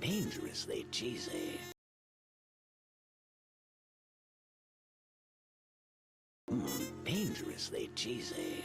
Dangerously cheesy. Dangerously cheesy.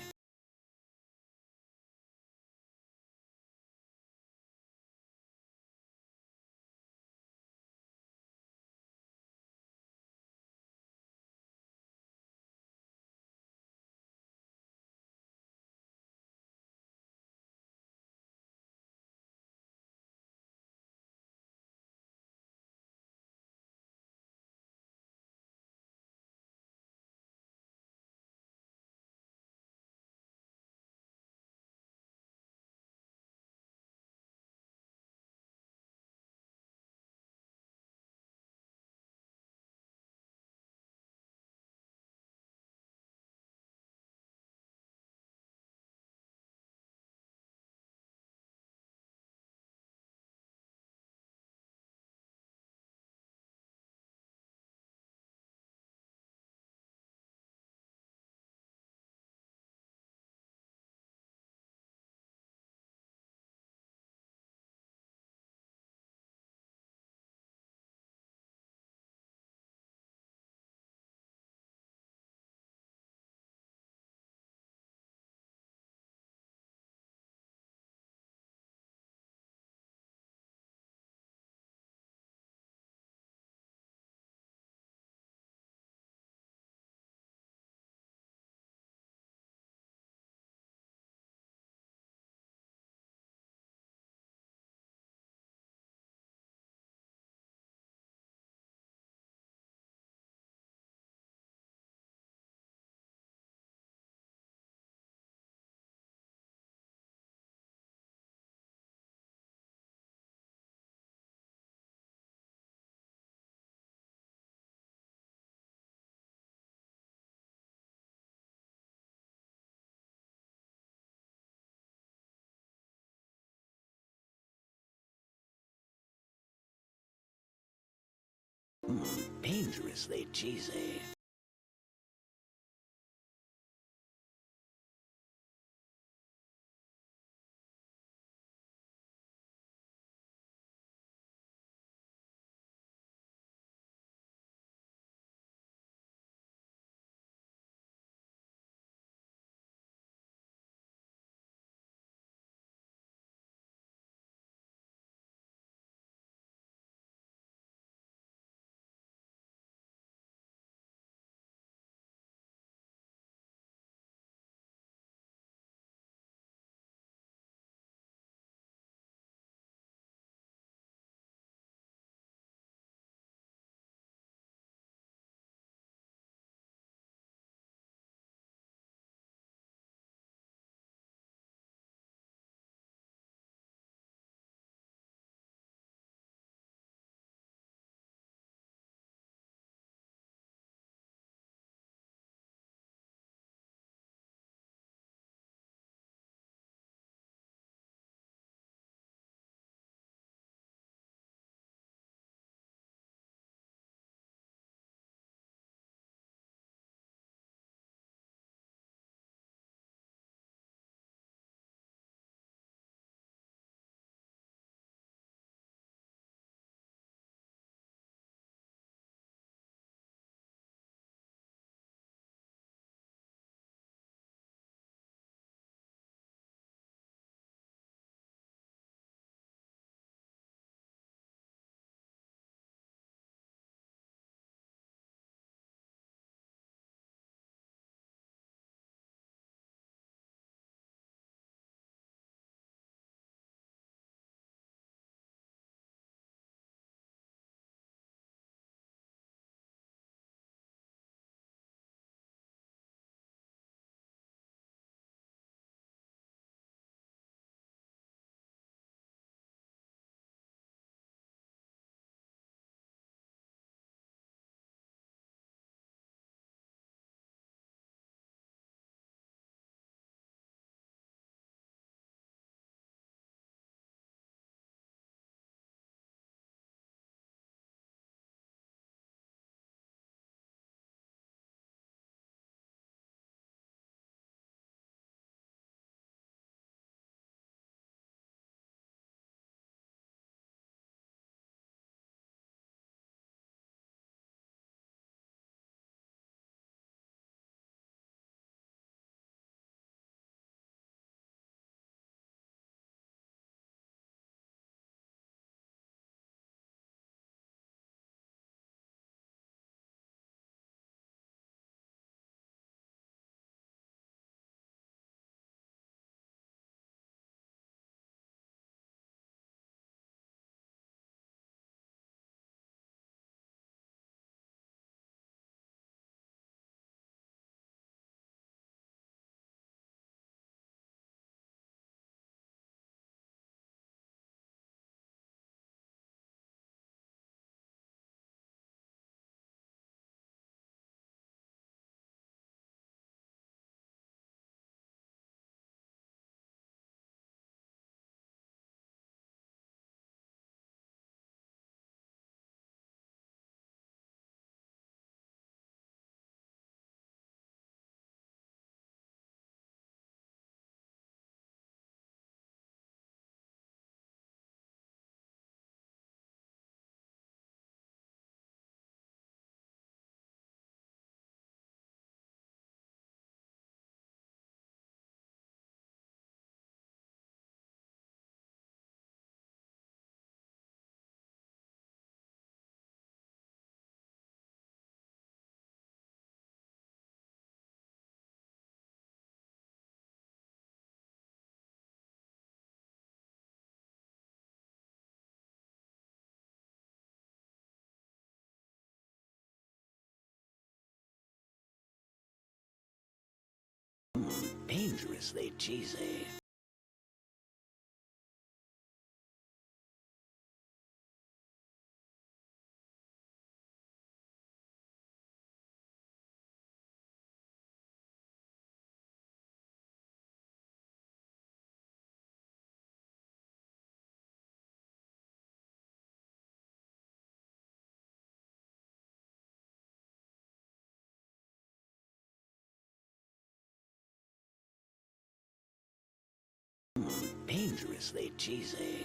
Dangerously cheesy. Dangerously cheesy. Dangerously cheesy.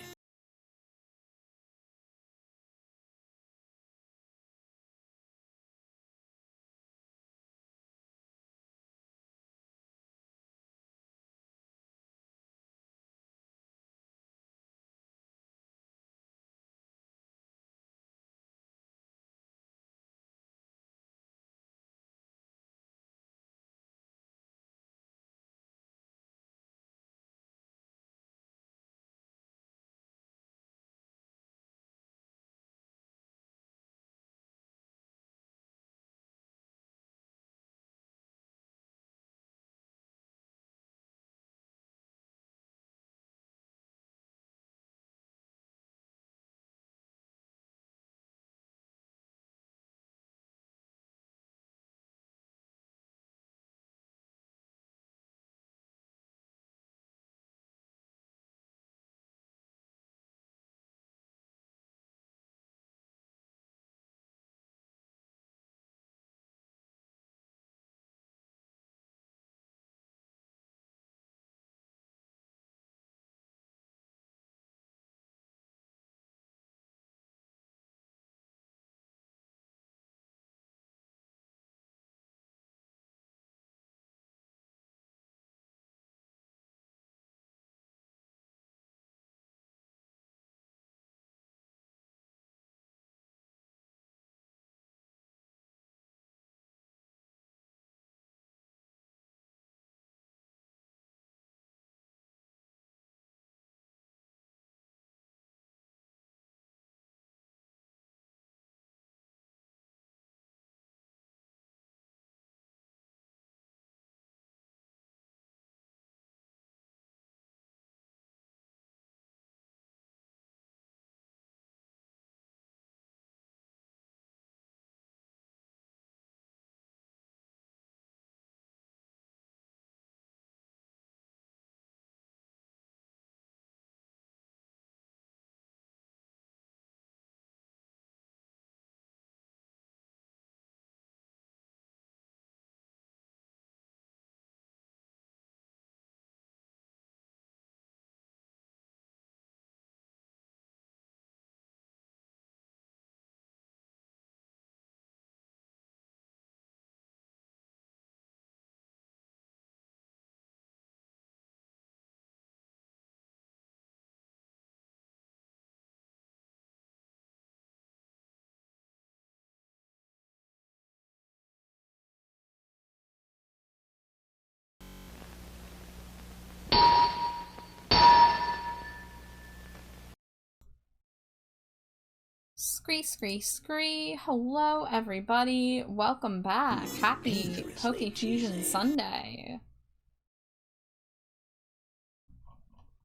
Scree, scree, scree. Hello, everybody. Welcome back. Happy Poke Fusion Sunday.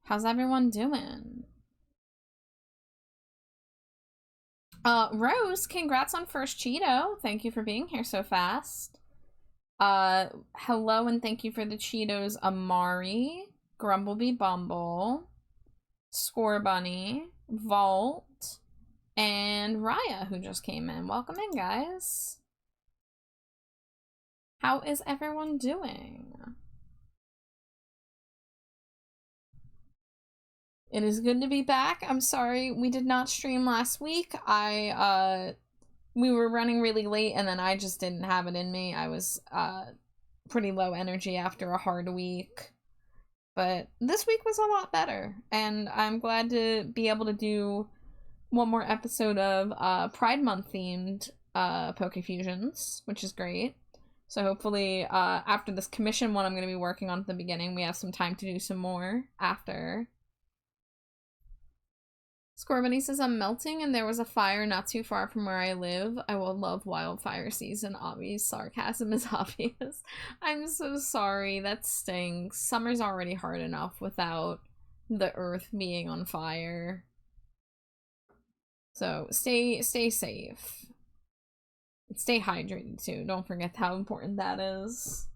How's everyone doing? Rose, congrats on first Cheeto. Thank you for being here so fast. Hello and thank you for the Cheetos, Amari, Grumblebee Bumble, Score Bunny, Vault, and Raya, who just came in. Welcome in, guys. How is everyone doing? It is good to be back. I'm sorry we did not stream last week. We were running really late and then I just didn't have it in me. I was pretty low energy after a hard week. But this week was a lot better, and I'm glad to be able to do one more episode of Pride Month themed Poke Fusions, which is great. So hopefully after this commission one I'm going to be working on at the beginning, we have some time to do some more after. Scorbunny says, I'm melting and there was a fire not too far from where I live. I will love wildfire season. Obvious sarcasm is obvious. I'm so sorry. That stinks. Summer's already hard enough without the earth being on fire. So stay safe. Stay hydrated too. Don't forget how important that is.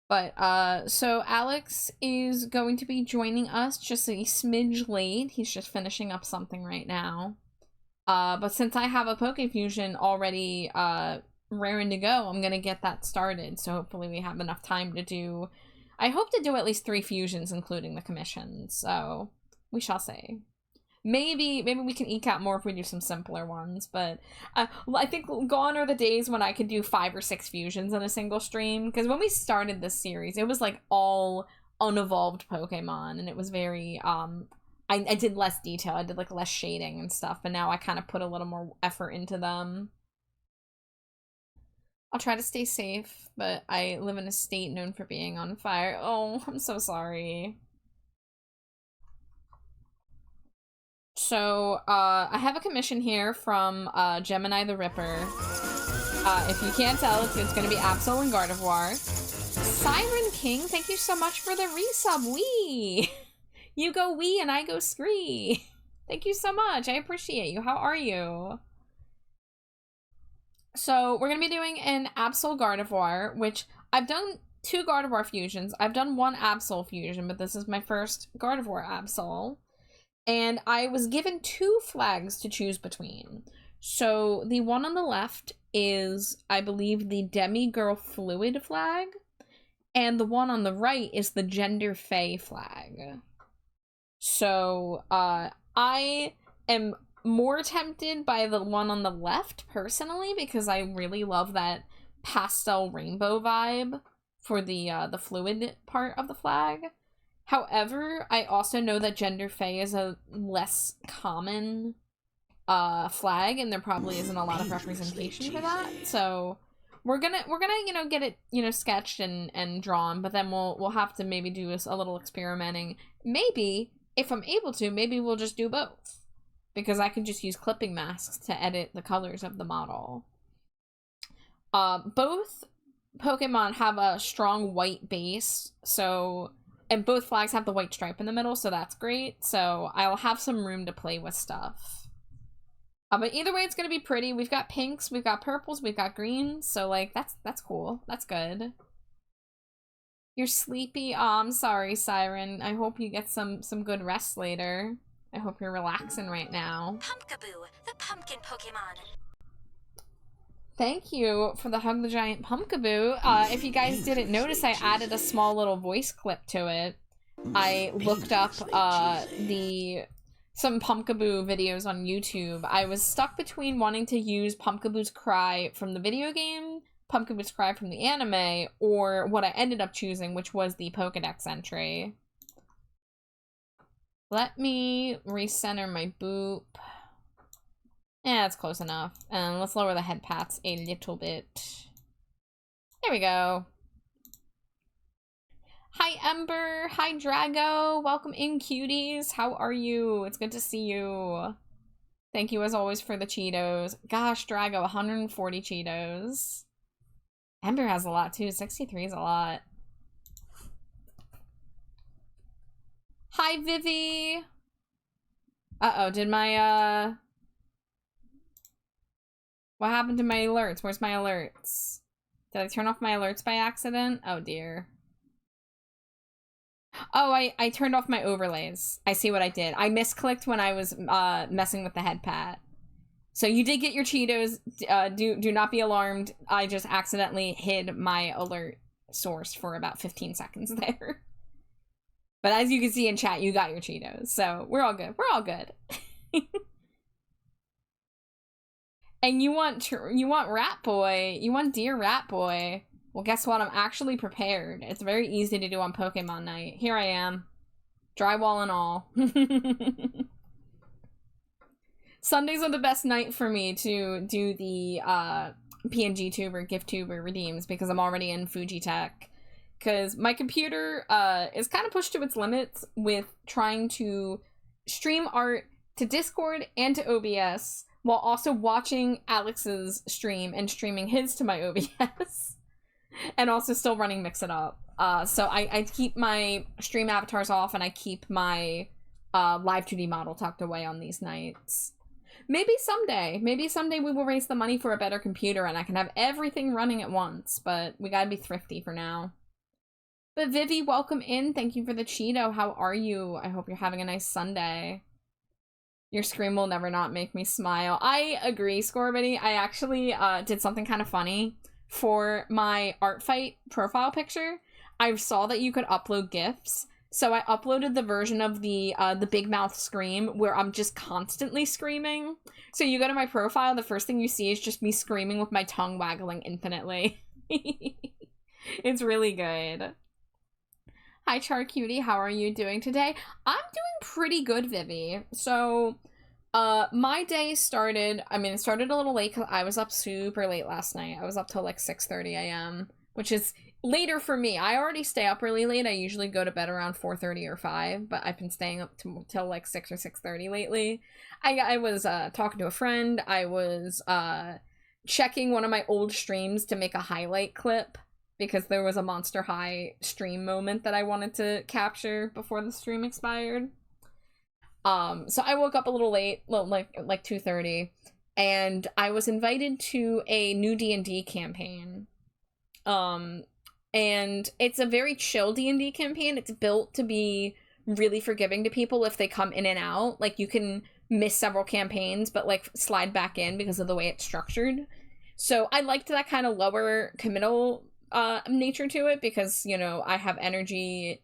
But, so Alex is going to be joining us just a smidge late. He's just finishing up something right now. But since I have a Pokefusion already, raring to go, I'm gonna get that started. So hopefully we have enough time to do... I hope to do at least 3 fusions, including the commission. So, we shall see. Maybe we can eke out more if we do some simpler ones, but I think gone are the days when I could do 5 or 6 fusions in a single stream, because when we started this series, it was like all unevolved Pokemon, and it was very, I did less detail, I did like less shading and stuff, but now I kind of put a little more effort into them. I'll try to stay safe, but I live in a state known for being on fire. Oh, I'm so sorry. So, I have a commission here from, Gemini the Ripper. If you can't tell, it's gonna be Absol and Gardevoir. Siren King, thank you so much for the resub, wee! You go wee and I go scree. Thank you so much, I appreciate you. How are you? So, we're gonna be doing an Absol Gardevoir, which I've done 2 Gardevoir fusions. I've done 1 Absol fusion, but this is my first Gardevoir Absol. And I was given 2 flags to choose between. So the one on the left is, I believe, the Demigirl Fluid flag. And the one on the right is the Gender Fae flag. So I am more tempted by the one on the left, personally, because I really love that pastel rainbow vibe for the fluid part of the flag. However, I also know that Gender Fae is a less common flag, and there probably isn't a lot of representation for that. So we're gonna you know, get it, you know, sketched and drawn, but then we'll have to maybe do a little experimenting. Maybe if I'm able to, maybe we'll just do both, because I can just use clipping masks to edit the colors of the model. Both Pokemon have a strong white base, so. And both flags have the white stripe in the middle, so that's great. So I'll have some room to play with stuff. But either way, it's gonna be pretty. We've got pinks, we've got purples, we've got greens. So, like, that's cool. That's good. You're sleepy? Oh, I'm sorry, Siren. I hope you get some good rest later. I hope you're relaxing right now. Pumpkaboo, the pumpkin Pokemon. Thank you for the Hug the Giant Pumpkaboo. If you guys didn't notice, I added a small little voice clip to it. I looked up some Pumpkaboo videos on YouTube. I was stuck between wanting to use Pumpkaboo's cry from the video game, Pumpkaboo's cry from the anime, or what I ended up choosing, which was the Pokedex entry. Let me recenter my boop. Yeah, that's close enough. And let's lower the head pats a little bit. There we go. Hi, Ember. Hi, Drago. Welcome in, cuties. How are you? It's good to see you. Thank you, as always, for the Cheetos. Gosh, Drago, 140 Cheetos. Ember has a lot, too. 63 is a lot. Hi, Vivi. Uh-oh, did my, what happened to my alerts? Where's my alerts? Did I turn off my alerts by accident? Oh, dear. Oh, I turned off my overlays. I see what I did. I misclicked when I was messing with the head pat. So you did get your Cheetos. Do not be alarmed. I just accidentally hid my alert source for about 15 seconds there. But as you can see in chat, you got your Cheetos. So we're all good. We're all good. And you want Rat Boy. You want Dear Rat Boy. Well, guess what? I'm actually prepared. It's very easy to do on Pokemon Night. Here I am. Drywall and all. Sundays are the best night for me to do the PNG tuber, gift tuber redeems, because I'm already in Fujitech. because my computer is kind of pushed to its limits with trying to stream art to Discord and to OBS while also watching Alex's stream and streaming his to my OBS and also still running Mix It Up. So I keep my stream avatars off and I keep my live 2D model tucked away on these nights. Maybe someday we will raise the money for a better computer and I can have everything running at once, but we gotta be thrifty for now. But Vivi, welcome in. Thank you for the Cheeto. How are you? I hope you're having a nice Sunday. Your scream will never not make me smile. I agree, Scorbity. I actually did something kind of funny for my art fight profile picture. I saw that you could upload GIFs. So I uploaded the version of the big mouth scream where I'm just constantly screaming. So you go to my profile, the first thing you see is just me screaming with my tongue waggling infinitely. It's really good. Hi, Char Cutie. How are you doing today? I'm doing pretty good, Vivi. So, my day started, it started a little late because I was up super late last night. I was up till like 6:30 a.m., which is later for me. I already stay up really late. I usually go to bed around 4:30 or 5, but I've been staying up till like 6 or 6:30 lately. I was talking to a friend. I was checking one of my old streams to make a highlight clip because there was a Monster High stream moment that I wanted to capture before the stream expired. So I woke up a little late, like 2:30, and I was invited to a new D&D campaign. And it's a very chill D&D campaign. It's built to be really forgiving to people if they come in and out. Like, you can miss several campaigns, but, like, slide back in because of the way it's structured. So I liked that kind of lower committal nature to it because, you know, I have energy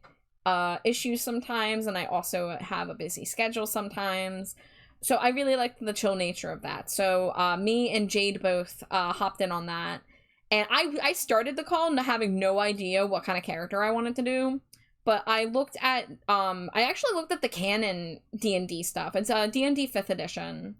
issues sometimes, and I also have a busy schedule sometimes. So I really liked the chill nature of that. So me and Jade both hopped in on that. And I started the call having no idea what kind of character I wanted to do, but I looked at, I actually looked at the canon D&D stuff. It's D&D 5th edition.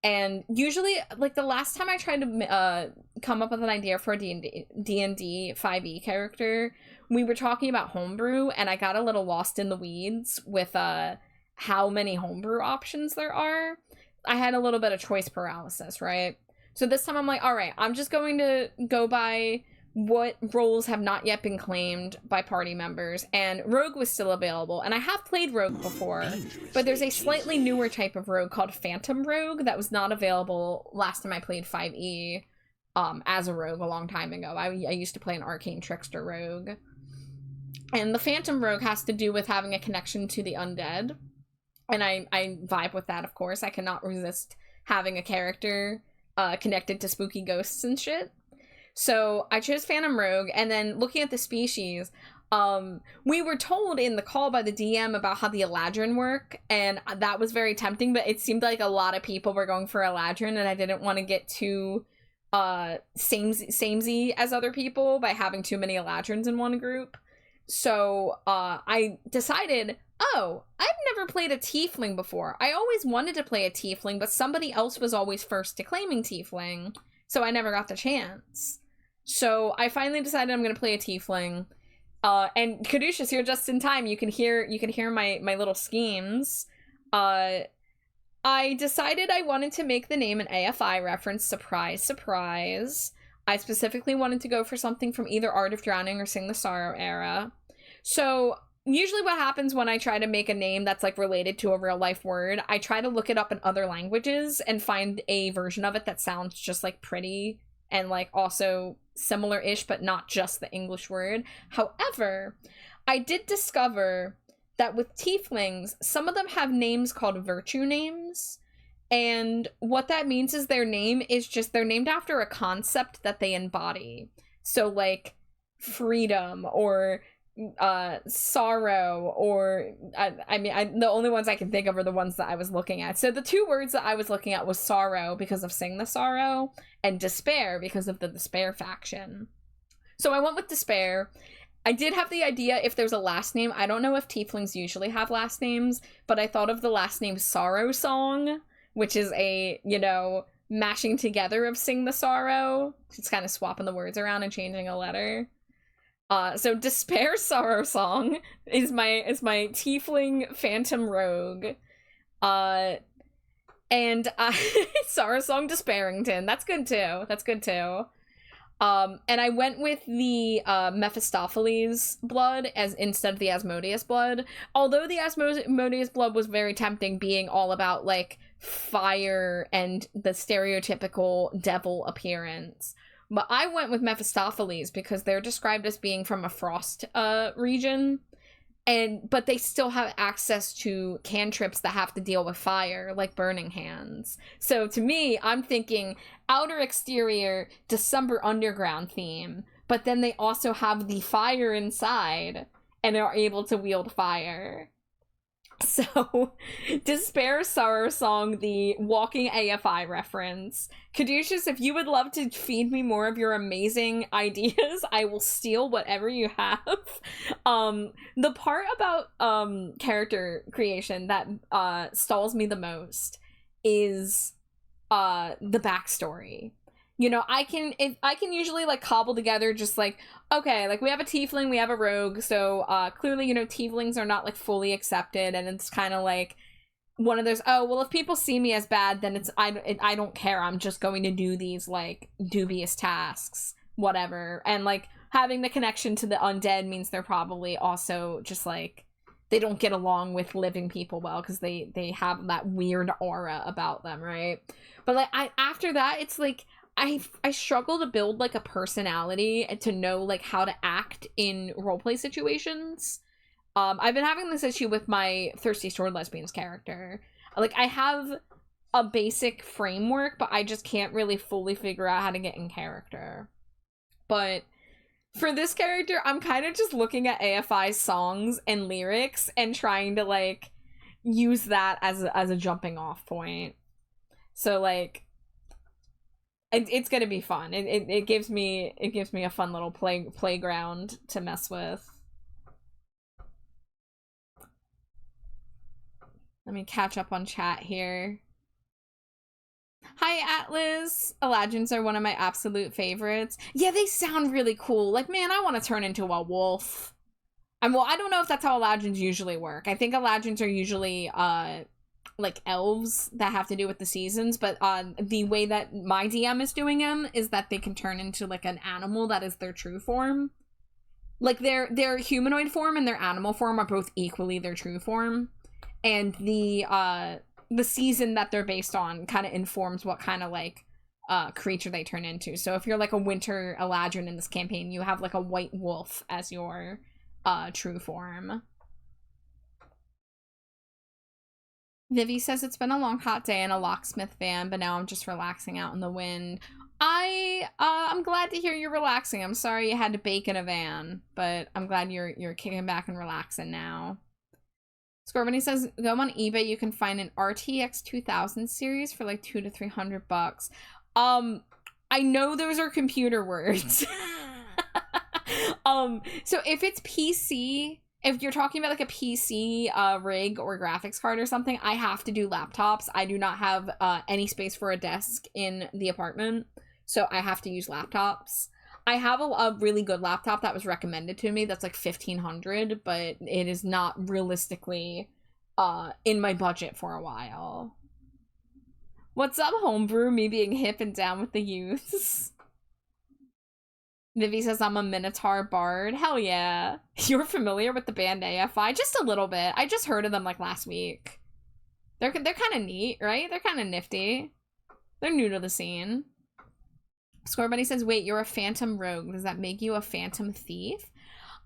And usually, like, the last time I tried to come up with an idea for a D&D 5e character, we were talking about homebrew, and I got a little lost in the weeds with how many homebrew options there are. I had a little bit of choice paralysis, right? So this time I'm like, all right, I'm just going to go by what roles have not yet been claimed by party members, and Rogue was still available, and I have played Rogue before, but there's a slightly newer type of Rogue called Phantom Rogue that was not available last time I played 5e as a Rogue a long time ago. I used to play an Arcane Trickster Rogue, and the Phantom Rogue has to do with having a connection to the undead, and I vibe with that, of course. I cannot resist having a character connected to spooky ghosts and shit. So I chose Phantom Rogue, and then looking at the species, we were told in the call by the DM about how the Eladrin work, and that was very tempting, but it seemed like a lot of people were going for Eladrin, and I didn't want to get too samey as other people by having too many Eladrins in one group. So I decided, oh, I've never played a tiefling before. I always wanted to play a tiefling, but somebody else was always first to claiming tiefling, so I never got the chance. So I finally decided I'm gonna play a tiefling. And Caduceus, you're just in time. You can hear my little schemes. I decided I wanted to make the name an AFI reference. Surprise, surprise. I specifically wanted to go for something from either Art of Drowning or Sing the Sorrow era. So usually what happens when I try to make a name that's like related to a real life word, I try to look it up in other languages and find a version of it that sounds just like pretty and like also similar-ish, but not just the English word. However, I did discover that with tieflings, some of them have names called virtue names. And what that means is their name is just, they're named after a concept that they embody. So like freedom or sorrow, or the only ones I can think of are the ones that I was looking at. So the two words that I was looking at was sorrow because of Sing the Sorrow, and despair because of the Despair faction. So I went with despair. I did have the idea if there's a last name. I don't know if tieflings usually have last names, but I thought of the last name Sorrow Song, which is a, you know, mashing together of Sing the Sorrow. It's kind of swapping the words around and changing a letter. So Despair Sorrow Song is my tiefling phantom rogue. And Sorrow Song Desparington. That's good too. That's good too. And I went with the Mephistopheles blood as instead of the Asmodeus blood. Although the Asmodeus blood was very tempting, being all about like fire and the stereotypical devil appearance. But I went with Mephistopheles because they're described as being from a frost region. But they still have access to cantrips that have to deal with fire, like Burning Hands. So to me, I'm thinking outer exterior, December underground theme, but then they also have the fire inside and are able to wield fire. So, Despair Sorrow Song, the walking AFI reference. Caduceus, if you would love to feed me more of your amazing ideas, I will steal whatever you have. The part about character creation that stalls me the most is the backstory. You know, I can usually like cobble together just like, okay, like we have a tiefling, we have a rogue, so clearly, you know, tieflings are not like fully accepted, and it's kind of like one of those, oh, well, if people see me as bad, then it's I don't care, I'm just going to do these like dubious tasks, whatever. And like having the connection to the undead means they're probably also just like they don't get along with living people well because they have that weird aura about them, right? But like after that, it's like I struggle to build like a personality and to know like how to act in roleplay situations. I've been having this issue with my Thirsty Sword Lesbians character. Like I have a basic framework, but I just can't really fully figure out how to get in character. But for this character, I'm kind of just looking at AFI's songs and lyrics and trying to like use that as a jumping off point. So like it's gonna be fun. It gives me a fun little playground to mess with. Let me catch up on chat here. Hi, Atlas. Eladrins are one of my absolute favorites. Yeah, they sound really cool. Like, man, I want to turn into a wolf. Well, I don't know if that's how Eladrins usually work. I think Eladrins are usually like elves that have to do with the seasons, but the way that my DM is doing them is that they can turn into like an animal that is their true form. Like their humanoid form and their animal form are both equally their true form, and the season that they're based on kind of informs what kind of like creature they turn into. So if you're like a winter Eladrin in this campaign, you have like a white wolf as your true form. Vivi says it's been a long hot day in a locksmith van, but now I'm just relaxing out in the wind. I'm glad to hear you're relaxing. I'm sorry you had to bake in a van, but I'm glad you're kicking back and relaxing now. Scorbunny says go on eBay, you can find an RTX 2000 series for like $200 to $300. I know those are computer words. So if it's PC, if you're talking about like a PC rig or graphics card or something, I have to do laptops. I do not have any space for a desk in the apartment, so I have to use laptops. I have a really good laptop that was recommended to me that's like $1,500, but it is not realistically in my budget for a while. What's up, homebrew? Me being hip and down with the youths. Vivi says I'm a Minotaur bard. Hell yeah. You're familiar with the band AFI? Just a little bit. I just heard of them like last week. They're kind of neat, right? They're kind of nifty. They're new to the scene. Scorebunny says, wait, you're a phantom rogue. Does that make you a phantom thief?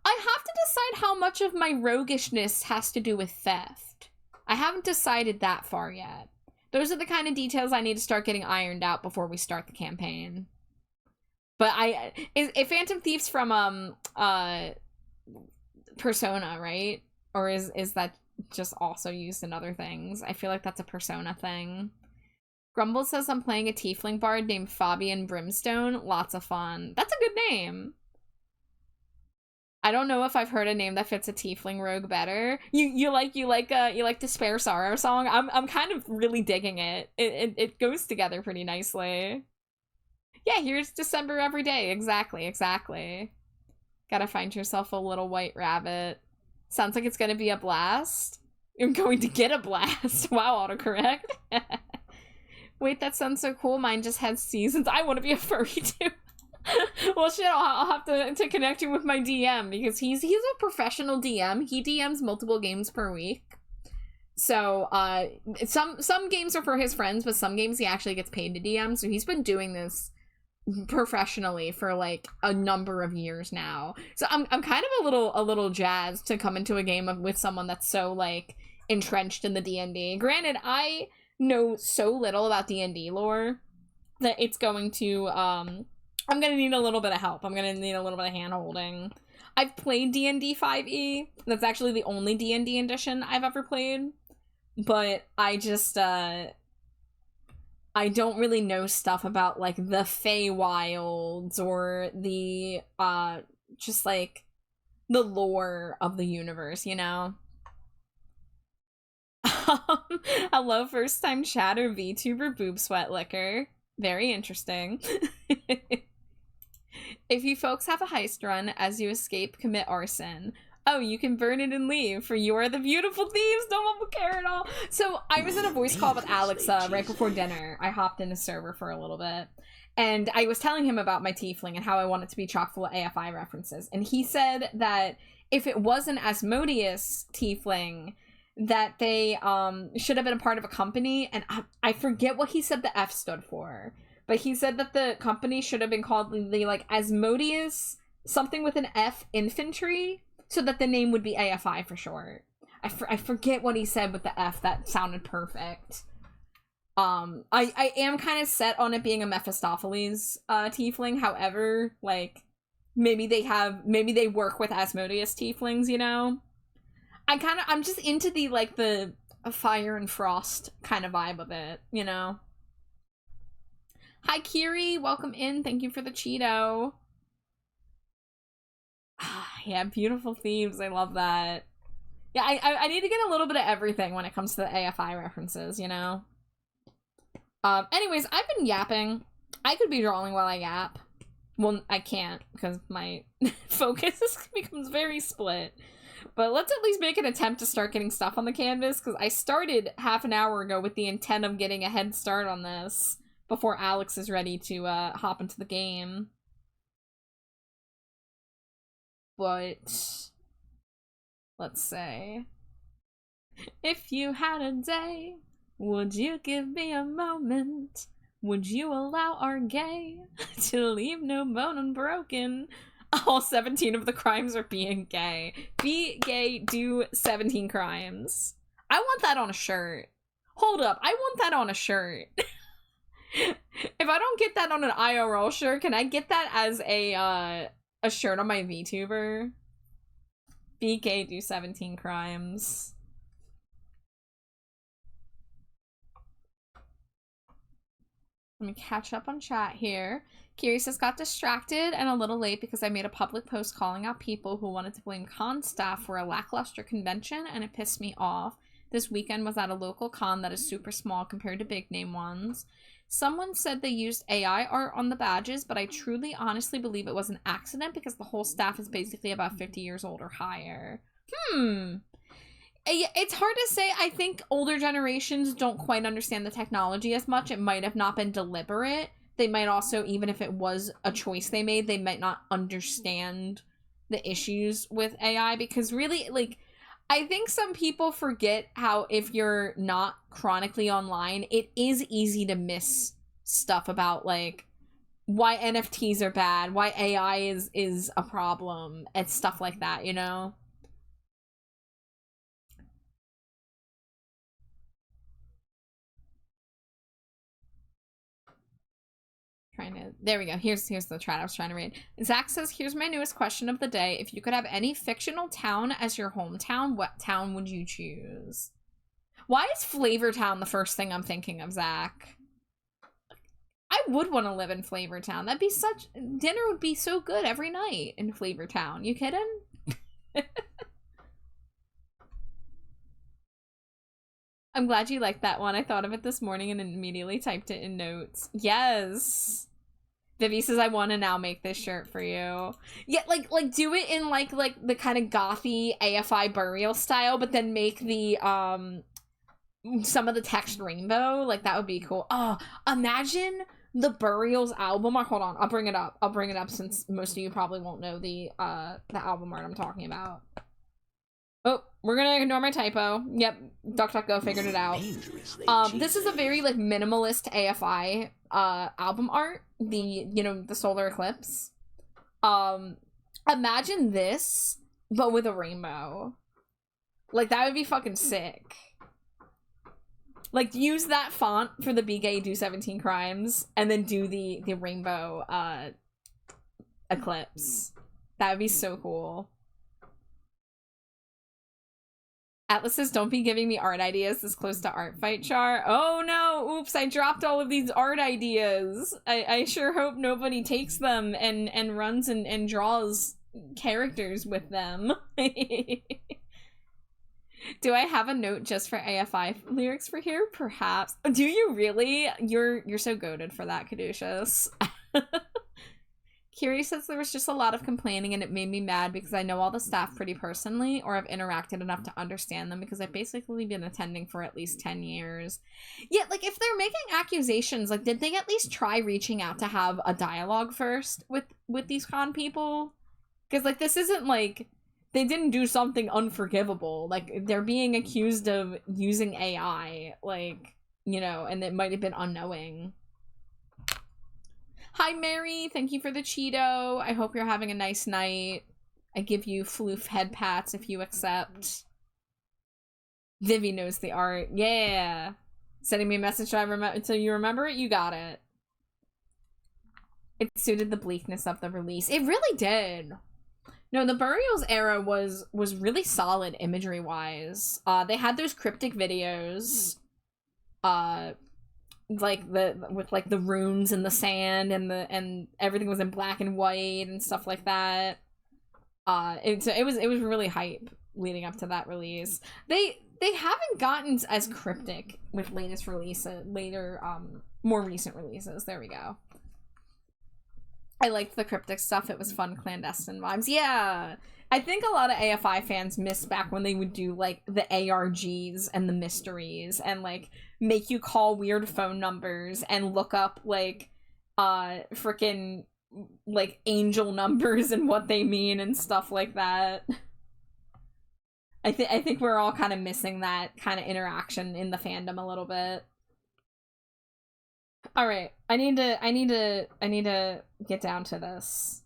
I have to decide how much of my roguishness has to do with theft. I haven't decided that far yet. Those are the kind of details I need to start getting ironed out before we start the campaign. But is Phantom Thieves from Persona, right? Or is that just also used in other things? I feel like that's a Persona thing. Grumble says I'm playing a tiefling bard named Fabian Brimstone. Lots of fun. That's a good name. I don't know if I've heard a name that fits a tiefling rogue better. You like Despair Sorrow Song? I'm kind of really digging it. It goes together pretty nicely. Yeah, here's December every day. Exactly. Gotta find yourself a little white rabbit. Sounds like it's gonna be a blast. You're going to get a blast. Wow, autocorrect. Wait, that sounds so cool. Mine just has seasons. I want to be a furry too. Well, shit, I'll have to connect you with my DM because he's a professional DM. He DMs multiple games per week. So, some games are for his friends, but some games he actually gets paid to DM. So he's been doing this professionally for like a number of years now. So I'm kind of a little jazzed to come into a game with someone that's so like entrenched in the D&D. Granted, I know so little about D&D lore that it's going to I'm gonna need a little bit of help. I'm gonna need a little bit of hand holding. I've played D&D 5e. That's actually the only D&D edition I've ever played. But I just I don't really know stuff about like the Feywilds or the just like the lore of the universe, you know? Hello, first time chatter VTuber boob sweat liquor. Very interesting. If you folks have a heist run, as you escape, commit arson. Oh, you can burn it and leave, for you are the beautiful thieves, no one will care at all. So, I was in a voice call with Alex right before dinner. I hopped in a server for a little bit. And I was telling him about my tiefling and how I want it to be chock full of AFI references. And he said that if it was an Asmodeus tiefling, that they should have been a part of a company. And I forget what he said the F stood for. But he said that the company should have been called the like Asmodeus something with an F infantry, so that the name would be AFI for short. I forget what he said with the F. That sounded perfect. I am kind of set on it being a Mephistopheles tiefling. However, like maybe they work with Asmodeus tieflings, you know? I'm just into the like the fire and frost kind of vibe of it, you know? Hi, Kiri. Welcome in. Thank you for the Cheeto. Yeah, beautiful thieves. I love that. Yeah, I need to get a little bit of everything when it comes to the AFI references, you know? Anyways, I've been yapping. I could be drawing while I yap. Well, I can't, because my focus becomes very split. But let's at least make an attempt to start getting stuff on the canvas, because I started half an hour ago with the intent of getting a head start on this before Alex is ready to hop into the game. But let's say, if you had a day, would you give me a moment? Would you allow our gay to leave no bone unbroken? All 17 of the crimes are being gay. Be gay, do 17 crimes. I want that on a shirt. Hold up, I want that on a shirt. If I don't get that on an IRL shirt, can I get that as a shirt on my VTuber? BK do 17 crimes. Let me catch up on chat here. Kiri says, got distracted and a little late because I made a public post calling out people who wanted to blame con staff for a lackluster convention, and it pissed me off. This weekend was at a local con that is super small compared to big name ones. Someone said they used AI art on the badges, but I truly honestly believe it was an accident because the whole staff is basically about 50 years old or higher. It's hard to say. I think older generations don't quite understand the technology as much. It might have not been deliberate. They might also, even if it was a choice they made, they might not understand the issues with AI, because really, like, I think some people forget how if you're not chronically online, it is easy to miss stuff about, like, why NFTs are bad, why AI is a problem, and stuff like that, you know? There we go. Here's the chat I was trying to read. Zach says, here's my newest question of the day. If you could have any fictional town as your hometown, what town would you choose? Why is Flavortown the first thing I'm thinking of, Zach? I would want to live in Flavortown. That'd be dinner would be so good every night in Flavortown. You kidding? I'm glad you liked that one. I thought of it this morning and immediately typed it in notes. Yes. Vivi says, I want to now make this shirt for you. Yeah, like do it in like the kind of gothy AFI burial style, but then make the some of the text rainbow. Like that would be cool. Oh, imagine the Burials album art. Hold on, I'll bring it up since most of you probably won't know the album art I'm talking about. Oh, we're gonna ignore my typo. Yep, DuckDuckGo figured it out. This is a very like minimalist AFI album art. The solar eclipse. Imagine this, but with a rainbow. Like that would be fucking sick. Like use that font for the Be Gay Do 17 Crimes, and then do the rainbow eclipse. That would be so cool. Atlas says, don't be giving me art ideas this close to art fight, Char. Oh no, oops, I dropped all of these art ideas. I sure hope nobody takes them and runs and draws characters with them. Do I have a note just for AFI lyrics for here? Perhaps. Do you really? You're so goated for that, Caduceus. Kiri says there was just a lot of complaining and it made me mad because I know all the staff pretty personally, or I've interacted enough to understand them because I've basically been attending for at least 10 years. Yeah, like if they're making accusations, like did they at least try reaching out to have a dialogue first with these con people? Because like this isn't like they didn't do something unforgivable. Like they're being accused of using AI, like, and it might have been unknowing. Hi, Mary. Thank you for the Cheeto. I hope you're having a nice night. I give you floof head pats if you accept. Vivi knows the art. Yeah. Sending me a message so you remember it? You got it. It suited the bleakness of the release. It really did. No, the Burials era was really solid imagery-wise. They had those cryptic videos. Like with the runes and the sand and everything was in black and white and stuff like that. It was really hype leading up to that release. They haven't gotten as cryptic with more recent releases. There we go. I liked the cryptic stuff. It was fun clandestine vibes. Yeah. I think a lot of AFI fans miss back when they would do, like, the ARGs and the mysteries and, like, make you call weird phone numbers and look up, like, frickin', like, angel numbers and what they mean and stuff like that. I think we're all kind of missing that kind of interaction in the fandom a little bit. Alright, I need to get down to this.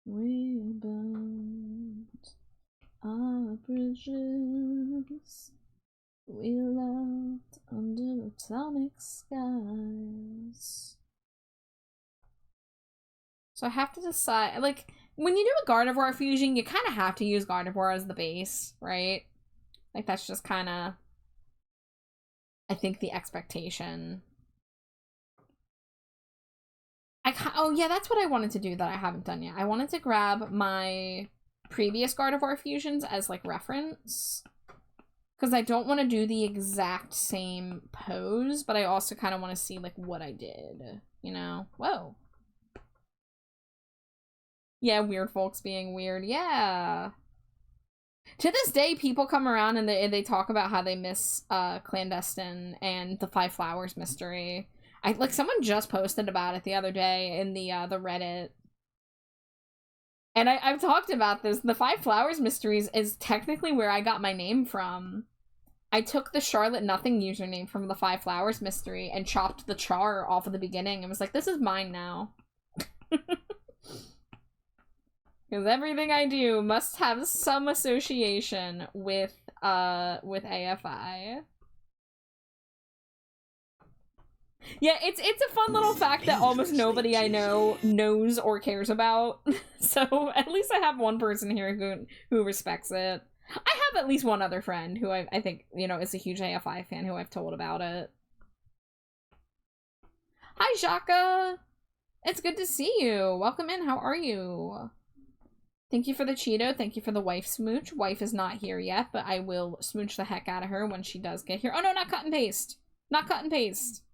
We burnt our bridges, we loved under atomic skies. So I have to decide, like, when you do a Gardevoir fusion, you kind of have to use Gardevoir as the base, right? Like, that's just kind of, I think, the expectation. Oh yeah, that's what I wanted to do that I haven't done yet. I wanted to grab my previous Gardevoir fusions as like reference, because I don't want to do the exact same pose, but I also kind of want to see like what I did, Whoa. Yeah, weird folks being weird. Yeah. To this day, people come around and they talk about how they miss Clandestine and the Five Flowers mystery. Someone just posted about it the other day in the Reddit. And I've talked about this. The Five Flowers mysteries is technically where I got my name from. I took the Charlotte Nothing username from the Five Flowers mystery and chopped the char off of the beginning and was like, this is mine now. Because everything I do must have some association with AFI. Yeah, it's a fun little fact that almost nobody I know knows or cares about. So at least I have one person here who respects it. I have at least one other friend who I think, is a huge AFI fan who I've told about it. Hi, Shaka! It's good to see you. Welcome in. How are you? Thank you for the Cheeto. Thank you for the wife smooch. Wife is not here yet, but I will smooch the heck out of her when she does get here. Oh no, not cut and paste. Not cut and paste.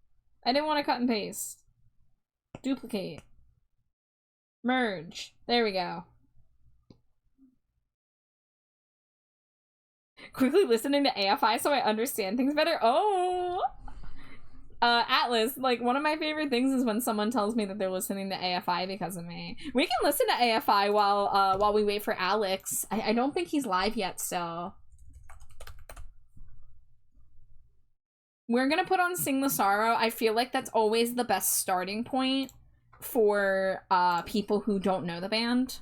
I didn't want to cut and paste. Duplicate. Merge. There we go. Quickly listening to AFI so I understand things better. Oh! Atlas, like, one of my favorite things is when someone tells me that they're listening to AFI because of me. We can listen to AFI while we wait for Alex. I don't think he's live yet, so. We're gonna put on Sing the Sorrow. I feel like that's always the best starting point for people who don't know the band.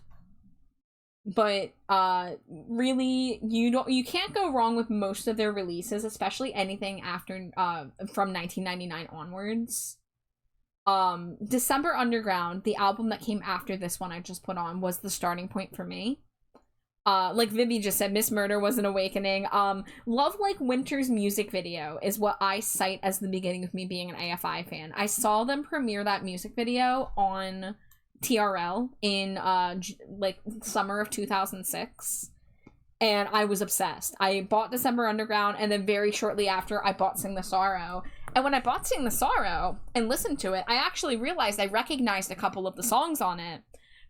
But really, you can't go wrong with most of their releases, especially anything after from 1999 onwards. December Underground, the album that came after this one I just put on, was the starting point for me. Like Vivi just said, Miss Murder was an awakening. Love Like Winter's music video is what I cite as the beginning of me being an AFI fan. I saw them premiere that music video on TRL in like summer of 2006, and I was obsessed. I bought December Underground, and then very shortly after I bought Sing the Sorrow. And when I bought Sing the Sorrow and listened to it, I actually realized I recognized a couple of the songs on it.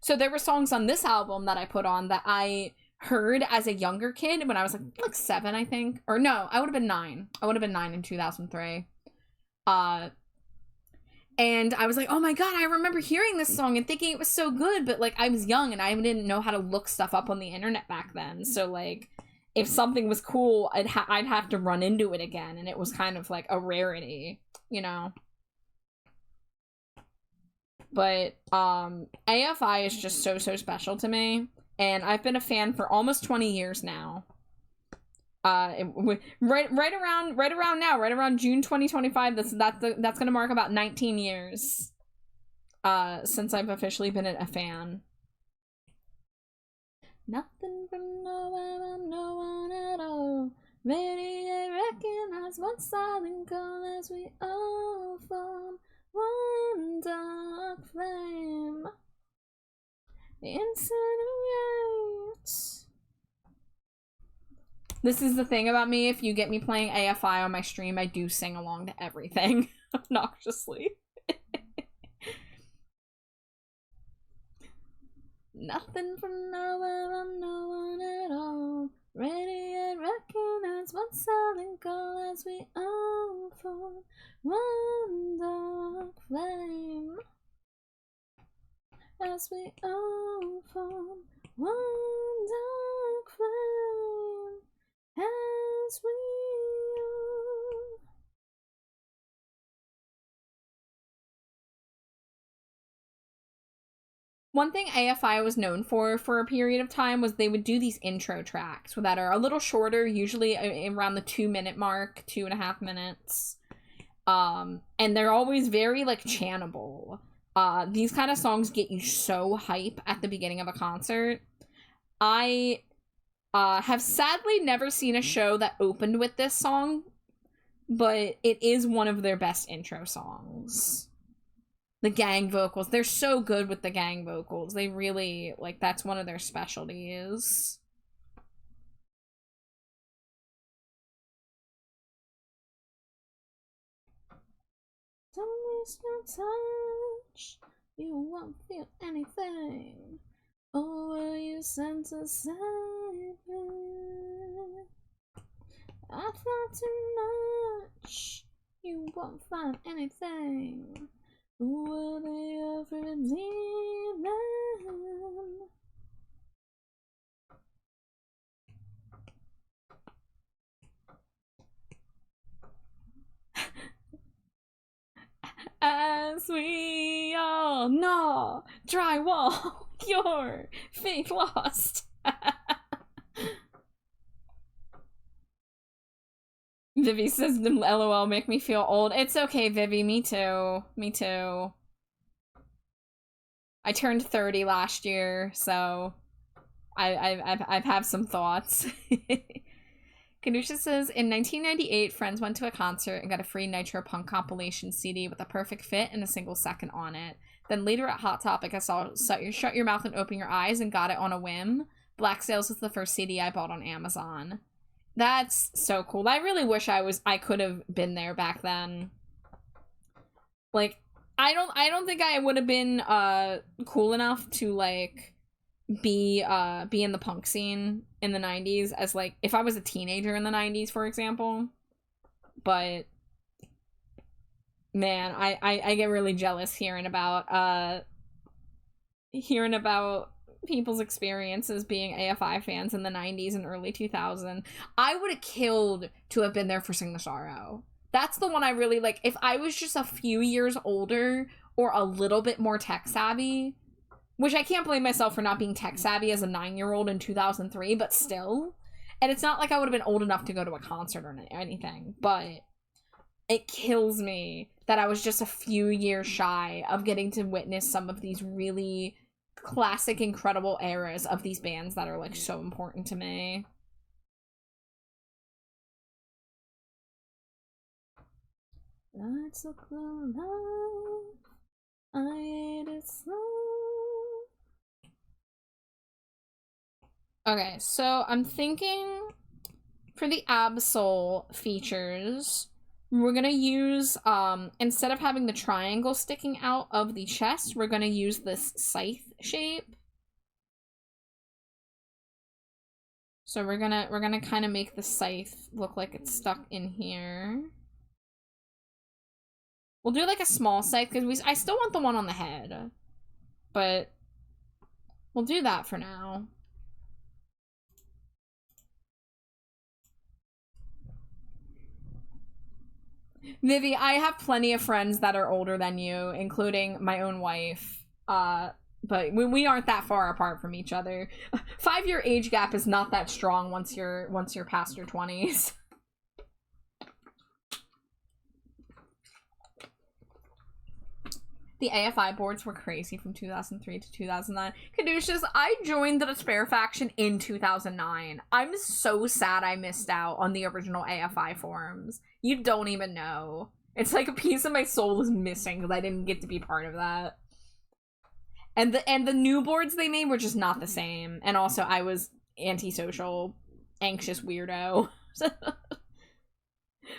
So there were songs on this album that I put on that I heard as a younger kid when I was like 7, I think. Or no, I would have been 9. I would have been 9 in 2003. And I was like, oh my god, I remember hearing this song and thinking it was so good, but like I was young and I didn't know how to look stuff up on the internet back then. So like if something was cool, I'd have to run into it again, and it was kind of like a rarity, you know. But AFI is just so special to me, and I've been a fan for almost 20 years now. Right around June 2025, that's gonna mark about 19 years since I've officially been a fan. Nothing from nowhere, no one at all. Maybe I recognize one silent call as we all form one dark flame. Incinerate. This is the thing about me. If you get me playing AFI on my stream, I do sing along to everything obnoxiously. Nothing from nowhere, I'm no one at all. Ready and recognize one silent call as we all form one dark flame. As we all form one dark flame. As we all... One thing AFI was known for a period of time was they would do these intro tracks that are a little shorter, usually around the 2-minute mark, 2.5 minutes. And they're always very like chantable. These kind of songs get you so hype at the beginning of a concert. I have sadly never seen a show that opened with this song, but it is one of their best intro songs. The gang vocals, they're so good with the gang vocals. They really, like, that's one of their specialties. Don't waste your touch, you won't feel anything. Or will you sense a side? I thought too much, you won't find anything. Will they ever redeem them? As we all gnaw drywall, your faith lost. Vivi says, LOL, make me feel old. It's okay, Vivi. Me too. Me too. I turned 30 last year, so I've have some thoughts. Kanusha says, in 1998, friends went to a concert and got a free Nitro Punk compilation CD with a perfect fit and a single second on it. Then later at Hot Topic, I saw Shut Your Mouth and Open Your Eyes and got it on a whim. Black Sails was the first CD I bought on Amazon. That's so cool. I really wish I could have been there back then. Like, I don't think I would have been cool enough to like be in the punk scene in the 90s as like if I was a teenager in the 90s, for example. But man, I get really jealous hearing about people's experiences being AFI fans in the 90s and early 2000s. I would have killed to have been there for Sing the Sorrow. That's the one I really like. If I was just a few years older or a little bit more tech savvy, which I can't blame myself for not being tech savvy as a 9-year-old in 2003, but still. And it's not like I would have been old enough to go to a concert or anything, but it kills me that I was just a few years shy of getting to witness some of these really classic, incredible eras of these bands that are like so important to me. Let's look alive. I ate it slow. Okay, so I'm thinking for the Absol features, we're gonna use, instead of having the triangle sticking out of the chest, we're gonna use this scythe shape. So we're gonna kind of make the scythe look like it's stuck in here. We'll do like a small scythe because I still want the one on the head, but we'll do that for now. Vivi, I have plenty of friends that are older than you, including my own wife. But we aren't that far apart from each other. 5-year age gap is not that strong once you're past your 20s. The AFI boards were crazy from 2003 to 2009. Caduceus, I joined the Despair faction in 2009. I'm so sad I missed out on the original AFI forums. You don't even know. It's like a piece of my soul is missing because I didn't get to be part of that. And the new boards they made were just not the same. And also I was antisocial, anxious weirdo.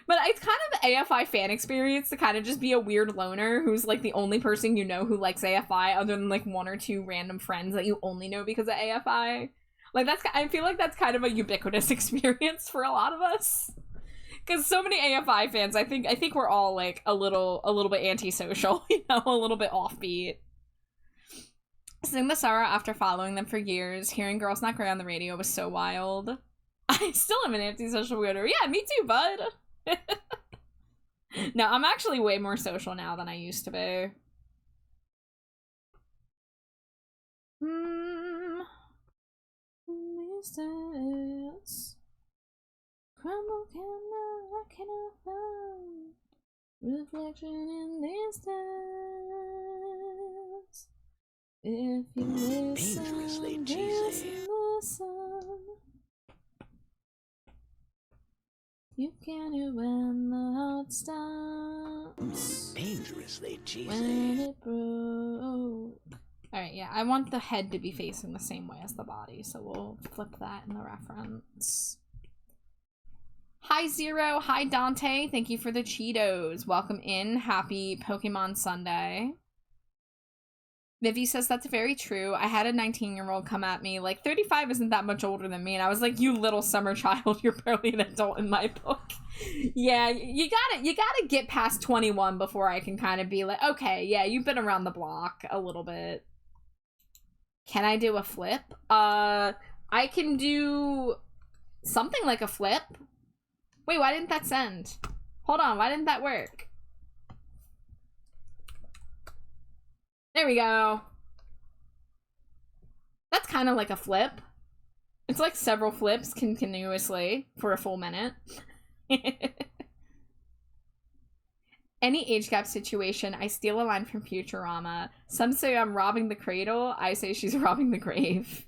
But it's kind of the AFI fan experience to kind of just be a weird loner who's like the only person you know who likes AFI other than like 1 or 2 random friends that you only know because of AFI. Like I feel like that's kind of a ubiquitous experience for a lot of us. Because so many AFI fans, I think we're all like a little bit antisocial, you know, a little bit offbeat. Sing the Sorrow after following them for years, hearing Girls Not Grey on the radio was so wild. I still am an antisocial weirdo. Yeah, me too, bud. No, I'm actually way more social now than I used to be. Crumble cannot find reflection in this dance. If you listen, Dangerously cheesy. You can hear when the heart stops. Dangerously cheesy. When it broke. Alright, yeah, I want the head to be facing the same way as the body, so we'll flip that in the reference. Hi Zero, hi Dante, thank you for the Cheetos. Welcome in, happy Pokemon Sunday. Vivi says that's very true. I had a 19-year-old come at me, like 35 isn't that much older than me, and I was like, you little summer child, you're barely an adult in my book. Yeah, you gotta get past 21 before I can kind of be like, okay, yeah, you've been around the block a little bit. Can I do a flip? I can do something like a flip. Wait, why didn't that send? Hold on, why didn't that work? There we go. That's kind of like a flip. It's like several flips continuously for a full minute. Any age gap situation, I steal a line from Futurama. Some say I'm robbing the cradle, I say she's robbing the grave.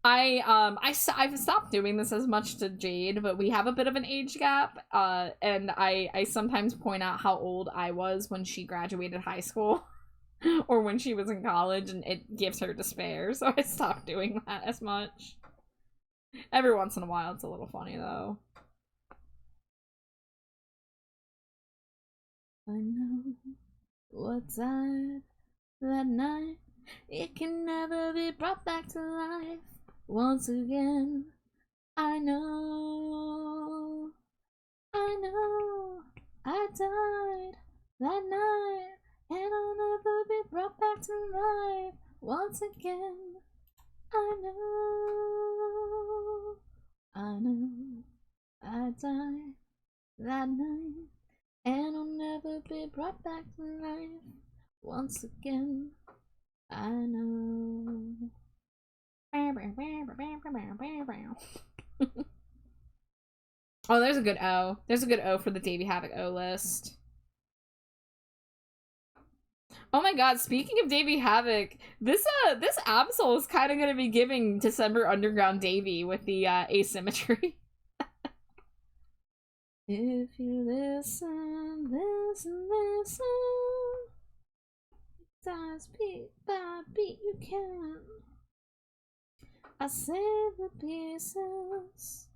I've stopped doing this as much to Jade, but we have a bit of an age gap, and I sometimes point out how old I was when she graduated high school, or when she was in college, and it gives her despair, so I stopped doing that as much. Every once in a while, it's a little funny, though. I know what's that night, it can never be brought back to life. Once again, I know, I died that night, and I'll never be brought back to life. Once again, I know, I died that night, and I'll never be brought back to life. Once again, I know. Oh, there's a good O. There's a good O for the Davey Havoc O list. Oh my god, speaking of Davey Havoc, this Absol is kind of going to be giving December Underground Davey with the asymmetry. If you listen, dies beat by beat you can. I save the pieces.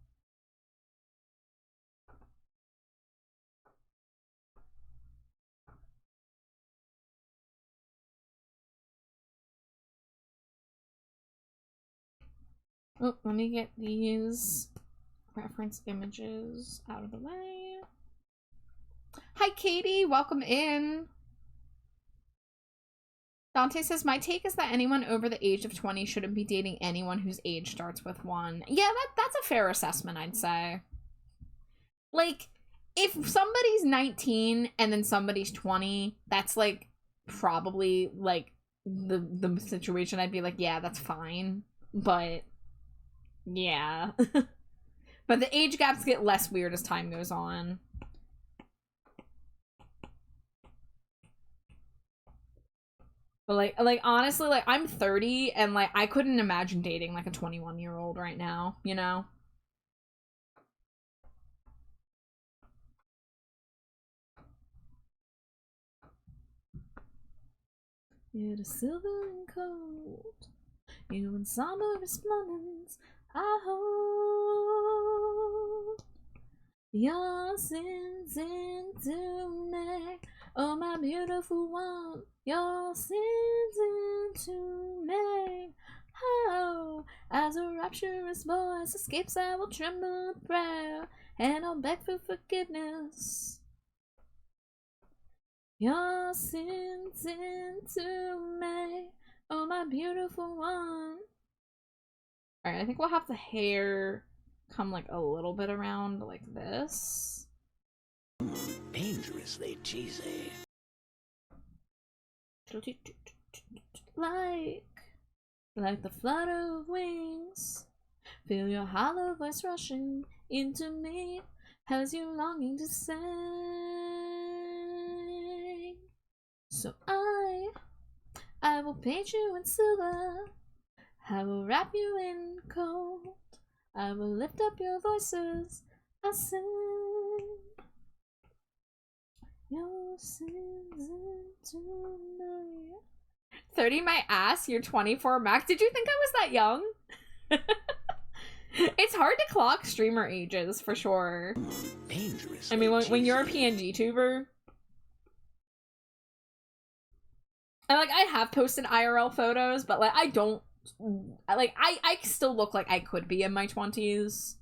Oh, let me get these reference images out of the way. Hi, Katie. Welcome in. Dante says, my take is that anyone over the age of 20 shouldn't be dating anyone whose age starts with 1. Yeah, that's a fair assessment, I'd say. Like, if somebody's 19 and then somebody's 20, that's, like, probably, like, the situation I'd be like, yeah, that's fine. But, yeah. But the age gaps get less weird as time goes on. But like honestly, like I'm 30 and like I couldn't imagine dating like a 21-year-old right now, you know? You're the silver and cold, you in summer resplendence, I hold your sins into me. Oh, my beautiful one, your sins into me. Oh, as a rapturous voice escapes, I will tremble in prayer, and I'll beg for forgiveness. Your sins into me. Oh, my beautiful one. Alright, I think we'll have the hair come like a little bit around like this. Dangerously cheesy. Like the flutter of wings. Feel your hollow voice rushing into me as you're longing to sing. So I will paint you in silver. I will wrap you in gold. I will lift up your voices. I sing. Your sins into me. 30 my ass, you're 24 max. Did you think I was that young? It's hard to clock streamer ages for sure. Dangerous. I mean, when you're a PNG tuber. And like I have posted IRL photos, but like I don't like I still look like I could be in my 20s.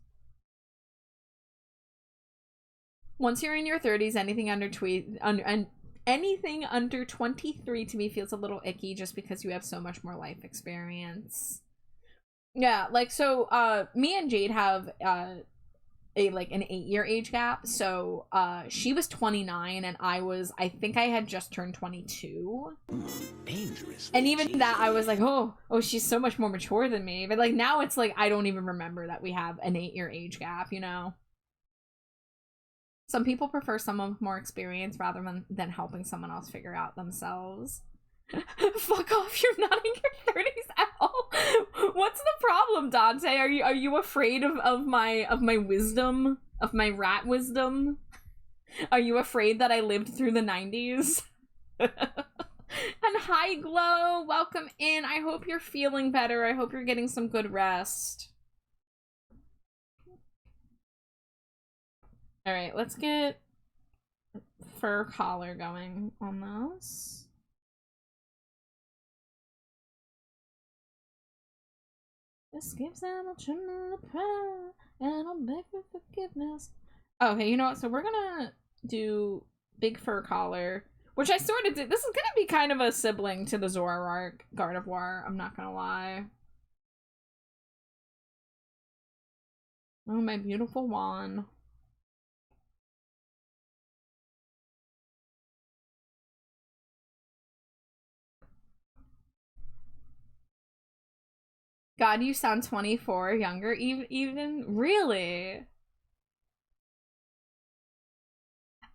Once you're in your 30s, anything under anything under 23 to me feels a little icky just because you have so much more life experience. Yeah, like so me and Jade have an 8-year age gap. So she was 29 and I think I had just turned 22. Dangerous. And even that I was like, oh, she's so much more mature than me. But like now it's like I don't even remember that we have an 8-year age gap, you know? Some people prefer someone with more experience rather than helping someone else figure out themselves. Fuck off, you're not in your 30s at all. What's the problem, Dante? Are you afraid of my wisdom? Of my rat wisdom? Are you afraid that I lived through the 90s? And hi, Glow! Welcome in. I hope you're feeling better. I hope you're getting some good rest. Alright, let's get fur collar going on this. This gives them a tremor of prayer, and I'll beg for forgiveness. Okay, you know what? So we're gonna do big fur collar, which I sort of did. This is gonna be kind of a sibling to the Zoroark Gardevoir, I'm not gonna lie. Oh, my beautiful wand. God, you sound 24, younger, even? Really?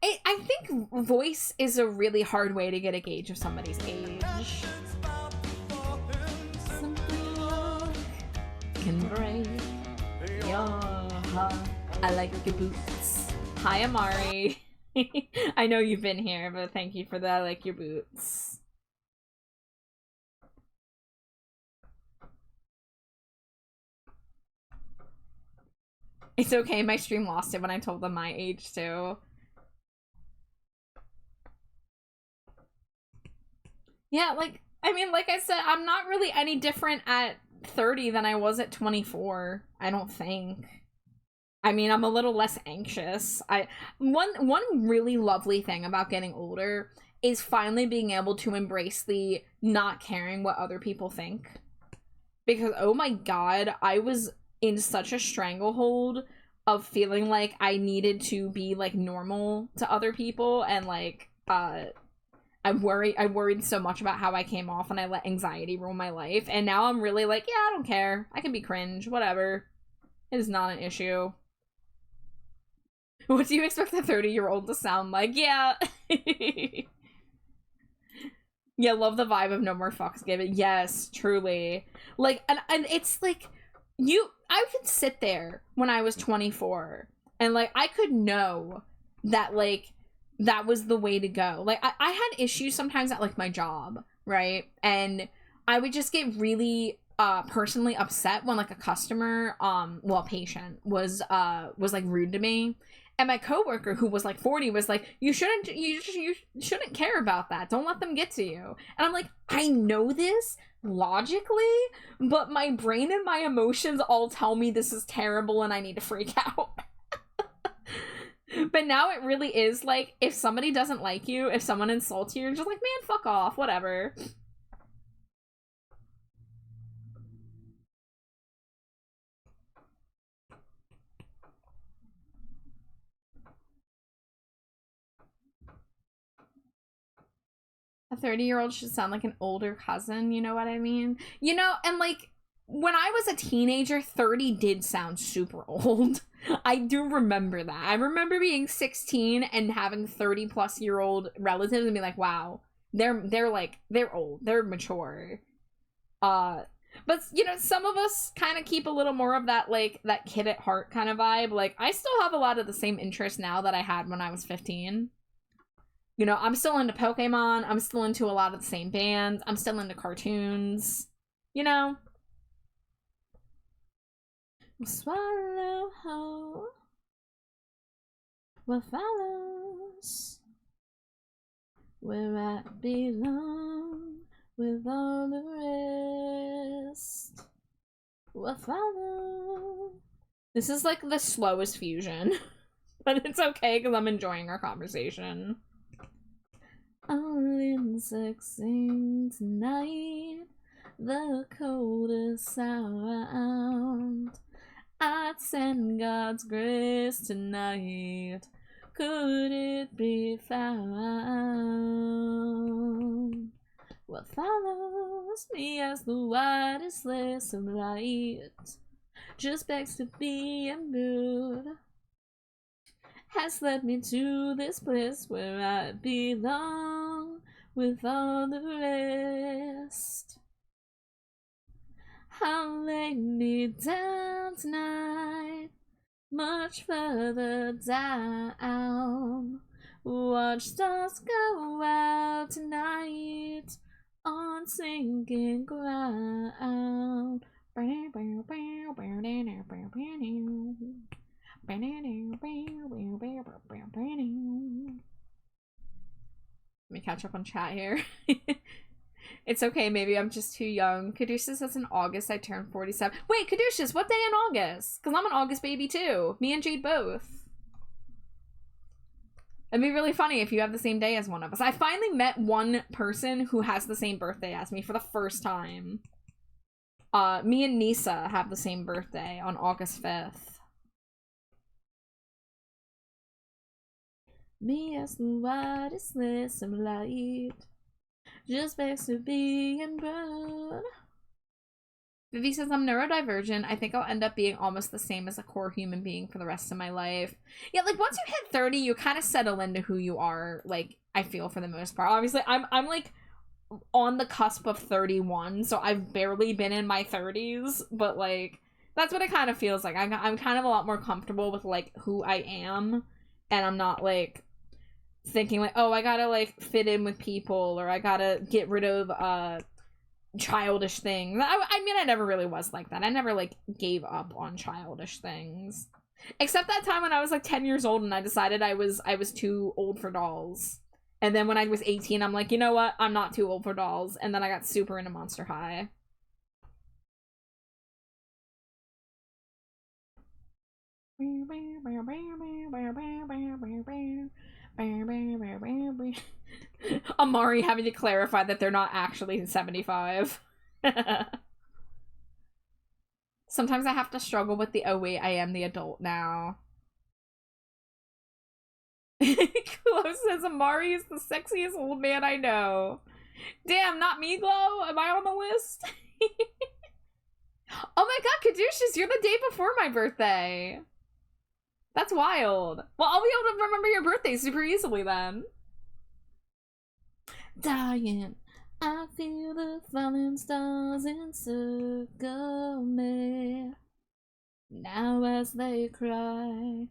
I think voice is a really hard way to get a gauge of somebody's age. Something can break your heart. I like your boots. Hi, Amari. I know you've been here, but thank you for that. I like your boots. It's okay, my stream lost it when I told them my age too. Yeah, like, I mean, like I said, I'm not really any different at 30 than I was at 24, I don't think. I mean, I'm a little less anxious. One really lovely thing about getting older is finally being able to embrace the not caring what other people think. Because, oh my god, I was in such a stranglehold of feeling like I needed to be, like, normal to other people, and, like, I worried so much about how I came off, and I let anxiety rule my life, and now I'm really like, yeah, I don't care. I can be cringe, whatever. It is not an issue. What do you expect a 30-year-old to sound like? Yeah. Yeah, love the vibe of no more fucks given. Yes, truly. Like, and it's like, I could sit there when I was 24 and, like, I could know that, like, that was the way to go. Like, I had issues sometimes at, like, my job, right? And I would just get really personally upset when, like, a customer, well, a patient was like rude to me. And my coworker, who was like 40, was like, you shouldn't care about that. Don't let them get to you. And I'm like, I know this logically, but my brain and my emotions all tell me this is terrible and I need to freak out. But now it really is like, if somebody doesn't like you, if someone insults you, you're just like, man, fuck off, whatever. A 30-year-old should sound like an older cousin, you know what I mean? You know, and like, when I was a teenager, 30 did sound super old. I do remember that. I remember being 16 and having 30-plus-year-old relatives and be like, wow, they're old, they're mature. But, you know, some of us kind of keep a little more of that, like, that kid at heart kind of vibe. Like, I still have a lot of the same interests now that I had when I was 15. You know, I'm still into Pokemon. I'm still into a lot of the same bands. I'm still into cartoons. You know? Swallow whole what follows where I belong with all the rest. What follows? This is like the slowest fusion. But it's okay because I'm enjoying our conversation. All insecting tonight, the coldest around. I'd send God's grace tonight. Could it be found? What follows me as the widest lace of light just begs to be imbued. Has led me to this place where I belong with all the rest. lay me down tonight, much further down. Watch stars go out tonight on sinking ground. Let me catch up on chat here. It's okay, maybe I'm just too young. Caduceus says in August I turned 47. Wait, Caduceus, what day in August? Because I'm an August baby too. Me and Jade both. It'd be really funny if you have the same day as one of us. I finally met one person who has the same birthday as me for the first time. Me and Nisa have the same birthday on August 5th. Me as the whitest slice of light, just begs to be in blood. Vivi says, I'm neurodivergent. I think I'll end up being almost the same as a core human being for the rest of my life. Yeah, like, once you hit 30, you kind of settle into who you are, like, I feel, for the most part. Obviously, I'm like, on the cusp of 31, so I've barely been in my 30s, but, like, that's what it kind of feels like. I'm kind of a lot more comfortable with, like, who I am, and I'm not, like, thinking, like, oh, I gotta, like, fit in with people, or I gotta get rid of, childish things. I mean, I never really was like that. I never, like, gave up on childish things. Except that time when I was, like, 10 years old and I decided I was too old for dolls. And then when I was 18, I'm like, you know what? I'm not too old for dolls. And then I got super into Monster High. Amari having to clarify that they're not actually 75. Sometimes I have to struggle with the, oh wait, I am the adult now. Glow says Amari is the sexiest old man I know. Damn, not me, Glow? Am I on the list? Oh my god, Caduceus, you're the day before my birthday. That's wild. Well, I'll be able to remember your birthday super easily then. Dying, I feel the falling stars encircle me. Now as they cry.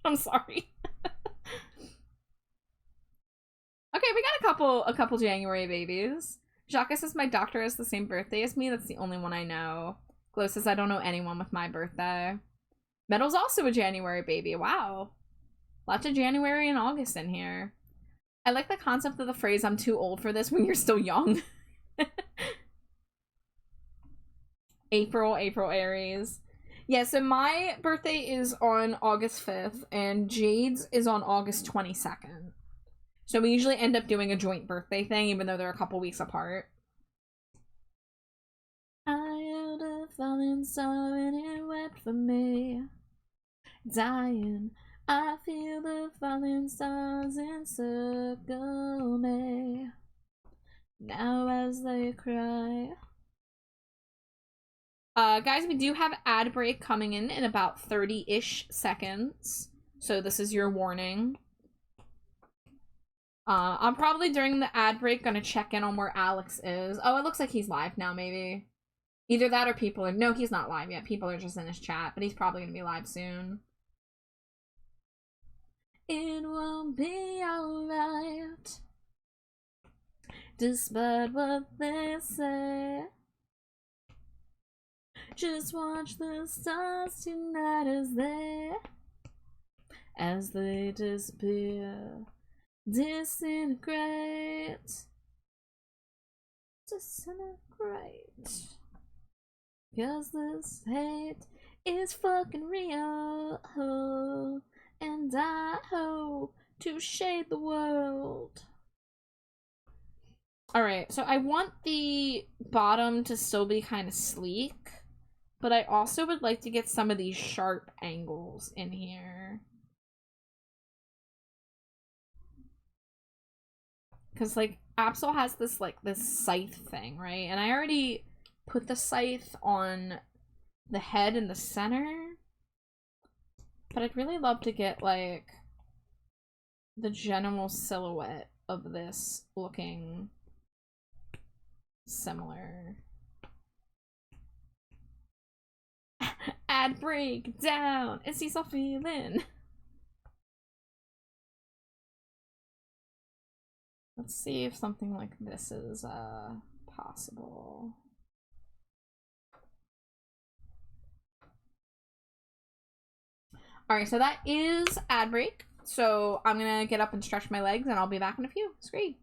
I'm sorry. Okay, we got a couple January babies. Jacques says my doctor has the same birthday as me. That's the only one I know. Glow says I don't know anyone with my birthday. Metal's also a January baby. Wow. Lots of January and August in here. I like the concept of the phrase, I'm too old for this when you're still young. April, Aries. Yeah, so my birthday is on August 5th, and Jade's is on August 22nd. So we usually end up doing a joint birthday thing, even though they're a couple weeks apart. I held a falling star and it wept for me. Dying, I feel the falling stars encircle me. Now as they cry. Guys, we do have ad break coming in about 30-ish seconds. So this is your warning. I'm probably during the ad break gonna check in on where Alex is. Oh, it looks like he's live now, maybe. Either that or people are... No, he's not live yet. People are just in his chat, but he's probably gonna be live soon. It won't be alright, despite what they say. Just watch the stars tonight as they disappear, disintegrate. Cause this hate is fucking real, and I hope to shade the world. Alright, so I want the bottom to still be kind of sleek, but I also would like to get some of these sharp angles in here. Because, like, Absol has this, like, this scythe thing, right? And I already put the scythe on the head in the center. But I'd really love to get, like, the general silhouette of this looking similar. Ad break down. Is he still feeling? Let's see if something like this is possible. Alright, so that is ad break. So I'm gonna get up and stretch my legs and I'll be back in a few. It's great.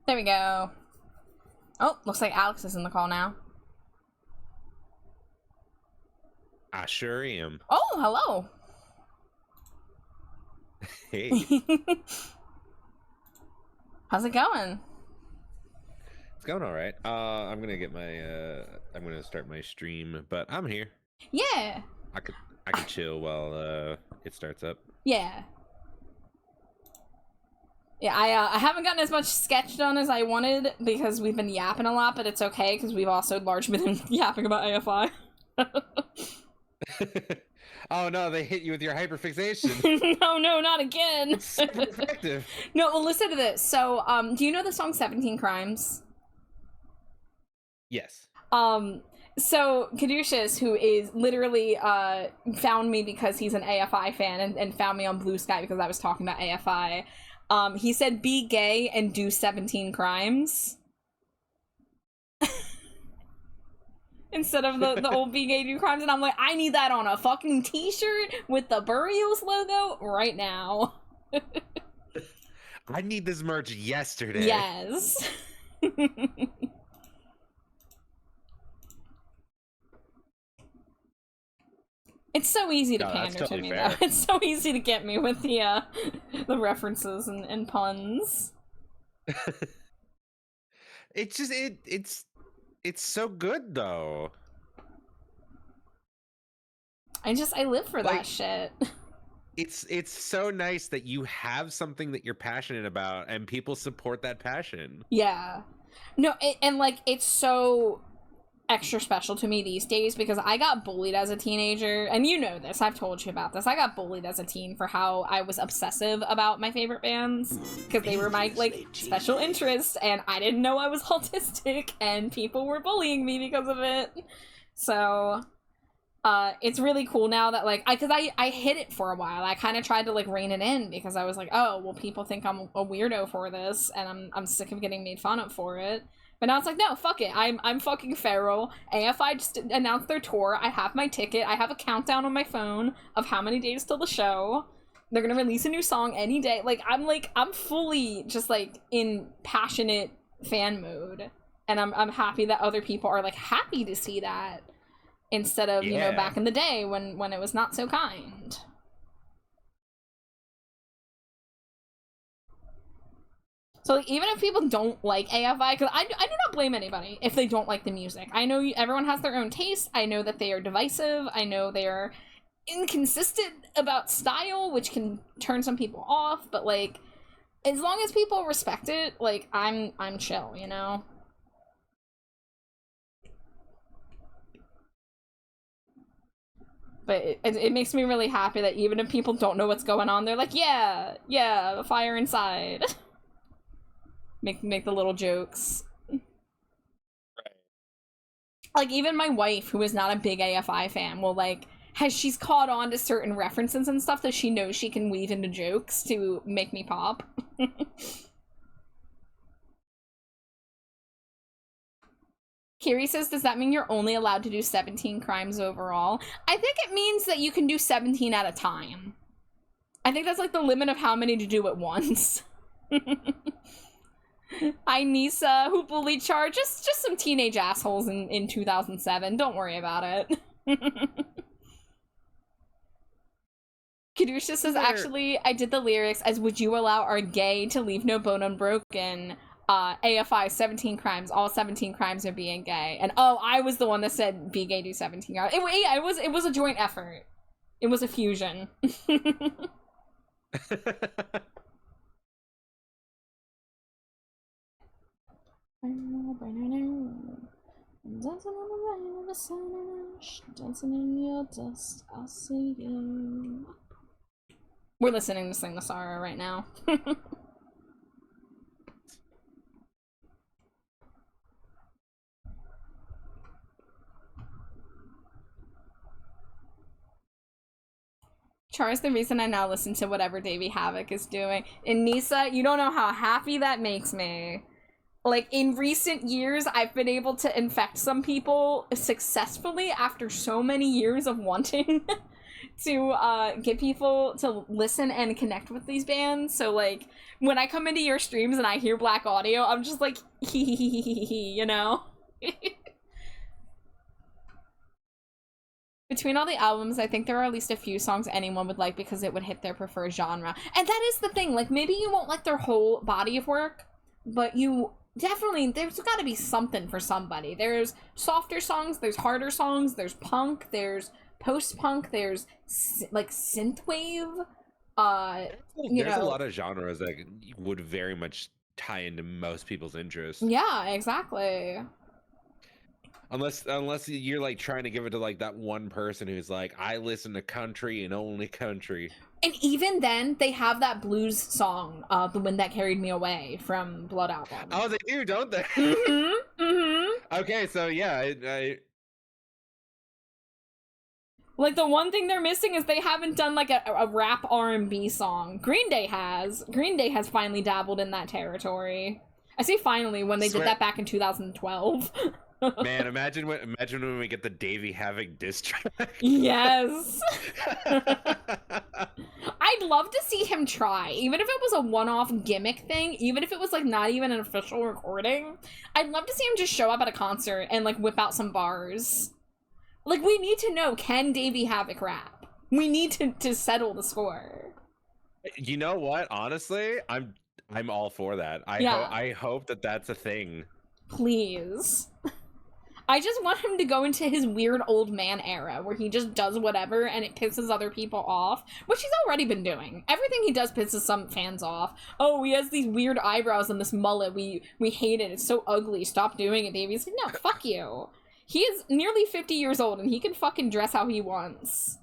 There we go. Oh, looks like Alex is in the call now. I sure am. Oh, hello. Hey. How's it going? It's going all right. I'm gonna get my I'm gonna start my stream, but I'm here. Yeah. I could chill while it starts up. Yeah. Yeah, I haven't gotten as much sketch done as I wanted because we've been yapping a lot, but it's okay because we've also largely been yapping about AFI. Oh no, they hit you with your hyperfixation. No, not again. It's super effective. No, well, listen to this. So, do you know the song 17 Crimes? Yes. So Caduceus, who is literally found me because he's an AFI fan and found me on Blue Sky because I was talking about AFI. He said be gay and do 17 crimes. Instead of the old be gay do crimes, and I'm like, I need that on a fucking t-shirt with the Burrios logo right now. I need this merch yesterday. Yes. It's so easy to No, that's pander to totally me, fair. though. It's so easy to get me with the references and puns. It's just it's so good though. I live for Like- that shit. It's so nice that you have something that you're passionate about and people support that passion. Yeah. No, and like it's so extra special to me these days because I got bullied as a teenager, and you know this, I've told you about this. I got bullied as a teen for how I was obsessive about my favorite bands because they were my like special interests, and I didn't know I was autistic, and people were bullying me because of it. So it's really cool now that like I hid it for a while. I kind of tried to like rein it in because I was like, oh well, people think I'm a weirdo for this, and I'm sick of getting made fun of for it. But now it's like, no, fuck it. I'm fucking feral. AFI just announced their tour. I have my ticket. I have a countdown on my phone of how many days till the show. They're gonna release a new song any day. I'm fully just like in passionate fan mode, and I'm happy that other people are like happy to see that instead of you know back in the day when it was not so kind. So like, even if people don't like AFI, because I do not blame anybody if they don't like the music. I know everyone has their own taste. I know that they are divisive. I know they are inconsistent about style, which can turn some people off. But like, as long as people respect it, like I'm chill, you know. But it makes me really happy that even if people don't know what's going on, they're like, yeah, fire inside. Make the little jokes. Right. Like, even my wife, who is not a big AFI fan, will, like, she's caught on to certain references and stuff that she knows she can weave into jokes to make me pop. Kiri says, does that mean you're only allowed to do 17 crimes overall? I think it means that you can do 17 at a time. I think that's, like, the limit of how many to do at once. Hi, Nisa, who bullied Char. Just some teenage assholes in 2007. Don't worry about it. Kadusha says, actually, I did the lyrics as would you allow our gay to leave no bone unbroken. AFI, 17 crimes. All 17 crimes are being gay. And oh, I was the one that said be gay, do 17 crimes. It was a joint effort. It was a fusion. Dancing in your dust, I'll see you. We're listening to Sing the Sorrow right now. Char is the reason I now listen to whatever Davey Havoc is doing. And Nisa, you don't know how happy that makes me. Like, in recent years, I've been able to infect some people successfully after so many years of wanting to get people to listen and connect with these bands. So, like, when I come into your streams and I hear Black Audio, I'm just like, you know? Between all the albums, I think there are at least a few songs anyone would like because it would hit their preferred genre. And that is the thing. Like, maybe you won't like their whole body of work, but you... definitely, there's got to be something for somebody. There's softer songs, there's harder songs, there's punk, there's post-punk, there's like synthwave. There's a lot of genres that would very much tie into most people's interests. Yeah, exactly. Unless you're like trying to give it to like that one person who's like, I listen to country and only country. And even then, they have that blues song, "The Wind That Carried Me Away" from Blood Album. Oh, they do, don't they? Mm-hmm. Mm-hmm. Okay, so yeah, Like, the one thing they're missing is they haven't done, like, a rap R&B song. Green Day has. Green Day has finally dabbled in that territory. I say finally when they did that back in 2012. Man, imagine when we get the Davey Havoc diss track. Yes. I'd love to see him try, even if it was a one-off gimmick thing, even if it was, like, not even an official recording. I'd love to see him just show up at a concert and, like, whip out some bars. Like, we need to know, can Davey Havoc rap? We need to settle the score. You know what? Honestly, I'm all for that. I hope that that's a thing. Please. I just want him to go into his weird old man era where he just does whatever and it pisses other people off, which he's already been doing. Everything he does pisses some fans off. Oh, he has these weird eyebrows and this mullet. We hate it. It's so ugly. Stop doing it, Davey. He's like, no, fuck you. He is nearly 50 years old and he can fucking dress how he wants.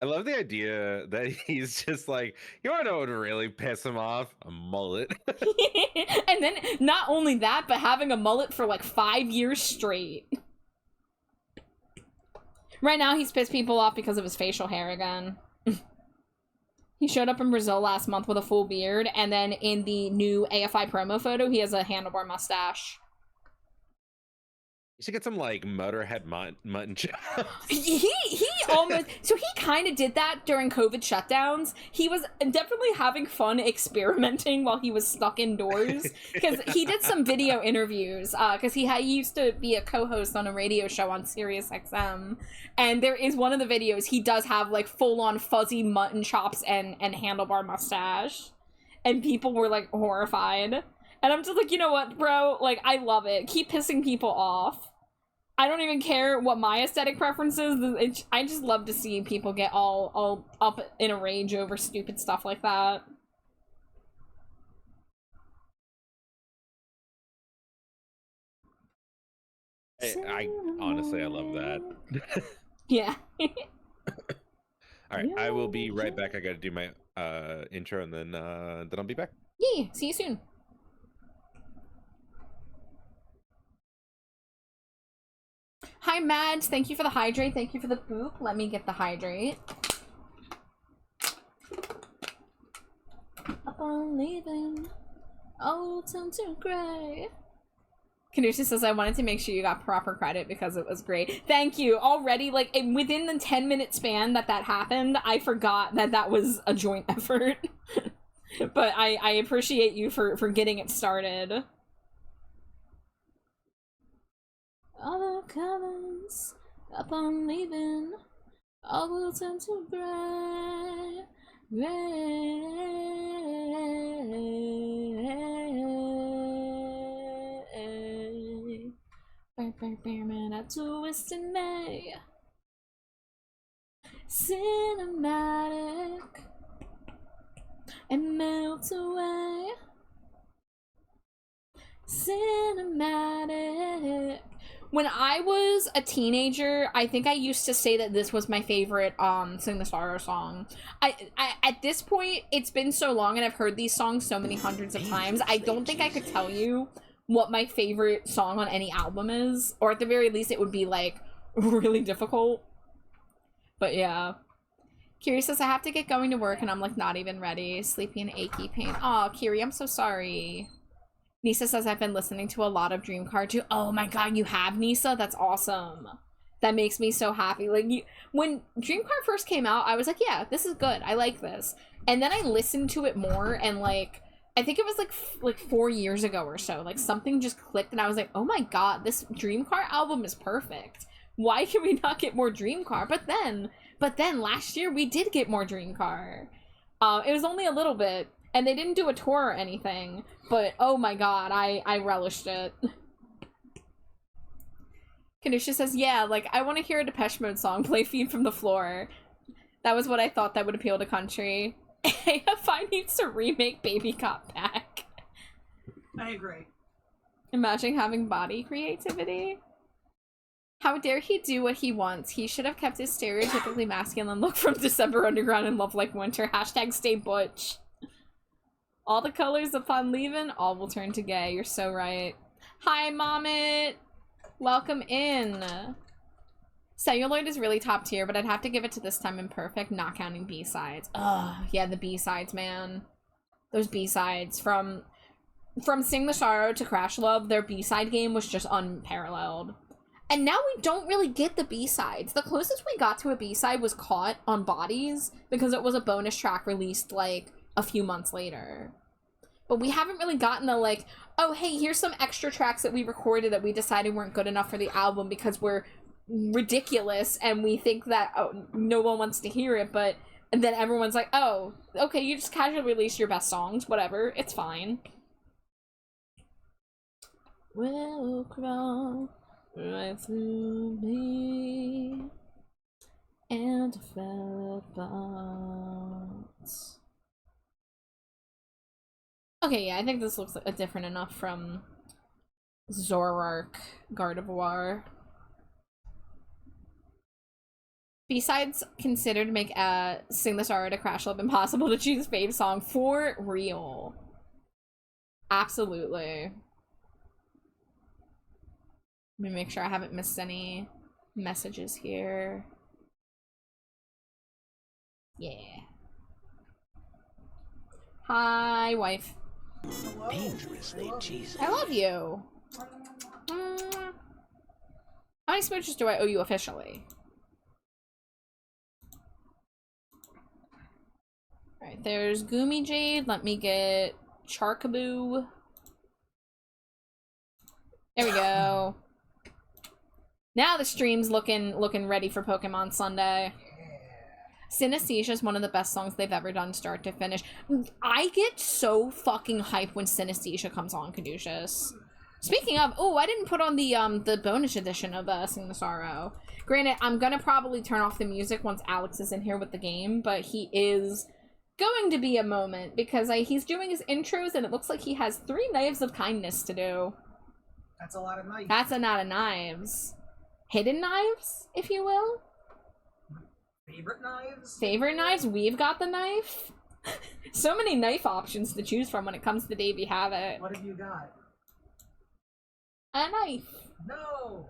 I love the idea that he's just like, you wanna know what would really piss him off? A mullet. And then not only that, but having a mullet for like 5 years straight. Right now he's pissed people off because of his facial hair again. He showed up in Brazil last month with a full beard, and then in the new AFI promo photo, he has a handlebar mustache. You should get some, like, Motorhead mutton chops. He almost... So he kind of did that during COVID shutdowns. He was definitely having fun experimenting while he was stuck indoors. Because he did some video interviews. Because he used to be a co-host on a radio show on Sirius XM. And there is one of the videos, he does have, like, full-on fuzzy mutton chops and handlebar mustache. And people were, like, horrified. And I'm just like, you know what, bro? Like, I love it. Keep pissing people off. I don't even care what my aesthetic preference is. I just love to see people get all up in a rage over stupid stuff like that. I honestly, I love that. Yeah. All right, I will be right back. I gotta do my intro, and then I'll be back. Yeah, see you soon. Hi, Mads. Thank you for the hydrate. Thank you for the boop. Let me get the hydrate. Up on leaving. Oh, turn to gray. Kanusha says, I wanted to make sure you got proper credit because it was great. Thank you. Already, like, within the 10-minute span that happened, I forgot that was a joint effort. But I appreciate you for getting it started. All the colors up on leaving, all will turn to gray, gray. Man, I twist in May. Cinematic and melt away. Cinematic. When I was a teenager, I think I used to say that this was my favorite Sing the Sorrow song. I at this point, it's been so long and I've heard these songs so many hundreds of times, I don't think I could tell you what my favorite song on any album is. Or at the very least, it would be, like, really difficult. But yeah. Kiri says, I have to get going to work and I'm, like, not even ready. Sleepy and achy pain. Aw, Kiri, I'm so sorry. Nisa says, I've been listening to a lot of Dreamcard too. Oh my god, you have, Nisa? That's awesome. That makes me so happy. Like, when Dreamcard first came out, I was like, yeah, this is good. I like this. And then I listened to it more, and, like, I think it was, like 4 years ago or so. Like, something just clicked, and I was like, oh my god, this Dreamcard album is perfect. Why can we not get more Dreamcard? But then last year, we did get more Dreamcard. It was only a little bit. And they didn't do a tour or anything, but oh my god, I relished it. Kanusha says, yeah, like, I want to hear a Depeche Mode song, play Feed from the Floor. That was what I thought that would appeal to country. AFI needs to remake Baby Got Back. I agree. Imagine having body creativity. How dare he do what he wants? He should have kept his stereotypically masculine look from December Underground and Love Like Winter. Hashtag stay butch. All the colors upon leaving, all will turn to gay. You're so right. Hi, Mommet. Welcome in. Celluloid is really top tier, but I'd have to give it to This Time Imperfect, not counting B-sides. Ugh, yeah, the B-sides, man. Those B-sides from Sing the Sorrow to Crash Love, their B-side game was just unparalleled. And now we don't really get the B-sides. The closest we got to a B-side was Caught on Bodies, because it was a bonus track released, like, a few months later. But we haven't really gotten the, like, oh, hey, here's some extra tracks that we recorded that we decided weren't good enough for the album because we're ridiculous and we think that no one wants to hear it, but and then everyone's like, oh, okay, you just casually release your best songs, whatever, it's fine. Will crawl right through me and fell apart. Okay, yeah, I think this looks different enough from Zorark Gardevoir. B-sides considered to make Sing the Sorrow to Crash Love impossible to choose fave song for real. Absolutely. Let me make sure I haven't missed any messages here. Yeah. Hi, wife. Dangerously cheesy. I love you. How many smooches do I owe you officially? Alright, there's Goomy Jade. Let me get Charkaboo. There we go. Now the stream's looking ready for Pokemon Sunday. Synesthesia is one of the best songs they've ever done start to finish. I get so fucking hyped when Synesthesia comes on, Caduceus. Speaking of, oh, I didn't put on the bonus edition of Sing the Sorrow. Granted, I'm gonna probably turn off the music once Alex is in here with the game, but he is going to be a moment because he's doing his intros and it looks like he has 3 knives of kindness to do. That's a lot of knives. That's a lot of knives. Hidden knives, if you will. Favorite knives? Favorite knives? We've got the knife. So many knife options to choose from when it comes to Davey Havoc. What have you got? A knife. No!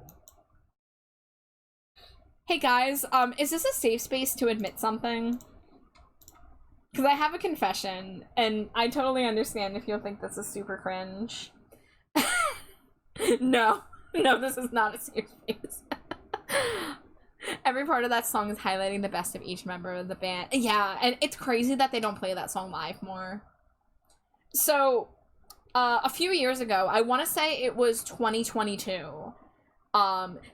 Hey guys, is this a safe space to admit something? Because I have a confession, and I totally understand if you'll think this is super cringe. No, this is not a safe space. Every part of that song is highlighting the best of each member of the band. Yeah, and it's crazy that they don't play that song live more. So, a few years ago, I want to say it was 2022.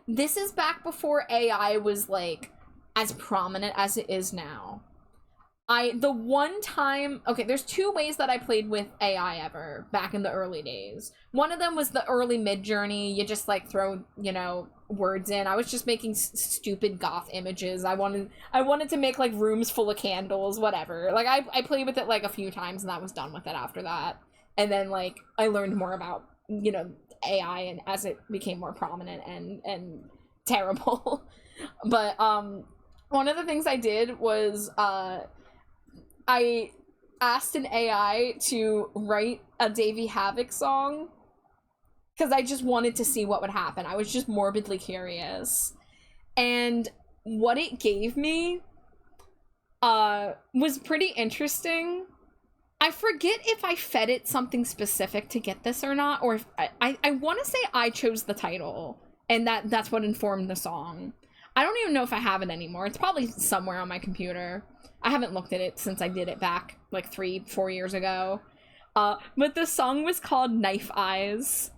This is back before AI was, like, as prominent as it is now. The one time, okay, there's 2 ways that I played with AI ever back in the early days. One of them was the early Mid-Journey. You just, like, throw, you know, words in. I was just making stupid goth images. I wanted to make, like, rooms full of candles, whatever. Like, I played with it, like, a few times, and that was done with it after that. And then, like, I learned more about, you know, AI and as it became more prominent and terrible. But, one of the things I did was, I asked an AI to write a Davey Havoc song because I just wanted to see what would happen. I was just morbidly curious. And what it gave me was pretty interesting. I forget if I fed it something specific to get this or not, or if I want to say I chose the title, and that's what informed the song. I don't even know if I have it anymore. It's probably somewhere on my computer. I haven't looked at it since I did it back, like, 3-4 years ago. But the song was called Knife Eyes.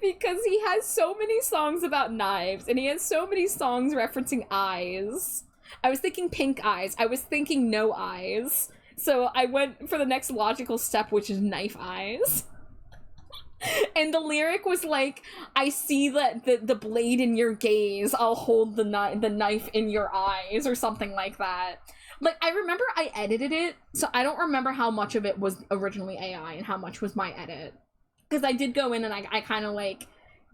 Because he has so many songs about knives, and he has so many songs referencing eyes. I was thinking pink eyes. I was thinking no eyes. So I went for the next logical step, which is knife eyes. And the lyric was like, I see the blade in your gaze, I'll hold the knife in your eyes, or something like that. Like, I remember I edited it, so I don't remember how much of it was originally AI and how much was my edit. Because I did go in and I kind of, like,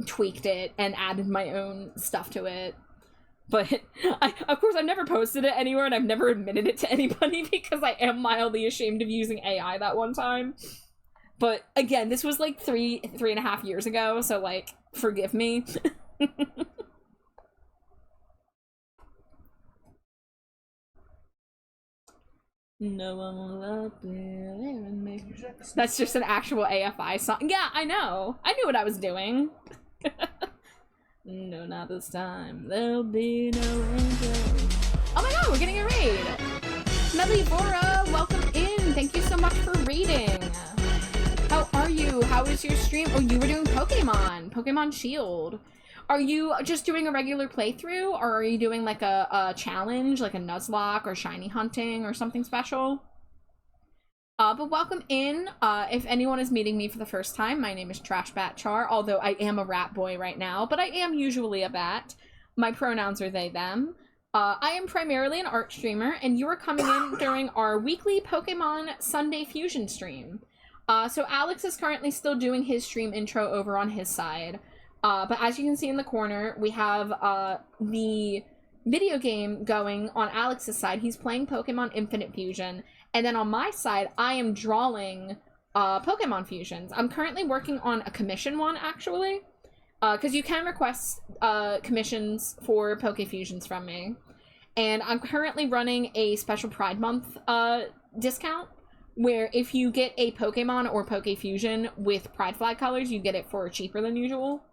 tweaked it and added my own stuff to it. But, of course, I've never posted it anywhere, and I've never admitted it to anybody because I am mildly ashamed of using AI that one time. But again, this was like three and a half years ago, so like, forgive me. No one will love me. That's just an actual AFI song. Yeah, I know. I knew what I was doing. No, not this time. There'll be no angel. Oh my god, we're getting a raid. Melivora, welcome in. Thank you so much for raiding. How are you? How is your stream? Oh, you were doing Pokemon Shield. Are you just doing a regular playthrough, or are you doing like a challenge, like a Nuzlocke or shiny hunting or something special? But welcome in. If anyone is meeting me for the first time, my name is TrashBatChar, although I am a rat boy right now, but I am usually a bat. My pronouns are they, them. I am primarily an art streamer, and you are coming in during our weekly Pokemon Sunday Fusion stream. So Alex is currently still doing his stream intro over on his side. But as you can see in the corner, we have the video game going on Alex's side. He's playing Pokemon Infinite Fusion. And then on my side, I am drawing Pokemon Fusions. I'm currently working on a commission one, actually. Because you can request commissions for Poke Fusions from me. And I'm currently running a special Pride Month discount, where if you get a Pokemon or Poke Fusion with Pride Flag colors, you get it for cheaper than usual.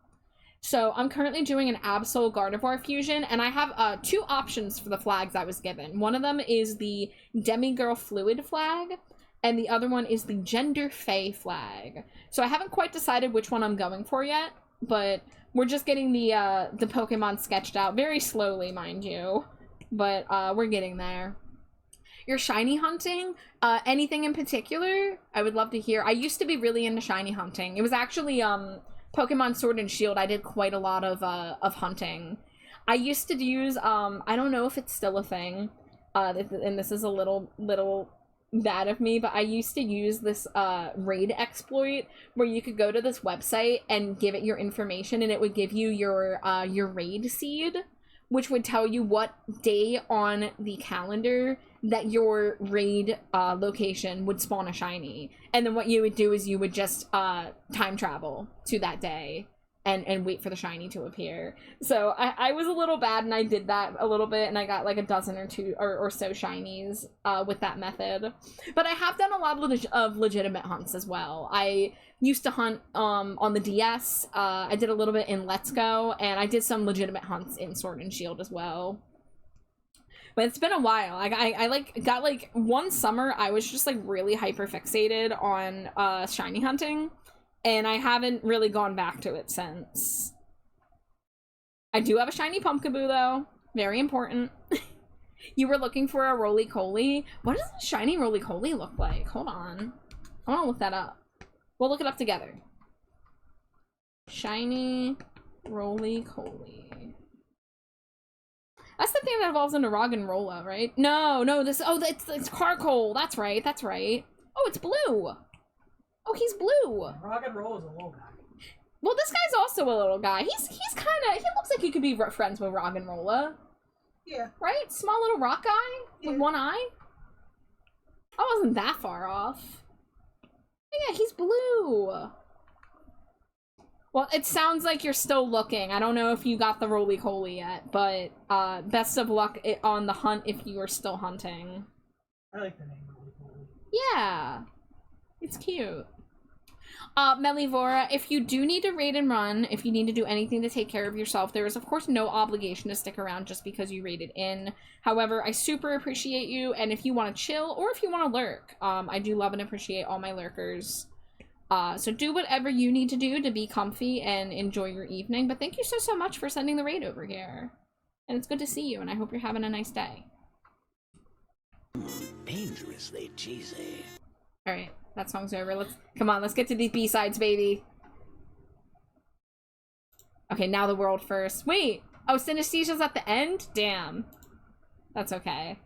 So I'm currently doing an Absol Gardevoir fusion, and I have 2 options for the flags I was given. One of them is the Demigirl Fluid flag, and the other one is the Gender Fae flag. So I haven't quite decided which one I'm going for yet, but we're just getting the Pokemon sketched out very slowly, mind you. But we're getting there. Your shiny hunting? Anything in particular? I would love to hear. I used to be really into shiny hunting. It was actually Pokemon Sword and Shield. I did quite a lot of hunting. I used to use I don't know if it's still a thing, and this is a little bad of me, but I used to use this raid exploit where you could go to this website and give it your information, and it would give you your raid seed, which would tell you what day on the calendar that your raid location would spawn a shiny. And then what you would do is you would just time travel to that day and wait for the shiny to appear. So I was a little bad, and I did that a little bit, and I got like a dozen or two or so shinies with that method. But I have done a lot of legitimate hunts as well. I used to hunt on the DS. I did a little bit in Let's Go, and I did some legitimate hunts in Sword and Shield as well. But it's been a while. I like got like one summer I was just like really hyper fixated on shiny hunting, and I haven't really gone back to it since. I do have a shiny Pumpkaboo though. Very important. You were looking for a roly-coly. What does a shiny roly-coly look like? Hold on. I want to look that up. We'll look it up together. Shiny roly-coly. That's the thing that evolves into Roggenrola, right? No, this, oh, it's Carkol. That's right. Oh, it's blue. Oh, he's blue. Roggenrola is a little guy. Well, this guy's also a little guy. He looks like he could be friends with Roggenrola. Yeah. Right? Small little rock guy with one eye? I wasn't that far off. Yeah, he's blue. Well, it sounds like you're still looking. I don't know if you got the roly-coly yet, but best of luck on the hunt if you are still hunting. I like the name roly-coly. Yeah. It's cute. Melivora, if you do need to raid and run, if you need to do anything to take care of yourself, there is of course no obligation to stick around just because you raided in. However, I super appreciate you, and if you want to chill or if you want to lurk, I do love and appreciate all my lurkers. So do whatever you need to do to be comfy and enjoy your evening, but thank you so much for sending the raid over here. And it's good to see you, and I hope you're having a nice day. Dangerously cheesy. Alright, that song's over. Let's get to these B-sides, baby. Okay, now the world first. Wait! Oh, Synestesia's at the end? Damn. That's okay.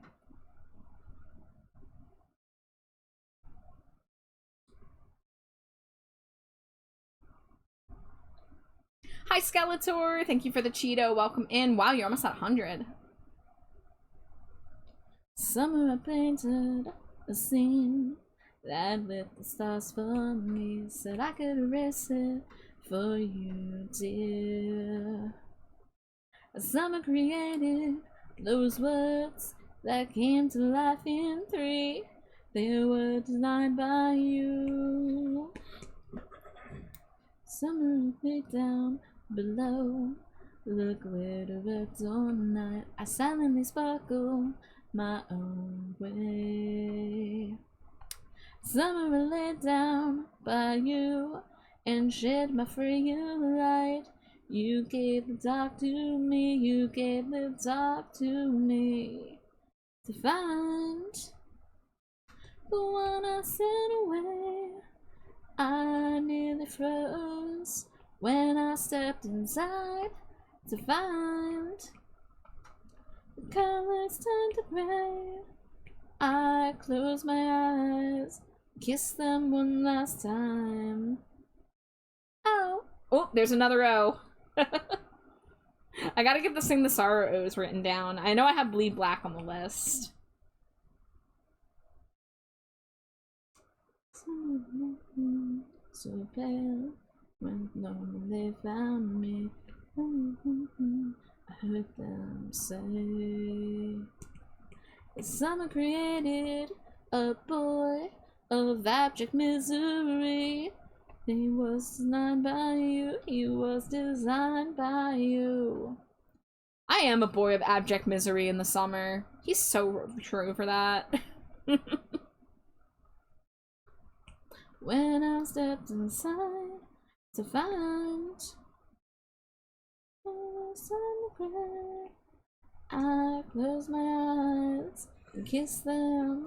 Hi, Skeletor. Thank you for the Cheeto. Welcome in. Wow, you're almost at 100. Summer I painted a scene that lit the stars for me. Said I could erase it for you, dear. Summer created those words that came to life in 3. They were designed by you. Summer lay down below the glitter of dawn night. I silently sparkle my own way. Summer I lay down by you and shed my fragrant light. You gave the dark to me, you gave the dark to me to find the one I sent away. I nearly froze when I stepped inside to find the colors turned to gray. I closed my eyes, kissed them one last time. Oh, there's another O. I gotta get this thing the sorrow O's written down. I know I have bleed black on the list. So pale when no one they found me. I heard them say the summer created a boy of abject misery. He was designed by you, he was designed by you. I am a boy of abject misery in the summer. He's so true for that. When I stepped inside to find I closed my eyes and kissed them.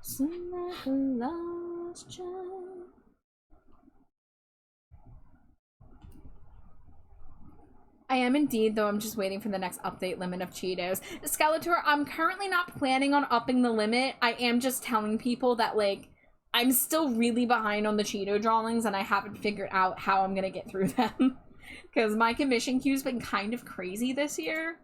Seem like a lost child. I am indeed, though I'm just waiting for the next update limit of Cheetos. Skeletor, I'm currently not planning on upping the limit. I am just telling people that, like, I'm still really behind on the Cheeto drawings and I haven't figured out how I'm gonna get through them. Because my commission queue's been kind of crazy this year.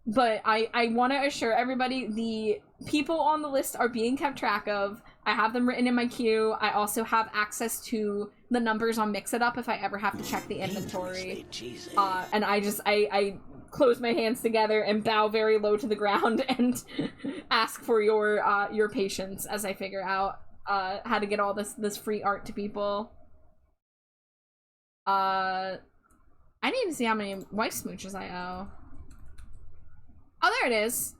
But I want to assure everybody the people on the list are being kept track of. I have them written in my queue. I also have access to the numbers on Mix It Up if I ever have to check the inventory. And I close my hands together and bow very low to the ground and ask for your patience as I figure out how to get all this free art to people. I need to see how many wife smooches I owe. Oh, there it is.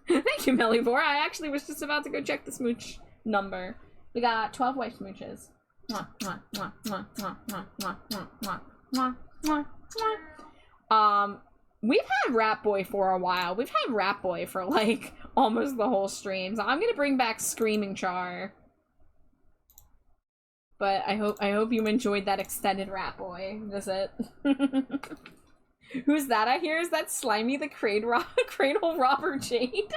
Thank you, Mellivore. I actually was just about to go check the smooch number. We got 12 wife smooches. Mwah, mwah, mwah, mwah, mwah, mwah, mwah, mwah, mwah, mwah, mwah. We've had Rat Boy for a while. We've had Rat Boy for, like, almost the whole stream. So I'm gonna bring back Screaming Char. But I hope you enjoyed that extended Rat Boy visit. Who's that I hear? Is that Slimy the Cradle Robber Jade?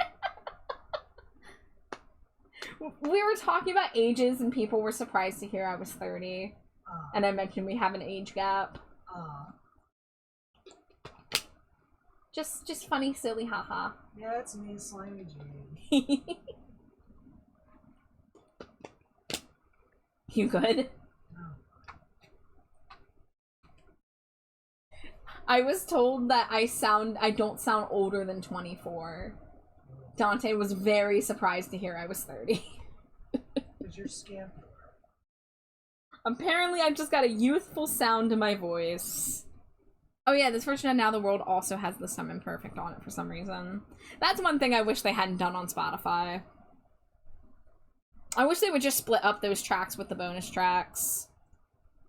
We were talking about ages and people were surprised to hear I was 30. And I mentioned we have an age gap. Just funny, silly, haha. Yeah, it's me, Slimy Jade. You good? I was told that I don't sound older than 24. Dante was very surprised to hear I was 30. Because you're scammed. Apparently I've just got a youthful sound to my voice. Oh yeah, this version of Now the World also has the Summon Perfect on it for some reason. That's one thing I wish they hadn't done on Spotify. I wish they would just split up those tracks with the bonus tracks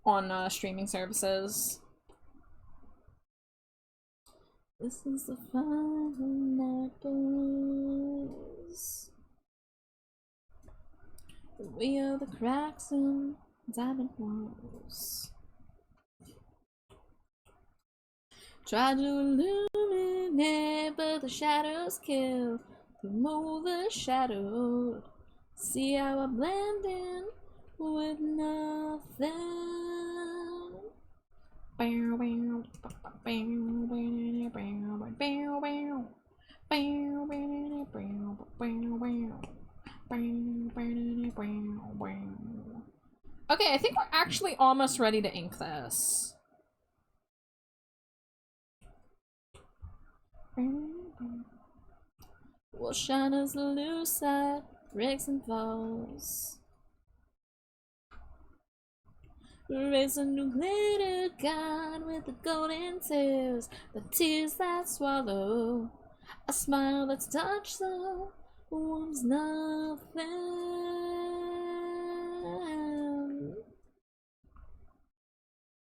on streaming services. This is the final night, boys. We are the cracks in diamond walls. Try to illuminate, but the shadows kill. Remove the shadow. See how I blend in with nothing. Okay, I think we're actually almost ready to ink this. We'll shine us loose at breaks and falls. Raise a new glitter god with the golden tears, the tears that swallow. A smile that's touched the warms nothing.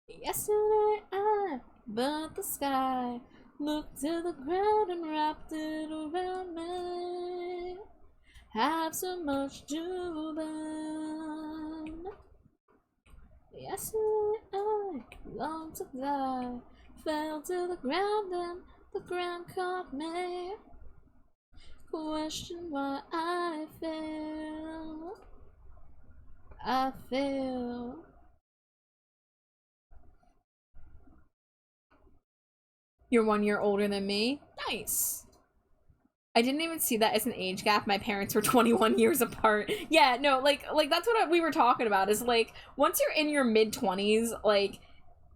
Yesterday I burnt the sky, looked to the ground and wrapped it around me. Have so much to burn. Yesterday I longed to die, fell to the ground and the ground caught me. Question why I fell. I fell. You're 1 year older than me? Nice. I didn't even see that as an age gap. My parents were 21 years apart. Yeah, no, like that's what we were talking about, is like, once you're in your mid-20s, like,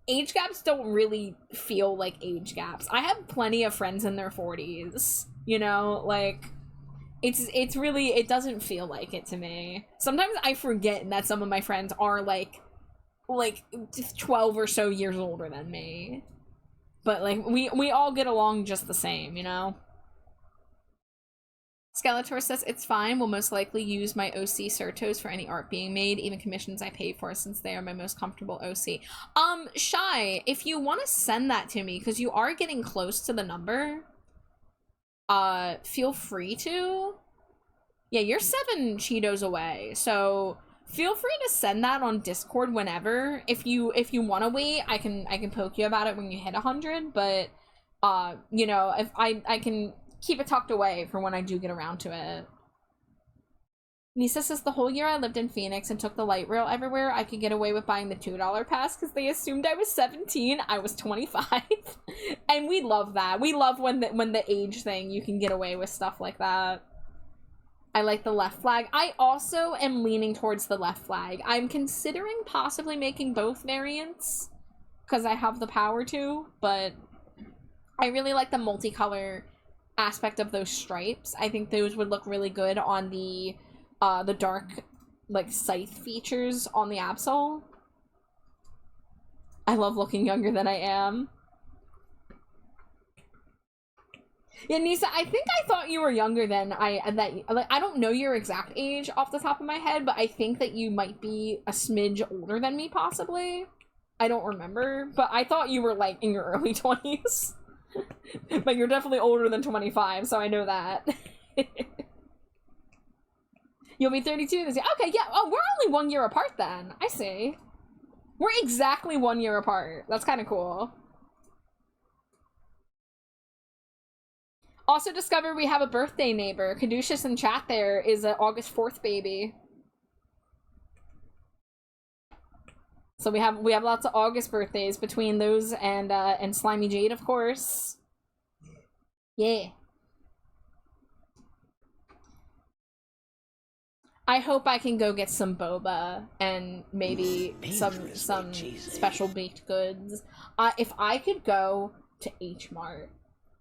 age gaps don't really feel like age gaps. I have plenty of friends in their 40s, you know, like, it's really, it doesn't feel like it to me. Sometimes I forget that some of my friends are like 12 or so years older than me. But, like, we all get along just the same, you know? Skeletor says, it's fine, will most likely use my OC Certos for any art being made, even commissions I pay for, since they are my most comfortable OC. Shy, if you want to send that to me, because you are getting close to the number, feel free to. Yeah, you're 7 Cheetos away, so feel free to send that on Discord whenever. If you want to wait, I can poke you about it when you hit 100, but, you know, if I can keep it tucked away for when I do get around to it. Nisa says, the whole year I lived in Phoenix and took the light rail everywhere, I could get away with buying the $2 pass because they assumed I was 17. I was 25. And we love that. We love when the age thing, you can get away with stuff like that. I like the left flag. I also am leaning towards the left flag. I'm considering possibly making both variants because I have the power to, but I really like the multicolor aspect of those stripes. I think those would look really good on the dark, like, scythe features on the Absol. I love looking younger than I am. Yeah, Nisa, I think I thought you were younger than I don't know your exact age off the top of my head, but I think that you might be a smidge older than me, possibly. I don't remember, but I thought you were, like, in your early 20s. But you're definitely older than 25, so I know that. You'll be 32 this year. Okay, yeah. Oh, we're only 1 year apart then. I see. We're exactly 1 year apart. That's kind of cool. Also discovered we have a birthday neighbor. Caduceus in chat there is an August 4th baby. So we have lots of August birthdays between those and Slimy Jade, of course. Yeah. I hope I can go get some boba and maybe some special baked goods. If I could go to H Mart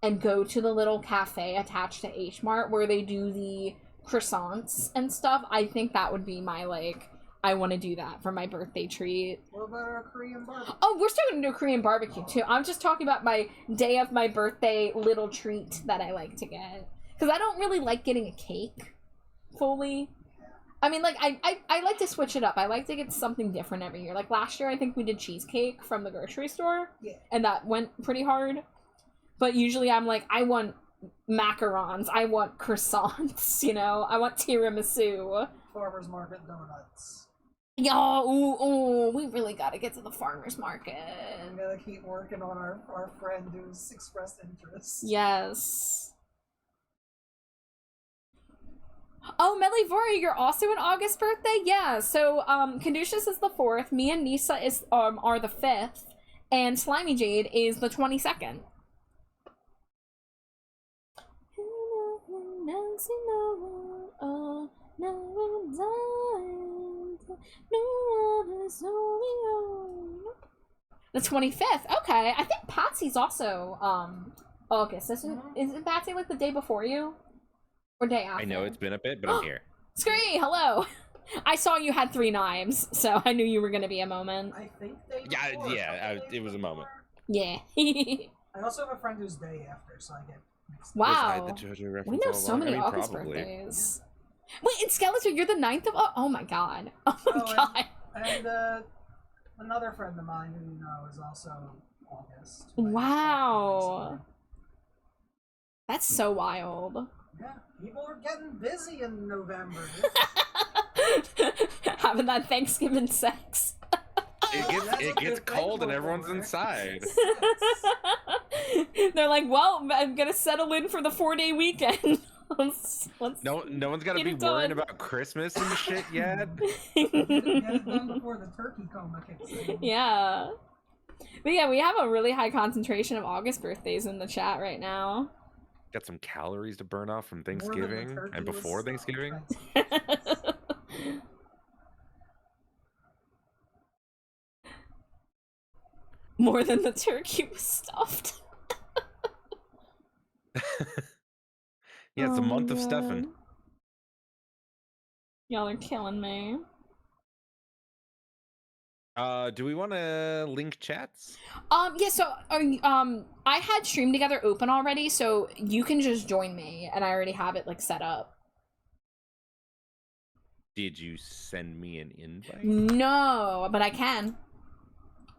and go to the little cafe attached to H Mart where they do the croissants and stuff, I think that would be my, like, I want to do that for my birthday treat. What about our Korean barbecue? Oh, we're still going to do Korean barbecue, too. I'm just talking about my day of my birthday little treat that I like to get. Because I don't really like getting a cake fully. I mean, like, I like to switch it up. I like to get something different every year. Like, last year, I think we did cheesecake from the grocery store. Yeah. And that went pretty hard. But usually I'm like, I want macarons. I want croissants, you know? I want tiramisu. Farmer's Market donuts. Yeah, ooh, we really gotta get to the farmer's market. We gotta keep working on our friend who's expressed interest. Yes. Oh, Melivori, you're also an August birthday? Yeah, so, Caduceus is the 4th, me and Nisa are the 5th, And Slimy Jade is the 22nd. The 25th. Okay, I think Patsy's also August. Isn't Patsy like the day before you? Or day after? I know it's been a bit, but I'm here. Scree, hello. I saw you had 3 knives, so I knew you were gonna be a moment. I think they. It was a moment. Yeah. I also have a friend who's day after, so I get mixed up. Wow. JoJo We know so many August birthdays. Wait, and Skeletor, you're the 9th of oh my god. Oh my god. And another friend of mine who you know is also August. Wow. That's so wild. Yeah, people are getting busy in November. Having that Thanksgiving sex. It gets cold and everyone's inside. They're like, well, I'm gonna settle in for the 4-day weekend. No one's got to be worrying about Christmas and shit yet. Get it done before the turkey coma kicks in. Yeah. But yeah, we have a really high concentration of August birthdays in the chat right now. Got some calories to burn off from Thanksgiving and before Thanksgiving. More than the turkey was stuffed. Yeah, it's a month of stuffing. Y'all are killing me. Do we want to link chats? Yeah, so I had Stream Together open already, so you can just join me, and I already have it like set up. Did you send me an invite? No, but I can.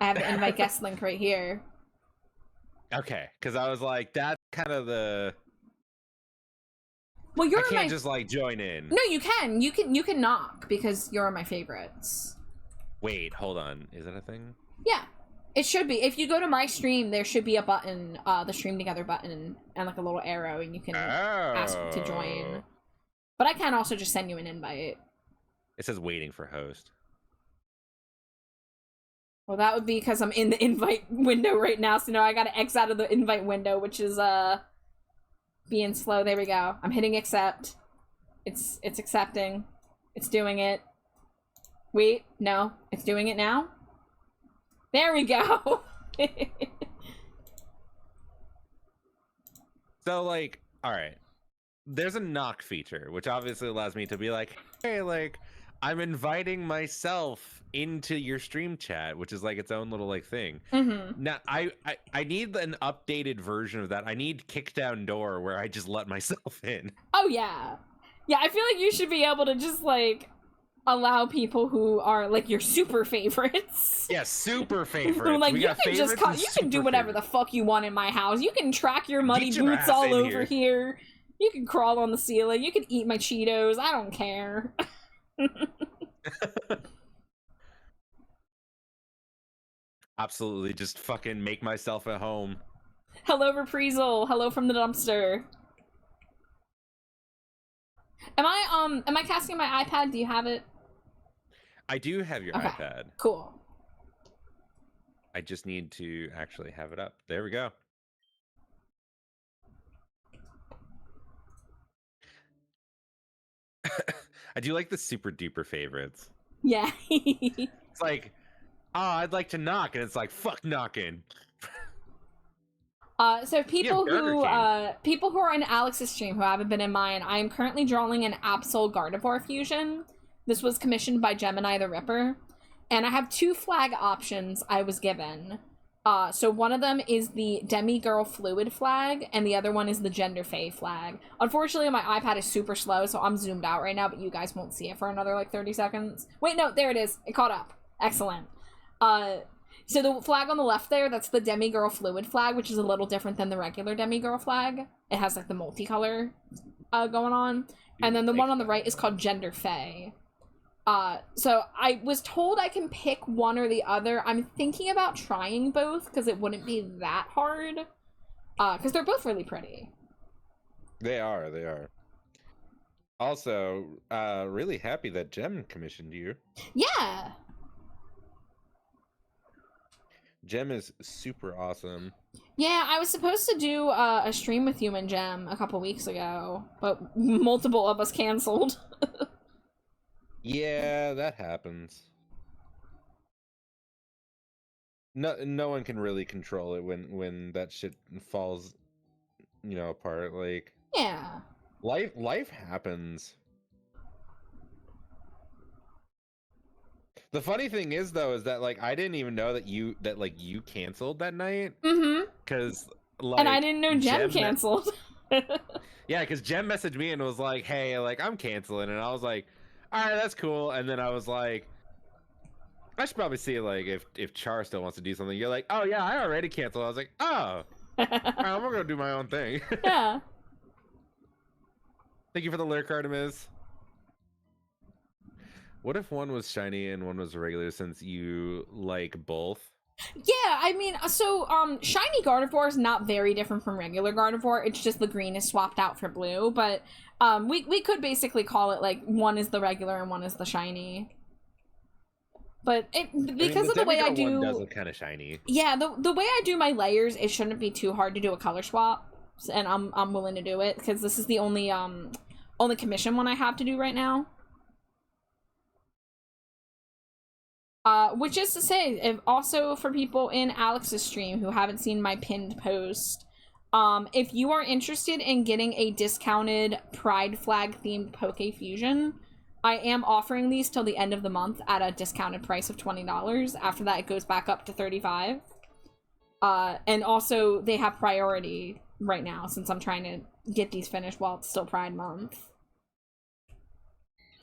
I have the invite guest link right here. Okay, because I was like, that's kind of the. Well, you're I can't just like join in. No, you can. You can knock because you're my favorites. Wait, hold on. Is that a thing? Yeah, it should be. If you go to my stream, there should be a button, the Stream Together button, and like a little arrow, and you can ask to join. But I can also just send you an invite. It says waiting for host. Well, that would be because I'm in the invite window right now, so no, I gotta X out of the invite window, which is being slow. There we go. I'm hitting accept. It's accepting. It's doing it. Wait, no. It's doing it now? There we go! So, like, alright. There's a knock feature, which obviously allows me to be like, hey, like, I'm inviting myself into your stream chat, which is like its own little like thing. Mm-hmm. Now, I need an updated version of that. I need kick down door where I just let myself in. Oh, yeah. Yeah, I feel like you should be able to just, like, allow people who are like your super favorites. Yeah, super favorites. Like you can just you can do whatever the fuck you want in my house. You can track your muddy boots all over here. You can crawl on the ceiling. You can eat my Cheetos. I don't care. Absolutely, just fucking make myself at home. Hello, Reprisal. Hello from the dumpster. Am I casting my iPad? Do you have it? I do have your iPad. Cool. I just need to actually have it up. There we go. I do like the super duper favorites. Yeah. It's like, oh, I'd like to knock, and it's like, fuck knocking. So people who are in Alex's stream who haven't been in mine, I am currently drawing an Absol Gardevoir fusion. This was commissioned by Gemini the Ripper, and I have 2 flag options I was given. So one of them is the Demigirl Fluid flag, and the other one is the Gender Fae flag. Unfortunately, my iPad is super slow, so I'm zoomed out right now, but you guys won't see it for another, like, 30 seconds. Wait, no, there it is. It caught up. Excellent. So the flag on the left there, that's the Demigirl Fluid flag, which is a little different than the regular Demigirl flag. It has, like, the multicolor going on. And then the one on the right is called Gender Fae. So I was told I can pick one or the other. I'm thinking about trying both because it wouldn't be that hard. Because they're both really pretty. They are. Also, really happy that Gem commissioned you. Yeah. Gem is super awesome. Yeah, I was supposed to do a stream with you and Gem a couple weeks ago, but multiple of us canceled. Yeah, that happens. No one can really control it when that shit falls, apart. Like, Yeah. life happens. The funny thing is though is that like I didn't even know that you canceled that night Mm-hmm. because like And I didn't know Gem Gem canceled. yeah, because Jem messaged me and was like, "Hey, like I'm canceling," and I was like, "All right, that's cool." And then I was like, "I should probably see like if Char still wants to do something." You're like, "Oh yeah, I already canceled." I was like, "Oh, all right, I'm gonna go do my own thing." Yeah. Thank you for the lurk, Artemis. What if one was shiny and one was regular? Since you like both. Yeah, I mean, so shiny Gardevoir is not very different from regular Gardevoir. It's just the green is swapped out for blue, but we could basically call it like one is the regular and one is the shiny. But because of the way I do, one does look kind of shiny. Yeah, the way I do my layers, it shouldn't be too hard to do a color swap, and I'm willing to do it because this is the only commission one I have to do right now. Which is to say, if also for people in Alex's stream who haven't seen my pinned post, if you are interested in getting a discounted Pride Flag themed Poke Fusion, I am offering these till the end of the month at a discounted price of $20. After that, it goes back up to $35. And also, they have priority right now since I'm trying to get these finished while it's still Pride Month.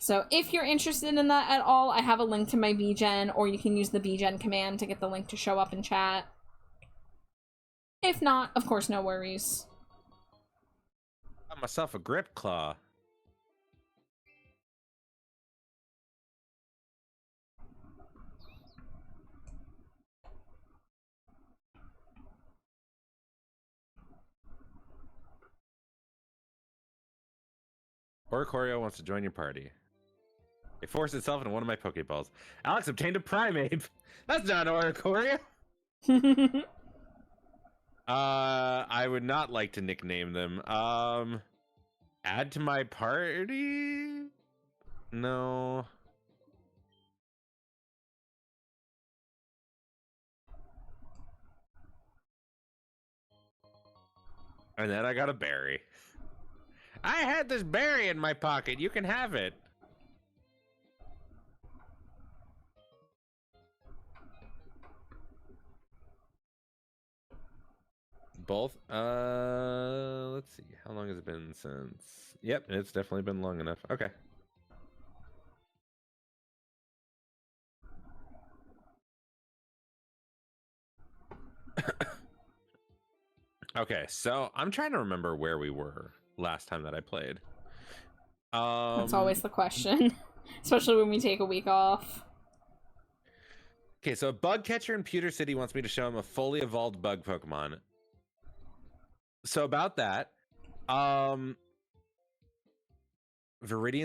So if you're interested in that at all, I have a link to my VGen, or you can use the VGen command to get the link to show up in chat. If not, of course, no worries. Got myself a grip claw. Oricorio wants to join your party. It forced itself into one of my Pokeballs. Alex obtained a Primeape. That's not Oricorio. I would not like to nickname them. Add to my party? No. And then I got a berry. I had this berry in my pocket. You can have it. Both? Let's see. How long has it been since? Yep, it's definitely been long enough. Okay. Okay, so I'm trying to remember where we were last time that I played. That's always the question, especially when we take a week off. Okay, so a bug catcher in Pewter City wants me to show him a fully evolved bug Pokemon. So about that, Viridian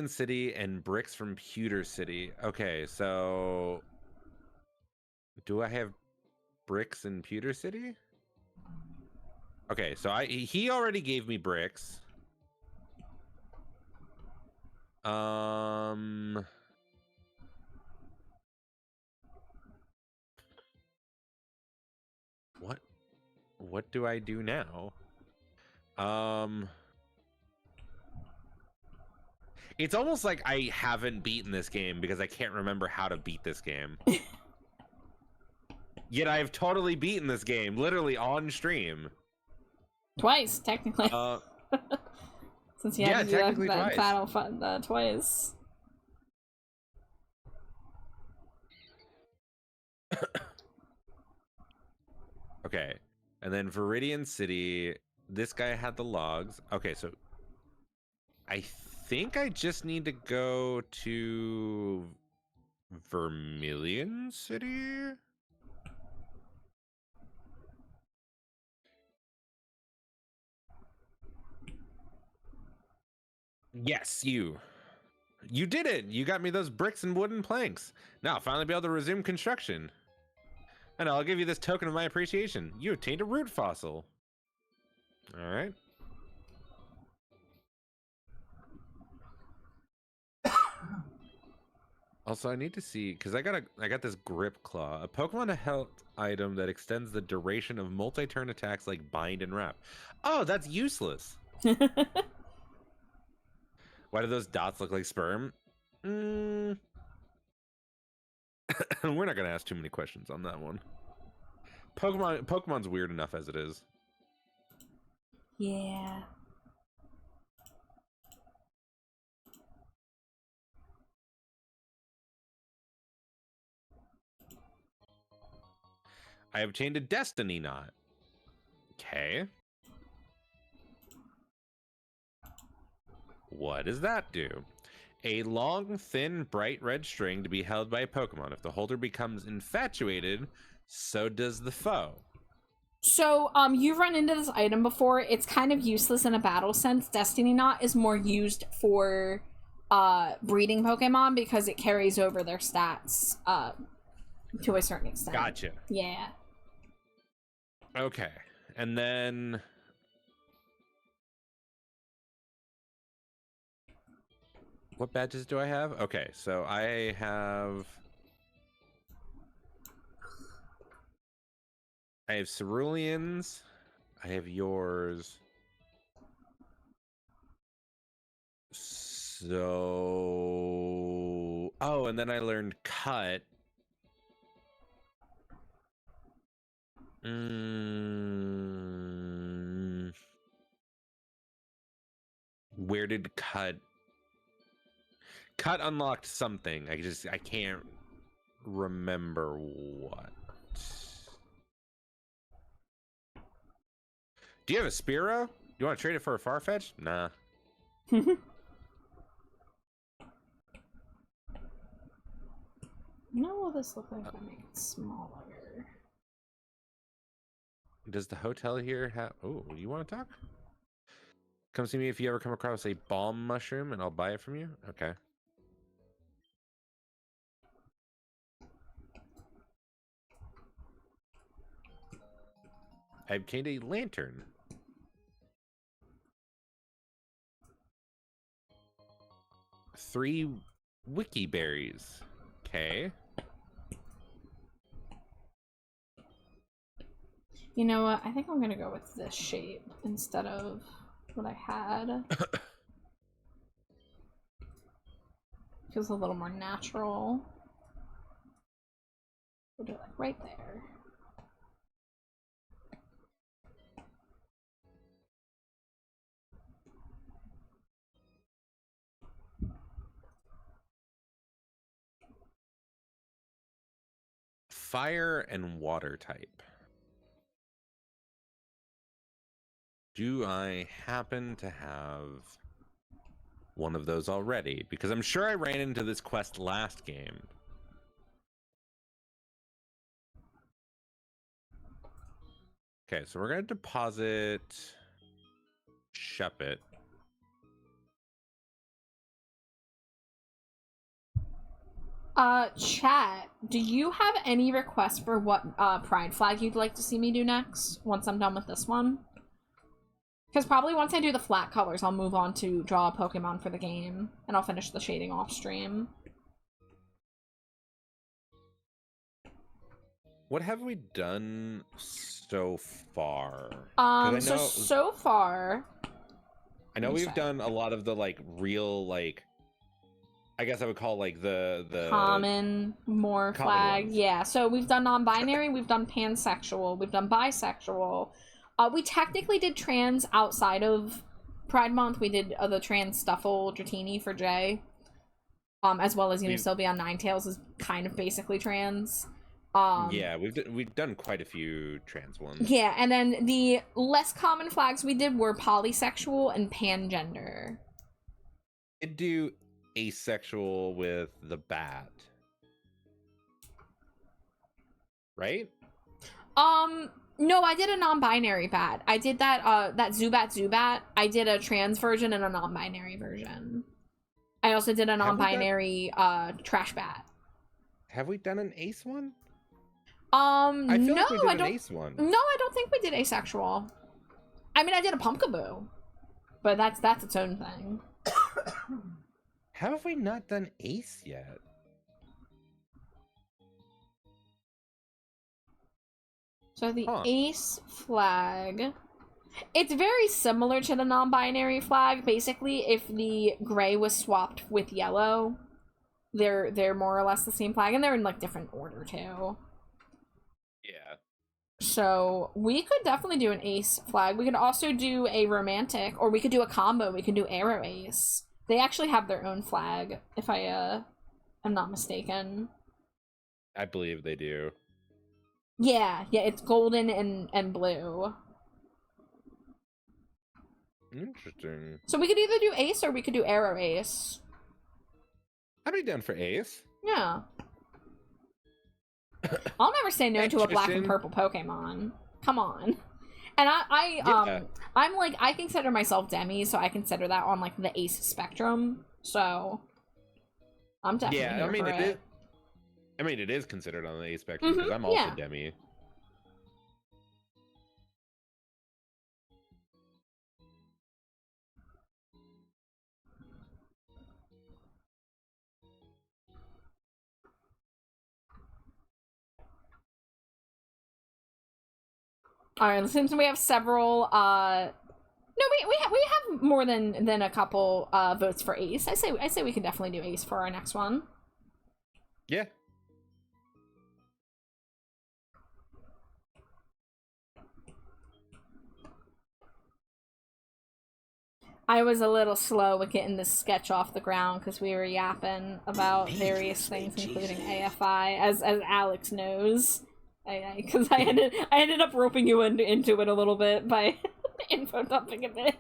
City and bricks from Pewter City. Okay, so do I have bricks in Pewter City? Okay, so he already gave me bricks. What do I do now? It's almost like I haven't beaten this game because I can't remember how to beat this game. Yet I've totally beaten this game, literally on stream. Twice, technically. Since you had to do that battle twice. Okay, and then Viridian City, this guy had the logs. Okay, so I think I just need to go to Vermilion City? Yes, you did it. You got me those bricks and wooden planks. Now I'll finally be able to resume construction. And I'll give you this token of my appreciation. You obtained a root fossil. All right. Also, I need to see because I got this grip claw, a Pokemon health item that extends the duration of multi-turn attacks like bind and wrap. Oh, that's useless. Why do those dots look like sperm? We're not gonna ask too many questions on that one. Pokemon's weird enough as it is. Yeah. I obtained a destiny knot. Okay. What does that do? A long, thin, bright red string to be held by a Pokemon. If the holder becomes infatuated, so does the foe. So, you've run into this item before. It's kind of useless in a battle sense. Destiny Knot is more used for, breeding Pokemon because it carries over their stats, to a certain extent. Gotcha. Yeah. Okay. And then... what badges do I have? Okay, so I have Cerulean's. I have yours. So... oh, and then I learned cut. Where did cut... cut unlocked something. I can't remember what. Do you have a Spearow? You want to trade it for a Farfetch? Nah. What will this look like if I make it smaller? Does the hotel here have... oh, you want to talk? Come see me if you ever come across a balm mushroom and I'll buy it from you. Okay. I obtained a lantern. Three wiki berries. Okay. You know what? I think I'm gonna go with this shape instead of what I had. Feels a little more natural. We'll do it like right there. Fire and water type. Do I happen to have one of those already? Because I'm sure I ran into this quest last game. Okay, so we're going to deposit Shuppet. Chat, do you have any requests for what Pride Flag you'd like to see me do next once I'm done with this one? Because probably once I do the flat colors, I'll move on to draw a Pokemon for the game, and I'll finish the shading off stream. What have we done so far? So far... I know we've done a lot of the, like, real, like... I guess I would call, like, the common flag. ones. Yeah, so we've done non-binary, we've done pansexual, we've done bisexual. We technically did trans outside of Pride Month. We did the trans Stuffle Dratini for Jay. As well as, Sylveon Ninetales is kind of basically trans. Yeah, we've done quite a few trans ones. Yeah, and then the less common flags we did were polysexual and pangender. Did do asexual with the bat, right? No, I did a non-binary bat. I did that Zubat. I did a trans version and a non-binary version. I also did a non-binary trash bat. Have we done an ace one? I feel No, like we did I an don't. ace one. No, I don't think we did asexual. I mean, I did a pumpkaboo, but that's its own thing. How have we not done ace yet? So the ace flag, it's very similar to the non-binary flag. Basically, if the gray was swapped with yellow, they're more or less the same flag, and they're in like different order too. Yeah. So we could definitely do an ace flag. We could also do a romantic, or we could do a combo. We could do arrow ace. They actually have their own flag, if I am not mistaken. I believe they do. Yeah, it's golden and blue. Interesting. So we could either do ace or we could do arrow ace. I'd be down for ace. Yeah. I'll never say no to a black and Interesting. purple Pokemon. Come on. And I'm like, I consider myself demi, so I consider that on like the ace spectrum. So I'm definitely here for it. I mean, it is considered on the ace spectrum because I'm also demi. All right, since we have several, no, we have more than a couple votes for ace. I say we can definitely do ace for our next one. Yeah. I was a little slow with getting this sketch off the ground because we were yapping about various things, including AFI, as Alex knows. Because I ended up roping you into it a little bit by info dumping a bit.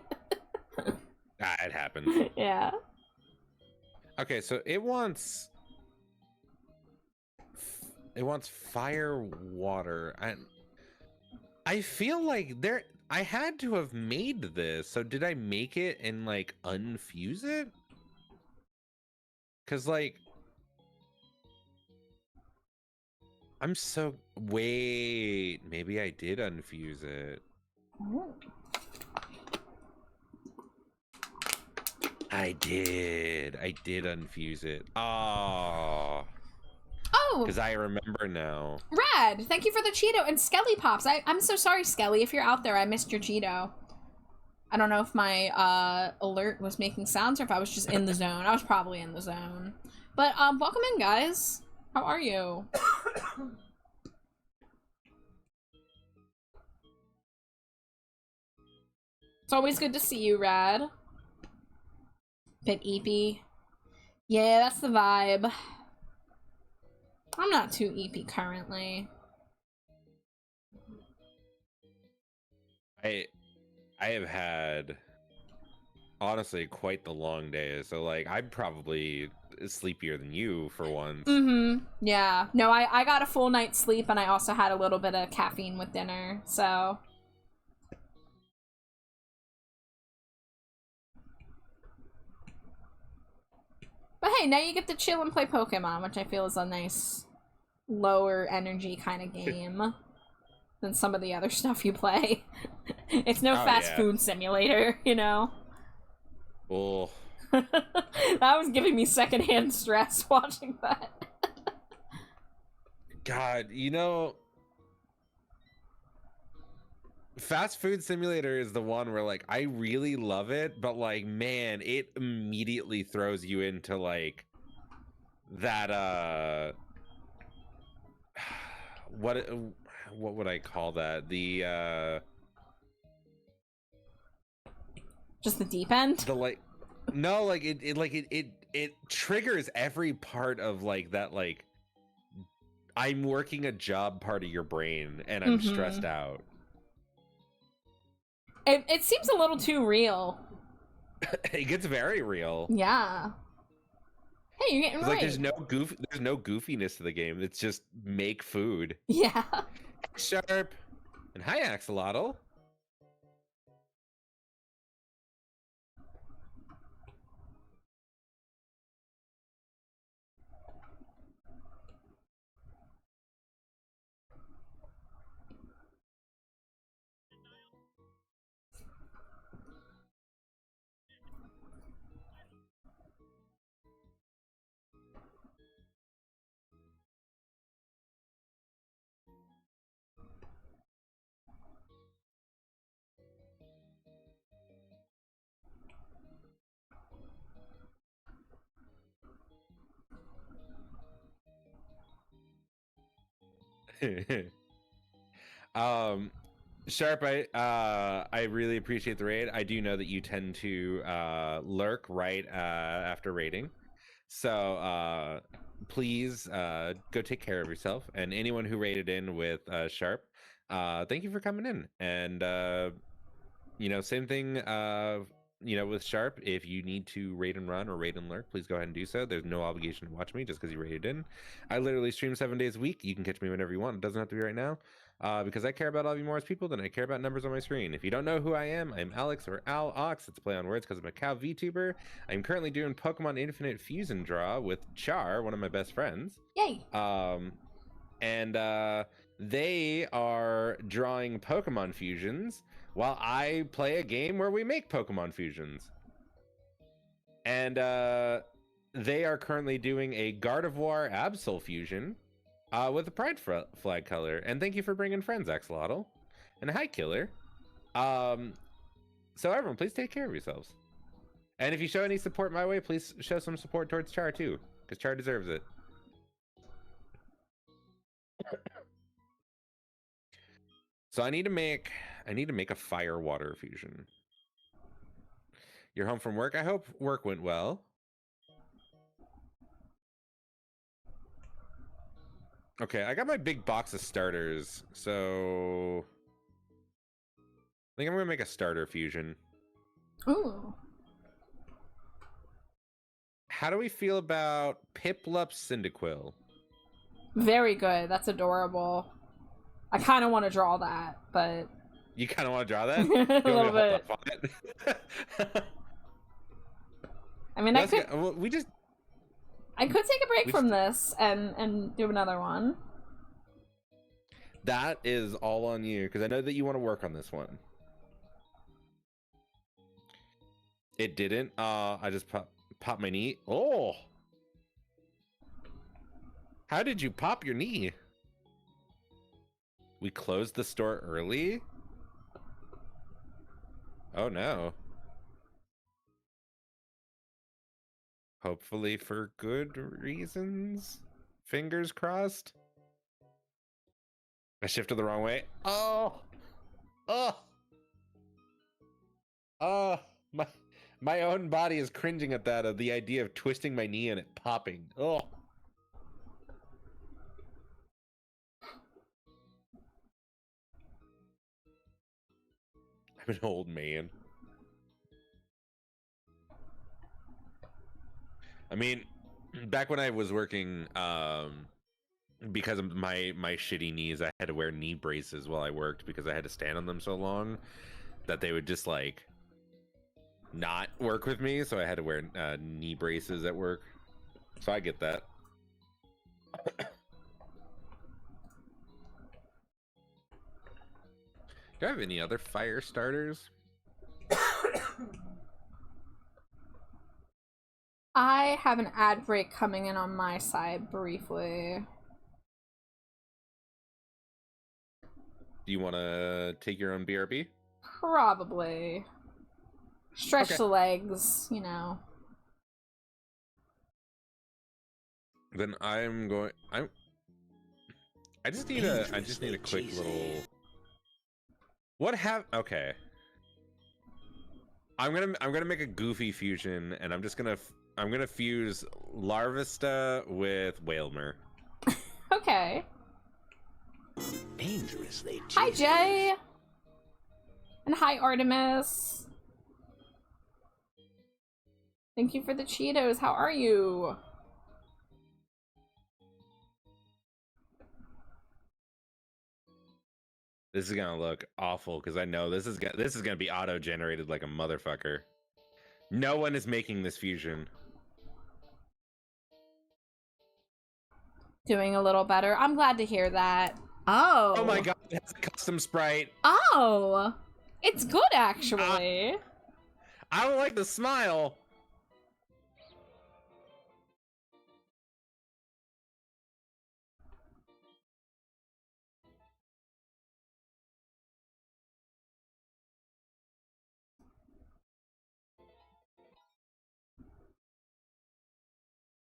It happens. Yeah. Okay, so it wants fire, water, and I feel like I had to have made this. So did I make it and like unfuse it? Cause like wait, maybe I did unfuse it. I did unfuse it. Oh, because I remember now. Rad! Thank you for the Cheeto and Skelly Pops. I'm so sorry, Skelly. If you're out there, I missed your Cheeto. I don't know if my alert was making sounds or if I was just in the zone. I was probably in the zone. But welcome in, guys. How are you? It's always good to see you, Rad. Bit eepy. Yeah, that's the vibe. I'm not too eepy currently. I have had honestly quite the long day, so like I'm probably sleepier than you for once. Yeah. No, I got a full night's sleep and I also had a little bit of caffeine with dinner, so. But hey, now you get to chill and play Pokemon, which I feel is a nice lower energy kind of game than some of the other stuff you play. It's no fast food simulator, you know? Oh. That was giving me secondhand stress watching that. God, you know, fast food simulator is the one where like I really love it, but like man, it immediately throws you into like that what would I call that? The just the deep end? The like no, like it triggers every part of like that like I'm working a job part of your brain and I'm stressed out. It seems a little too real. It gets very real. Yeah. Hey, you're getting right. Like there's no goofiness to the game. It's just make food. Yeah. Sharp. And hi, Axolotl. um, Sharp, I really appreciate the raid. I do know that you tend to lurk right after raiding, so please go take care of yourself. And anyone who raided in with Sharp, thank you for coming in. And you know, same thing. You know, with Sharp, if you need to raid and run or raid and lurk, please go ahead and do so. There's no obligation to watch me just because you raided in. I literally stream 7 days a week. You can catch me whenever you want. It doesn't have to be right now. Because I care about all of you more as people than I care about numbers on my screen. If you don't know who I am, I'm Alex or AloxVT. It's a play on words because I'm a cow VTuber. I'm currently doing Pokemon Infinite Fusion Draw with Char, one of my best friends. Yay! And they are drawing Pokemon fusions while I play a game where we make Pokemon fusions. And they are currently doing a Gardevoir Absol fusion with a pride flag color. And thank you for bringing friends, Axolotl. And hi, Killer. So everyone, please take care of yourselves. And if you show any support my way, please show some support towards Char too, because Char deserves it. So I need to make a fire water fusion. You're home from work? I hope work went well. Okay, I got my big box of starters, so I think I'm gonna make a starter fusion. Ooh. How do we feel about Piplup Cyndaquil? Very good. That's adorable. I kind of want to draw that, but... You kind of want to draw that? A little bit. I mean, I could take a break from this and do another one. That is all on you, because I know that you want to work on this one. It didn't. I just popped my knee. Oh! How did you pop your knee? We closed the store early? Oh no. Hopefully for good reasons. Fingers crossed. I shifted the wrong way. Oh! Oh! Oh! My own body is cringing at that, of the idea of twisting my knee and it popping. Oh! I'm an old man. I mean, back when I was working, because of my shitty knees, I had to wear knee braces while I worked because I had to stand on them so long that they would just like not work with me. So I had to wear knee braces at work. So I get that. Do I have any other fire starters? I have an ad break coming in on my side briefly. Do you want to take your own BRB? Probably. Stretch Okay. the legs, you know. Then I just need a quick little. What have? Okay. I'm gonna make a goofy fusion, and I'm gonna fuse Larvesta with Whalmer. Okay. Dangerously cheesy. Hi, Jay! And hi, Artemis! Thank you for the Cheetos. How are you? This is gonna look awful because I know this is gonna be auto generated like a motherfucker. No one is making this fusion. Doing a little better. I'm glad to hear that. Oh. Oh my god, it has a custom sprite. Oh. It's good, actually. I don't like the smile.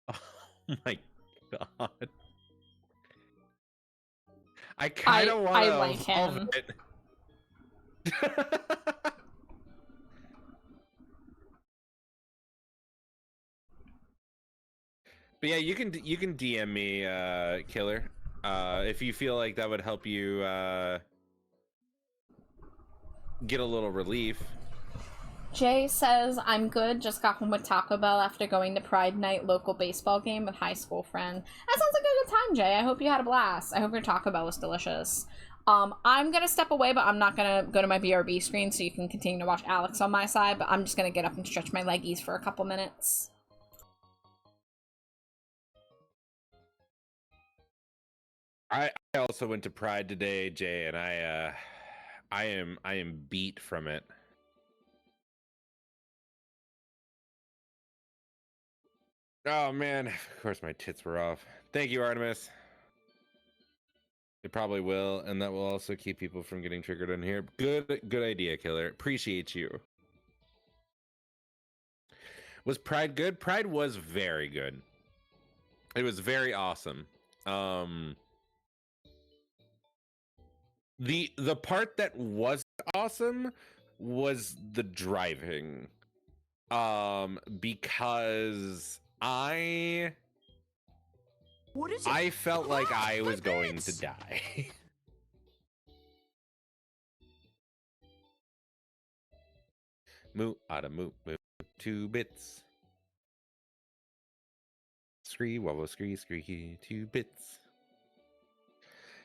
Oh my god. I kind of want to like evolve him. it. But yeah, you can DM me, Killer, if you feel like that would help you get a little relief. Jay says, I'm good, just got home with Taco Bell after going to Pride Night local baseball game with high school friend. That sounds like a good time, Jay. I hope you had a blast. I hope your Taco Bell was delicious. I'm gonna step away, but I'm not gonna go to my BRB screen so you can continue to watch Alex on my side, but I'm just gonna get up and stretch my leggies for a couple minutes. I also went to Pride today, Jay, and I am beat from it. Oh man, of course my tits were off. Thank you, Artemis. It probably will, and that will also keep people from getting triggered in here. Good idea, Killer. Appreciate you. Was Pride good? Pride was very good. It was very awesome. The part that was awesome was the driving. Because I felt like I was going to die. Moo, moo, 2 bits. Scree, wobble, scree, 2 bits.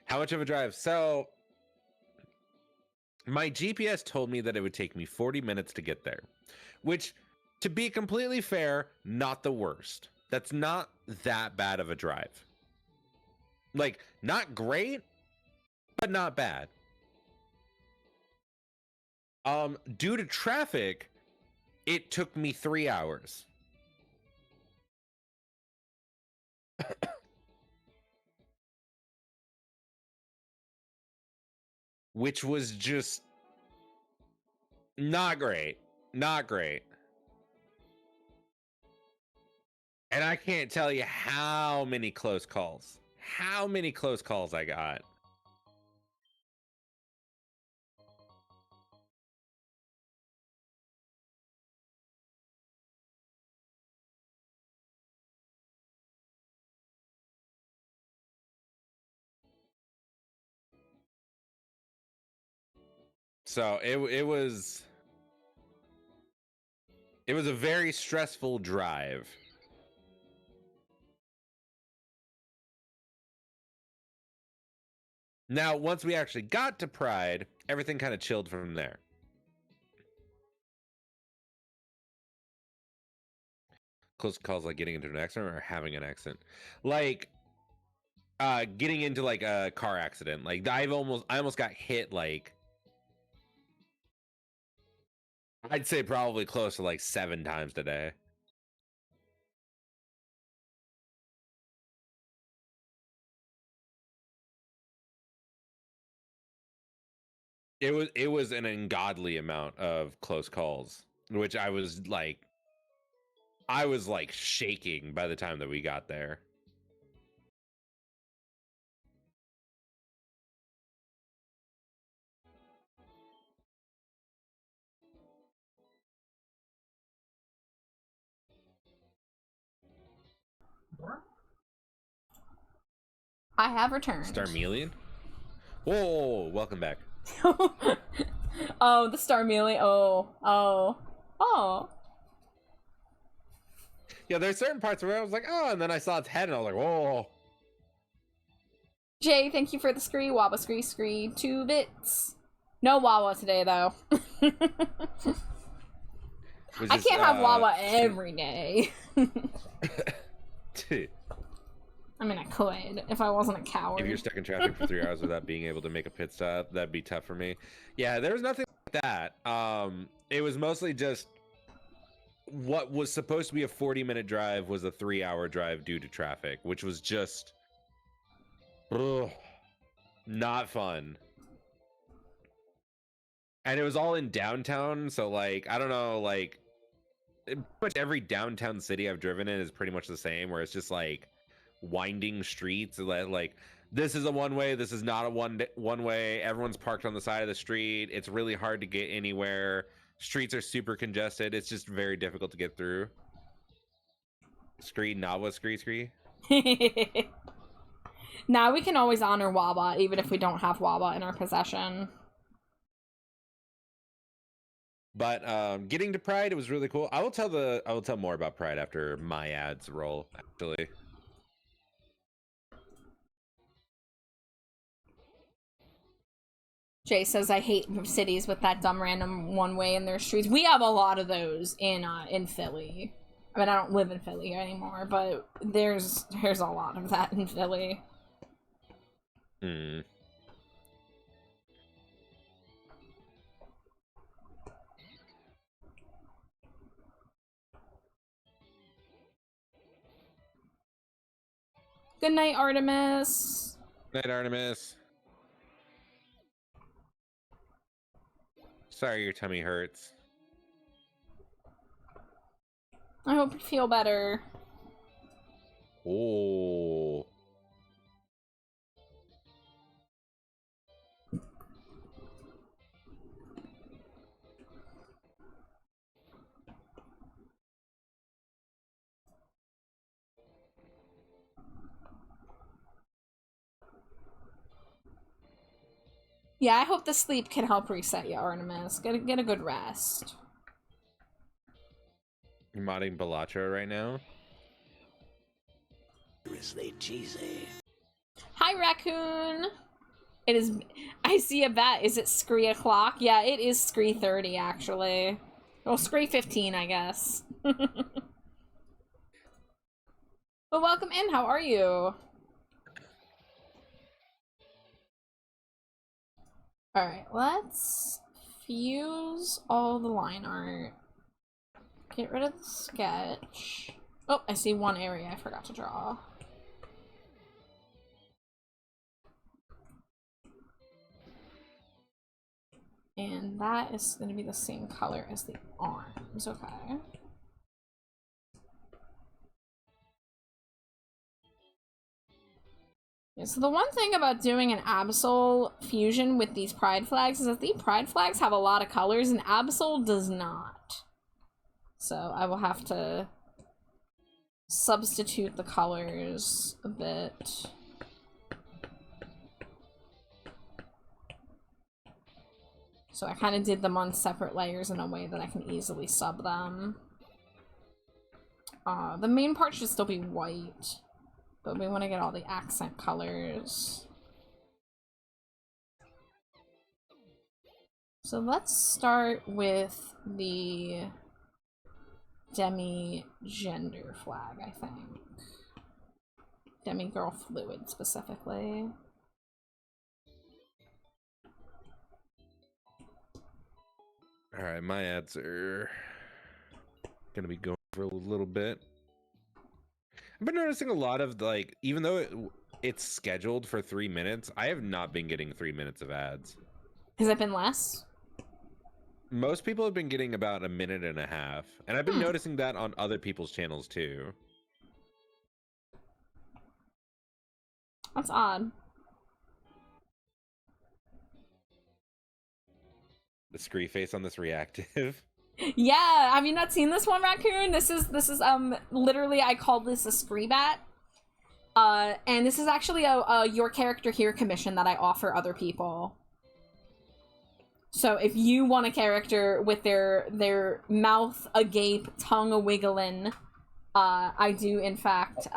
How much of a drive? So, my GPS told me that it would take me 40 minutes to get there, which, to be completely fair, not the worst. That's not that bad of a drive. Like, not great, but not bad. Due to traffic, it took me 3 hours. Which was just not great. Not great. And I can't tell you how many close calls. How many close calls I got. So it was a very stressful drive. Now, once we actually got to Pride, everything kind of chilled from there. Close calls like getting into an accident or having an accident. Like getting into like a car accident. Like I almost got hit like I'd say probably close to like 7 times today. It was an ungodly amount of close calls, which I was like shaking by the time that we got there. I have returned. Starmelian? Whoa, welcome back. Oh, the Starmelian. Oh. Yeah, there's certain parts where I was like, oh, and then I saw its head and I was like, whoa. Jay, thank you for the scree. Wabba scree, 2 bits. No Wawa today, though. I can't have Wawa every day. I mean, I could if I wasn't a coward. If you're stuck in traffic for 3 hours without being able to make a pit stop, that'd be tough for me. Yeah, there was nothing like that. It was mostly just what was supposed to be a 40-minute drive was a 3-hour drive due to traffic, which was just not fun. And it was all in downtown, so like I don't know, like pretty much every downtown city I've driven in is pretty much the same, where it's just like winding streets. Like this is a one way. This is not a one way. Everyone's parked on the side of the street. It's really hard to get anywhere. Streets are super congested. It's just very difficult to get through. Scree, Nawa, scree. Now we can always honor Waba, even if we don't have Waba in our possession. But getting to Pride, it was really cool. I will tell more about Pride after my ads roll, actually. Jay says, I hate cities with that dumb random one way in their streets. We have a lot of those in Philly. I mean, I don't live in Philly anymore, but there's a lot of that in Philly. Hmm. Good night, Artemis. Night, Artemis. Sorry your tummy hurts. I hope you feel better. Oh. Yeah, I hope the sleep can help reset you, Artemis. Get a good rest. You're modding Balatro right now? Seriously cheesy. Hi, Raccoon. It is. I see a bat. Is it Scree o'clock? Yeah, it is Scree 30 actually. Well, Scree 15, I guess. But welcome in. How are you? All right, let's fuse all the line art. Get rid of the sketch. Oh, I see one area I forgot to draw. And that is going to be the same color as the arms. Okay. Yeah, so the one thing about doing an Absol fusion with these pride flags is that the pride flags have a lot of colors and Absol does not. So I will have to substitute the colors a bit. So I kind of did them on separate layers in a way that I can easily sub them. The main part should still be white, but we want to get all the accent colors. So let's start with the demi-gender flag, I think. Demi-girl fluid, specifically. Alright, my ads are gonna be going for a little bit. I've been noticing a lot of, like, even though it's scheduled for 3 minutes, I have not been getting 3 minutes of ads. Has it been less? Most people have been getting about 1.5 minutes, and I've been noticing that on other people's channels too. That's odd. The scree face on this reactive. Yeah, have you not seen this one, Raccoon? This is literally, I call this a scree bat. And this is actually a your character here commission that I offer other people. So if you want a character with their mouth agape, tongue a wiggling, I do in fact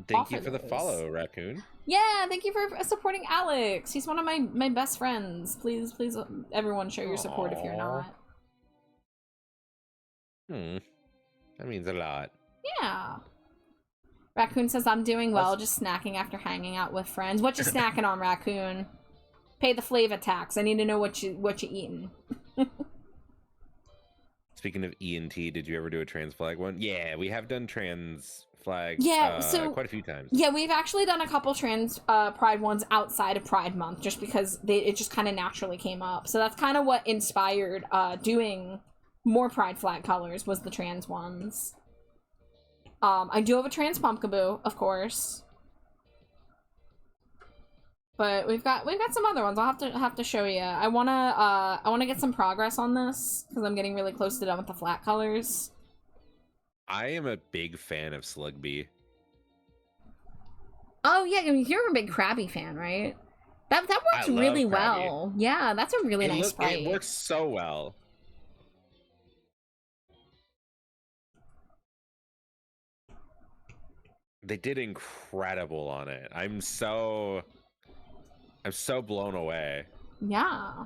Thank you for the follow, Raccoon. Yeah, thank you for supporting Alex. He's one of my best friends. Please, everyone show your support if you're not. That means a lot. Yeah. Raccoon says, I'm doing well, just snacking after hanging out with friends. What you snacking on, Raccoon? Pay the flavor tax. I need to know what you eating. Speaking of ENT, did you ever do a trans flag one? Yeah, we have done trans flags quite a few times. Yeah, we've actually done a couple trans pride ones outside of Pride Month, just because it just kind of naturally came up. So that's kind of what inspired doing more pride flag colors, was the trans ones. I do have a trans pumpkaboo, of course. but we've got some other ones. I'll have to show you. I wanna get some progress on this because I'm getting really close to done with the flat colors. I am a big fan of Slugby. Oh yeah, you're a big Krabby fan, right? That works really well. Yeah, that's a really nice sprite. It works so well. They did incredible on it. I'm so blown away. Yeah.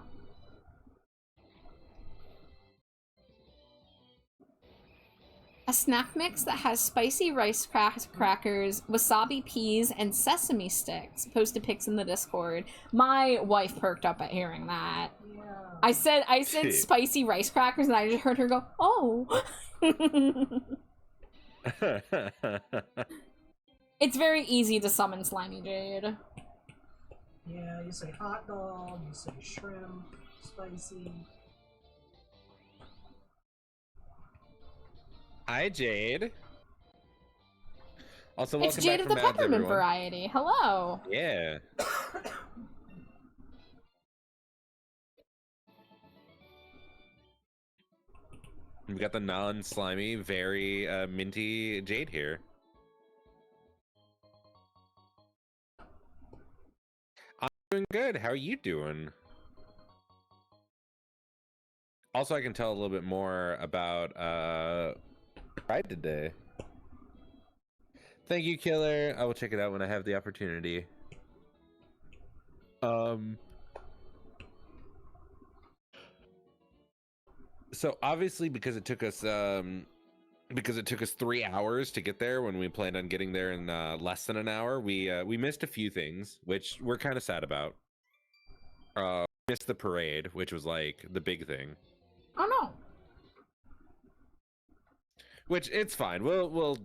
A snack mix that has spicy rice crackers, wasabi peas, and sesame sticks. Posted pics in the Discord. My wife perked up at hearing that. Yeah. I said spicy rice crackers, and I just heard her go, "Oh." It's very easy to summon Slimy Jade. Yeah, you say hot dog, you say shrimp, spicy. Hi, Jade. Also, welcome It's Jade back of the from ads, Peppermint everyone. variety. Hello. Yeah. We got the non-slimy, very minty Jade here. I'm doing good. How are you doing? Also, I can tell a little bit more about Pride today. Thank you, Killer. I will check it out when I have the opportunity. So obviously, because it took us 3 hours to get there when we planned on getting there in less than an hour, we missed a few things, which we're kind of sad about. Missed the parade, which was like the big thing. Oh no. Which it's fine. We'll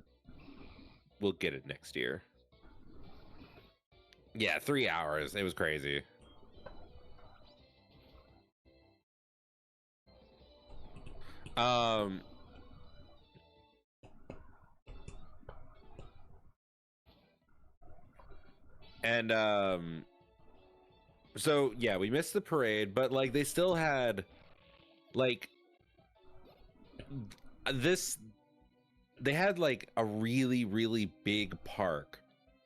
get it next year. Yeah, 3 hours. It was crazy. So yeah, we missed the parade, but like they still had like this, they had like a really, really big park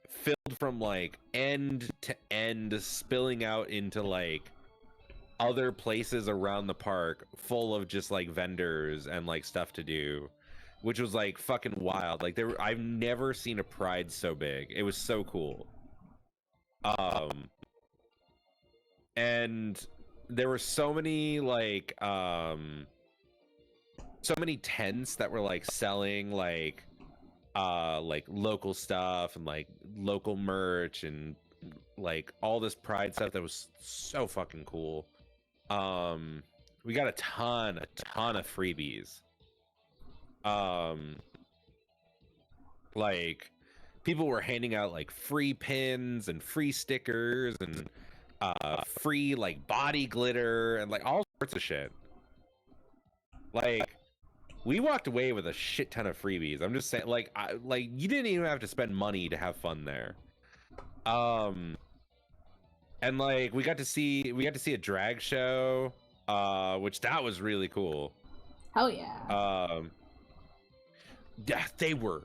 filled from like end to end, spilling out into like other places around the park, full of just like vendors and like stuff to do, which was like fucking wild. Like I've never seen a pride so big. It was so cool. And there were so many like so many tents that were like selling like local stuff and like local merch and like all this pride stuff that was so fucking cool. We got a ton of freebies. Like people were handing out like free pins and free stickers and free like body glitter and like all sorts of shit. Like we walked away with a shit ton of freebies. I'm just saying, like you didn't even have to spend money to have fun there. And like we got to see a drag show, which that was really cool. Hell yeah. Yeah, they were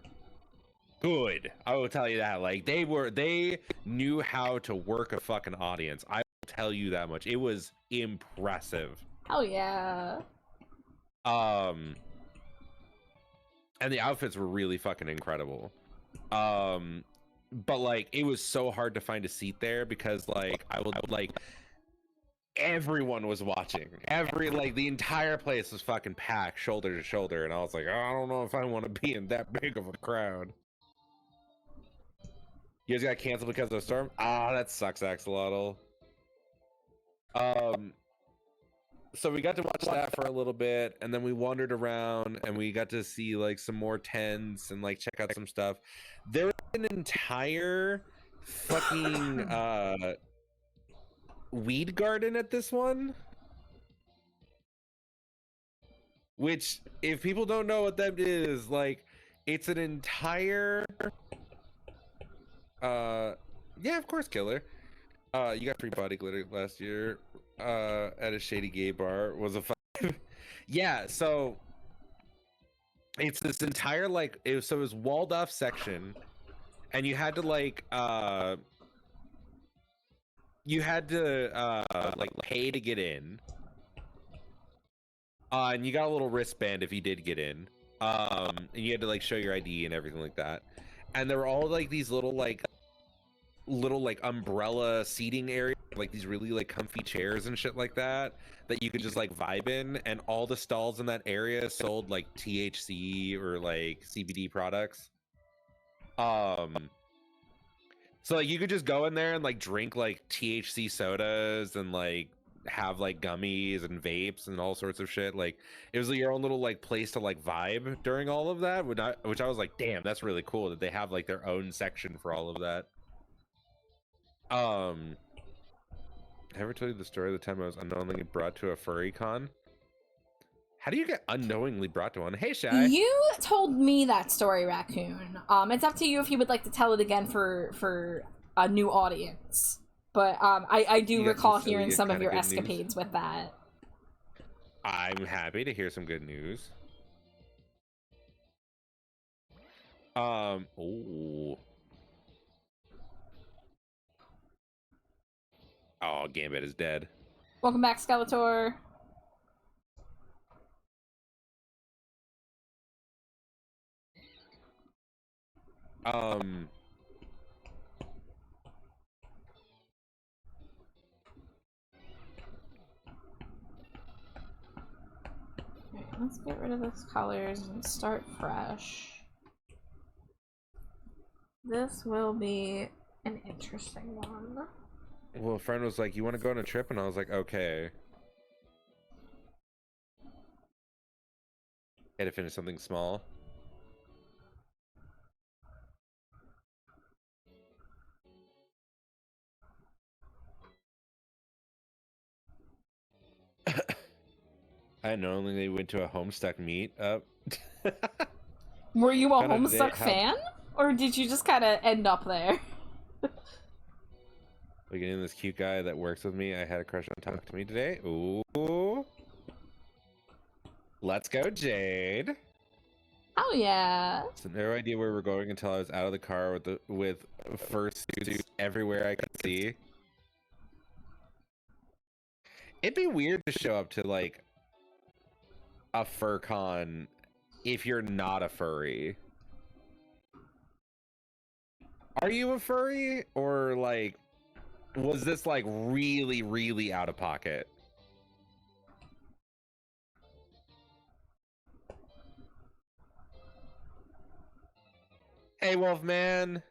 good. I will tell you that. Like they knew how to work a fucking audience. I will tell you that much. It was impressive. Hell yeah. And the outfits were really fucking incredible. But like it was so hard to find a seat there because like everyone was watching. The entire place was fucking packed shoulder to shoulder, and I was like, oh, I don't know if I want to be in that big of a crowd. You guys got canceled because of the storm? Ah, that sucks, Axolotl. So we got to watch that for a little bit, and then we wandered around, and we got to see like some more tents and like check out some stuff. There was an entire fucking weed garden at this one, which if people don't know what that is, like it's an entire yeah, of course, Killer. You got free body glitter last year at a shady gay bar. Was a fun. Yeah, so it's this entire like it was walled off section, and you had to like pay to get in. And you got a little wristband if you did get in. And you had to like show your ID and everything like that. And there were all like these little like umbrella seating areas, like these really like comfy chairs and shit like that that you could just like vibe in, and all the stalls in that area sold like THC or like CBD products. So like you could just go in there and like drink like THC sodas and like have like gummies and vapes and all sorts of shit. Like it was like, your own little like place to like vibe during all of that, which I was like, damn, that's really cool that they have like their own section for all of that. I ever told you the story of the time I was unknowingly brought to a furry con? How do you get unknowingly brought to one? Hey, Shy. You told me that story, Raccoon. It's up to you if you would like to tell it again for a new audience. But I do recall hearing some of your escapades with that. I'm happy to hear some good news. Oh, Gambit is dead. Welcome back, Skeletor. Okay, let's get rid of those colors and start fresh. This will be an interesting one. Well, a friend was like, you want to go on a trip? And I was like, okay. Had to finish something small. I know only they went to a Homestuck meet up. Were you a Homestuck fan? Or did you just kind of end up there? Like, in this cute guy that works with me, I had a crush on talking to me today. Ooh. Let's go, Jade. Oh yeah. So no idea where we're going until I was out of the car with fursuits everywhere I could see. It'd be weird to show up to like a fur con if you're not a furry. Are you a furry, or like was this like really, really out of pocket? Hey, Wolfman.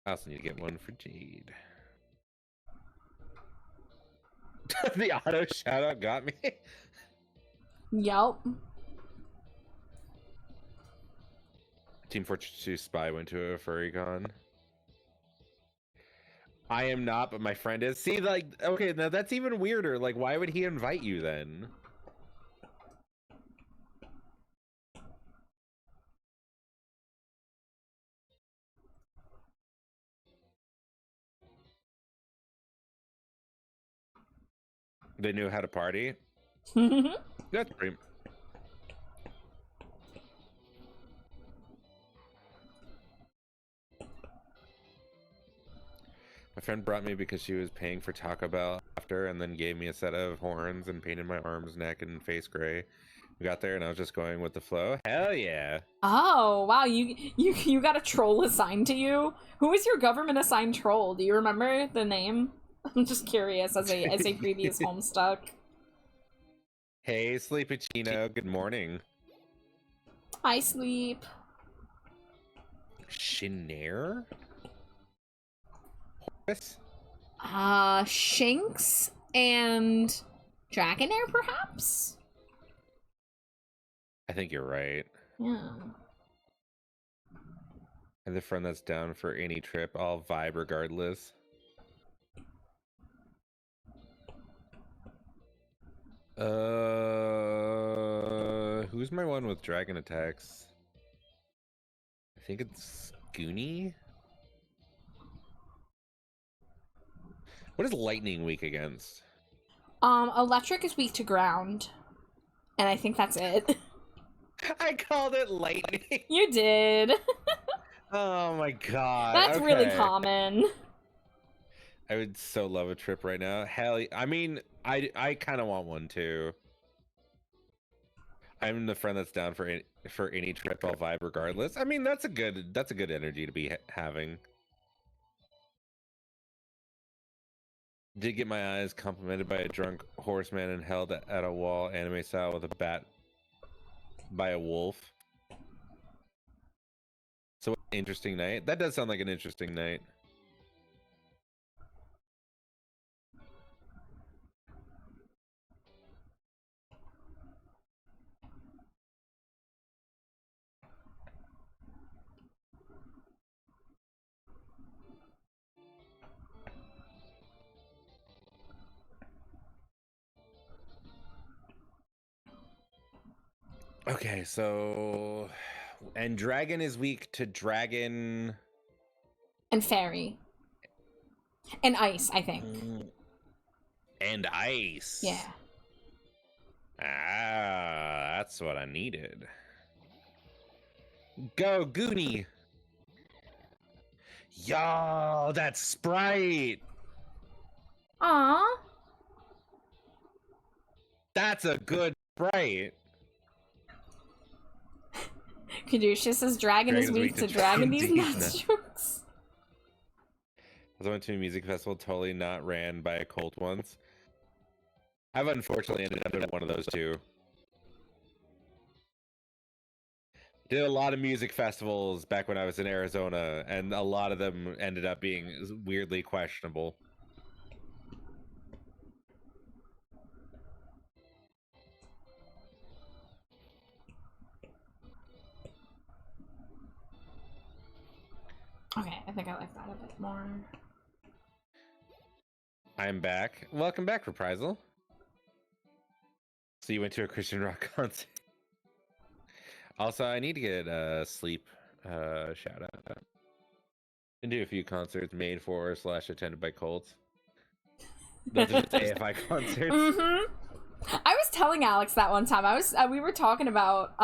I also need to get one for Jade. The auto shout out got me. Yup. Team Fortress 2 Spy went to a furry con. I am not, but my friend is. See, like, okay, now that's even weirder. Like, why would he invite you then? They knew how to party? That's pretty... My friend brought me because she was paying for Taco Bell after, and then gave me a set of horns and painted my arms, neck, and face gray. We got there and I was just going with the flow. Hell yeah. Oh wow, you got a troll assigned to you? Who is your government assigned troll? Do you remember the name? I'm just curious as a previous Homestuck. Hey, Sleepachino, good morning. I sleep. Shinair? Horus? Shanks and Dragonair, perhaps? I think you're right. Yeah. And the friend that's down for any trip, I'll vibe regardless. Who's my one with dragon attacks? I think it's Goonie. What is lightning weak against? Electric is weak to ground. And I think that's it. I called it lightning. You did. Oh my god. That's really okay. common. I would so love a trip right now. Hell, I mean, I kind of want one too. I'm the friend that's down for any trip. I'll vibe regardless. I mean, that's a good energy to be having. Did get my eyes complimented by a drunk horseman and held at a wall anime style with a bat by a wolf. So interesting night. That does sound like an interesting night. Okay, so and dragon is weak to dragon And fairy. And ice, I think. and ice. Yeah. Ah, that's what I needed. Go Goonie. Yo, that's Sprite. Aw. That's a good Sprite. Caduceus says dragon is weak to dragon these nutstrokes. I went to a music festival totally not ran by a cult once. I've unfortunately ended up in one of those too. Did a lot of music festivals back when I was in Arizona, and a lot of them ended up being weirdly questionable. Okay, I think I like that a bit more. I'm back. Welcome back, Reprisal. So you went to a Christian rock concert. Also, I need to get a sleep shout out. And do a few concerts made for / attended by cults. Those are just AFI concerts. Mm-hmm. I was telling Alex that one time. We were talking about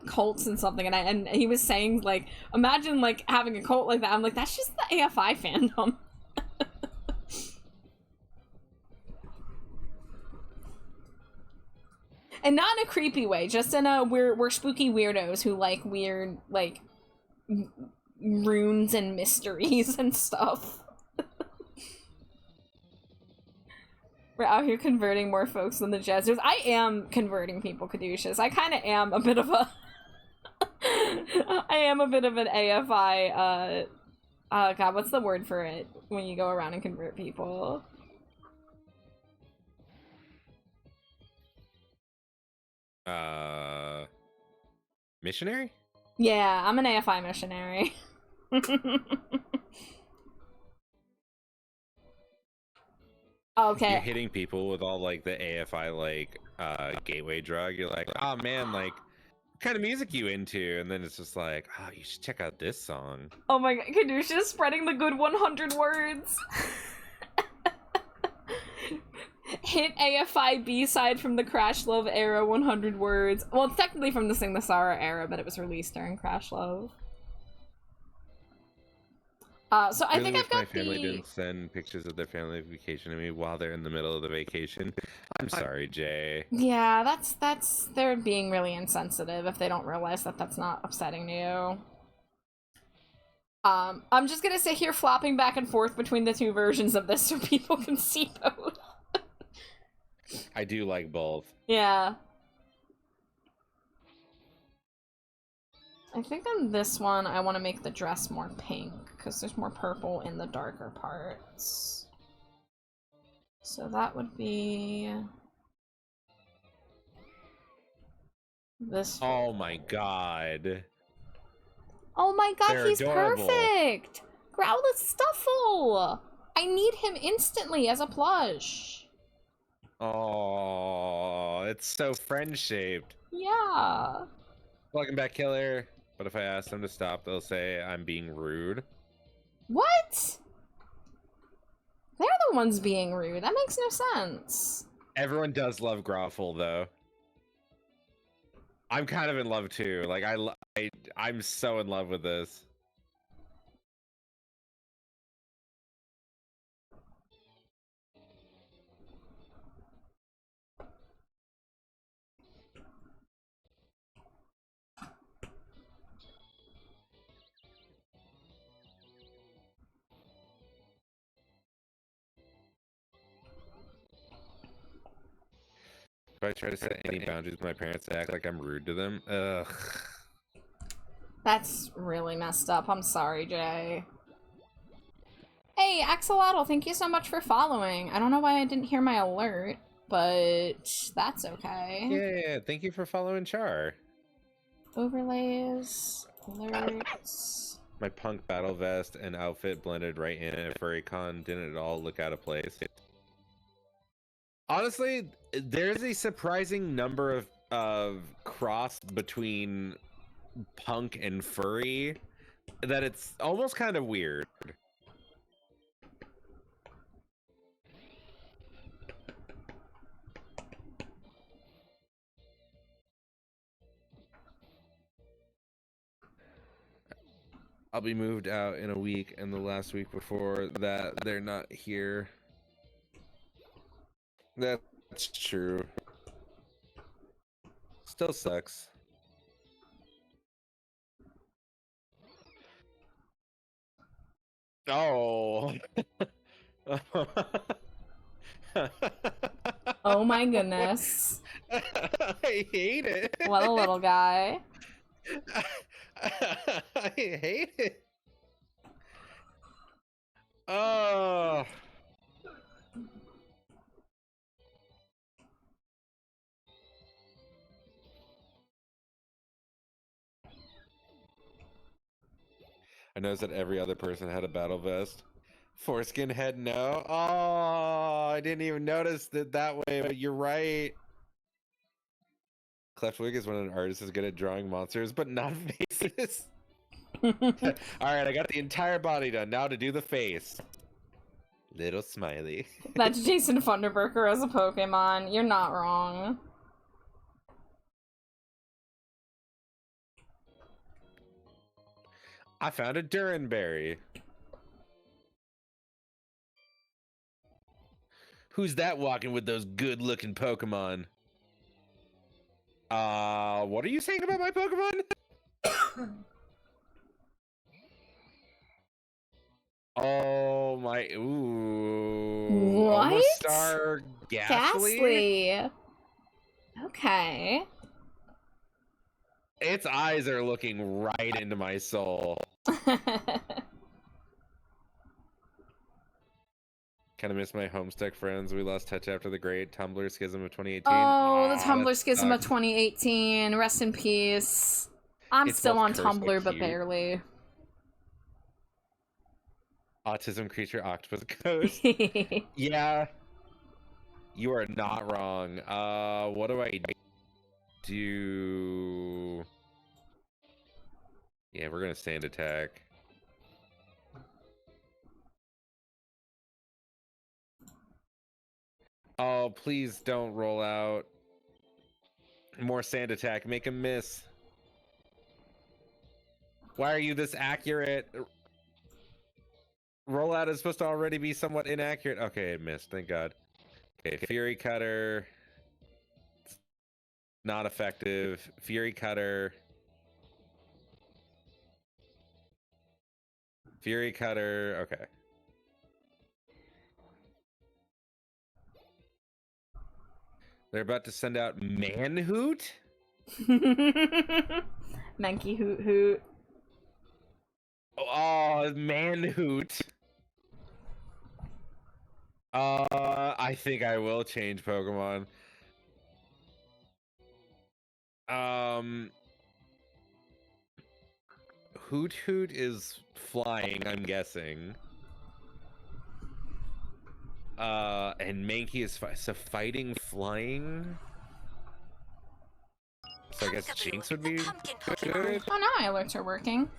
cults and something, and he was saying like, imagine like having a cult like that. I'm like, that's just the AFI fandom. And not in a creepy way, just in a we're spooky weirdos who like weird like runes and mysteries and stuff. We're out here converting more folks than the Jesuits. I am converting people, Caduceus. I kind of am a bit of a I am a bit of an AFI God, what's the word for it when you go around and convert people? Missionary? Yeah, I'm an AFI missionary. Okay. You're hitting people with all like the AFI like gateway drug. You're like, oh man, like what kind of music you into? And then it's just like, oh, you should check out this song. Oh my god, Caduceus spreading the good 100 words. Hit AFI B-side from the Crash Love era, 100 words. Well, it's technically from the Sing the Sorrow era, but it was released during Crash Love. So I think I've got my family didn't send pictures of their family vacation to me while they're in the middle of the vacation. I'm sorry, Jay. Yeah, that's they're being really insensitive if they don't realize that that's not upsetting you. I'm just gonna sit here flopping back and forth between the two versions of this so people can see both. I do like both. Yeah. I think on this one, I want to make the dress more pink, because there's more purple in the darker parts. So that would be... this. Oh my god. Oh my god, They're he's adorable. perfect! Growlithe Stuffle! I need him instantly as a plush. Oh, it's so friend-shaped. Yeah. Welcome back, killer. But if I ask them to stop, they'll say I'm being rude. What? They're the ones being rude. That makes no sense. Everyone does love Groffle, though. I'm kind of in love too. Like I'm so in love with this. If I try to set any boundaries with my parents, they act like I'm rude to them. Ugh. That's really messed up. I'm sorry, Jay. Hey, Axolotl, thank you so much for following. I don't know why I didn't hear my alert, but that's okay. Yeah, thank you for following Char. Overlays, alerts. My punk battle vest and outfit blended right in at FurryCon. Didn't at all look out of place. Honestly, there's a surprising number of cross between punk and furry that it's almost kind of weird. I'll be moved out in a week, and the last week before that, they're not here. That's true. Still sucks. Oh. Oh my goodness. I hate it. What a little guy. I hate it. Oh. I noticed that every other person had a battle vest. Foreskin head, no. Oh, I didn't even notice that way, but you're right. Cleft Wig is when an artist is good at drawing monsters, but not faces. All right, I got the entire body done. Now to do the face. Little smiley. That's Jason Funderburker as a Pokemon. You're not wrong. I found a Duranberry. Who's that walking with those good-looking Pokemon? What are you saying about my Pokemon? Oh my, ooh. What? Almost Star Ghastly? Okay. Its eyes are looking right into my soul. Kind of miss my Homestuck friends. We lost touch after the great Tumblr schism of 2018. Oh, the Aw, Tumblr that schism of sucks. 2018. Rest in peace. I'm It's still both on cursed but Tumblr, but cute. barely. Autism creature octopus ghost. Yeah. You are not wrong. What do I do? Yeah, we're gonna stand attack. Oh, please don't roll out. More sand attack. Make him miss. Why are you this accurate? Rollout is supposed to already be somewhat inaccurate. Okay, it missed. Thank God. Okay, Fury Cutter. Not effective. Fury Cutter. Fury Cutter. Okay. They're about to send out Manhoot? Mankey Hoot Hoot. Oh, Manhoot. I think I will change Pokemon. Hoot Hoot is flying, I'm guessing. And Mankey is so fighting flying. So I guess Pumpkaboo, Jinx would the be pumpkin good. Pokemon. Oh, now my alerts are working.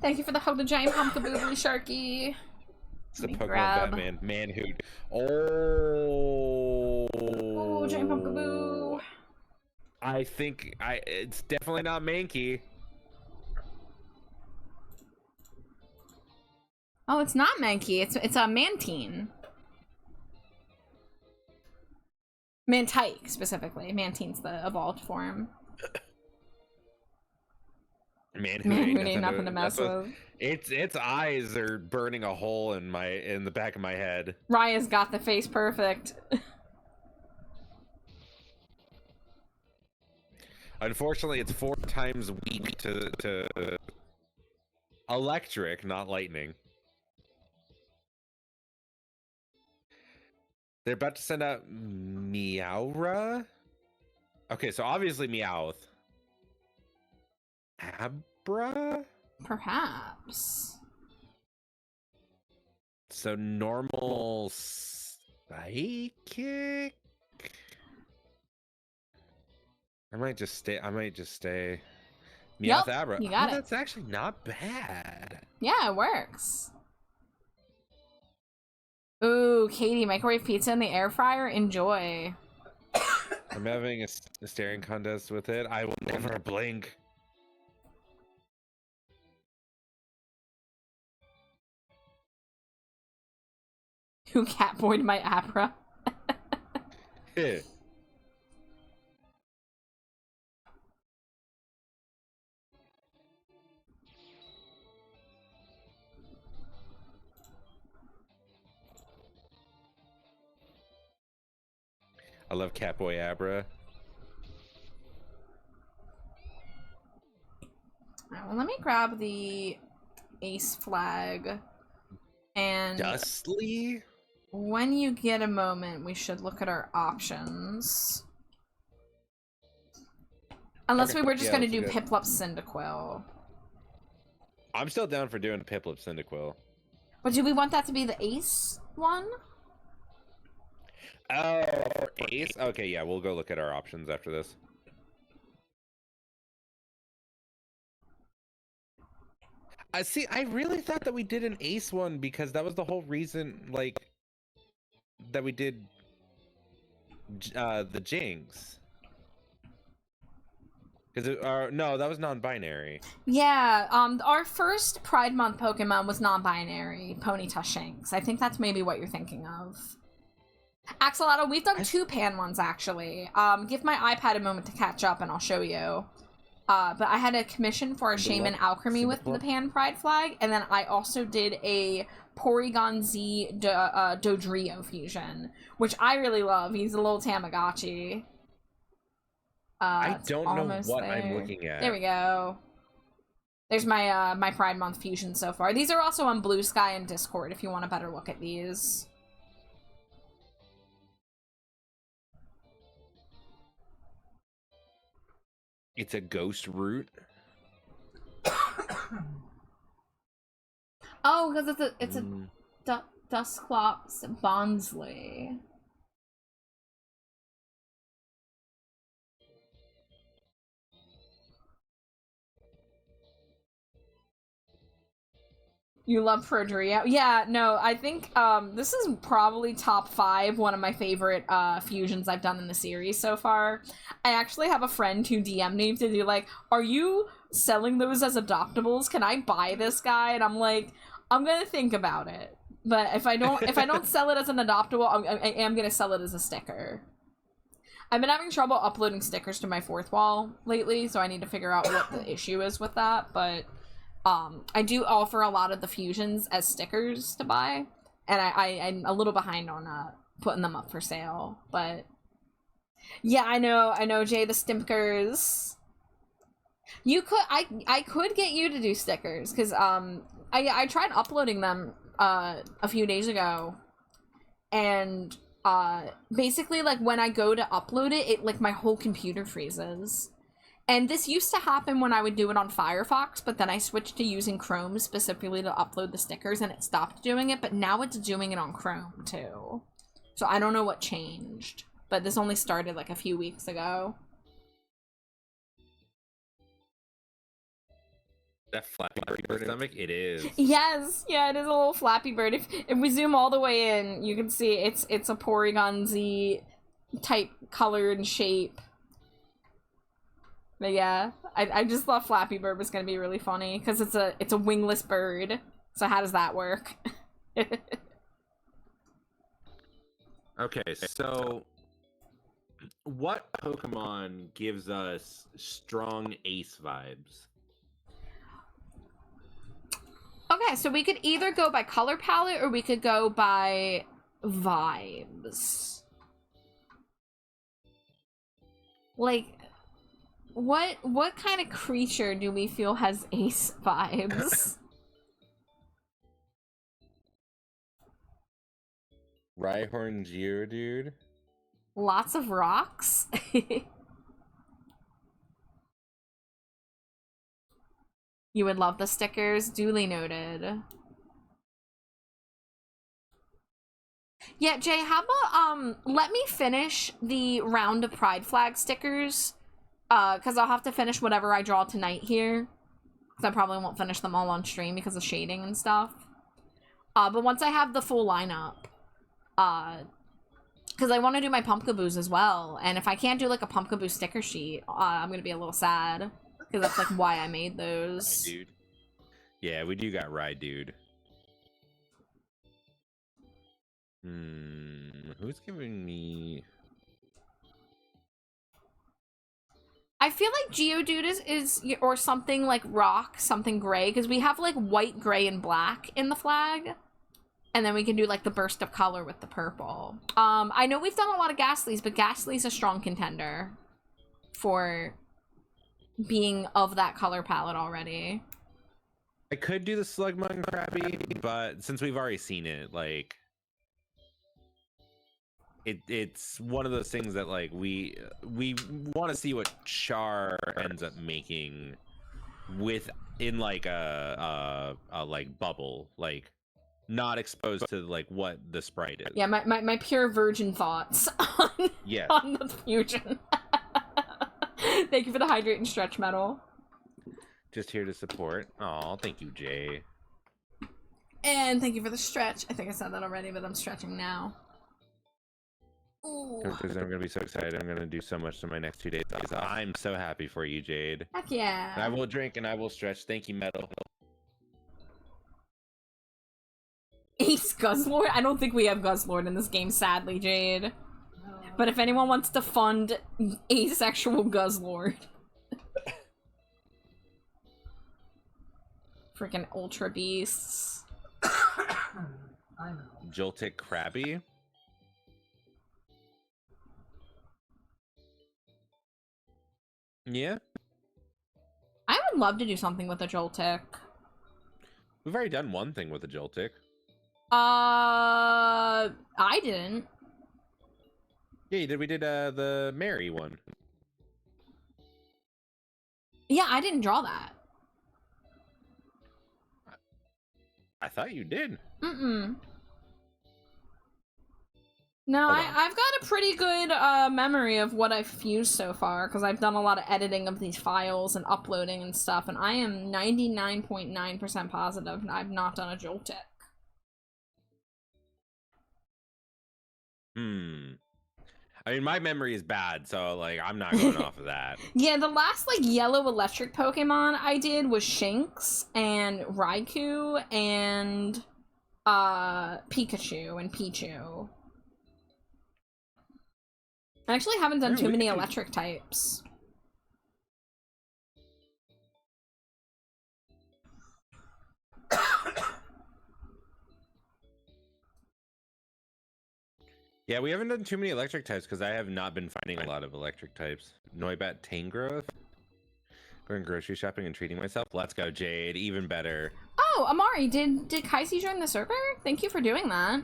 Thank you for the hug to giant pumpkaboo, blue sharky. It's the Let me Pokemon grab. Batman manhood. Oh. Oh, giant pumpkaboo. I think it's definitely not Mankey. Oh, it's not Mankey. It's a Mantine. Mantike, specifically. Mantine's the evolved form. Manhood Ain't nothing to mess with. Its eyes are burning a hole in the back of my head. Raya's got the face perfect. Unfortunately, it's 4 times weak to electric, not lightning. They're about to send out Meowra. Okay, so obviously Meowth. Abra? Perhaps. So normal psychic? I might just stay. Meowth Yup, Abra. you got it. That's actually not bad. Yeah, it works. Ooh, Katie, microwave pizza in the air fryer? Enjoy. I'm having a staring contest with it. I will never blink. Who catboyed my Abra? I love Catboy Abra. Alright, well, let me grab the ace flag. And Dustly? when you get a moment, we should look at our options. Unless Okay, we were just yeah, going to let's do do that. Piplup Cyndaquil. I'm still down for doing Piplup Cyndaquil. But do we want that to be the ace one? Oh, Ace? Okay, yeah, we'll go look at our options after this. I see, I really thought that we did an Ace one because that was the whole reason, like, that we did the Jinx. Because no, that was non-binary. Yeah, our first Pride Month Pokemon was non-binary, Ponyta Shanks. I think that's maybe what you're thinking of. Axolotl, we've done 2 pan ones, actually. Give my iPad a moment to catch up and I'll show you. But I had a commission for a Shaman Alchemy with the Pan Pride flag, and then I also did a Porygon Z Dodrio fusion, which I really love. He's a little Tamagotchi. I don't know what I'm looking at. There we go. There's my my Pride Month fusion so far. These are also on Blue Sky and Discord if you want a better look at these. It's a ghost root. Oh, because it's a Dusclops Bonsly. You love Prodrio? Yeah, no, I think this is probably top 5, one of my favorite fusions I've done in the series so far. I actually have a friend who DM'd me to do like, are you selling those as adoptables? Can I buy this guy? And I'm like, I'm gonna think about it. But if I don't sell it as an adoptable, I am gonna sell it as a sticker. I've been having trouble uploading stickers to my 4th wall lately, so I need to figure out what the issue is with that, but I do offer a lot of the fusions as stickers to buy, and I'm a little behind on putting them up for sale, but yeah, I know, Jay, the stickers. You could, I could get you to do stickers, because I tried uploading them a few days ago, and basically, like, when I go to upload it, like, my whole computer freezes. And this used to happen when I would do it on Firefox, but then I switched to using Chrome specifically to upload the stickers, and it stopped doing it, but now it's doing it on Chrome, too. So I don't know what changed, but this only started, like, a few weeks ago. That flappy bird stomach? It is. Yes, yeah, it is a little Flappy Bird. If we zoom all the way in, you can see it's a Porygon Z type color and shape. But yeah, I just thought Flappy Bird was gonna be really funny because it's a wingless bird. So how does that work? Okay, so what Pokemon gives us strong ace vibes? Okay, so we could either go by color palette or we could go by vibes. Like, what kind of creature do we feel has ace vibes? Rhyhorn Geodude? Lots of rocks? You would love the stickers. Duly noted. Yeah, Jay, how about, let me finish the round of Pride Flag stickers. Because I'll have to finish whatever I draw tonight here. Because I probably won't finish them all on stream because of shading and stuff. But once I have the full lineup, because I want to do my Pumpkaboos as well. And if I can't do, like, a Pumpkaboo sticker sheet, I'm going to be a little sad. Because that's, like, why I made those. Dude. Yeah, we do got Dude. Who's giving me... I feel like Geodude is or something like rock, something gray, because we have, like, white, gray, and black in the flag. And then we can do, like, the burst of color with the purple. I know we've done a lot of Ghastlies, but Ghastly's a strong contender for being of that color palette already. I could do the Slugma Krabby, but since we've already seen it, like... It's one of those things that, like, we want to see what Char ends up making in like a like bubble, like not exposed to like what the sprite is. Yeah, my pure virgin thoughts on, yes. on the fusion. Thank you for the hydrate and stretch medal. Just here to support. Oh, thank you, Jay. And thank you for the stretch. I think I said that already, but I'm stretching now. Ooh. Because I'm gonna be so excited. I'm gonna do so much in my next 2 days. I'm so happy for you, Jade. Heck yeah. And I will drink and I will stretch. Thank you, Metal. Ace Guzzlord? I don't think we have Guzzlord in this game, sadly, Jade. But if anyone wants to fund asexual Guzzlord. Freaking Ultra Beasts. I know. Joltik Krabby. Yeah. I would love to do something with a Joltik. We've already done one thing with a Joltik. I didn't. Yeah, you did. We did the Mary one. Yeah, I didn't draw that. I thought you did. Mm-mm. No, Hold on. I've got a pretty good memory of what I've fused so far, because I've done a lot of editing of these files and uploading and stuff, and I am 99.9% positive I've not done a Joltik. I mean, my memory is bad, so, like, I'm not going off of that. Yeah, the last, like, yellow electric Pokemon I did was Shinx and Raikou and Pikachu and Pichu. I actually haven't done too many electric types. Yeah, we haven't done too many electric types because I have not been finding a lot of electric types. Noibat Tangrowth. Going grocery shopping and treating myself. Let's go, Jade. Even better. Oh, Amari, did Kaisi join the server? Thank you for doing that.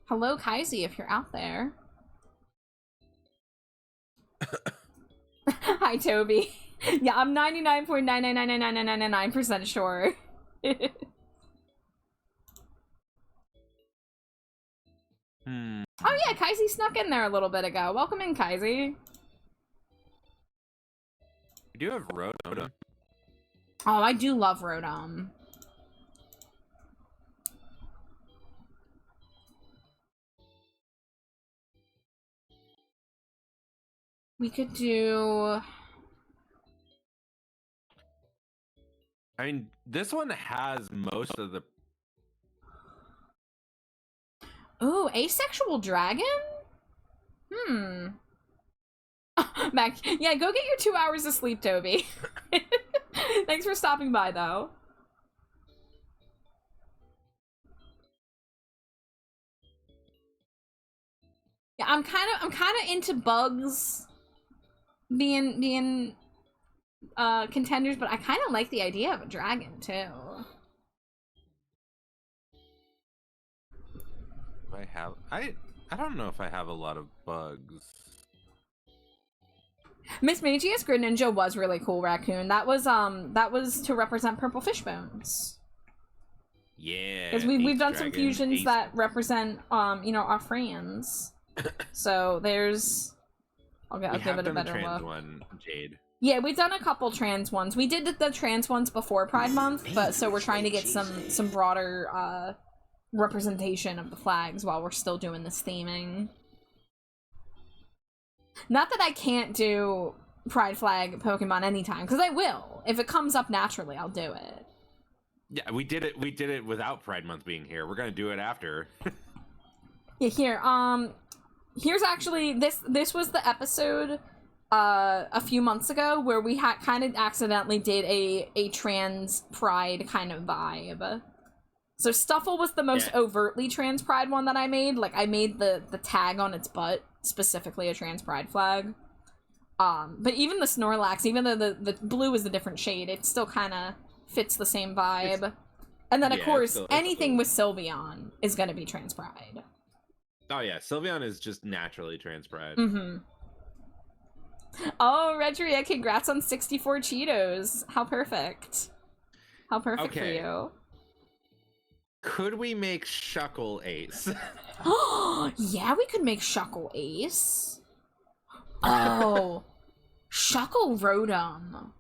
Hello, Kaisi, if you're out there. Hi, Toby. Yeah, I'm 99.9999999% sure. Oh yeah, Kaisi snuck in there a little bit ago. Welcome in, Kaisi. We do have Rotom. Oh, I do love Rotom. We could do... I mean, this one has most of the... Ooh, asexual dragon? Mac, yeah, go get your 2 hours of sleep, Toby. Thanks for stopping by, though. Yeah, I'm kind of into bugs being contenders, but I kind of like the idea of a dragon too. I don't know if I have a lot of bugs. Miss Magius Greninja was really cool, Raccoon. That was to represent purple fish bones. Yeah. Because we've done some Dragon, fusions that represent you know, our friends. So there's I'll give it a better look. One, Jade. Yeah, we've done a couple trans ones. We did the trans ones before Pride Month, but so we're trying to get some broader representation of the flags while we're still doing this theming. Not that I can't do Pride Flag Pokemon anytime, because I will. If it comes up naturally, I'll do it. Yeah, we did it without Pride Month being here. We're gonna do it after. Yeah, here. Here's actually this was the episode a few months ago where we had kind of accidentally did a trans pride kind of vibe. So Stuffle was the most overtly trans pride one that I made. Like I made the tag on its butt specifically a trans pride flag. But even the Snorlax, even though the blue is a different shade, it still kind of fits the same vibe. And then of course anything with Sylveon is gonna be trans pride. Oh yeah, Sylveon is just naturally trans pride. Mm-hmm. Oh, Redria, congrats on 64 Cheetos. How perfect. How perfect for you. Could we make Shuckle Ace? Oh, yeah, we could make Shuckle Ace. Oh, Shuckle Rotom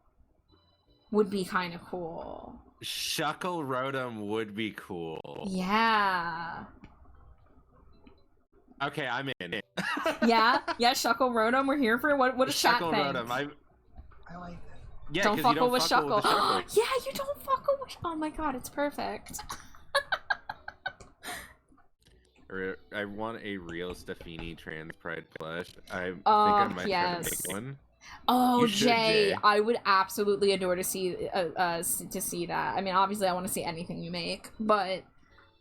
would be kind of cool. Shuckle Rotom would be cool. Yeah. Okay, I'm in. yeah, Shuckle Rotom, we're here for what does chat think? I like that. Yeah, don't fuckle with Shuckle. Shuckle. Yeah, you don't fuckle with. Oh my god, it's perfect. I want a real Stephanie trans pride plush. I think I might try to make one. Oh, should, Jay, I would absolutely adore to see that. I mean, obviously, I want to see anything you make, but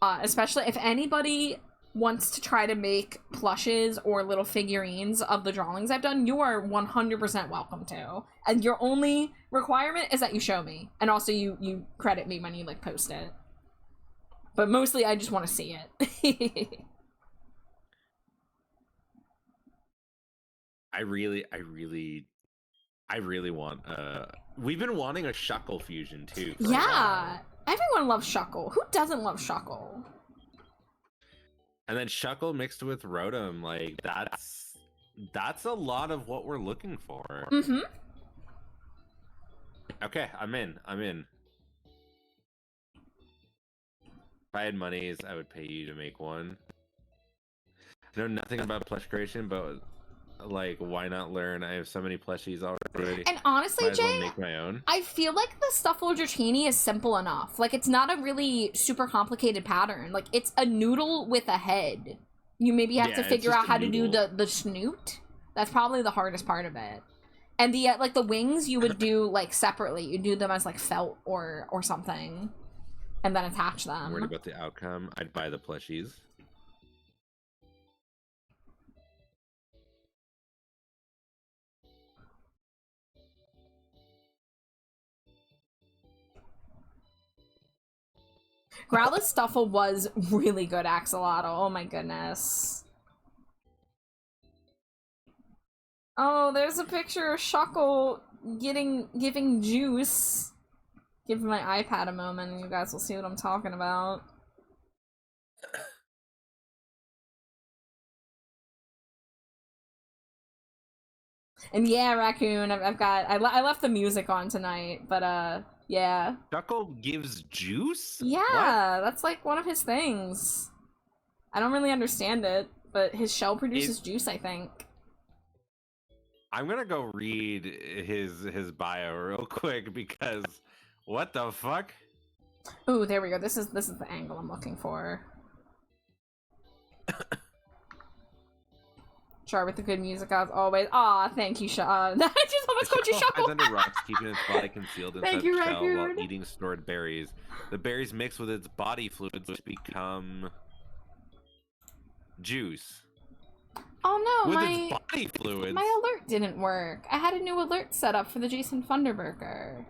especially if anybody wants to try to make plushes or little figurines of the drawings I've done, you are 100% welcome to. And your only requirement is that you show me, and also you credit me when you like post it. But mostly, I just want to see it. I really want. We've been wanting a Shuckle fusion too. Yeah, everyone loves Shuckle. Who doesn't love Shuckle? And then Shuckle mixed with Rotom, like that's a lot of what we're looking for. Mm-hmm. Okay, I'm in. If I had monies, I would pay you to make one. I know nothing about plush creation, but like, why not learn? I have so many plushies already. And honestly, Might as Jay, well make my own. I feel like the Stuffle Dratini is simple enough. Like, it's not a really super complicated pattern. Like, it's a noodle with a head. You maybe have to figure out how to do the snoot. That's probably the hardest part of it. And the like the wings you would do like separately. You do them as like felt or something, and then attach them. I'm worried about the outcome. I'd buy the plushies. Growlithe Stuffle was really good, Axolotl. Oh my goodness. Oh, there's a picture of Shuckle giving juice. Give my iPad a moment and you guys will see what I'm talking about. And yeah, Raccoon, I left the music on tonight, but yeah, Yeah. Shuckle gives juice? Yeah, that's like one of his things. I don't really understand it, but his shell produces juice, I think. I'm gonna go read his bio real quick because what the fuck? Ooh, there we go. This is the angle I'm looking for. Char with the good music as always. Aw, thank you, Sean. I just almost called you Shuckle hides Shuckle. under rocks, keeping its body concealed inside Thank you, the shell while Raccoon. eating stored berries. The berries mix with its body fluids, which become juice. Oh no, With its body fluids. my alert didn't work. I had a new alert set up for the Jason Funderburker.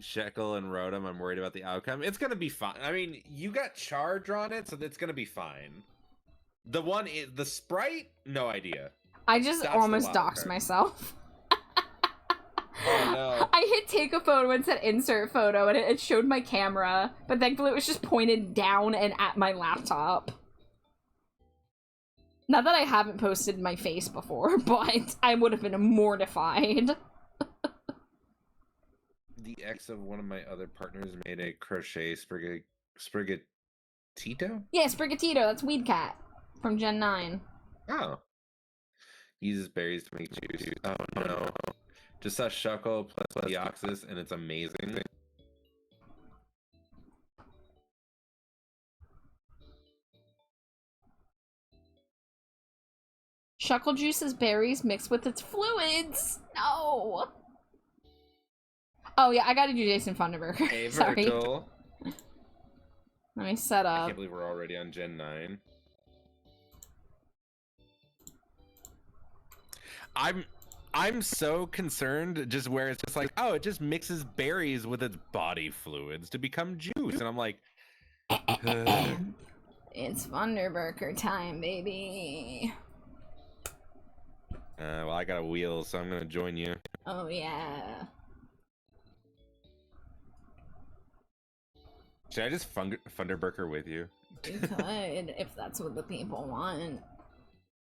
Shekel and Rotom, I'm worried about the outcome. It's gonna be fine. I mean, you got Char drawn it, so it's gonna be fine. The sprite, no idea. I just That's almost the wild doxed card. myself. Oh no. I hit take a photo and said insert photo, and it showed my camera, but thankfully it was just pointed down and at my laptop. Not that I haven't posted my face before, but I would have been mortified. The ex of one of my other partners made a crochet Sprigatito? Yeah, Sprigatito, that's Weed Cat from Gen 9. Oh. Uses berries to make juice. Oh no. Just saw Shuckle plus Deoxys and it's amazing. Shuckle juices berries mixed with its fluids. No. Oh yeah, I gotta do Jason Funderburker. Hey, Sorry. Virgil. Let me set I up. can't believe we're already on Gen 9. I'm so concerned just where it's just like, oh, it just mixes berries with its body fluids to become juice. And I'm like, It's Funderburker time, baby. well, I got a wheel, so I'm gonna join you. Oh yeah. Should I just Funderburker with you? You could, if that's what the people want.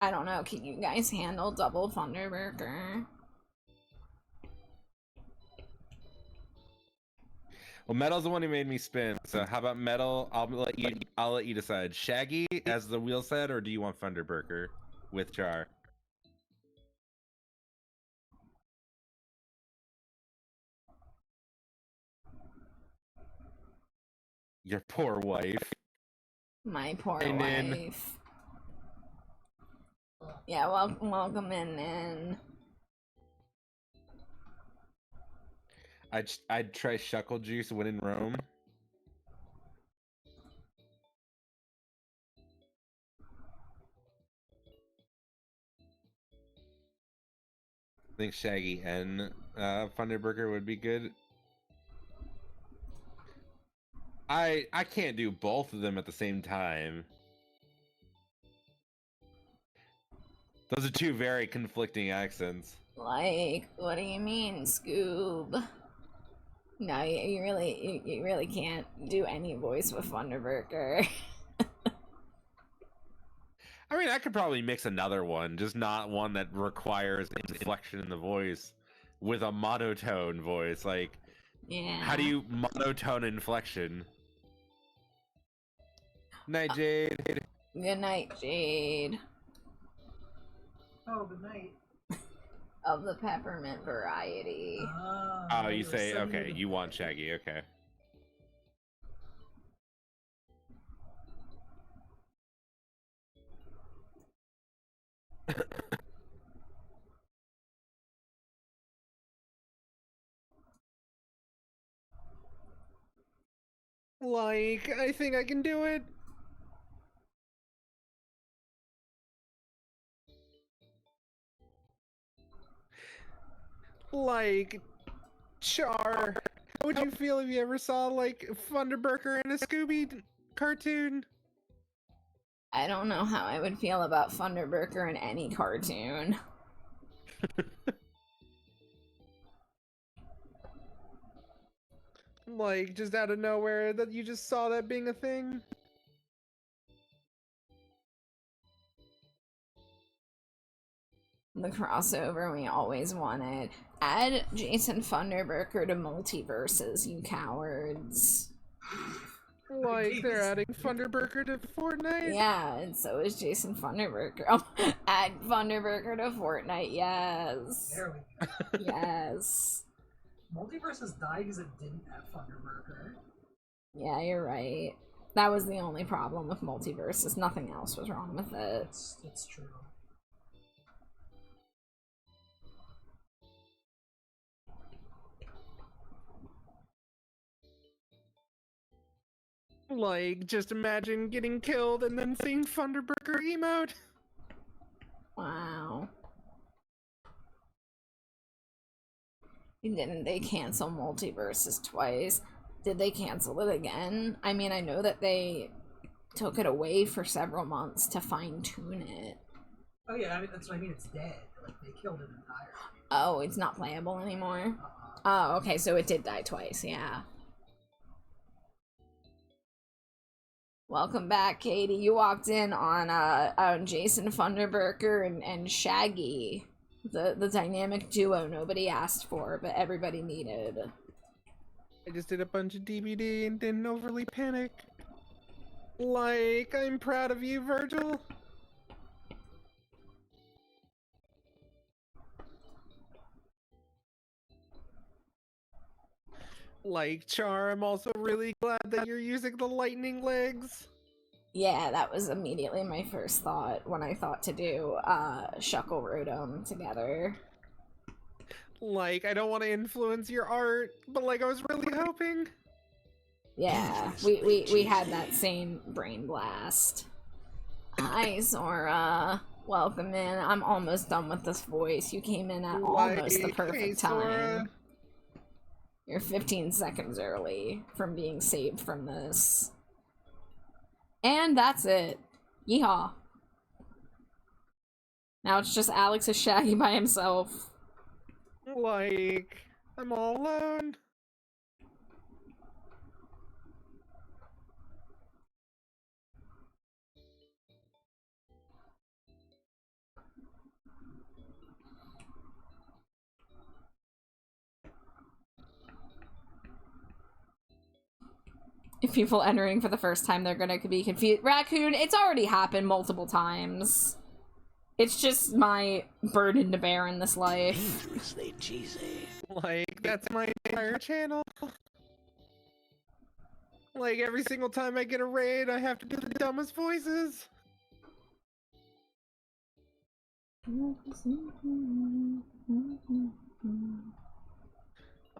I don't know, can you guys handle double Funderburker? Well, Metal's the one who made me spin. So how about Metal? I'll let you decide. Shaggy as the wheel set, or do you want Funderburker with Char? Your poor wife. My poor And then- wife. Yeah, welcome in. I'd try Shuckle Juice when in Rome. I think Shaggy and Funderburker would be good. I can't do both of them at the same time. Those are two very conflicting accents. Like, what do you mean, Scoob? No, you really can't do any voice with Funderburker. I mean, I could probably mix another one, just not one that requires inflection in the voice with a monotone voice. Like, Yeah. how do you monotone inflection? Night, Jade. Good night, Jade. Oh, good night. Of the peppermint variety. Oh, you say, okay, you want Shaggy, okay. Like, I think I can do it. Like, Char, how would you feel if you ever saw, like, Funderburker in a Scooby cartoon? I don't know how I would feel about Funderburker in any cartoon. Like, just out of nowhere, that you just saw that being a thing? The crossover we always wanted. Add Jason Funderburker to Multiverses, you cowards. Like, they're adding Funderburker to Fortnite? Yeah, and so is Jason Funderburker. Oh, add Funderburker to Fortnite, yes. There we go. Yes. Multiverses died because it didn't have Thunderburger. Yeah, you're right. That was the only problem with Multiverses. Nothing else was wrong with it. It's true. Like, just imagine getting killed and then seeing Funderburker emote. Wow. Didn't they cancel Multiverses twice? Did they cancel it again? I mean, I know that they took it away for several months to fine-tune it. Oh yeah, I mean, that's what I mean, it's dead. Like, they killed it entirely. Oh, it's not playable anymore? Oh, okay, so it did die twice, yeah. Welcome back, Katie. You walked in on Jason Funderburker and Shaggy. The dynamic duo nobody asked for, but everybody needed. I just did a bunch of DVD and didn't overly panic. Like, I'm proud of you, Virgil. Like, Char, I'm also really glad that you're using the lightning legs. Yeah, that was immediately my first thought when I thought to do Shuckle Rotom together. Like, I don't want to influence your art, but like, I was really hoping. Yeah, we had that same brain blast. Hi, Zora. Welcome in. I'm almost done with this voice. You came in at almost the perfect time. You're 15 seconds early from being saved from this. And that's it. Yeehaw. Now it's just Alex as Shaggy by himself. Like, I'm all alone. If people entering for the first time, they're gonna be confused. Raccoon, it's already happened multiple times. It's just my burden to bear in this life. Dangerously cheesy. Like, that's my entire channel. Like, every single time I get a raid, I have to do the dumbest voices.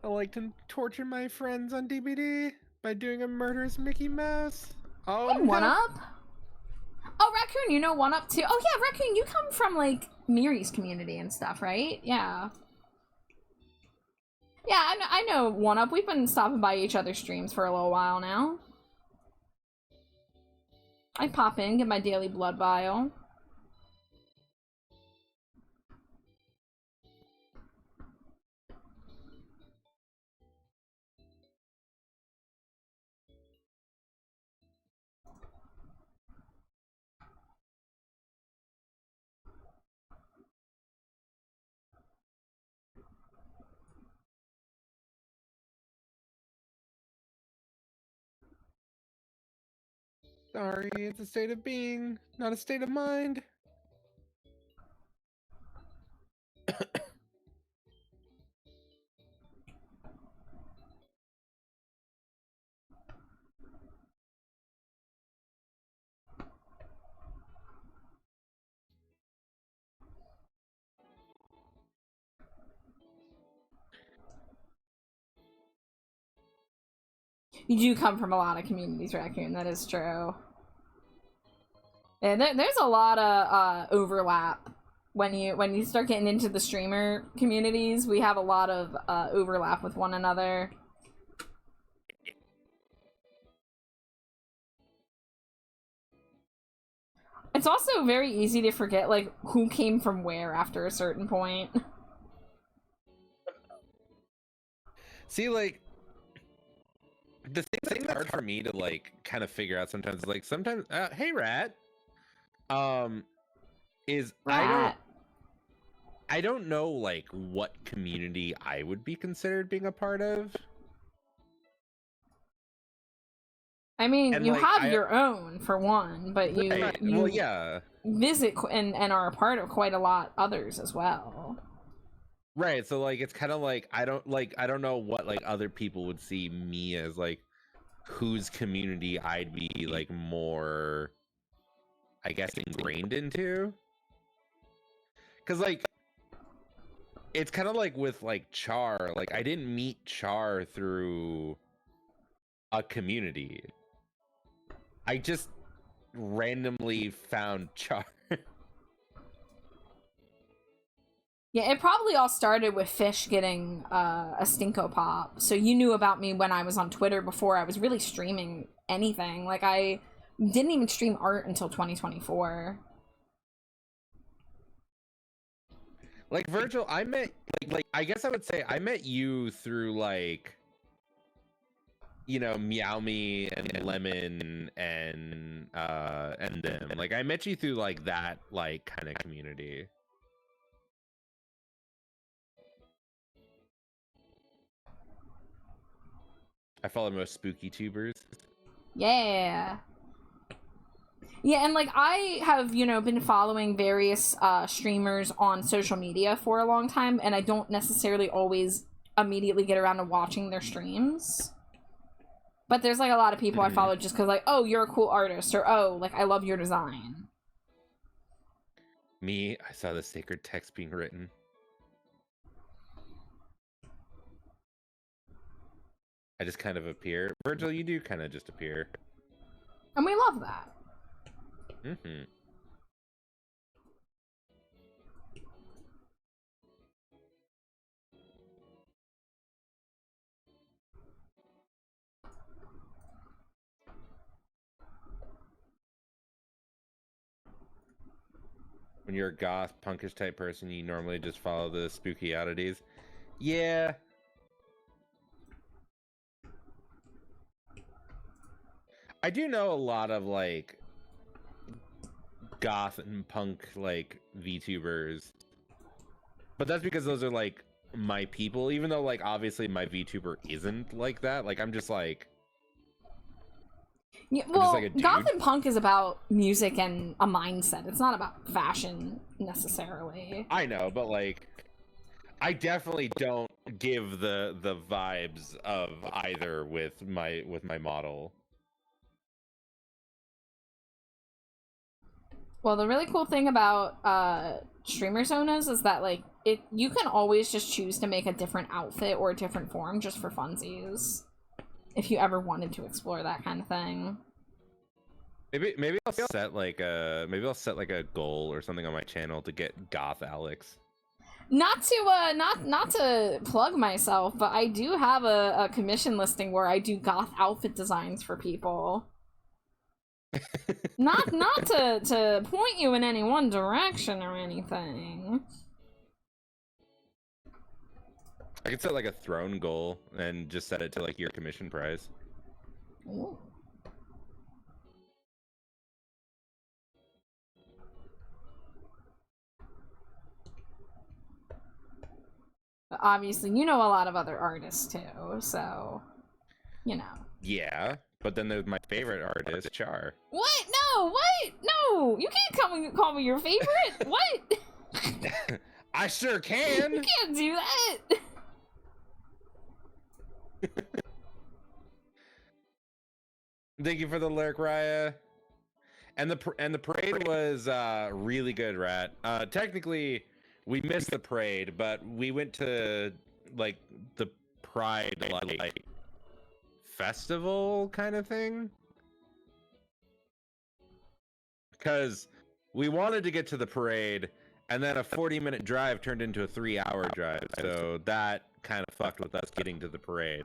I like to torture my friends on DBD by doing a murderous Mickey Mouse. Oh, Hey, One Up? Oh, Raccoon, you know One Up too? Oh yeah, Raccoon, you come from, like, Miri's community and stuff, right? Yeah. Yeah, I know One Up. We've been stopping by each other's streams for a little while now. I pop in, get my daily blood vial. Sorry, it's a state of being, not a state of mind. You do come from a lot of communities, Raccoon, that is true. And there's a lot of overlap when you start getting into the streamer communities. We have a lot of overlap with one another. It's also very easy to forget, like, who came from where after a certain point. See, like, the thing that's hard for me to, like, kind of figure out sometimes, like, sometimes, hey, Rat, is Rat. I don't know like what community I would be considered being a part of. I mean, And, you like, have your own for one, but you Right. you Well, yeah. visit and are a part of quite a lot others as well. Right. So like it's kind of like I don't know what like other people would see me as, like whose community I'd be like more, I guess, ingrained into. Cuz like it's kind of like with like Char, like I didn't meet Char through a community. I just randomly found Char. Yeah, it probably all started with Fish getting a Stinko Pop. So you knew about me when I was on Twitter before I was really streaming anything. Like, I didn't even stream art until 2024. Like Virgil, I met like I guess I would say I met you through like, you know, Meow Me and Lemon and them. Like I met you through like that like kind of community. I follow most spooky tubers. Yeah. Yeah, and like I have, you know, been following various streamers on social media for a long time, and I don't necessarily always immediately get around to watching their streams. But there's like a lot of people I follow just because, like, oh, you're a cool artist, or oh, like I love your design. Me, I saw the sacred text being written. I just kind of appear. Virgil, you do kind of just appear. And we love that. Mm-hmm. When you're a goth, punkish type person, you normally just follow the spooky oddities. Yeah. I do know a lot of like goth and punk like VTubers, but that's because those are like my people. Even though like obviously my VTuber isn't like that. Like I'm just like, Yeah, well, like a dude. goth and punk is about music and a mindset. It's not about fashion necessarily. I know, but like I definitely don't give the vibes of either with my model. Well, the really cool thing about streamer zonas is that like you can always just choose to make a different outfit or a different form just for funsies. If you ever wanted to explore that kind of thing. Maybe I'll set like a goal or something on my channel to get goth Alex. Not to plug myself, but I do have a commission listing where I do goth outfit designs for people. not to point you in any one direction or anything. I could set like a throne goal and just set it to like your commission price. Ooh. But obviously, you know a lot of other artists too, so you know. Yeah, but then there's my favorite artist, Char. What? No, what? No, you can't call me your favorite. What? I sure can. You can't do that. Thank you for the lyric, Raya. And the parade was really good, Rat. Technically, we missed the parade, but we went to like the Pride like festival kind of thing. Because we wanted to get to the parade, and then a 40-minute drive turned into a 3-hour drive, so that kind of fucked with us getting to the parade.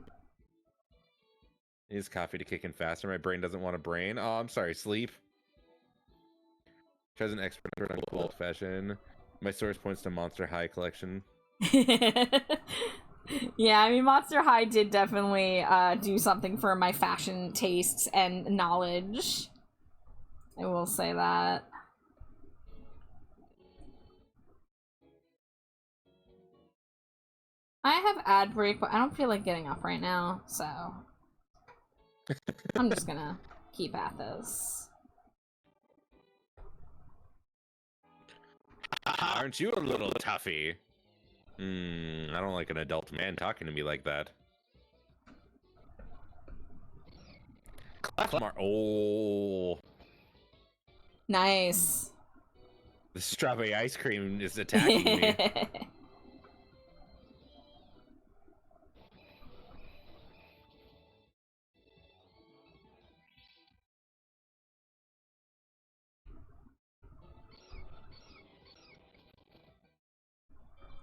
Needs coffee to kick in faster. My brain doesn't want a brain. Oh, I'm sorry. Sleep. Tries an expert on cool old fashion. My source points to Monster High collection. Yeah, I mean, Monster High did definitely do something for my fashion tastes and knowledge. I will say that. I have ad break, but I don't feel like getting up right now, so I'm just gonna keep at this. Aren't you a little toughie? I don't like an adult man talking to me like that. Oh, Nice. the strawberry ice cream is attacking me.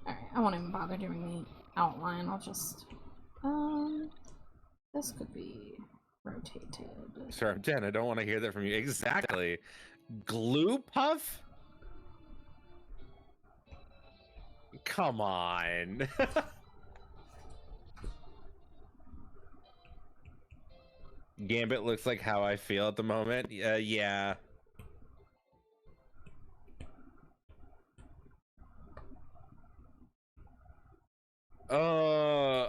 Alright, I won't even bother doing the outline. I'll just... this could be rotated. Sir, I'm 10. I don't want to hear that from you. Exactly. Glue puff? Come on. Gambit looks like how I feel at the moment. Yeah.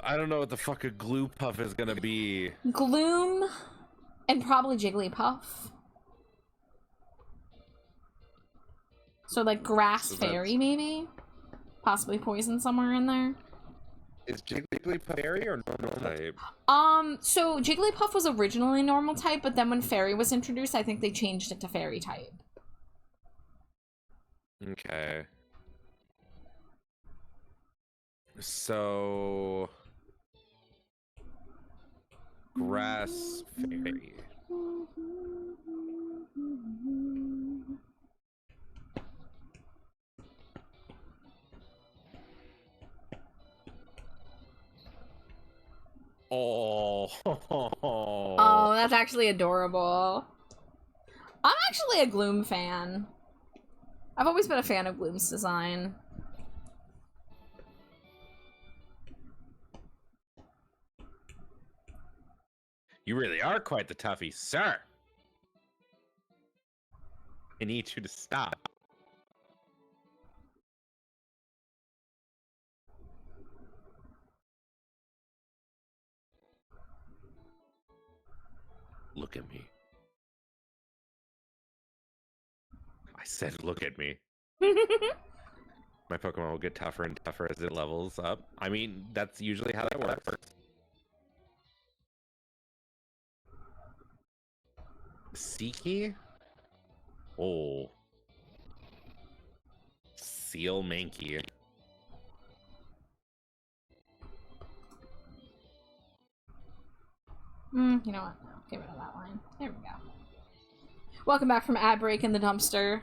I don't know what the fuck a glue puff is gonna be. Gloom and probably Jigglypuff. So like grass So fairy maybe? Possibly poison somewhere in there. Is Jigglypuff fairy or normal type? So Jigglypuff was originally normal type, but then when fairy was introduced, I think they changed it to fairy type. Okay. So grass fairy. Oh. Oh, that's actually adorable. I'm actually a Gloom fan. I've always been a fan of Gloom's design. You really are quite the toughie, sir. I need you to stop. Look at me. I said look at me. My Pokemon will get tougher and tougher as it levels up. I mean, that's usually how that works. Seeky? Oh. Seal Mankey. You know what? No, get rid of that line. There we go. Welcome back from ad break in the dumpster.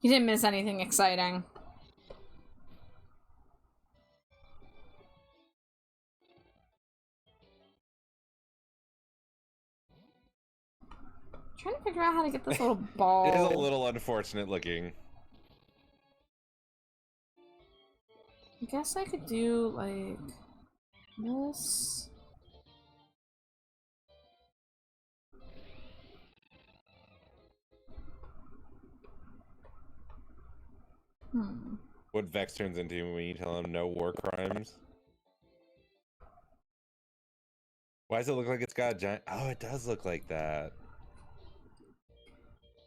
You didn't miss anything exciting. Trying to figure out how to get this little ball. It is a little unfortunate looking. I guess I could do like this. What Vex turns into when you tell him no war crimes. Why does it look like it's got a giant... Oh, it does look like that.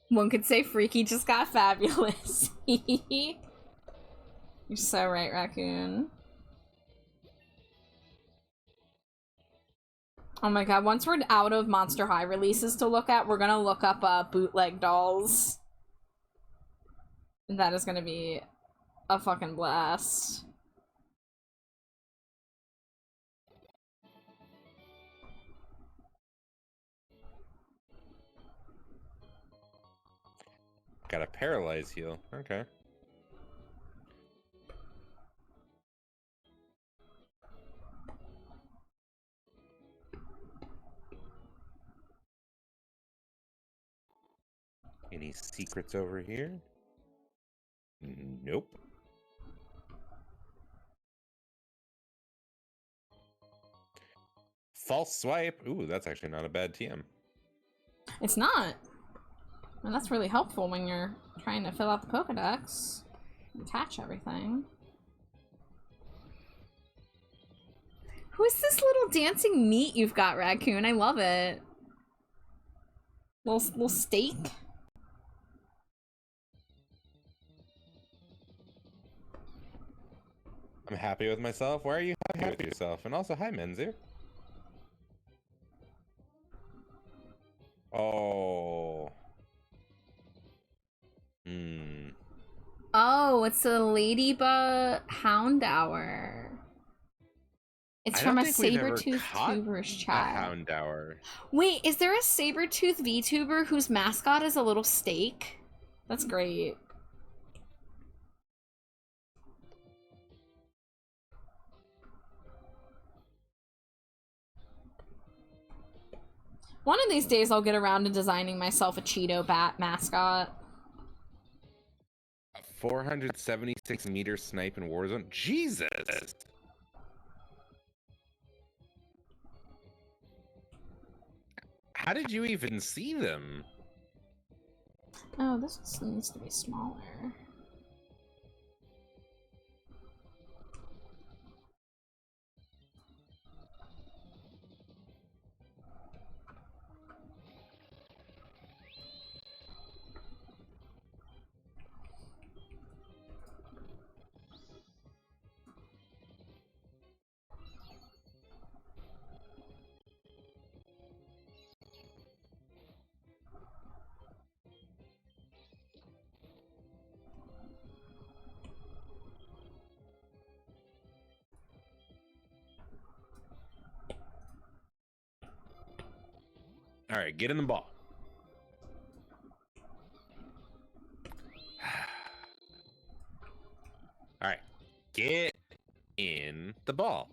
One could say Freaky just got fabulous. You're so right, Raccoon. Oh my god, once we're out of Monster High releases to look at, we're gonna look up bootleg dolls. That is gonna be a fucking blast. Got a paralyzed heal. Okay. Any secrets over here? Nope. False swipe. Ooh, that's actually not a bad TM. It's not. And that's really helpful when you're trying to fill out the Pokedex. Attach everything. Who is this little dancing meat you've got, Raccoon? I love it. Little steak. I'm happy with myself. Why are you happy with yourself? And also, hi, Menzer. Oh. Oh, it's a Ladybug Hound Hour. It's from a Sabertooth Tuber's chat. Hound Hour. Wait, is there a Sabertooth VTuber whose mascot is a little steak? That's great. One of these days I'll get around to designing myself a Cheeto Bat mascot. 476-meter snipe in Warzone? Jesus! How did you even see them? Oh, this needs to be smaller. All right, get in the ball. All right, get in the ball.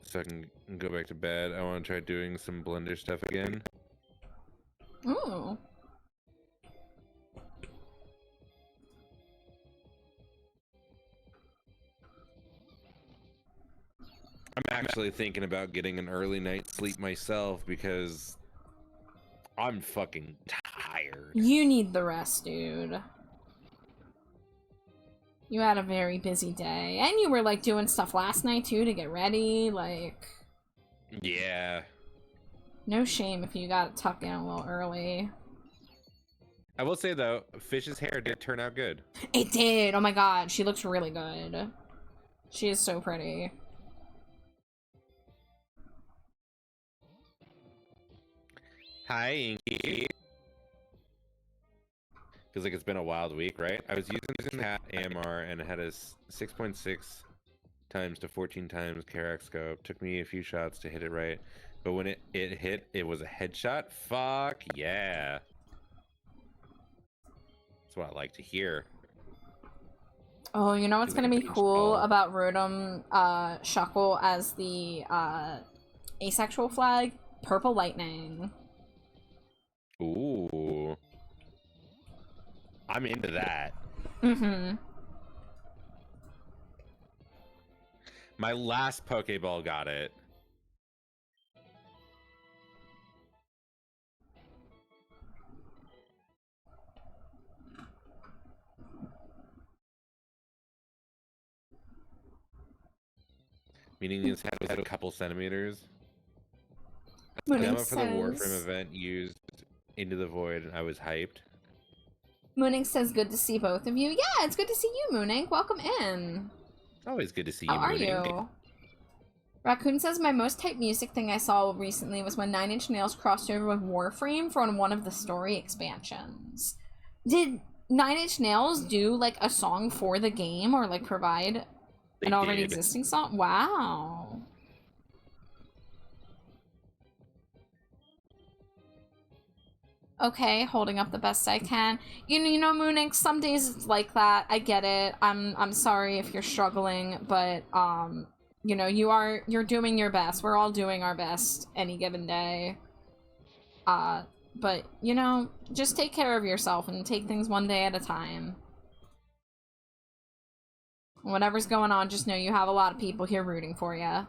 So I can go back to bed. I want to try doing some Blender stuff again. Ooh. I'm actually thinking about getting an early night's sleep myself because I'm fucking tired. You need the rest, dude. You had a very busy day. And you were, like, doing stuff last night, too, to get ready, like... Yeah. No shame if you got tucked in a little early. I will say, though, Fish's hair did turn out good. It did! Oh my god, she looks really good. She is so pretty. Hi, Inky. Feels like it's been a wild week, right? I was using the AMR and it had a 6.6 times to 14 times Karak scope. Took me a few shots to hit it right, but when it hit, it was a headshot. Fuck yeah! That's what I like to hear. Oh, you know what's gonna be cool about Rotom Shuckle as the asexual flag? Purple lightning. Ooh. I'm into that. Mm-hmm. My last Pokeball got it. Meaning his head was a couple centimeters. Demo for the Warframe event used Into the Void, and I was hyped. Moonink says, good to see both of you. Yeah, it's good to see you, Moonink. Welcome in. Always good to see you, How are Moonink. you? Raccoon says, my most typed music thing I saw recently was when 9 Inch Nails crossed over with Warframe for one of the story expansions. Did 9 Inch Nails do, like, a song for the game or, like, provide an already existing song? Wow. Okay, holding up the best I can. You know, Moonink, some days it's like that. I get it. I'm sorry if you're struggling, but you know, you're doing your best. We're all doing our best any given day. But you know, just take care of yourself and take things one day at a time. Whatever's going on, just know you have a lot of people here rooting for you.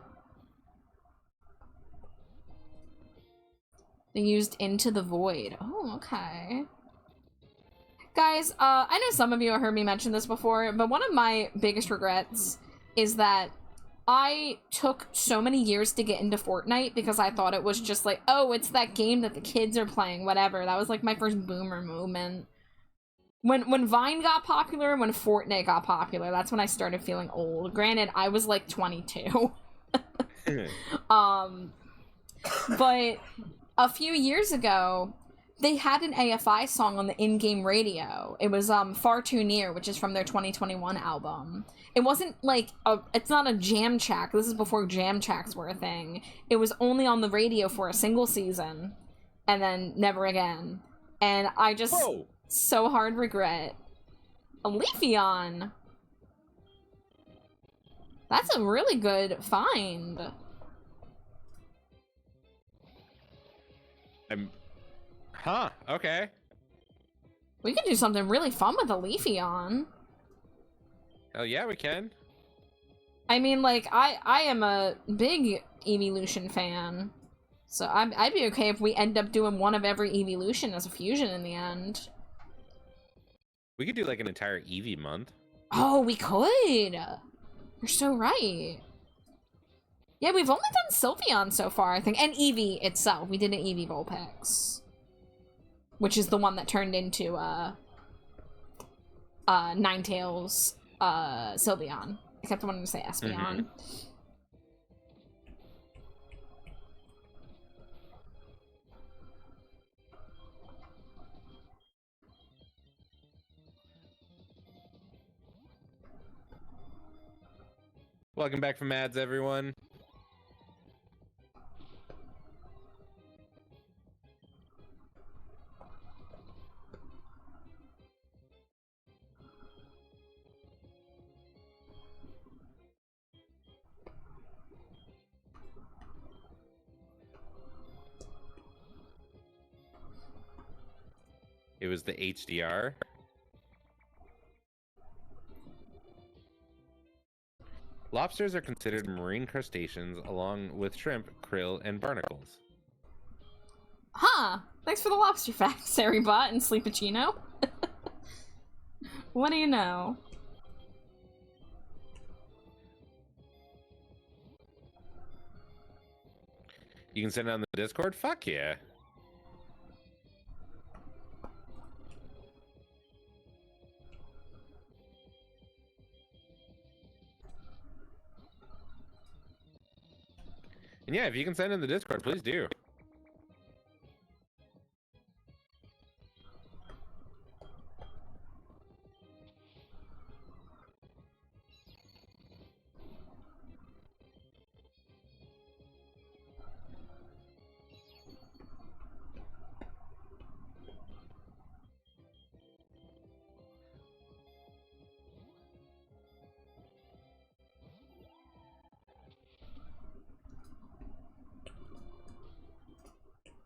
They used Into the Void. Oh, okay. Guys, I know some of you have heard me mention this before, but one of my biggest regrets is that I took so many years to get into Fortnite because I thought it was just like, oh, it's that game that the kids are playing, whatever. That was like my first boomer moment. When Vine got popular, when Fortnite got popular, that's when I started feeling old. Granted, I was like 22. But a few years ago, they had an AFI song on the in-game radio. It was Far Too Near, which is from their 2021 album. It wasn't like it's not a jam track. This is before jam tracks were a thing. It was only on the radio for a single season and then never again. And I just so hard regret a Leafeon. That's a really good find. Huh, okay. We could do something really fun with a Leafeon. Hell yeah, we can. I mean, like, I am a big Evolution fan. So I'd be okay if we end up doing one of every Evolution as a fusion in the end. We could do like an entire Eevee month. Oh, we could! You're so right. Yeah, we've only done Sylveon so far, I think. And Eevee itself. We did an Eevee Vulpix. Which is the one that turned into, Ninetales, Sylveon. I kept wanting to say Espeon. Mm-hmm. Welcome back from ads, everyone. It was the HDR. Lobsters are considered marine crustaceans along with shrimp, krill, and barnacles. Huh. Thanks for the lobster facts, Saribot and Sleepachino. What do you know? You can send it on the Discord? Fuck yeah. And yeah, if you can send in the Discord, please do.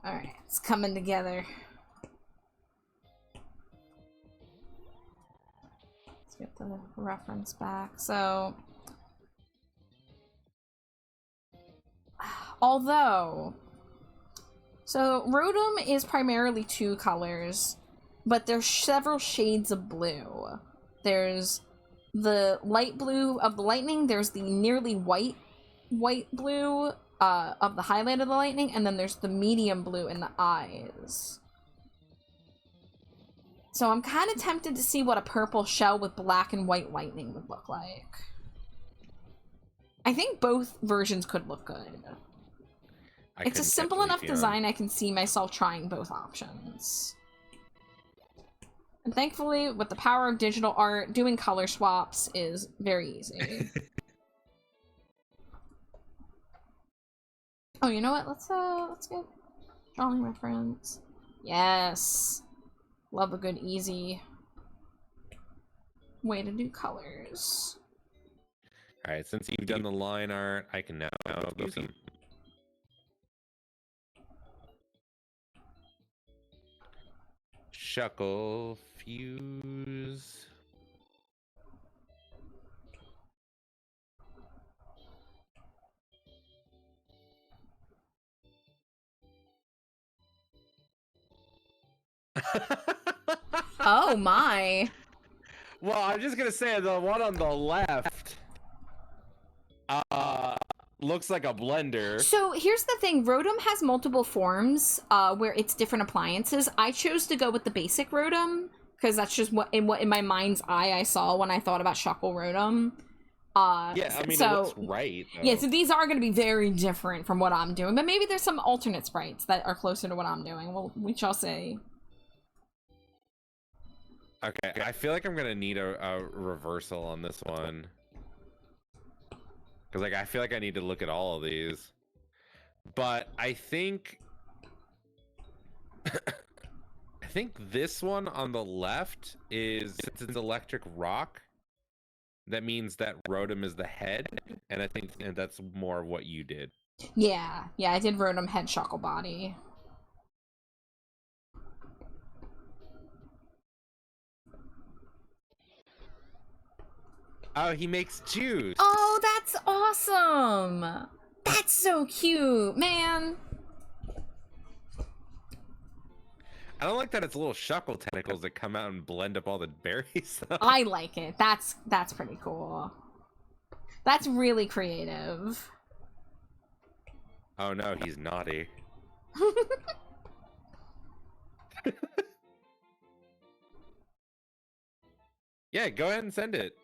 Alright, it's coming together. Let's get the reference back. So, although, Rotom is primarily two colors, but there's several shades of blue. There's the light blue of the lightning, there's the nearly white blue of the highlight of the lightning, and then there's the medium blue in the eyes. So I'm kind of tempted to see what a purple shell with black and white lightning would look like. I think both versions could look good. It's a simple enough design I can see myself trying both options. And thankfully, with the power of digital art, doing color swaps is very easy. Oh, you know what? Let's get drawing reference. Yes. Love a good easy way to do colors. Alright, since you've done the line art, I can now use them. Shuckle, fuse. Oh my. Well, I'm just gonna say the one on the left looks like a blender. So here's the thing, Rotom has multiple forms where it's different appliances. I chose to go with the basic Rotom because that's just what in my mind's eye I saw when I thought about Shuckle Rotom. Yeah, I mean, so, it looks right. Though. Yeah, so these are going to be very different from what I'm doing, but maybe there's some alternate sprites that are closer to what I'm doing. Well, we shall see. Okay, I feel like I'm gonna need a reversal on this one. Because, like, I feel like I need to look at all of these. But I think... I think this one on the left is, since it's electric rock, that means that Rotom is the head, and I think that's more of what you did. Yeah, I did Rotom head Shuckle body. Oh, he makes juice. Oh, that's awesome. That's so cute, man. I don't like that it's little Shuckle tentacles that come out and blend up all the berries. I like it. That's pretty cool. That's really creative. Oh no, he's naughty. Yeah, go ahead and send it.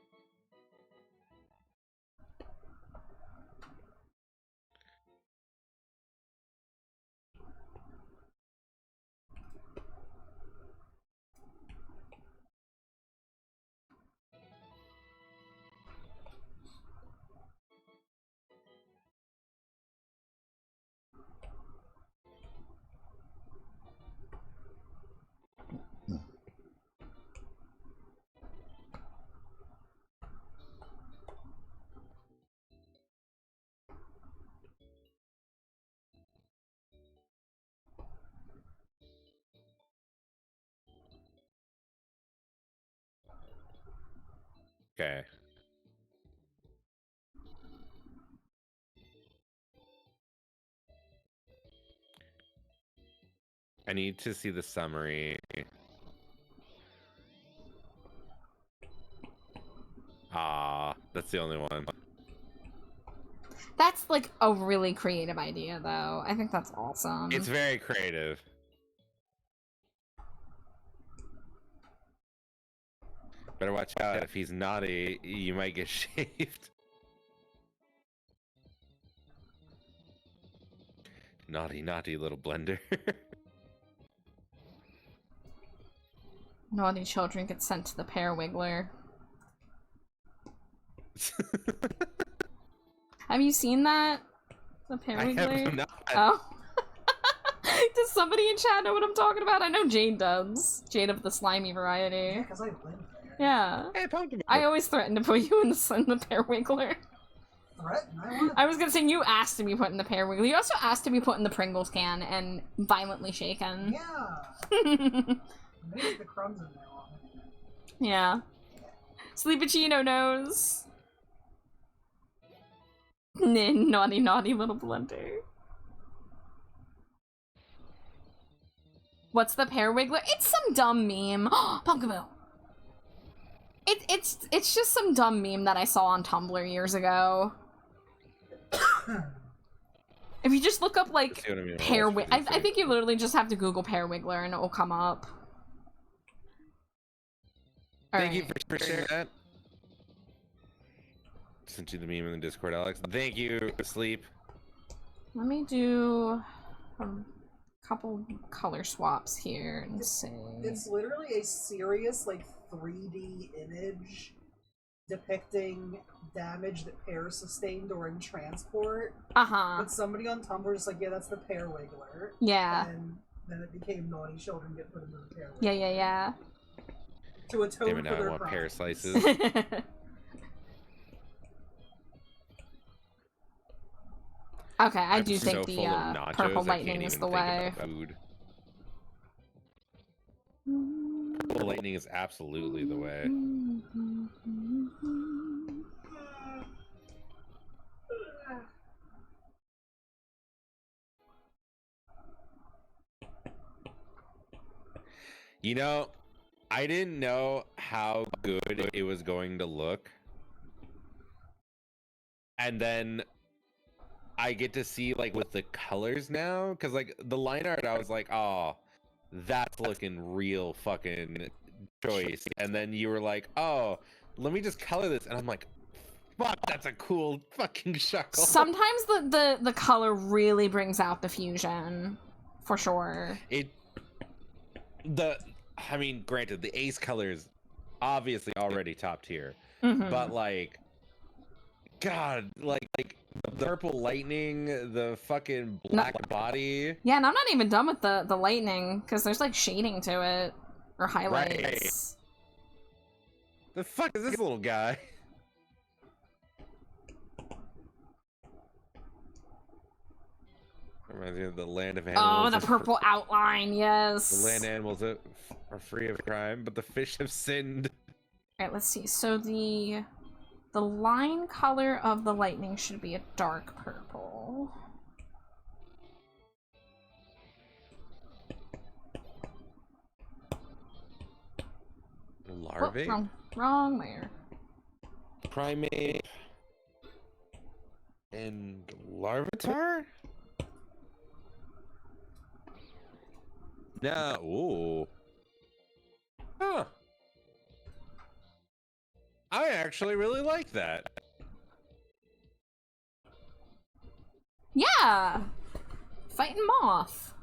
Okay. I need to see the summary. Ah, that's the only one. That's like a really creative idea, though. I think that's awesome. It's very creative. Better watch out. If he's naughty, you might get shaved. Naughty, naughty little blender. Naughty children get sent to the pear wiggler. Have you seen that? The pear I wiggler? have not. Oh. Does somebody in chat know what I'm talking about? I know Jade does. Jade of the slimy variety. Yeah, because I live there. Yeah. Hey, pumpkin. I always threaten to put you in the pear wiggler. Threaten? I was gonna say, you asked to be put in the pear wiggler. You also asked to be put in the Pringles can and violently shaken. Yeah. Maybe the crumbs in there. Yeah. Sleepachino knows. Naughty, naughty little blender. What's the pear wiggler? It's some dumb meme. Pumpkaboo. It's just some dumb meme that I saw on Tumblr years ago. If you just look up like pear wiggler, I think you literally just have to Google pear wiggler and it will come up. Thank you for sharing that. Sent you the meme in the Discord, Alex. Thank you, Sleep. Let me do a couple color swaps here and see. It's literally a serious, like, 3D image depicting damage that pears sustain during transport. Uh-huh. But somebody on Tumblr is like, yeah, that's the pear wiggler. Yeah. And then it became naughty children get put into the pear wiggler. Yeah. To atone Damn it, for now I their want pear crimes. slices. Okay, I I'm do so think full the of nachos, purple I lightning can't is even the think way. about food. Purple lightning is absolutely the way. You know, I didn't know how good it was going to look. And then I get to see like with the colors now, because like the line art, I was like, oh, that's looking real fucking choice. And then you were like, oh, let me just color this, and I'm like, fuck, that's a cool fucking shuckle. Sometimes the color really brings out the fusion, for sure. I mean, granted, the ace color is obviously already top tier, but like, God, like the purple lightning, the fucking black body. Yeah, and I'm not even done with the lightning, because there's like shading to it, or highlights. Right. The fuck is this little guy? Reminds me of the land of animals. Oh, the purple outline, yes. The land animals are free of crime, but the fish have sinned. Alright, let's see. So the line color of the lightning should be a dark purple. Larvae? Oh, wrong layer. Primate and Larvitar? No. Ooh. Huh. I actually really like that. Yeah! Fighting Moth.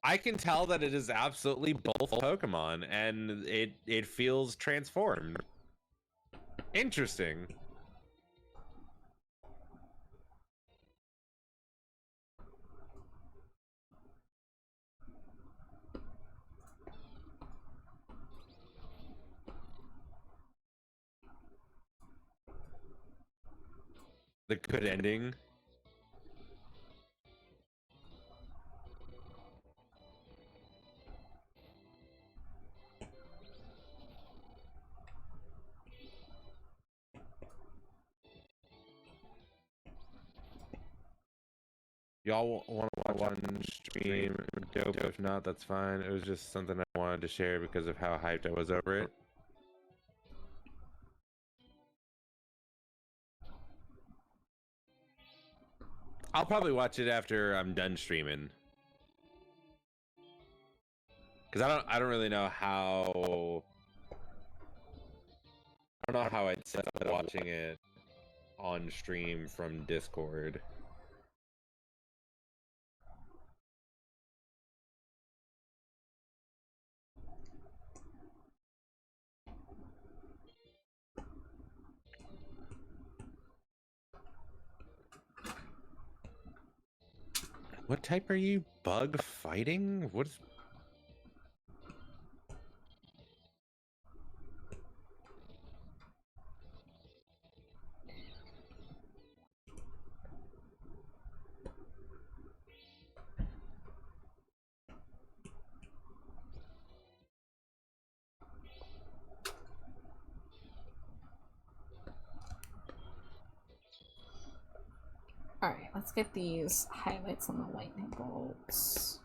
I can tell that it is absolutely both Pokemon, and it feels transformed. Interesting. The good ending. Y'all want to watch one stream? Dope. If not, that's fine. It was just something I wanted to share because of how hyped I was over it. I'll probably watch it after I'm done streaming. Because I don't really know how. I don't know how I'd set up watching it on stream from Discord. What type are you? Bug fighting? What's... Alright, let's get these highlights on the lightning bolts.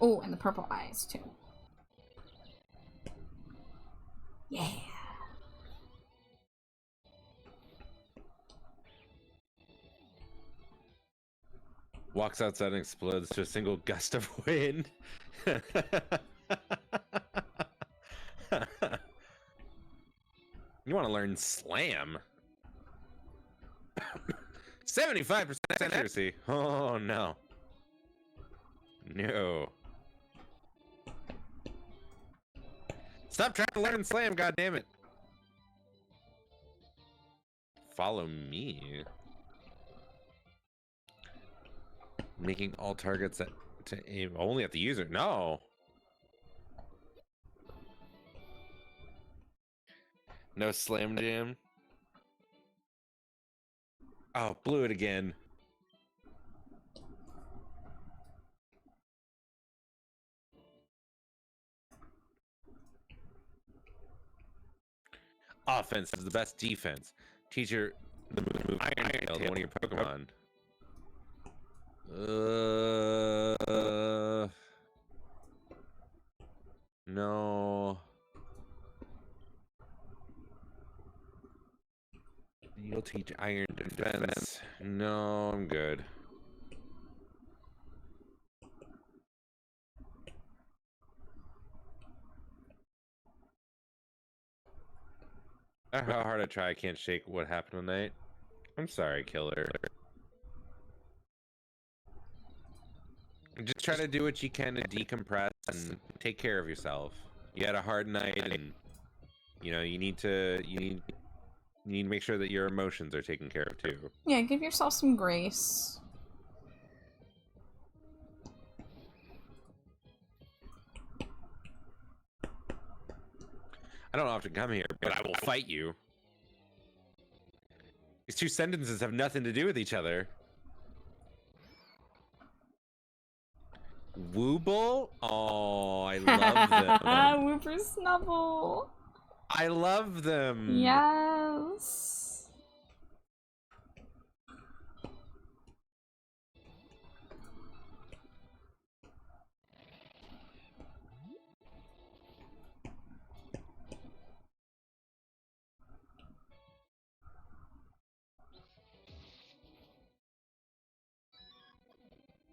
Oh, and the purple eyes, too. Yeah! Walks outside and explodes to a single gust of wind. You want to learn slam? 75% accuracy. Oh no. No. Stop trying to learn slam, goddammit. Follow me. Making all targets to aim only at the user. No. No slam jam. Oh, blew it again. Offense is the best defense. Teacher, the move Iron Tail to one of your Pokemon. No. You'll teach iron defense. No, I'm good. How hard I try, I can't shake what happened tonight. I'm sorry, killer. Just try to do what you can to decompress and take care of yourself. You had a hard night, and you know you need to make sure that your emotions are taken care of too. Yeah, give yourself some grace. I don't often come here, but I will fight you. These two sentences have nothing to do with each other. Wooble? Oh, I love them. Whooper Snubble. I love them. Yes.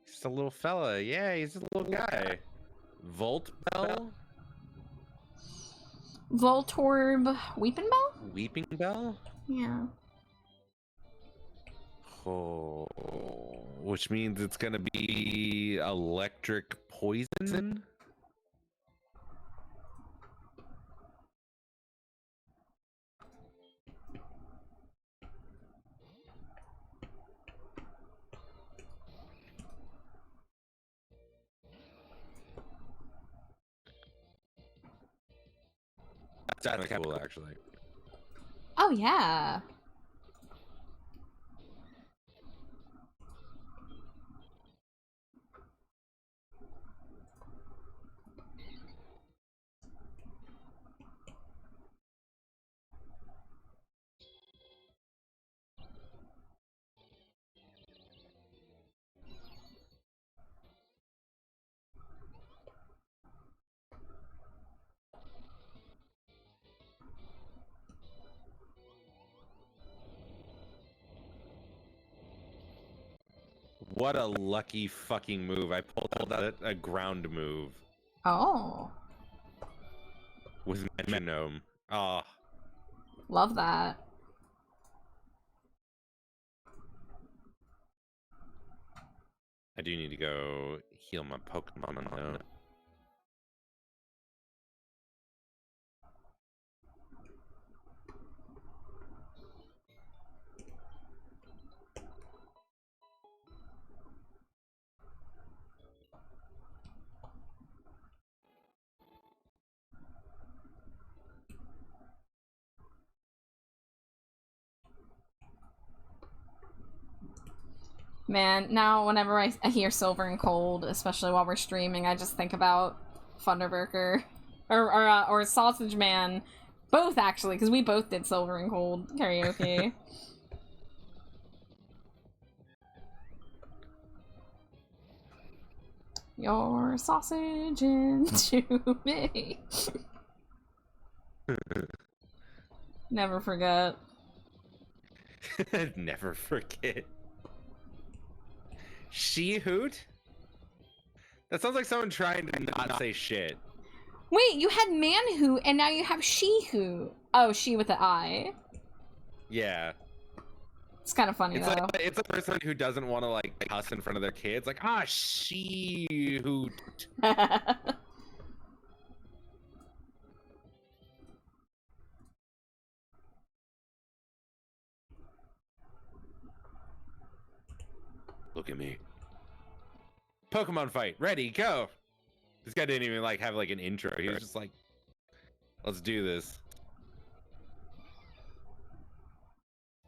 Just a little fella. Yeah, he's a little guy. Volt Bell? Voltorb Weeping Bell? Weeping Bell? Yeah. Oh, which means it's gonna be electric poison? That's cool, actually. Oh, yeah. What a lucky fucking move. I pulled out a ground move Oh. with Metronome. Ah. Love that. I do need to go heal my Pokemon though. Man, now whenever I hear Silver and Cold, especially while we're streaming, I just think about Thunderburger or Sausage Man, both actually, because we both did Silver and Cold karaoke. Your sausage into me. Never forget. Never forget. She-hoot? That sounds like someone trying to not say shit. Wait, you had man-hoot and now you have she-hoot. Oh, she with the I. Yeah. It's kind of funny, It's though. like it's a person who doesn't want to like cuss in front of their kids. Like, ah, she-hoot. Look at me. Pokemon fight. Ready, go. This guy didn't even like have like an intro. He was just like, let's do this.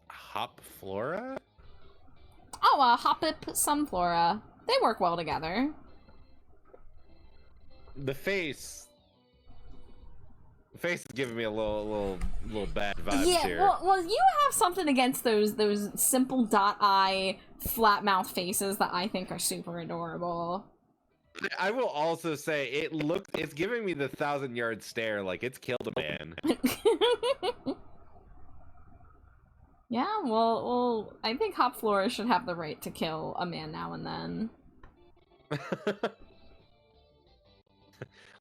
Hop Flora? Oh, Hoppip Sunflora. They work well together. The face is giving me a little bad vibes here. Well, you have something against those simple dot eye flat mouth faces that I think are super adorable. I will also say it's giving me the 1,000-yard stare, like it's killed a man. Yeah, well, I think Hop Flora should have the right to kill a man now and then.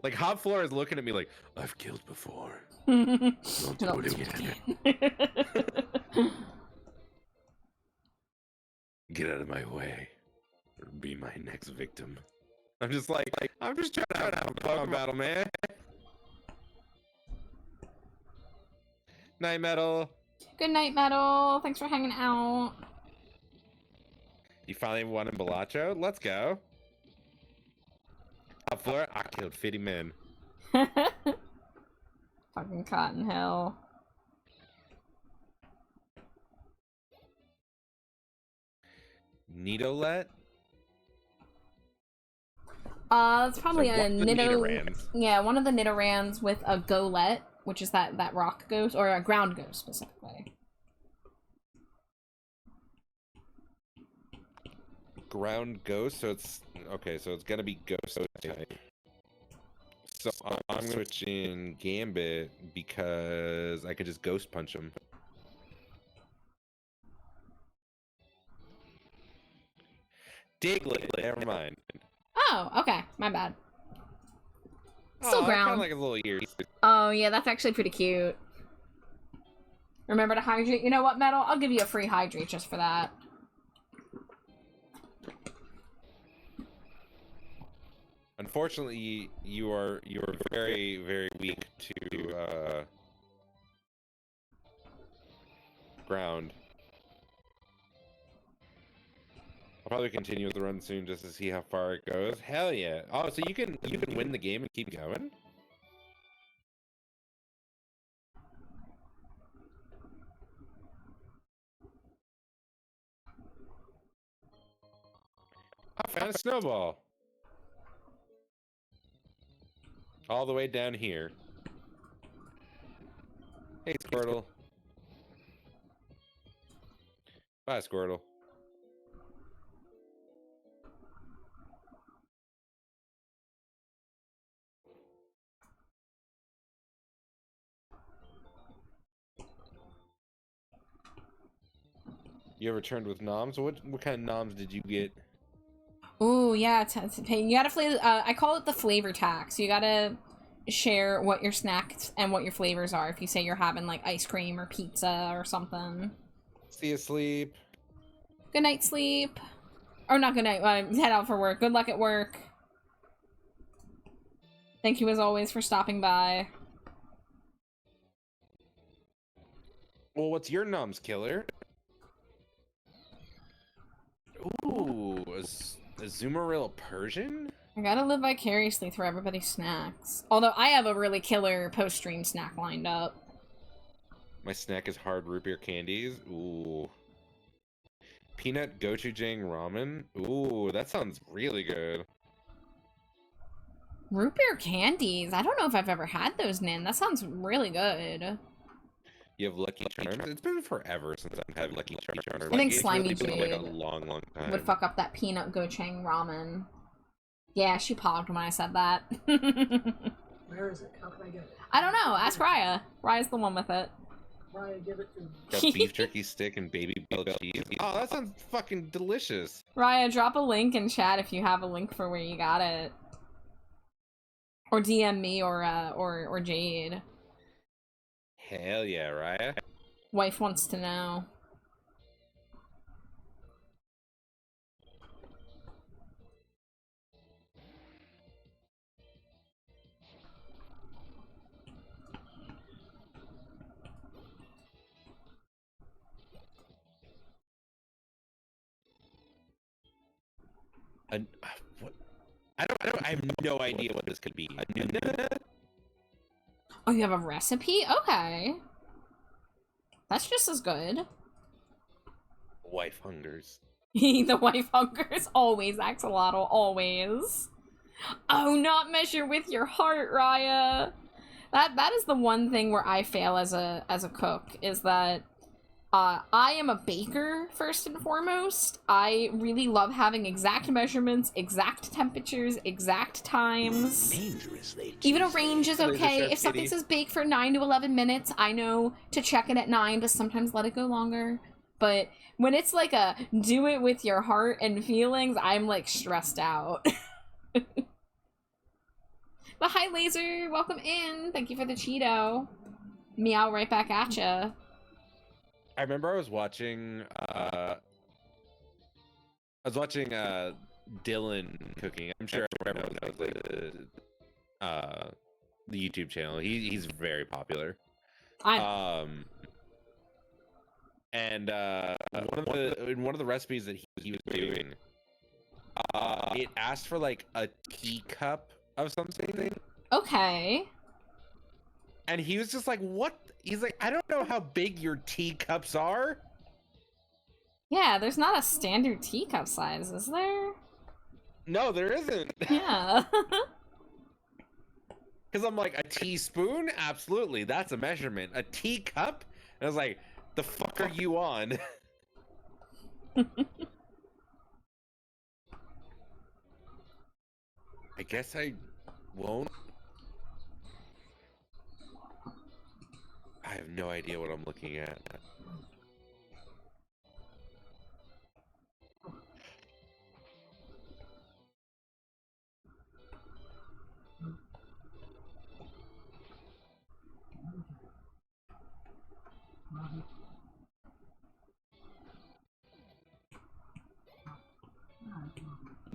Like Hop Floor is looking at me like, I've killed before. Don't do it again. Get out of my way, or be my next victim. I'm just like I'm just trying to have a Pokemon battle, man. Night Metal. Good night, Metal. Thanks for hanging out. You finally won in Balacho? Let's go. Hop Floor, I killed 50 men. Fucking Cotton Hill. Nidolet? It's probably So a one of the Nido. Nidorans. Yeah, one of the Nidorans with a Golett, which is that rock ghost, or a ground ghost specifically. Ground Ghost, so it's okay, so it's gonna be Ghost type. So I'm gonna switch in Gambit because I could just Ghost Punch him. Diglett, never mind. Oh, okay. My bad. Still Kind ground. of like his little ears. Oh, yeah, that's actually pretty cute. Remember to hydrate. You know what, Metal? I'll give you a free hydrate just for that. Unfortunately, you are very, very weak to ground. I'll probably continue with the run soon just to see how far it goes. Hell yeah! Oh, so you can win the game and keep going? I found a snowball. All the way down here. Hey, Squirtle. Bye, Squirtle. You ever turned with noms? What kind of noms did you get? Ooh, yeah, you gotta flavor. I call it the flavor tax. You gotta share what your snacks and what your flavors are. If you say you're having like ice cream or pizza or something. See you sleep. Good night, sleep. Or not good night. Head out for work. Good luck at work. Thank you as always for stopping by. Well, what's your noms, killer? Ooh, a Zoomeril Persian? I gotta live vicariously through everybody's snacks. Although I have a really killer post-stream snack lined up. My snack is hard root beer candies. Ooh. Peanut gochujang ramen. Ooh, that sounds really good. Root beer candies? I don't know if I've ever had those, Nin. That sounds really good. You have Lucky Charms? It's been forever since I've had Lucky Charms. I think it's Slimy really been like a Jade long, long time. would fuck up that peanut gochujang ramen. Yeah, she pogged when I said that. Where is it? How can I get it? I don't know. Ask Raya. Raya's the one with it. Ryan, give it to me. Got beef jerky stick and baby bell cheese. Oh, that sounds fucking delicious. Raya, drop a link in chat if you have a link for where you got it. Or DM me or Jade. Hell yeah, Raya. Wife wants to know. What? I have no idea what this could be. Oh, you have a recipe? Okay. That's just as good. Wife hungers. The wife hungers. Always, Axolotl. Always. Oh, not measure with your heart, Raya. That is the one thing where I fail as a cook, is that I am a baker first and foremost. I really love having exact measurements, exact temperatures, exact times. Dangerously Even a cheesy. range is Laser okay. sharp If something kitty. says bake for 9 to 11 minutes, I know to check it at 9, but sometimes let it go longer. But when it's like a do it with your heart and feelings, I'm like stressed out. But hi, Laser. Welcome in. Thank you for the Cheeto. Meow right back at ya. I remember I was watching Dylan cooking. I'm sure everyone knows the YouTube channel. He's very popular. And one of the recipes that he was doing, it asked for like a teacup of something, Okay. and he was just like, "What?" He's like, "I don't know how big your teacups are." Yeah, there's not a standard teacup size, is there? No, there isn't. Yeah. Because I'm like, a teaspoon? Absolutely, that's a measurement. A teacup? And I was like, the fuck are you on? I guess I won't. I have no idea what I'm looking at.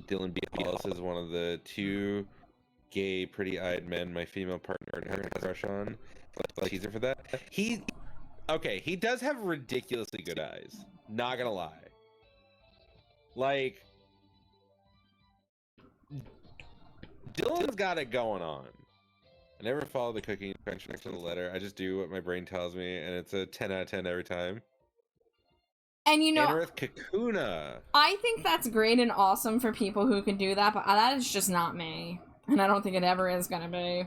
Dylan B. Hollis is one of the two gay, pretty-eyed men my female partner has a crush on. Let's tease her for that. He does have ridiculously good eyes. Not gonna lie. Like, Dylan's got it going on. I never follow the cooking instructions to the letter. I just do what my brain tells me, and it's a 10 out of 10 every time. And you know, Anorith Kakuna. I think that's great and awesome for people who can do that, but that is just not me. And I don't think it ever is gonna be.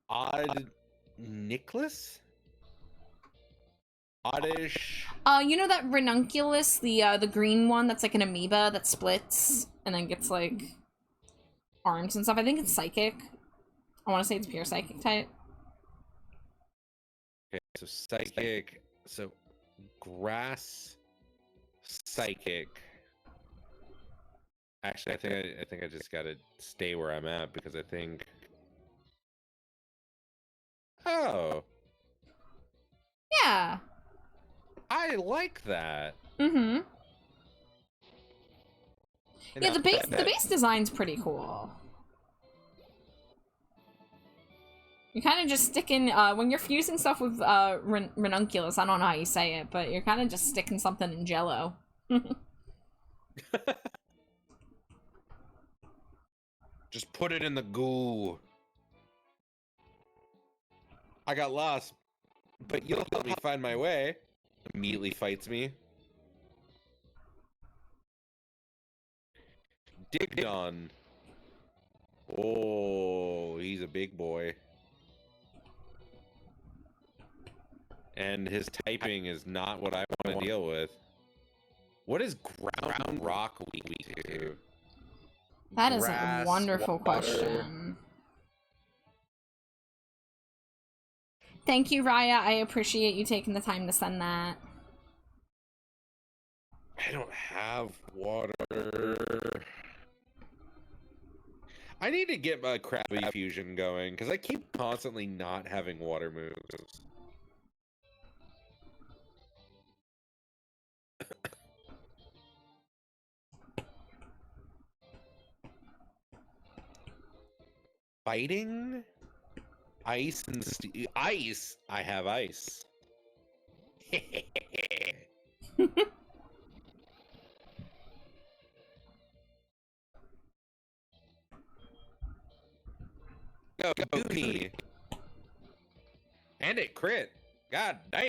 Odd Nicholas? Oddish. You know that ranunculus, the green one that's like an amoeba that splits and then gets like arms and stuff. I think it's psychic. I want to say it's pure psychic type. Okay, so psychic. So grass, psychic. Actually, I think I just gotta stay where I'm at because I think. Oh, Yeah. I like that. Mm-hmm. And Yeah, now the base design's pretty cool. You're kind of just sticking, when you're fusing stuff with ranunculus, I don't know how you say it, but you're kind of just sticking something in jello. Just put it in the goo. I got lost, but you'll help me find my way. Immediately fights me. Digdon. Oh, he's a big boy. And his typing is not what I want to deal with. What is ground rock weak to? That is a Grass, wonderful water. question. Thank you, Raya. I appreciate you taking the time to send that. I don't have water. I need to get my Krabby Fusion going, because I keep constantly not having water moves. Fighting? Ice and ice? I have ice. Go, Goonie. And it crit. God damn.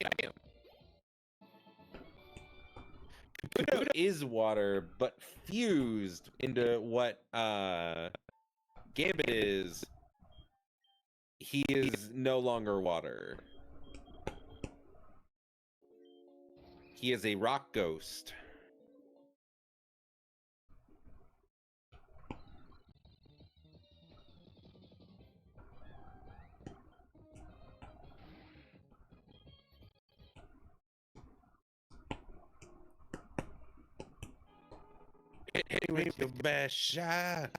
Kabuto is water, but fused into what Gambit is. He is no longer water. He is a rock ghost. Hit me with your best shot.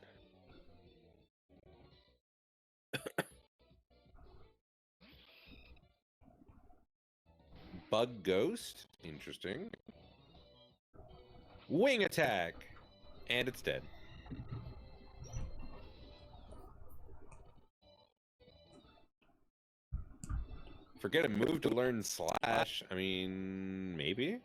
Bug ghost? Interesting. Wing attack! And it's dead. Forget a move to learn slash. I mean, maybe?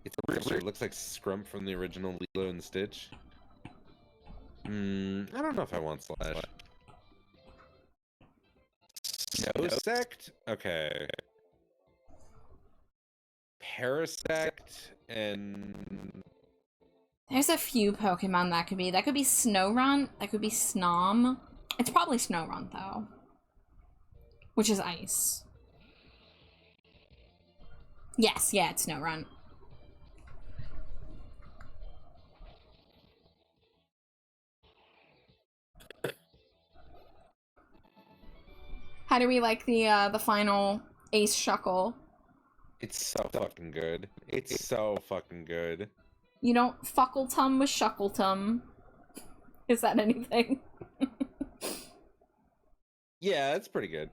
It's weird. It looks like Scrump from the original Lilo and Stitch. I don't know if I want slash. No sect? Okay. Parasect and There's a few Pokemon that could be. That could be Snorunt. That could be Snom. It's probably Snorunt, though. Which is ice. Yes, yeah, it's Snorunt. How do we like the final Ace Shuckle? it's so fucking good. It's so fucking good. You don't Fuckletum with Shuckletum. Is that anything? Yeah, it's pretty good.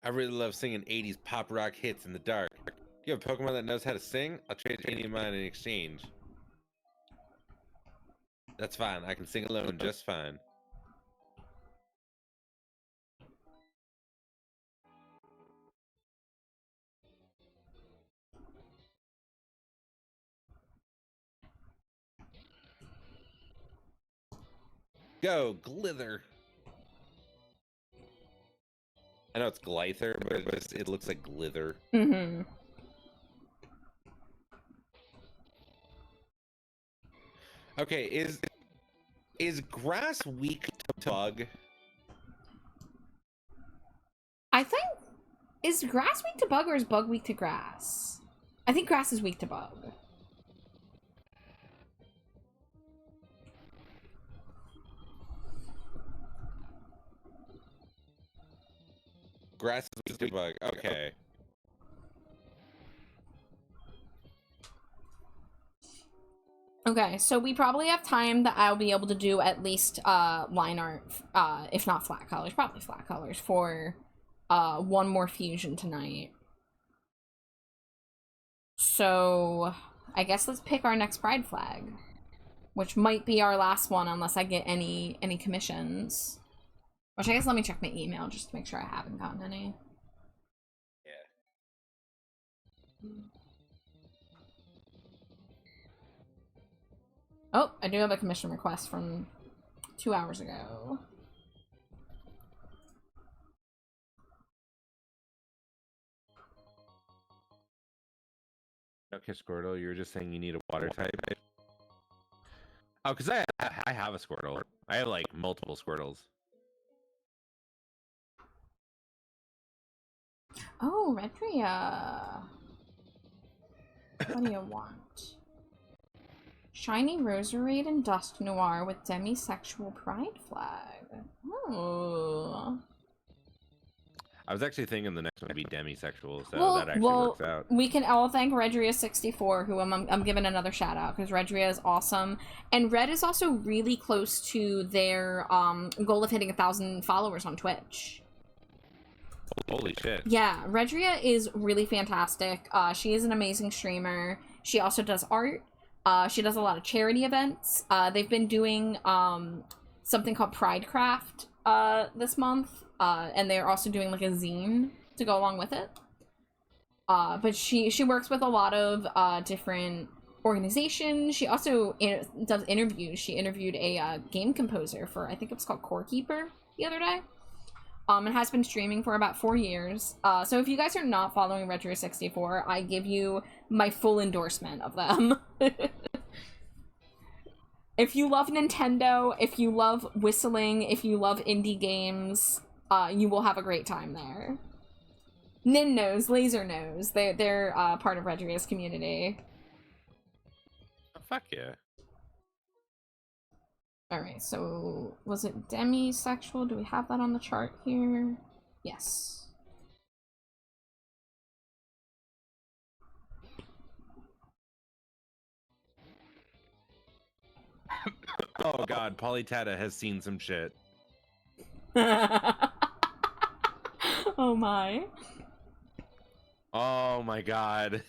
I really love singing 80s pop rock hits in the dark. You have a Pokemon that knows how to sing? I'll trade any of mine in exchange. That's fine. I can sing alone just fine. Go, Glither. I know it's Glyther, but it looks like Glither. Mm-hmm. Okay, is grass weak to bug? I think... Is grass weak to bug or is bug weak to grass? I think grass is weak to bug. Grass is weak to bug. Okay. Okay, so we probably have time that I'll be able to do at least line art, if not flat colors, probably flat colors, for one more fusion tonight. So I guess let's pick our next pride flag, which might be our last one unless I get any commissions. Which I guess let me check my email just to make sure I haven't gotten any. Yeah. Oh, I do have a commission request from 2 hours ago. Okay, Squirtle, you were just saying you need a water type. Oh, because I have a Squirtle. I have like multiple Squirtles. Oh, Redria. What do you want? Shiny Roserade and Dusk Noir with demisexual pride flag. Oh. I was actually thinking the next one would be demisexual, so Well, that actually works out. We can all thank Redria64, who I'm giving another shout out because Redria is awesome, and Red is also really close to their goal of hitting 1,000 followers on Twitch. Holy shit! Yeah, Redria is really fantastic. She is an amazing streamer. She also does art. She does a lot of charity events. They've been doing something called Pridecraft this month, and they're also doing like a zine to go along with it. But she works with a lot of different organization. She also does interviews. She interviewed a game composer for, I think it was called Core Keeper the other day. It has been streaming for about 4 years. So if you guys are not following Retro64, I give you my full endorsement of them. If you love Nintendo, if you love whistling, if you love indie games, you will have a great time there. Nin knows, Laser knows. They're part of Regia's community. Oh, fuck yeah. Alright, so was it demisexual? Do we have that on the chart here? Yes. Oh god, Polytata has seen some shit. Oh my. Oh my god.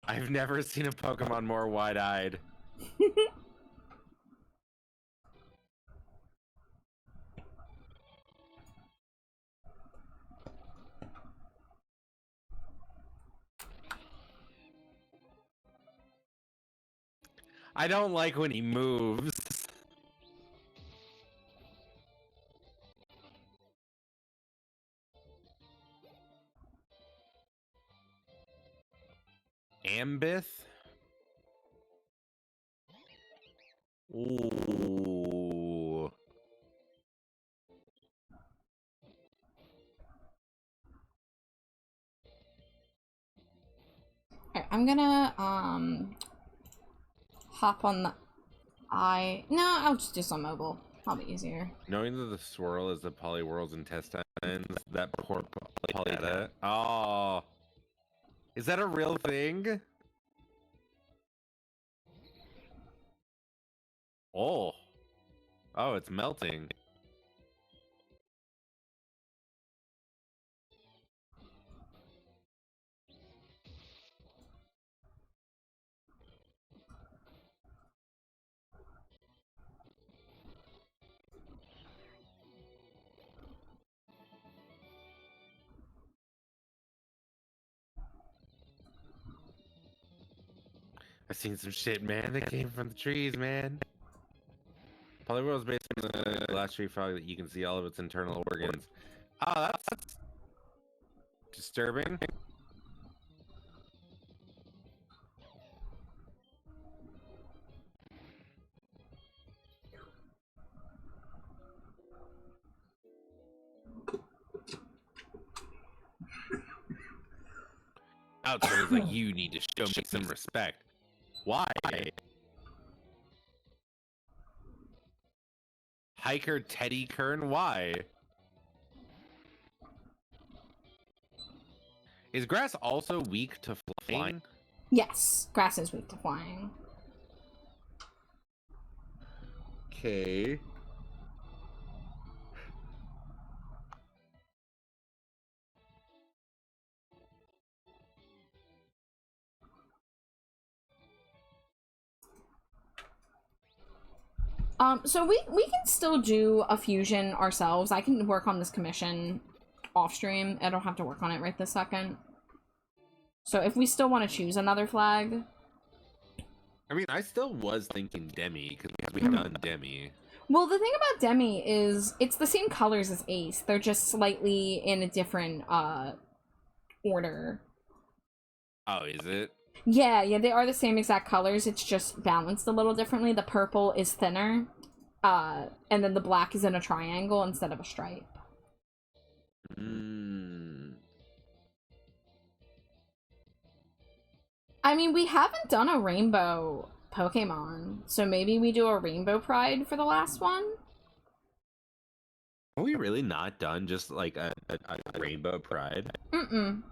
I've never seen a Pokemon more wide-eyed. I don't like when he moves. Ambith? Ooh. Alright, I'm gonna, hop on the No, I'll just do some mobile. Probably easier. Knowing that the swirl is the Poliwhirl's intestines, that poor Polytata. Oh. Is that a real thing? Oh. Oh, it's melting. I've seen some shit, man. That came from the trees, man. Poliwhirl is basically a glass tree frog that you can see all of its internal organs. Oh, that's disturbing. Outsiders like you need to show me some respect. Why? Hiker Teddy Kern, why? Is grass also weak to flying? Yes, grass is weak to flying. Okay. So we can still do a fusion ourselves. I can work on this commission off stream. I don't have to work on it right this second. So if we still want to choose another flag. I mean, I still was thinking Demi, because we've done Demi. Well, the thing about Demi is it's the same colors as Ace. They're just slightly in a different order. Oh, is it? Yeah, they are the same exact colors. It's just balanced a little differently. The purple is thinner, and then the black is in a triangle instead of a stripe. I mean, we haven't done a rainbow Pokemon, so maybe we do a Rainbow Pride for the last one? Are we really not done just like a Rainbow Pride? Mm-mm.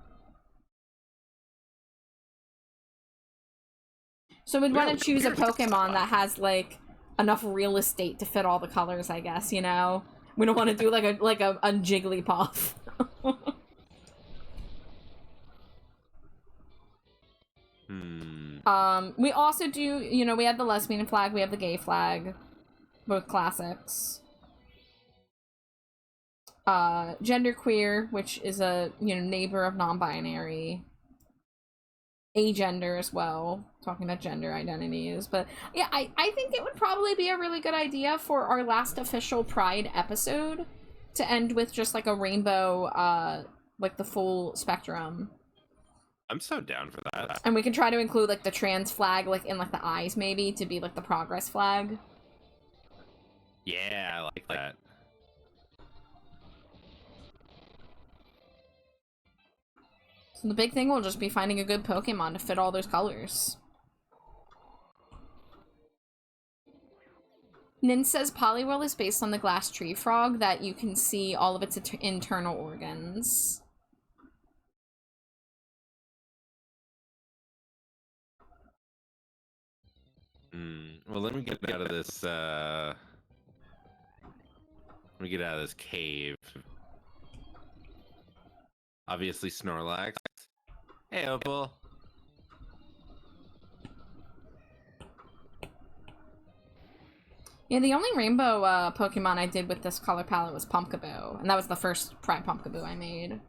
So we'd want to choose a Pokemon that has, like, enough real estate to fit all the colors, I guess, you know? We don't want to do, like a Jigglypuff. We also do, you know, we have the lesbian flag, we have the gay flag. Both classics. Genderqueer, which is a, you know, neighbor of non-binary. agender as well, talking about gender identities. But yeah, I think it would probably be a really good idea for our last official Pride episode to end with just like a rainbow, like the full spectrum. I'm so down for that. And we can try to include like the trans flag like in like the eyes maybe to be like the progress flag. Yeah, I like that. So the big thing will just be finding a good Pokemon to fit all those colors. Nin says Poliwhirl is based on the glass tree frog that you can see all of its internal organs. Well, let me get out of this, let me get out of this cave. Obviously, Snorlax. Hey, Opal. Yeah, the only rainbow Pokemon I did with this color palette was Pumpkaboo, and that was the first Pride Pumpkaboo I made.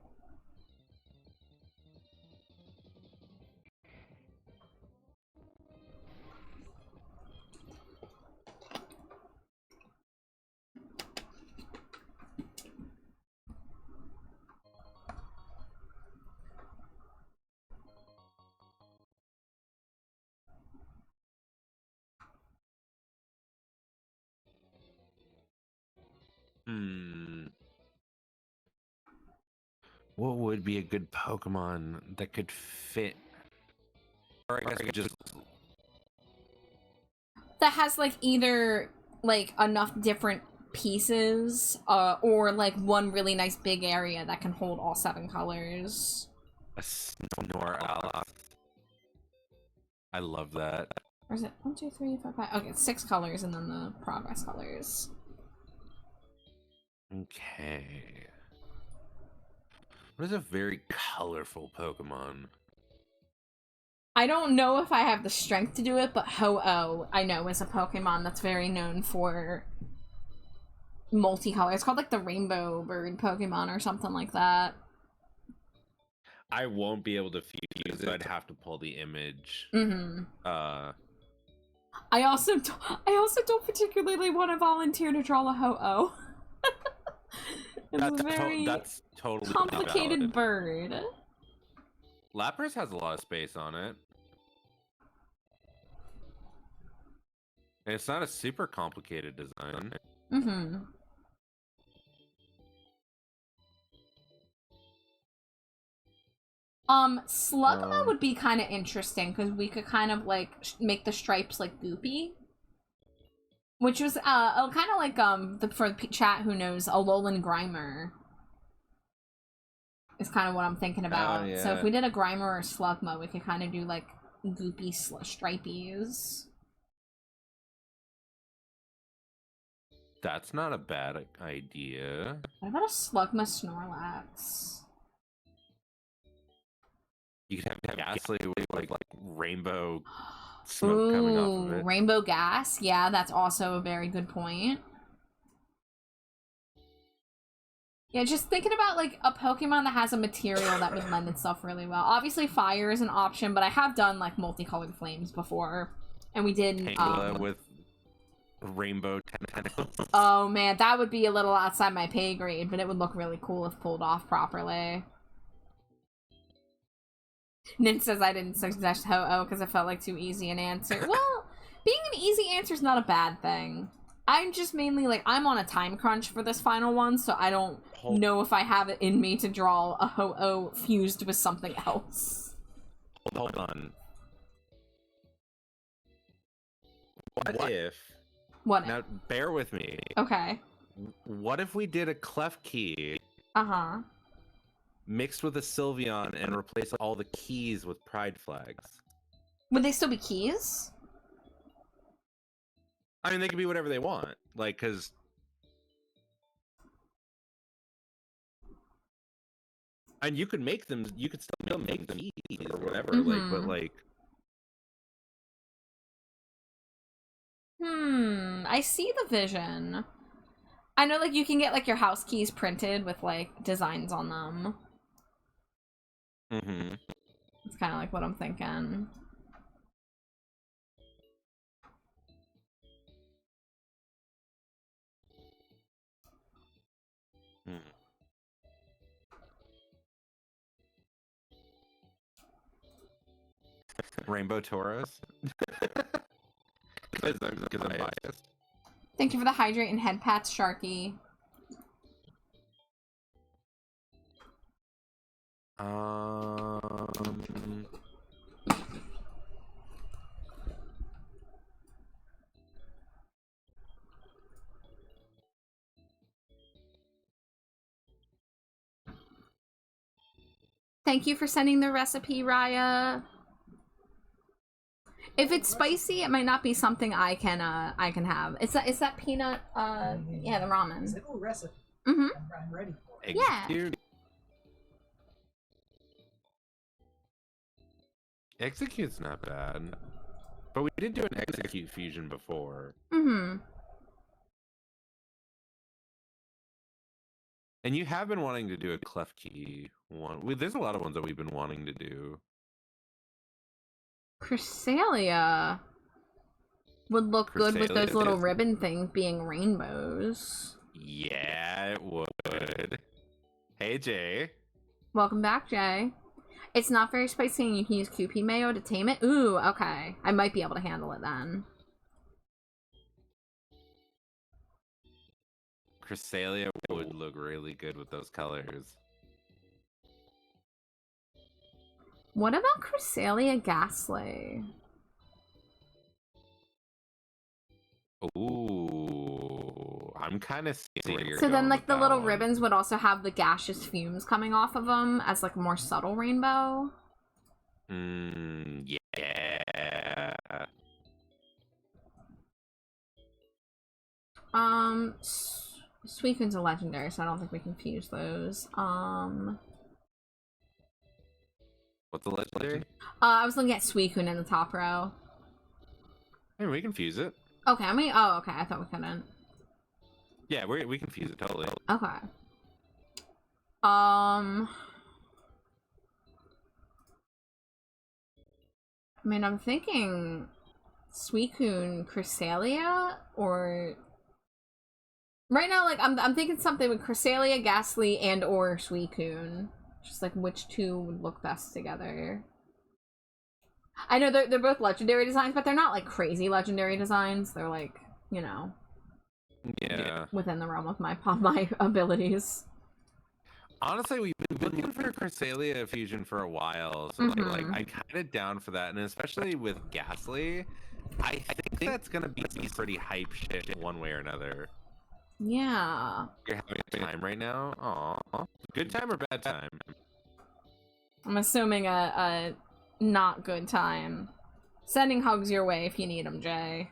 What would be a good Pokemon that could fit? Or I guess we just... That has like either like enough different pieces, or like one really nice big area that can hold all 7 colors. A Snorlax. I love that. Or is it 1, 2, 3, 4, 5? Okay, it's 6 colors and then the progress colors. Okay. What is a very colorful Pokemon? I don't know if I have the strength to do it, but Ho-Oh, I know, is a Pokemon that's very known for multicolor. It's called like the Rainbow Bird Pokemon or something like that. I won't be able to fuse it. I'd have to pull the image. Mm-hmm. I also don't particularly want to volunteer to draw a Ho-Oh. It's a very that's totally complicated valid. bird. Lapras has a lot of space on it. And it's not a super complicated design. Mm-hmm. Slugma would be kind of interesting because we could kind of like make the stripes like goopy. Which was kind of like for the chat who knows, a Alolan Grimer is kind of what I'm thinking about. Oh, yeah. So if we did a Grimer or a Slugma, we could kind of do like goopy stripies. That's not a bad idea. What about a Slugma Snorlax? You could have Ghastly with like rainbow smoke coming off of it. Rainbow gas. Yeah, that's also a very good point. Yeah, just thinking about like a Pokemon that has a material that would lend itself really well. Obviously, fire is an option, but I have done like multicolored flames before, and we did. Tangela with rainbow tentacles. Oh man, that would be a little outside my pay grade, but it would look really cool if pulled off properly. Nin says I didn't suggest Ho-Oh because it felt like too easy an answer. Well, being an easy answer is not a bad thing. I'm just mainly like, I'm on a time crunch for this final one, so I don't know if I have it in me to draw a Ho-Oh fused with something else. Hold on. What if... What Now, if? bear with me. Okay. What if we did a Klefki Uh-huh. mixed with a Sylveon and replace all the keys with pride flags? Would they still be keys? I mean, they can be whatever they want. Like, because... And you could make them... You could still make them keys or whatever. Mm-hmm. Like, but like... I see the vision. I know, like, you can get, like, your house keys printed with, like, designs on them. Mm-hmm. It's kind of like what I'm thinking. Rainbow Taurus. Because I'm biased. Thank you for the hydrate and head pats, Sharky. Thank you for sending the recipe, Raya. If it's spicy, it might not be something I can have. It's that peanut yeah, the ramen. Simple recipe. Mm-hmm. I'm ready for it. Yeah. Execute's not bad. But we did do an execute fusion before. Mm-hmm. And you have been wanting to do a clef key one. There's a lot of ones that we've been wanting to do. Chrysalia would look good with those Chrysalia, little yes. ribbon things being rainbows. Yeah, it would. Hey, Jay. Welcome back, Jay. It's not very spicy and you can use QP mayo to tame it. Ooh, okay. I might be able to handle it then. Chrysalia would look really good with those colors. What about Chrysalia Ghastly? Ooh, I'm kind of seeing where you're So then, going like, with the that little one. ribbons would also have the gaseous fumes coming off of them as, like, a more subtle rainbow. Yeah. Suicune's a legendary, so I don't think we can fuse those. What's the legendary? I was looking at Suicune in the top row. Hey, we can fuse it. Okay, oh, okay, I thought we couldn't. Yeah, we can fuse it totally. Okay. I mean, I'm thinking Suicune Chrysalia, or right now, like I'm thinking something with Chrysalia, Ghastly, and or Suicune. Just like which two would look best together. I know they're both legendary designs, but they're not like crazy legendary designs. They're like, you know, Yeah. within the realm of my abilities. Honestly, we've been looking for Chrysalia fusion for a while, so like I'm kind of down for that, and especially with Ghastly, I think that's gonna be some pretty hype shit one way or another. Yeah. You're having a time right now? Aw. Good time or bad time? I'm assuming a not good time. Sending hugs your way if you need them, Jay.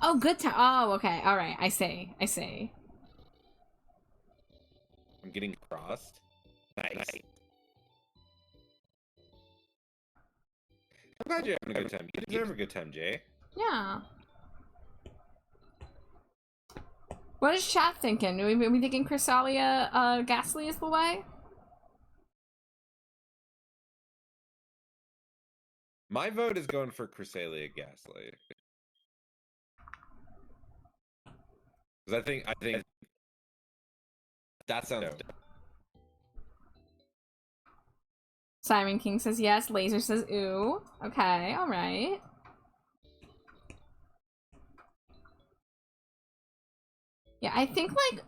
Oh, good time. Oh, okay. All right. I see. I'm getting crossed. Nice. I'm glad you're having a good time. You deserve a good time, Jay. Yeah. What is chat thinking? Are we thinking Chrysalia Ghastly is the way? My vote is going for Chrysalia Ghastly. Because I think that sounds dope. Simon King says yes. Laser says ooh. Okay, alright. Yeah, I think, like,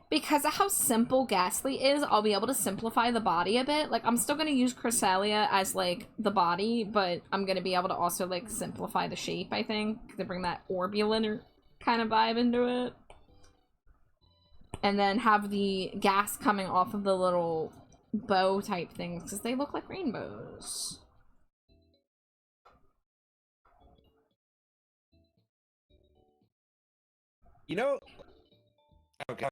because of how simple Ghastly is, I'll be able to simplify the body a bit. Like, I'm still gonna use Chrysalia as, like, the body, but I'm gonna be able to also, like, simplify the shape, I think, to bring that orbulent kind of vibe into it. And then have the gas coming off of the little bow type things, because they look like rainbows. You know, Okay.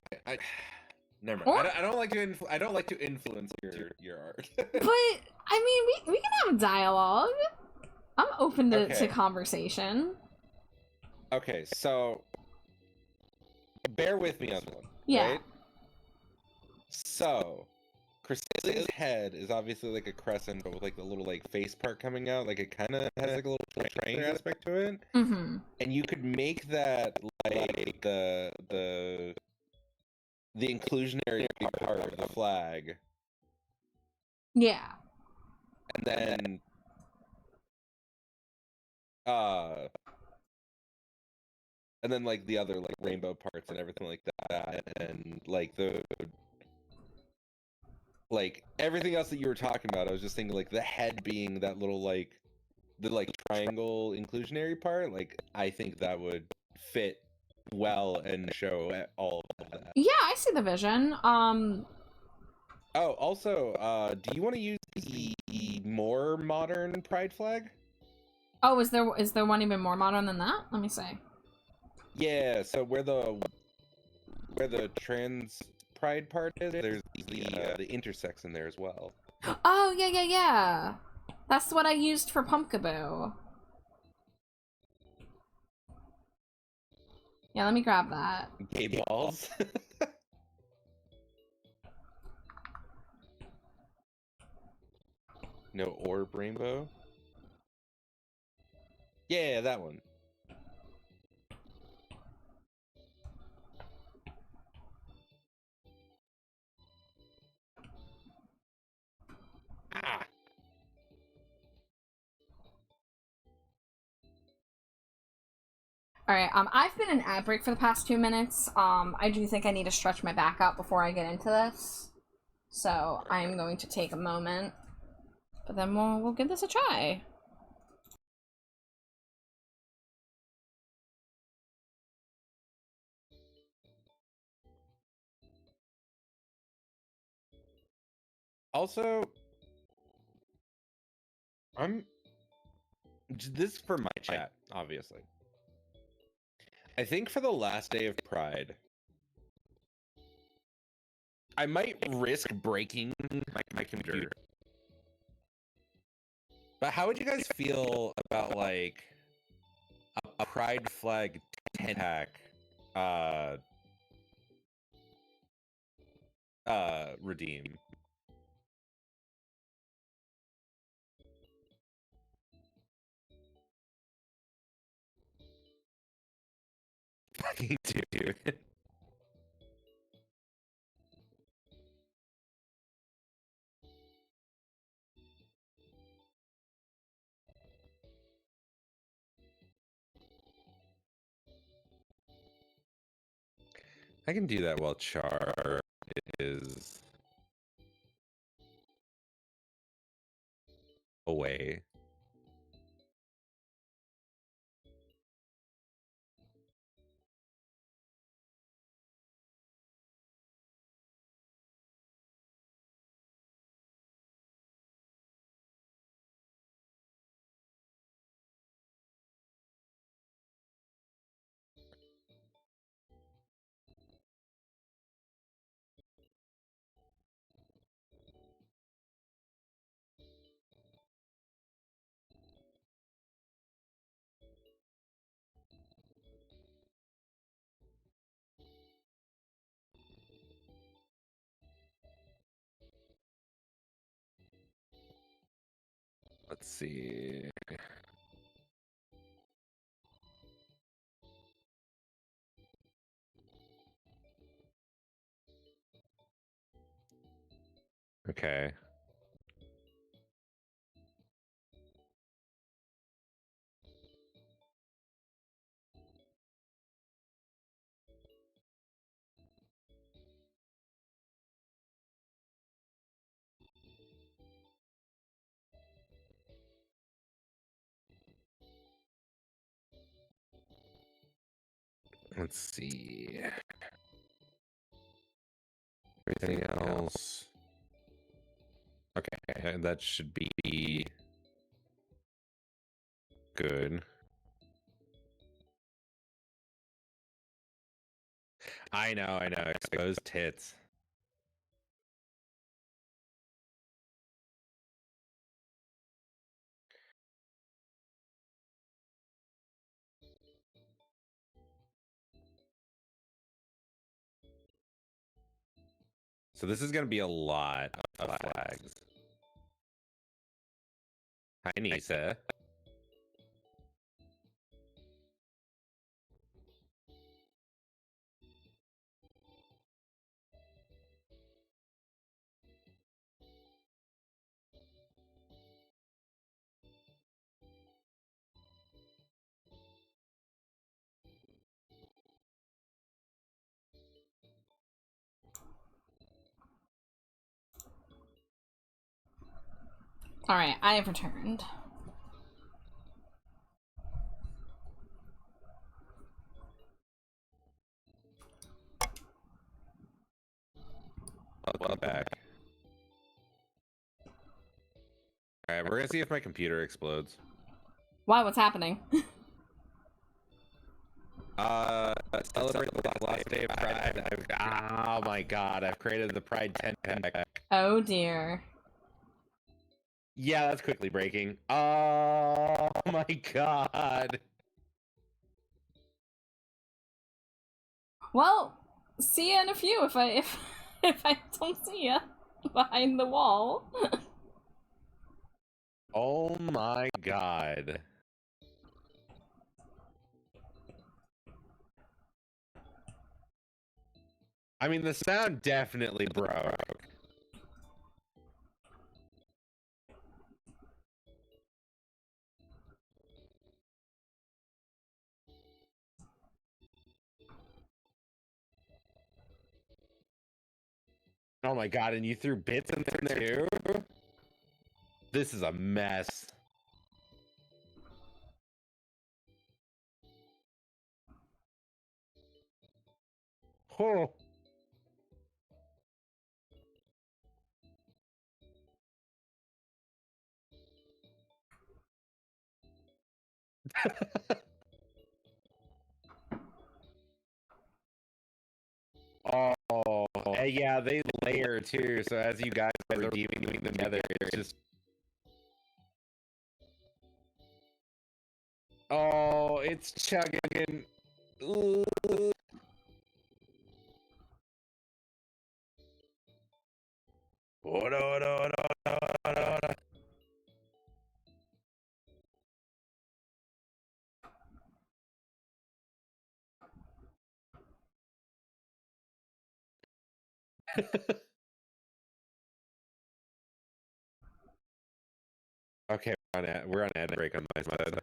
Never mind. Or- I don't like to. I don't like to influence your art. But I mean, we can have a dialogue. I'm open to Okay. conversation. Okay, so bear with me on this one. Yeah. Right? So Cressilia's head is obviously like a crescent, but with like the little like face part coming out. Like it kind of has like a little triangular aspect to it. Mm-hmm. And you could make that like the inclusionary part of the flag, Yeah. and then uh like the other like rainbow parts and everything like that, and like the like everything else that you were talking about. I was just thinking like the head being that little like the like triangle inclusionary part. Like I think that would fit well and show all of that. Yeah, I see the vision. Oh, also, do you want to use the more modern pride flag? Oh, is there one even more modern than that? Let me see. Yeah, so where the trans pride part is, there's the intersex in there as well. Oh, yeah. That's what I used for Pumpkaboo. Yeah, let me grab that. Gay balls. No orb rainbow. Yeah, that one. Ah. Alright, I've been in ad break for the past 2 minutes. I do think I need to stretch my back out before I get into this. So I'm going to take a moment. But then we'll give this a try. Also, this is for my chat, obviously. I think for the last day of Pride, I might risk breaking my computer. But how would you guys feel about like a Pride flag 10-pack redeem? Fucking dude. I can do that while Char is away. Let's see. Okay. Let's see. Everything else. Okay, that should be good. I know. Exposed tits. So this is gonna be a lot of flags. Hi, Nisa. Alright, I have returned. Welcome back. Alright, we're gonna see if my computer explodes. Why? What's happening? Celebrate the last day of Pride. Oh my god, I've created the Pride 10 pack. Oh dear. Yeah, that's quickly breaking. Oh my god. Well, see ya in a few if I don't see ya behind the wall. Oh my god. I mean, the sound definitely broke. Oh my god, and you threw bits in there too? This is a mess. Oh. Oh, yeah, they layer too. So as you guys are redeeming them together, it's just. Oh, it's chugging. Ooh. Oh, no, no, no, no, no, no. Okay, we're on ad break on my side.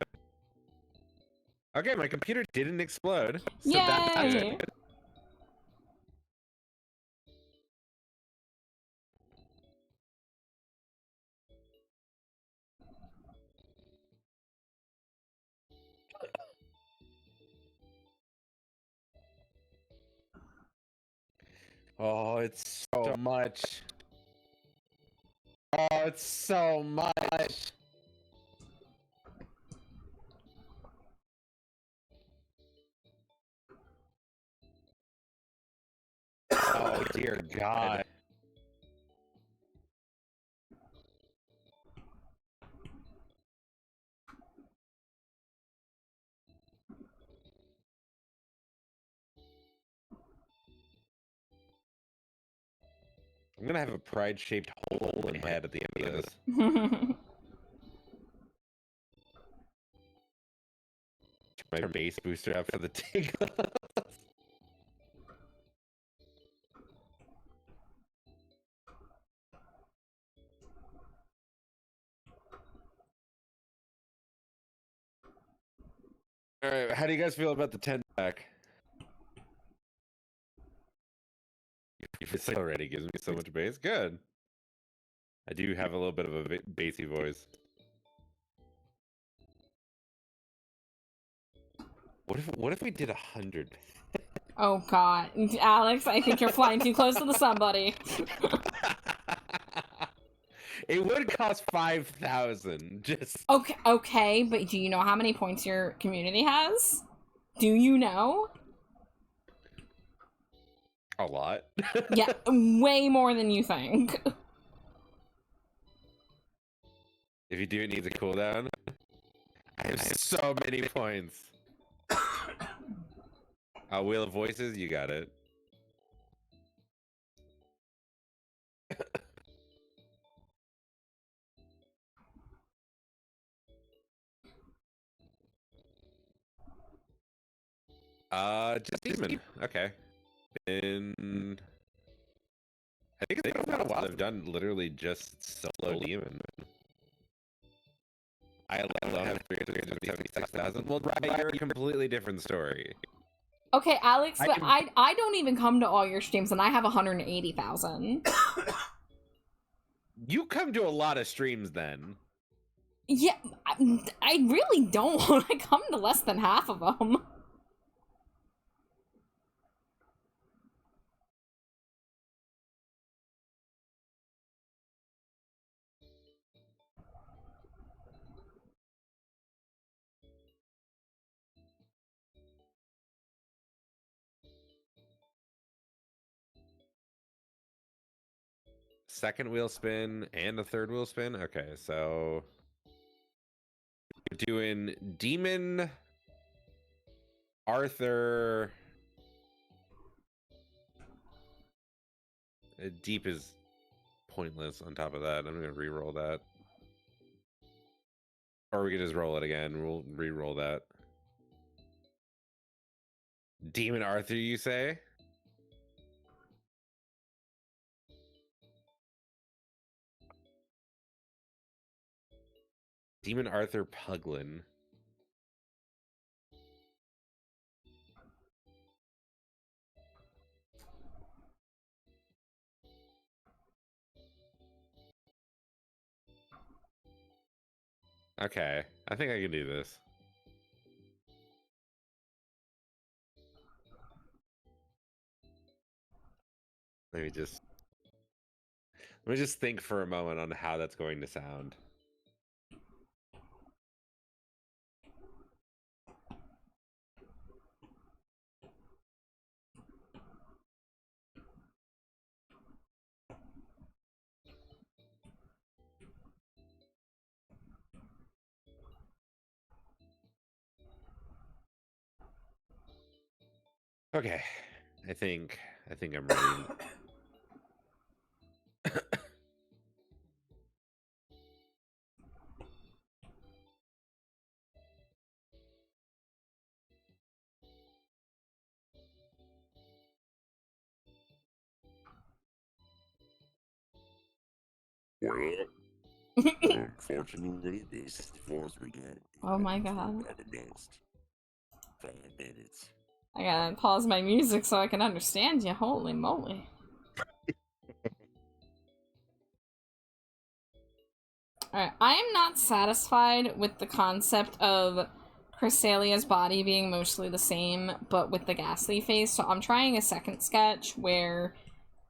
Okay, my computer didn't explode. So that's Yay! good. Oh, it's so much. Oh, it's so much. Oh, dear God. I'm gonna have a pride-shaped hole in my head at the end of this. My base booster out for the tingle. Alright, how do you guys feel about the 10 pack? This already gives me so much bass. Good. I do have a little bit of a bassy voice. What if we did 100? Oh god. Alex, I think you're flying too close to the sun, buddy. It would cost 5,000. Just Okay, but do you know how many points your community has? Do you know? A lot. Yeah, way more than you think. If you do, it needs a cooldown. I have so many points. Wheel of Voices, you got it. Just Demon. Okay. And I think it's been a while. I've done literally just solo Demon. I alone have 376,000. Well, right, you're a completely different story. Okay, Alex, but I don't even come to all your streams, and I have 180,000. You come to a lot of streams then. Yeah, I really don't. I come to less than half of them. Second wheel spin and a third wheel spin. Okay, so we're doing Demon, Arthur. Deep is pointless on top of that. I'm gonna re-roll that. Or we can just roll it again. We'll re-roll that. Demon Arthur, you say? Demon Arthur Puglin. Okay, I think I can do this. Let me just think for a moment on how that's going to sound. Okay, I think I'm ready. Well, unfortunately, this is the force we got. Oh my god. For the next 5 minutes. I gotta pause my music so I can understand you. Holy moly. Alright, I am not satisfied with the concept of Chrysalia's body being mostly the same, but with the Ghastly face, so I'm trying a second sketch where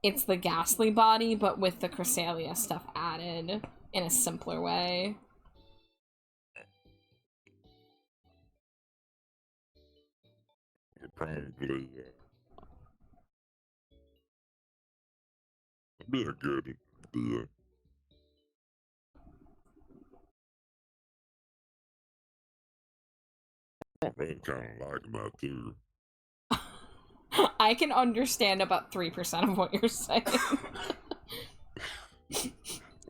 it's the Ghastly body, but with the Chrysalia stuff added in a simpler way. Probably be a good idea. I'm kind of liking that too. I can understand about 3% of what you're saying.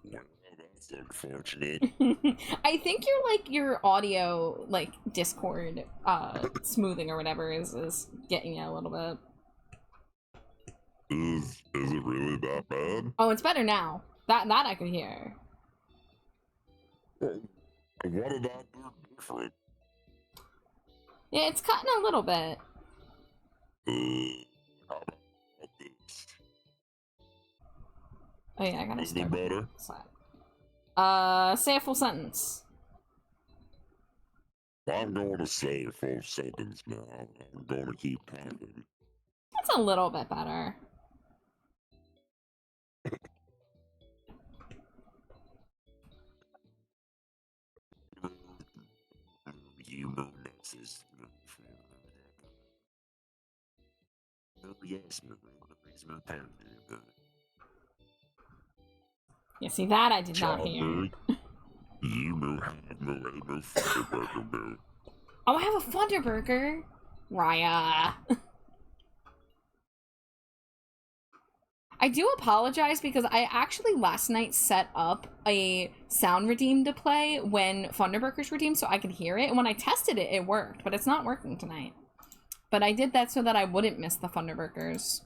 Well, that's unfortunate. I think your audio, like, Discord, smoothing or whatever is getting you a little bit. Is it really that bad? Oh, it's better now. That I could hear. What did I do different? Yeah, it's cutting a little bit. How about this? Oh yeah, I gotta Is it start. better? Say a full sentence. I'm going to say a full sentence now. I'm going to keep talking. That's a little bit better. You moon nexus. Yes, my partner. You see that I did not hear. Childbirth. You know have no Thunderburger boo. Oh, I have a Thunderburger. Raya. I do apologize because I actually last night set up a sound redeem to play when Thunderburgers redeemed so I could hear it. And when I tested it, it worked, but it's not working tonight. But I did that so that I wouldn't miss the Thunderburgers.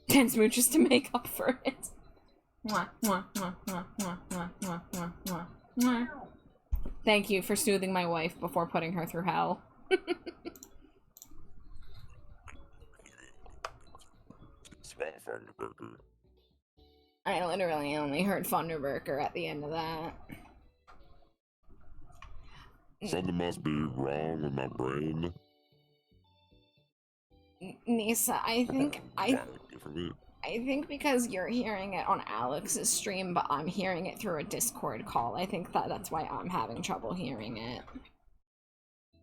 10 smooches to make up for it. Mwah, mwah, mwah, mwah, mwah, mwah, mwah, mwah, mwah, mwah. Thank you for soothing my wife before putting her through hell. Small Thunderburger. I literally only heard Thunderburger at the end of that. Something must be wrong with my brain. Nisa, I think Differently. I think because you're hearing it on Alex's stream, but I'm hearing it through a Discord call. I think that's why I'm having trouble hearing it.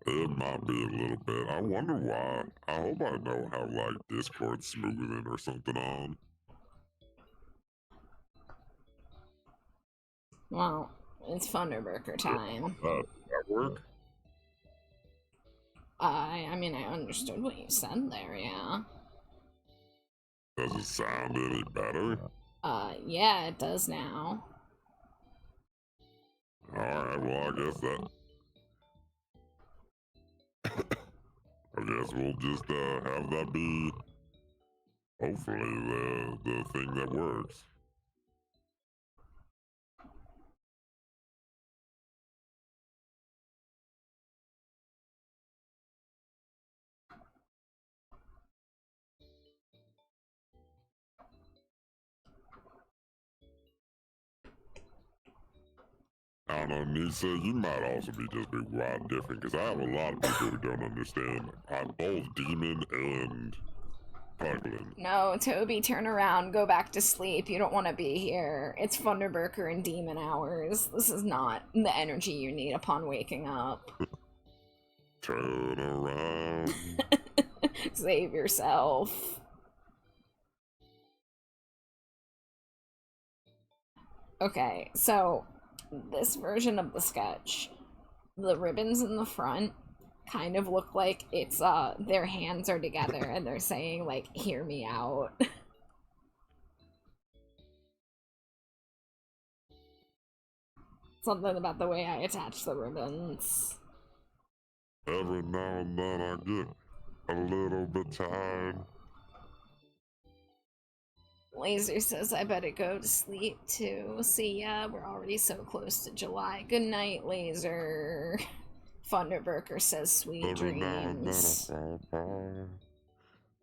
It might be a little bit. I wonder why. I hope I know how, like, Discord's smoothing or something on. Well, it's Thunderburger time. That work? I mean, I understood what you said there, yeah. Does it sound any better? Yeah, it does now. Alright, well, I guess that... I guess we'll just, have that be... hopefully the thing that works. I don't know, Nisa, you might also be just be wild different, because I have a lot of people who don't understand. I'm both demon and puggling. No, Toby, turn around, go back to sleep. You don't want to be here. It's Thunderburger and demon hours. This is not the energy you need upon waking up. Turn around. Save yourself. Okay, so this version of the sketch, the ribbons in the front kind of look like it's their hands are together and they're saying like, hear me out. Something about the way I attach the ribbons. Every now and then I get a little bit tired. Laser says I better go to sleep too. See ya, we're already so close to July. Good night, Laser. Thunderburger says sweet Every now and then I dreams. fall apart.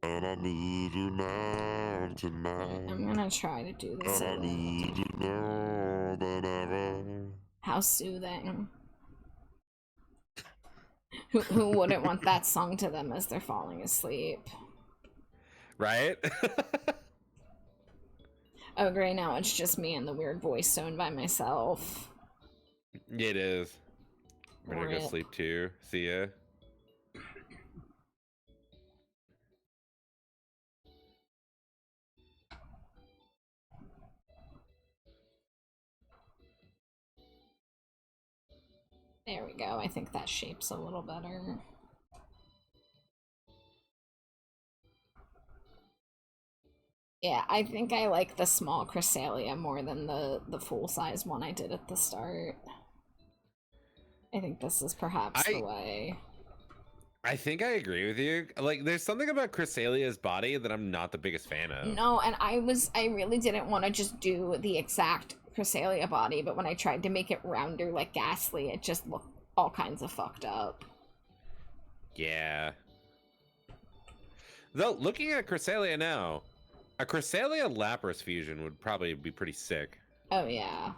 And I need you now and tonight. I'm gonna try to do this. And I need you more than ever. How soothing. Who wouldn't want that sung to them as they're falling asleep? Right? Oh, great, now it's just me and the weird voice zone by myself. It is. I'm gonna go Rip. sleep too. See ya. There we go. I think that shape's a little better. Yeah, I think I like the small Chrysalia more than the full-size one I did at the start. I think this is perhaps the way. I think I agree with you. Like, there's something about Chrysalia's body that I'm not the biggest fan of. No, and I really didn't want to just do the exact Chrysalia body, but when I tried to make it rounder like Ghastly, it just looked all kinds of fucked up. Yeah. Though, looking at Chrysalia now, a Chrysalia Lapras fusion would probably be pretty sick. Oh, yeah.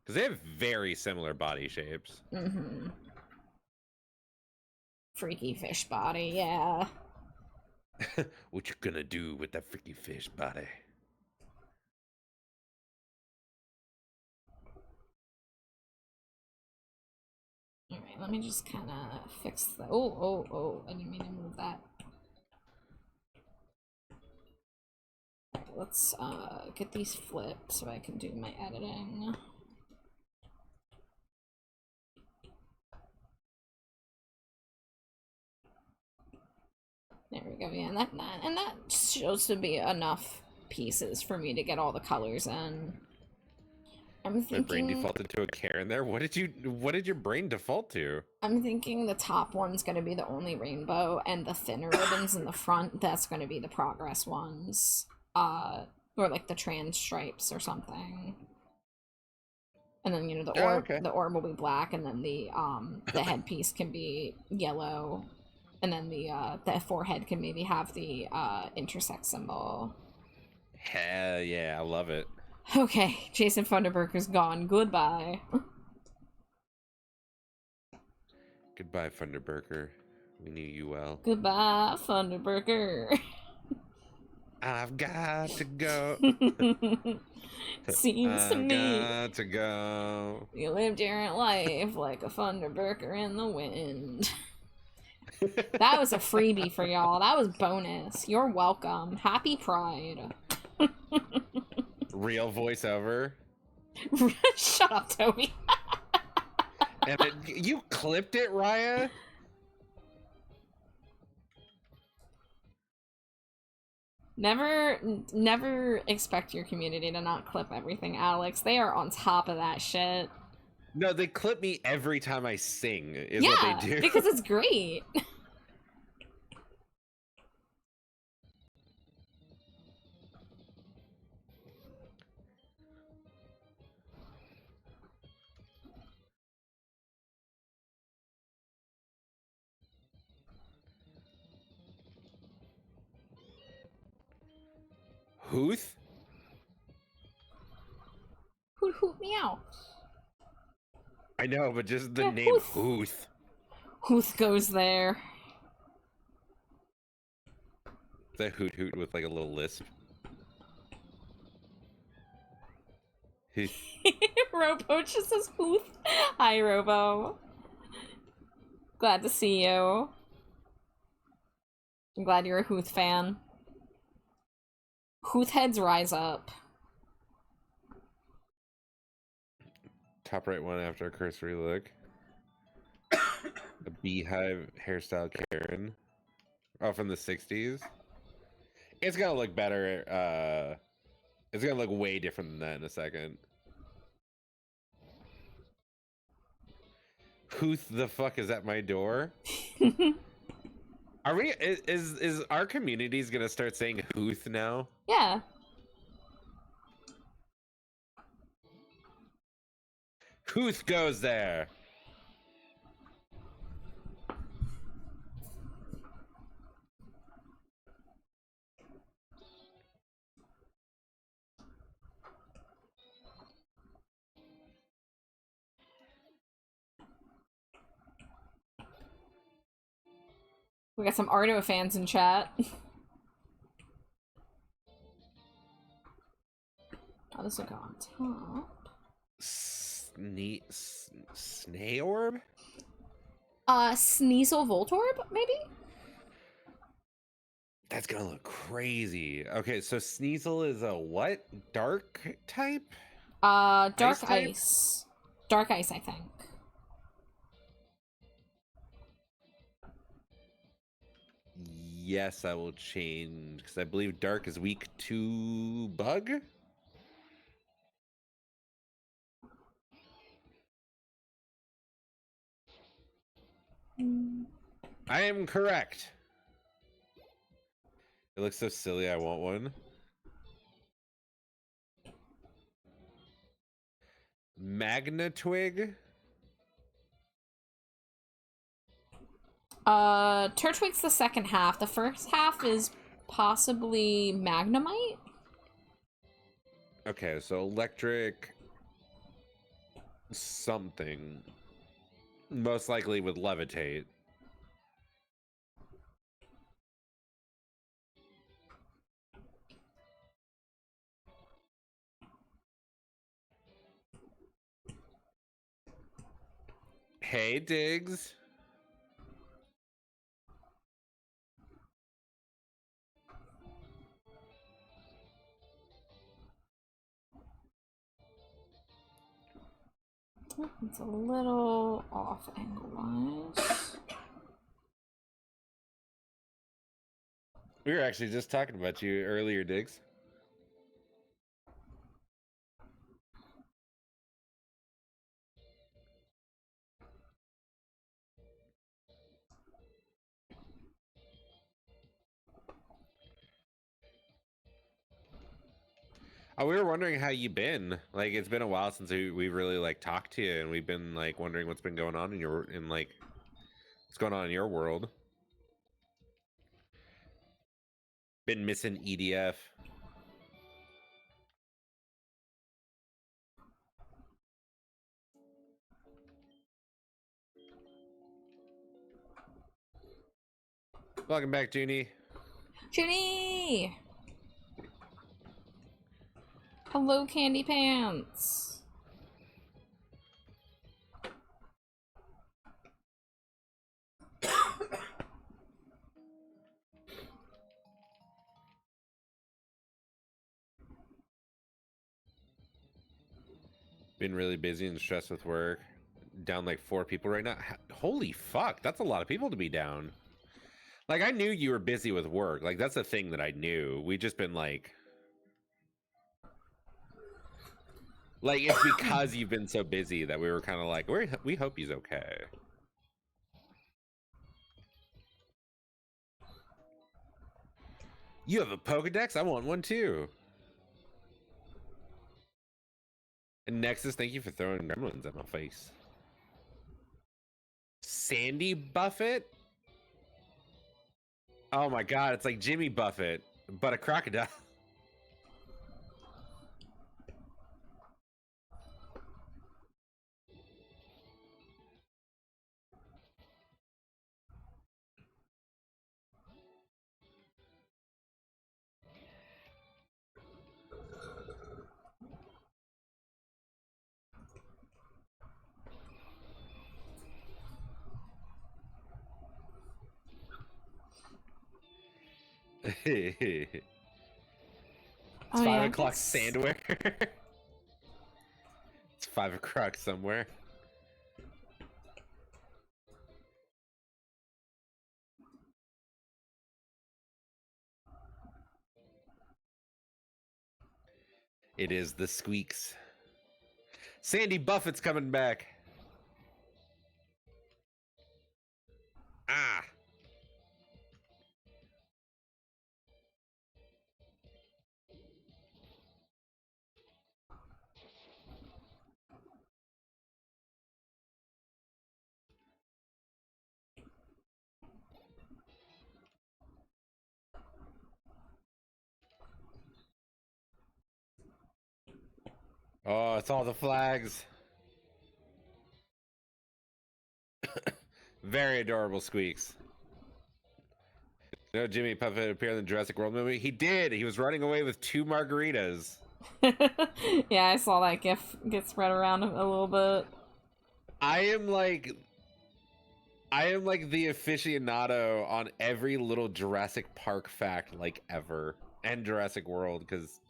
Because they have very similar body shapes. Mm-hmm. Freaky fish body, yeah. What you gonna do with that freaky fish body? Alright, let me just kind of fix the... Oh, I didn't mean to move that. let's get these flipped so I can do my editing. There we go. Yeah, and that shows to be enough pieces for me to get all the colors in. I'm thinking. My brain defaulted to a Karen there. What did your brain default to? I'm thinking the top one's gonna be the only rainbow, and the thinner ribbons in the front, that's gonna be the progress ones. Or like the trans stripes or something. And then, you know, the orb will be black, and then the headpiece can be yellow, and then the forehead can maybe have the intersex symbol. Hell yeah, I love it. Okay, Jason Funderburker's gone. Goodbye. Goodbye, Funderburker. We knew you well. Goodbye, Funderburker. I've got to go. Seems to me got to go. you lived your life like a Funderburker in the wind. That was a freebie for y'all. That was bonus. You're welcome. Happy Pride. Real voiceover. Shut up, Toby. And you clipped it, Raya? Never expect your community to not clip everything, Alex. They are on top of that shit. No, they clip me every time I sing, is what they do. Because it's great. Hooth? Hoot hoot meow. I know, but just the name Hooth. Hooth goes there. Is that Hoot Hoot with like a little lisp? Robo just says Hooth. Hi, Robo. Glad to see you. I'm glad you're a Hooth fan. Hooth heads rise up. Top right one after a cursory look. A beehive hairstyle Karen. Oh, from the 60s. It's gonna look better. It's gonna look way different than that in a second. Who the fuck is at my door? Are we? Is our communities gonna start saying "hooth" now? Yeah. Hooth goes there. We got some Ardo fans in chat. How does it go on top? Snaorb? Sneasel Voltorb, maybe? That's gonna look crazy. Okay, so Sneasel is a what? Dark type? Dark type? Ice. Dark Ice, I think. Yes, I will change, because I believe Dark is weak to Bug? I am correct. It looks so silly, I want one. Magna Twig? Turtwig's the second half. The first half is possibly Magnemite? Okay, so electric something. Most likely with levitate. Hey, Diggs. It's a little off angle-wise. We were actually just talking about you earlier, Diggs. Oh, we were wondering how you been. Like, it's been a while since we really like talked to you, and we've been like wondering what's been going on in your what's going on in your world. Been missing EDF. Welcome back, Junie. Junie! Hello, Candy Pants. Been really busy and stressed with work. Down like 4 people right now. Holy fuck, that's a lot of people to be down. Like, I knew you were busy with work. Like, that's a thing that I knew. We just been like it's because you've been so busy that we were kind of like, we hope he's okay. You have a Pokedex? I want one too. And Nexus, thank you for throwing gremlins at my face. Sandy Buffett? Oh my god, it's like Jimmy Buffett, but a crocodile. It's Oh, 5 yeah, o'clock that's... sandware. It's 5 o'clock somewhere. It is the squeaks. Sandy Buffett's coming back. Ah. Oh, it's all the flags. Very adorable squeaks. You know, Jimmy Buffett appeared in the Jurassic World movie? He did. He was running away with 2 margaritas. Yeah, I saw that gif get spread around a little bit. I am like the aficionado on every little Jurassic Park fact like ever, and Jurassic World, because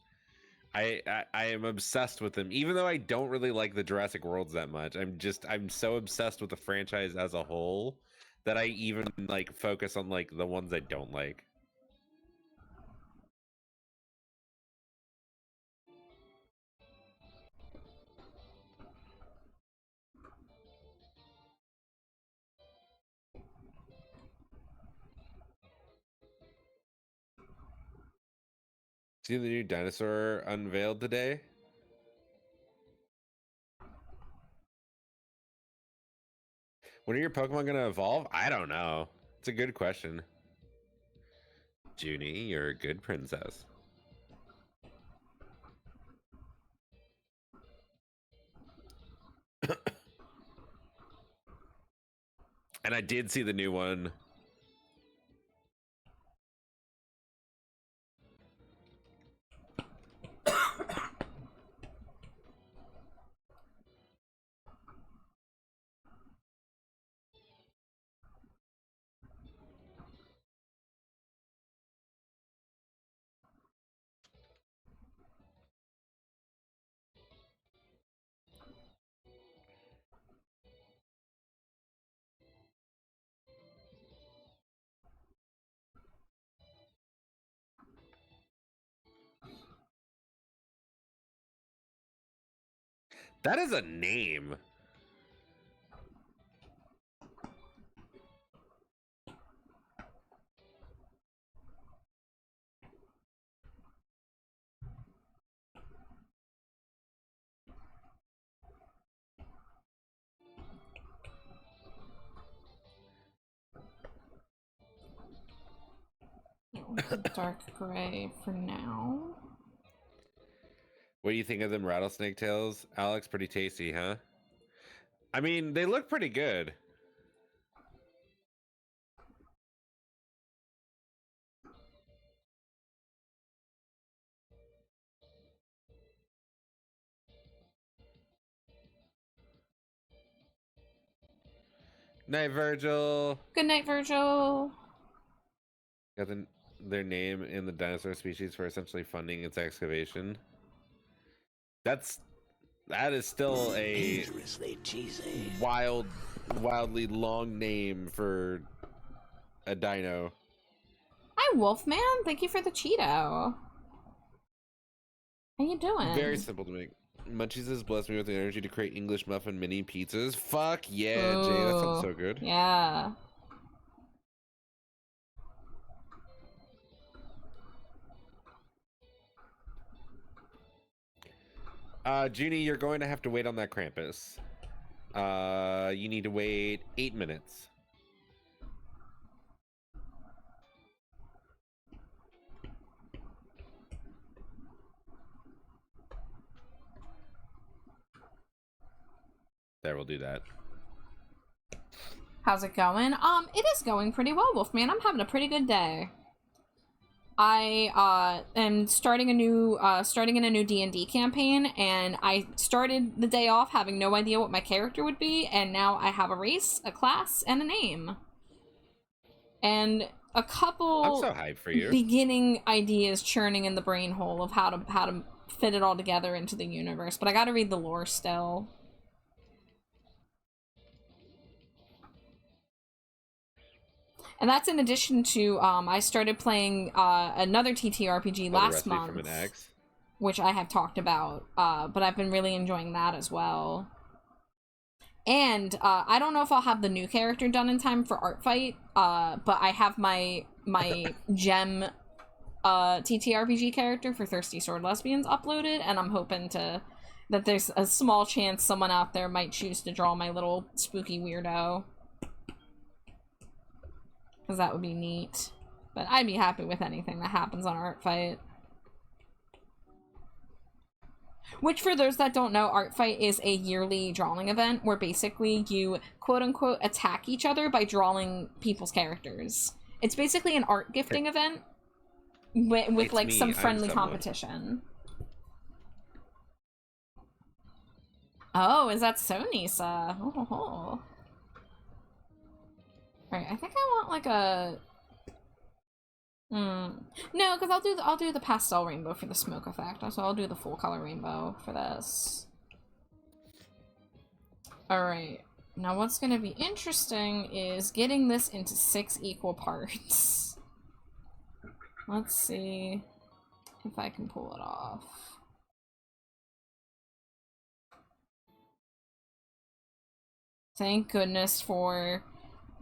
I am obsessed with them. Even though I don't really like the Jurassic Worlds that much, I'm so obsessed with the franchise as a whole that I even like focus on like the ones I don't like. See the new dinosaur unveiled today? When are your Pokemon gonna evolve? I don't know. It's a good question. Junie, you're a good princess. And I did see the new one. That is a name. Dark gray for now. What do you think of them rattlesnake tails, Alex? Pretty tasty, huh? I mean, they look pretty good. Night, Virgil. Good night, Virgil. Got their name in the dinosaur species for essentially funding its excavation. That is still a dangerously cheesy, wildly long name for a dino. Hi, Wolfman. Thank you for the Cheeto. How you doing? Very simple to make. Munchies has blessed me with the energy to create English muffin mini pizzas. Fuck yeah, Ooh, Jay. That sounds so good. Yeah. Junie, you're going to have to wait on that Krampus. You need to wait 8 minutes. There, we'll do that. How's it going? It is going pretty well, Wolfman. I'm having a pretty good day. I am starting in a new D&D campaign, and I started the day off having no idea what my character would be, and now I have a race, a class, and a name. And a couple I'm so hyped for you. beginning ideas churning in the brain hole of how to fit it all together into the universe, but I gotta read the lore still. And that's in addition to, I started playing another TTRPG last month, from an X. which I have talked about, but I've been really enjoying that as well. And I don't know if I'll have the new character done in time for Art Fight, but I have my gem TTRPG character for Thirsty Sword Lesbians uploaded, and I'm hoping that there's a small chance someone out there might choose to draw my little spooky weirdo. Because that would be neat. But I'd be happy with anything that happens on Art Fight. Which, for those that don't know, Art Fight is a yearly drawing event where basically you, quote-unquote, attack each other by drawing people's characters. It's basically an art gifting event with like, some friendly competition. Oh, is that so, Nisa? Oh. Alright, I think I want like a... No, because I'll do the pastel rainbow for the smoke effect. So I'll do the full color rainbow for this. Alright. Now what's gonna be interesting is getting this into 6 equal parts. Let's see if I can pull it off. Thank goodness for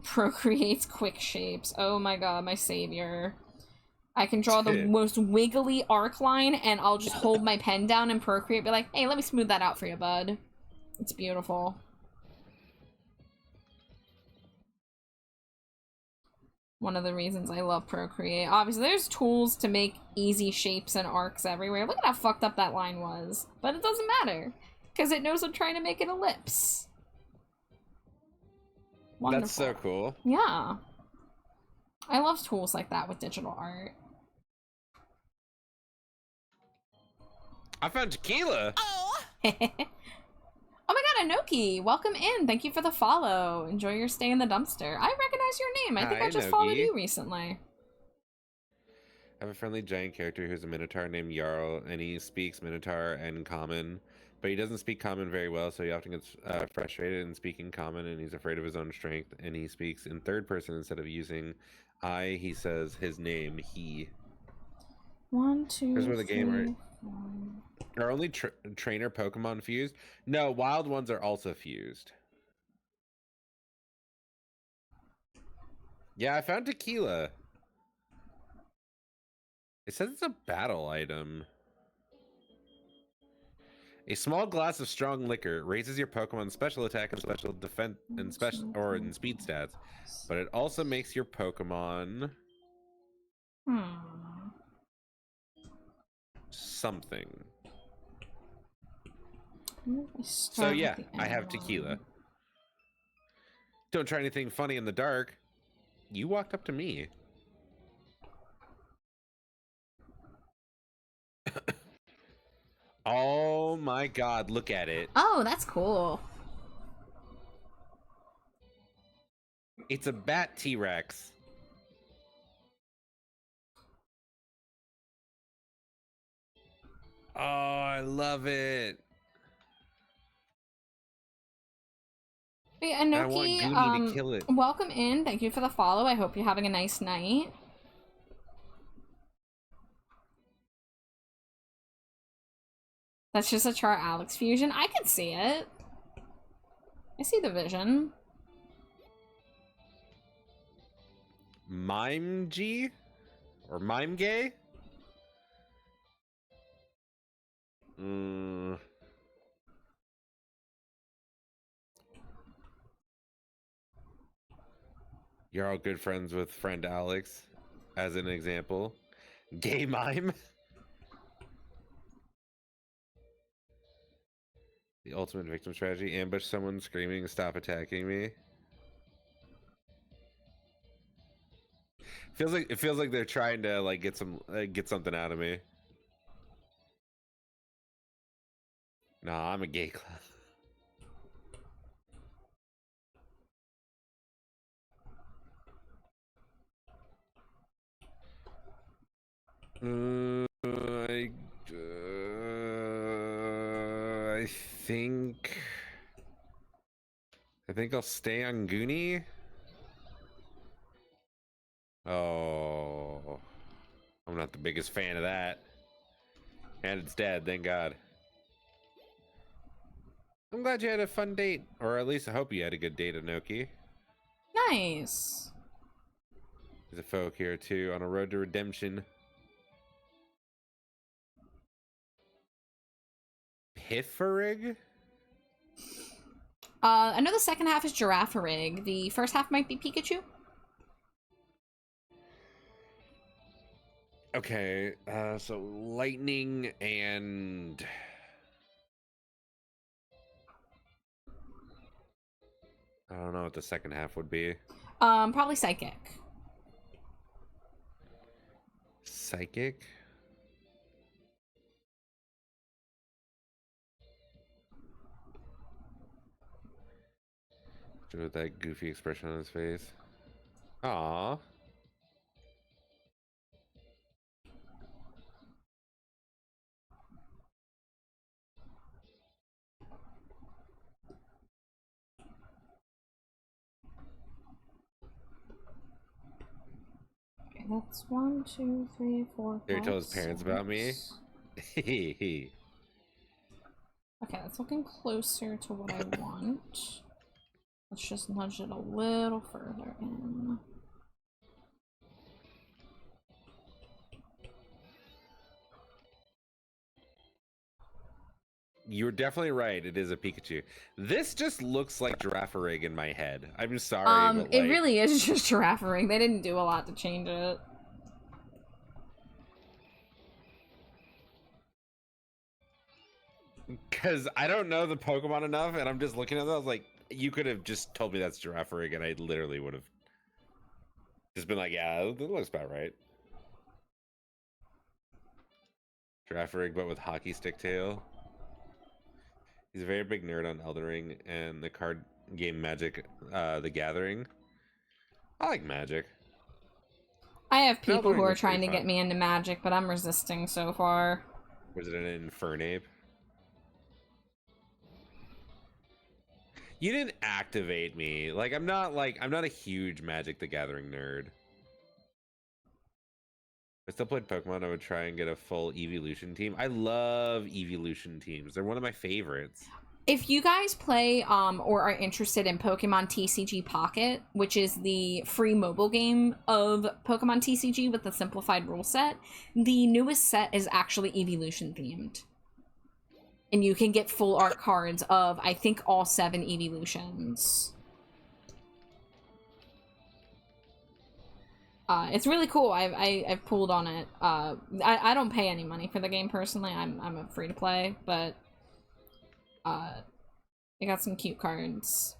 Procreate's quick shapes. Oh my god, my savior. I can draw the most wiggly arc line, and I'll just hold my pen down and Procreate be like, hey, let me smooth that out for you, bud. It's beautiful. One of the reasons I love Procreate. Obviously, there's tools to make easy shapes and arcs everywhere. Look at how fucked up that line was. But it doesn't matter, because it knows I'm trying to make an ellipse. Wonderful. That's so cool. Yeah. I love tools like that with digital art. I found tequila. Oh! Oh my god, Anoki! Welcome in! Thank you for the follow. Enjoy your stay in the dumpster. I recognize your name. I think I just followed you recently. I have a friendly giant character who's a Minotaur named Jarl, and he speaks Minotaur and Common, but he doesn't speak Common very well, so he often gets frustrated in speaking Common, and he's afraid of his own strength, and he speaks in third person instead of using I. He says his name, he. 1, 2, Here's where the 3, gamer Are only trainer Pokemon fused? No, wild ones are also fused. Yeah, I found tequila. It says it's a battle item. A small glass of strong liquor raises your Pokemon's special attack and special defense and special or in speed stats, but it also makes your Pokemon something. So yeah, I have tequila. Don't try anything funny in the dark. You walked up to me. Oh my god, look at it. Oh, that's cool. It's a bat T-Rex. Oh, I love it. Hey, I want Goonie to kill it. Welcome in. Thank you for the follow. I hope you're having a nice night. That's just a char Alex fusion. I can see it. I see the vision. Mime G? Or Mime Gay? You're all good friends with friend Alex, as an example. Gay Mime? The ultimate victim strategy: ambush someone screaming, "Stop attacking me." It feels like they're trying to like get something out of me. Nah, I'm a gay clown. I think I'll stay on Goonie. Oh, I'm not the biggest fan of that. And it's dead, thank God. I'm glad you had a fun date, or at least I hope you had a good date, Anoki. Nice. There's a folk here too, on a road to redemption. Pifferig? I know the second half is Girafarig. The first half might be Pikachu. Okay, so lightning and... I don't know what the second half would be. Probably Psychic. Psychic? With that goofy expression on his face. Aww. Okay, that's 1, 2, 3, 4, 5, He told his parents about me. Okay, that's looking closer to what I want. Let's just nudge it a little further in. You're definitely right. It is a Pikachu. This just looks like Girafarig in my head. I'm sorry, but it really is just Girafarig. They didn't do a lot to change it. Because I don't know the Pokemon enough, and I'm just looking at it. I was like, you could have just told me that's Girafarig, and I literally would have just been like, yeah, it looks about right. Girafarig, but with hockey stick tail. He's a very big nerd on Elden Ring and the card game Magic, the Gathering. I like Magic. I have people Elden who Ring are was trying to pretty get fun. me into Magic, but I'm resisting so far. Was it an Infernape? You didn't activate me. I'm not a huge Magic the Gathering nerd. I still played Pokemon, I would try and get a full Evolution team. I love Evolution teams. They're one of my favorites. If you guys play or are interested in Pokemon TCG Pocket, which is the free mobile game of Pokemon TCG with the simplified rule set, the newest set is actually Evolution themed. And you can get full art cards of, I think, all 7 Evolutions. It's really cool. I've pulled on it. I don't pay any money for the game personally. I'm a free to play, but they got some cute cards.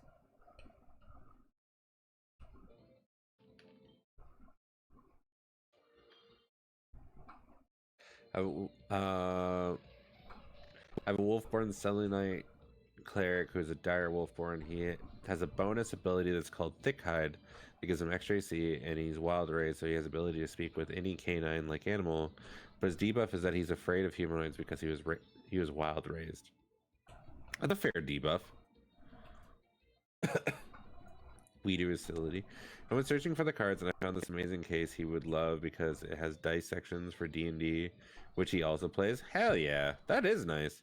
I have a Wolfborn Selenite cleric who's a dire Wolfborn. He has a bonus ability that's called Thick Hide that gives him extra AC, and he's wild raised, so he has ability to speak with any canine-like animal. But his debuff is that he's afraid of humanoids because he was wild raised. That's a fair debuff. We do facility. I went searching for the cards and I found this amazing case he would love because it has dice sections for D&D, which he also plays. Hell yeah, that is nice.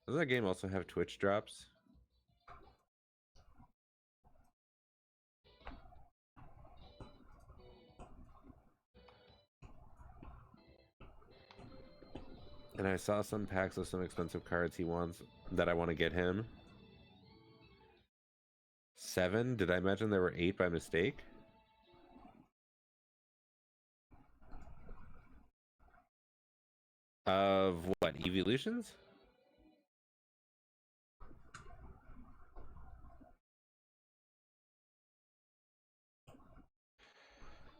Does that game also have Twitch drops? And I saw some packs of some expensive cards he wants that I want to get him. 7? Did I imagine there were 8 by mistake? Of what? Evolutions?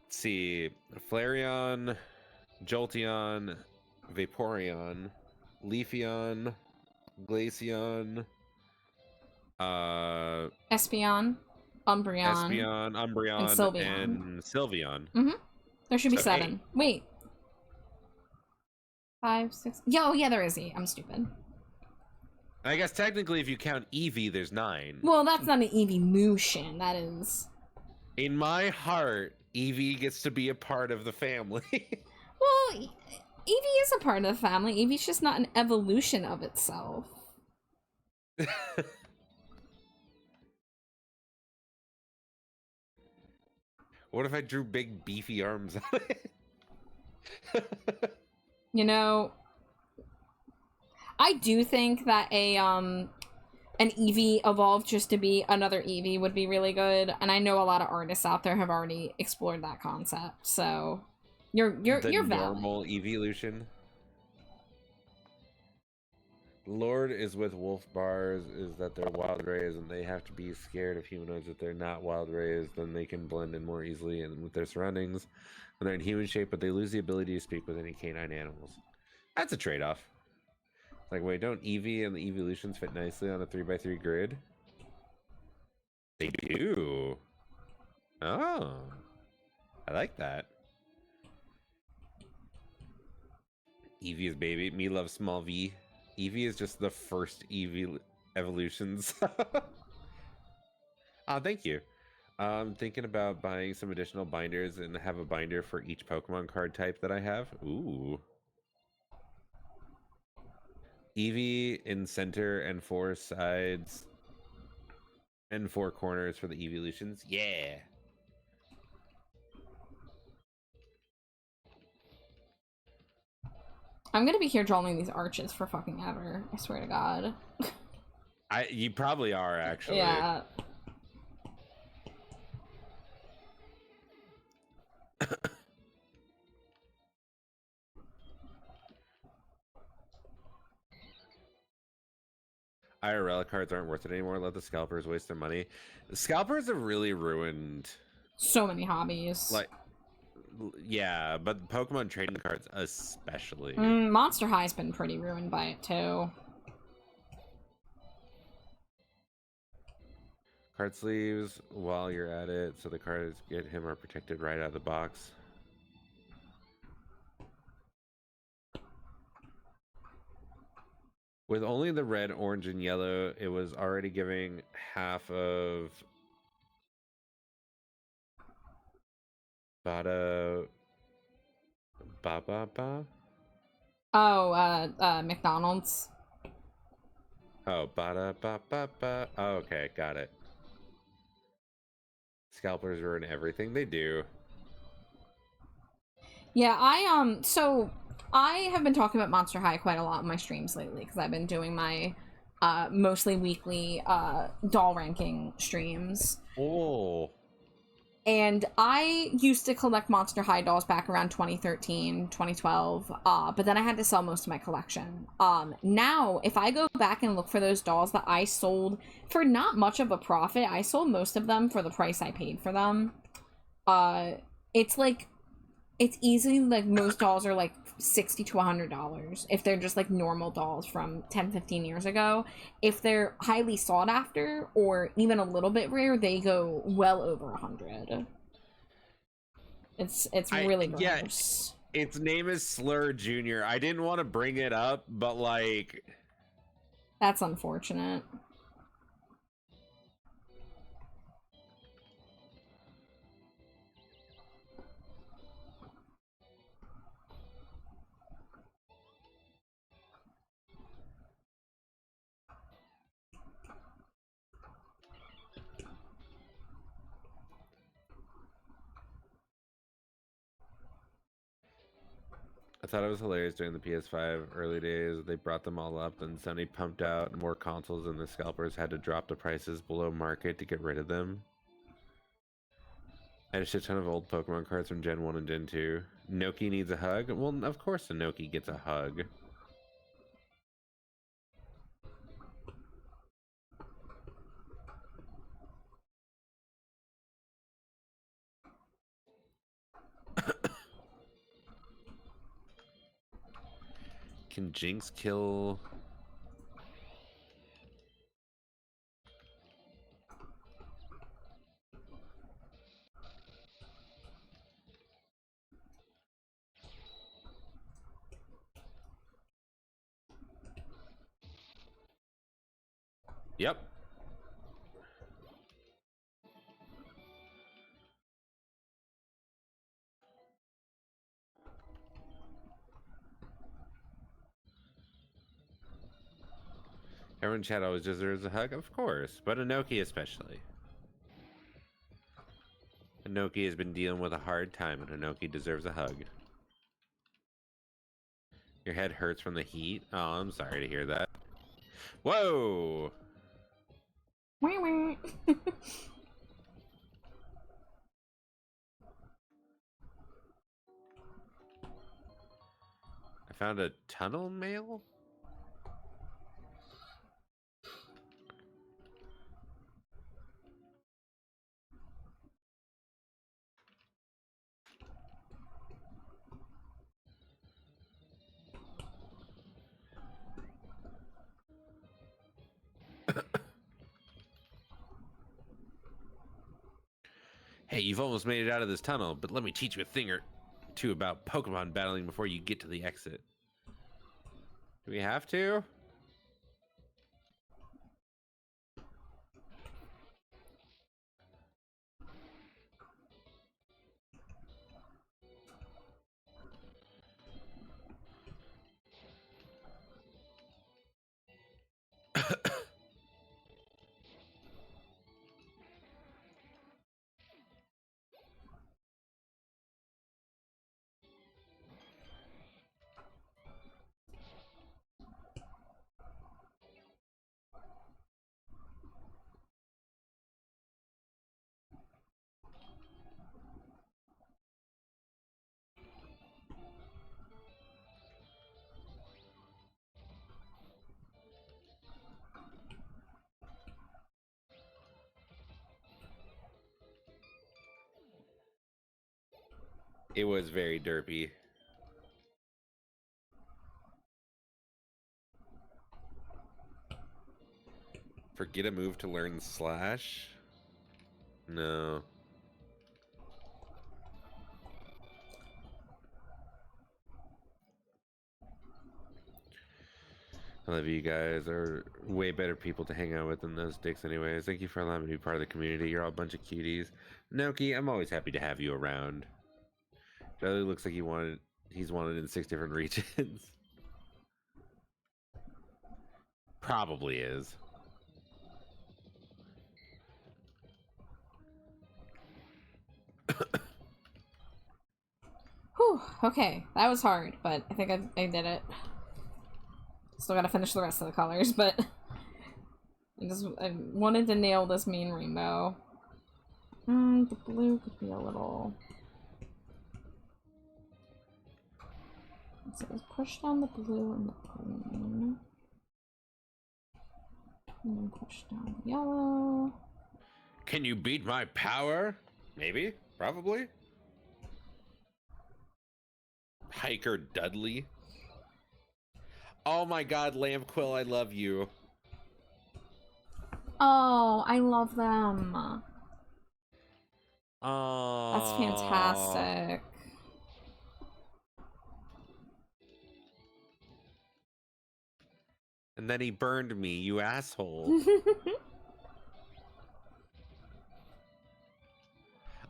Let's see. Flareon, Jolteon, Vaporeon, Leafeon, Glaceon, Espeon, Umbreon, Umbreon, and Sylveon. and Sylveon. There should be So 7. 8. Wait. 5, 6. Oh, yeah, there is 8. I'm stupid. I guess technically, if you count Eevee, there's 9. Well, that's not an evolution. That is. In my heart, Eevee gets to be a part of the family. Well, Eevee is a part of the family. Eevee's just not an evolution of itself. What if I drew big, beefy arms on it? You know, I do think that an Eevee evolved just to be another Eevee would be really good, and I know a lot of artists out there have already explored that concept. So you're valid. Normal evolution. Lord is with wolf bars is that they're wild raised and they have to be scared of humanoids. If they're not wild raised, then they can blend in more easily and with their surroundings when they're in human shape, but they lose the ability to speak with any canine animals. That's a trade-off. Like, wait, don't Eevee and the evolutions fit nicely on a 3x3 grid? They do. Oh, I like that. Eevee is baby. Me loves small V. Eevee is just the first Eevee evolutions. Oh, thank you. I'm thinking about buying some additional binders and have a binder for each Pokemon card type that I have. Ooh. Eevee in center and 4 sides and 4 corners for the evolutions. Yeah. I'm gonna be here drawing these arches for fucking ever. I swear to God. You probably are, actually. Yeah. IRL cards aren't worth it anymore. Let the scalpers waste their money. The scalpers have really ruined So many hobbies. like yeah, but Pokemon trading cards especially. Monster High's been pretty ruined by it too. Card sleeves while you're at it, so the cards get him are protected right out of the box. With only the red, orange, and yellow, it was already giving half of ba ba ba. Oh, McDonald's. Oh, ba da ba ba ba. Oh, okay, got it. Scalpers ruin everything they do. Yeah, so I have been talking about Monster High quite a lot in my streams lately because I've been doing my mostly weekly doll ranking streams. Oh. And I used to collect Monster High dolls back around 2013, 2012, but then I had to sell most of my collection. Now, if I go back and look for those dolls that I sold for not much of a profit, I sold most of them for the price I paid for them. It's like, it's easily, like, most dolls are like $60 to $100 if they're just like normal dolls from 10-15 years ago. If they're highly sought after or even a little bit rare, they go well over 100. It's really gross. Yeah, its name is Slur Jr. I didn't want to bring it up, but like, that's unfortunate. I thought it was hilarious during the PS5 early days. They brought them all up, and Sony pumped out more consoles, and the scalpers had to drop the prices below market to get rid of them. I had a shit ton of old Pokemon cards from Gen 1 and Gen 2. Noki needs a hug? Well, of course the Noki gets a hug. Can Jinx kill... Yep. Everyone in chat always deserves a hug, of course, but Inoki especially. Inoki has been dealing with a hard time, and Inoki deserves a hug. Your head hurts from the heat? Oh, I'm sorry to hear that. Whoa! I found a tunnel mail? Hey, you've almost made it out of this tunnel, but let me teach you a thing or two about Pokemon battling before you get to the exit. Do we have to? It was very derpy. Forget a move to learn Slash? No. I love you guys. Are way better people to hang out with than those dicks anyways. Thank you for allowing me to be part of the community. You're all a bunch of cuties. Noki, I'm always happy to have you around. Charlie looks like he wanted He's wanted in 6 different regions. Probably is. Whew, okay, that was hard, but I think I did it. Still gotta finish the rest of the colors, but I wanted to nail this main rainbow. The blue could be a little... So let's push down the blue and the green. And then push down the yellow. Can you beat my power? Maybe. Probably. Hiker Dudley. Oh my god, Lamb Quill, I love you. Oh, I love them. Oh, That's fantastic. And then he burned me, you asshole.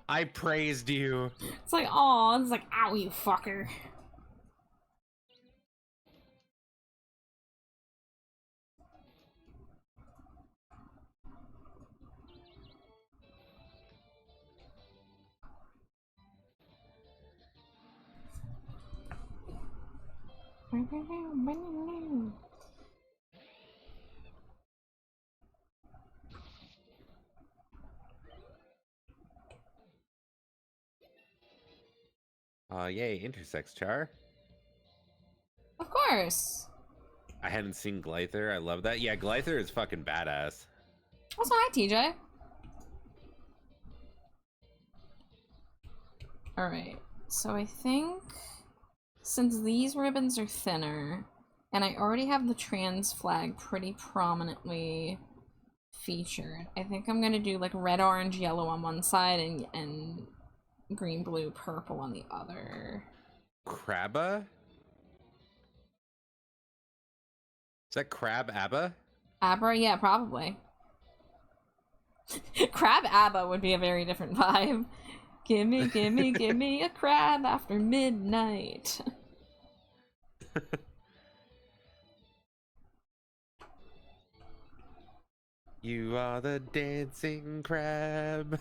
I praised you. It's like, oh, it's like, ow, you fucker. Yay, intersex char. Of course. I hadn't seen Glyther. I love that. Yeah, Glyther is fucking badass. Also, hi, TJ. Alright, so I think since these ribbons are thinner, and I already have the trans flag pretty prominently featured, I think I'm gonna do like red, orange, yellow on one side and green, blue, purple on the other. Crabba? Is that Crab Abba? Abra? Yeah, probably. Crab Abba would be a very different vibe. Gimme, gimme, gimme a crab after midnight. You are the dancing crab.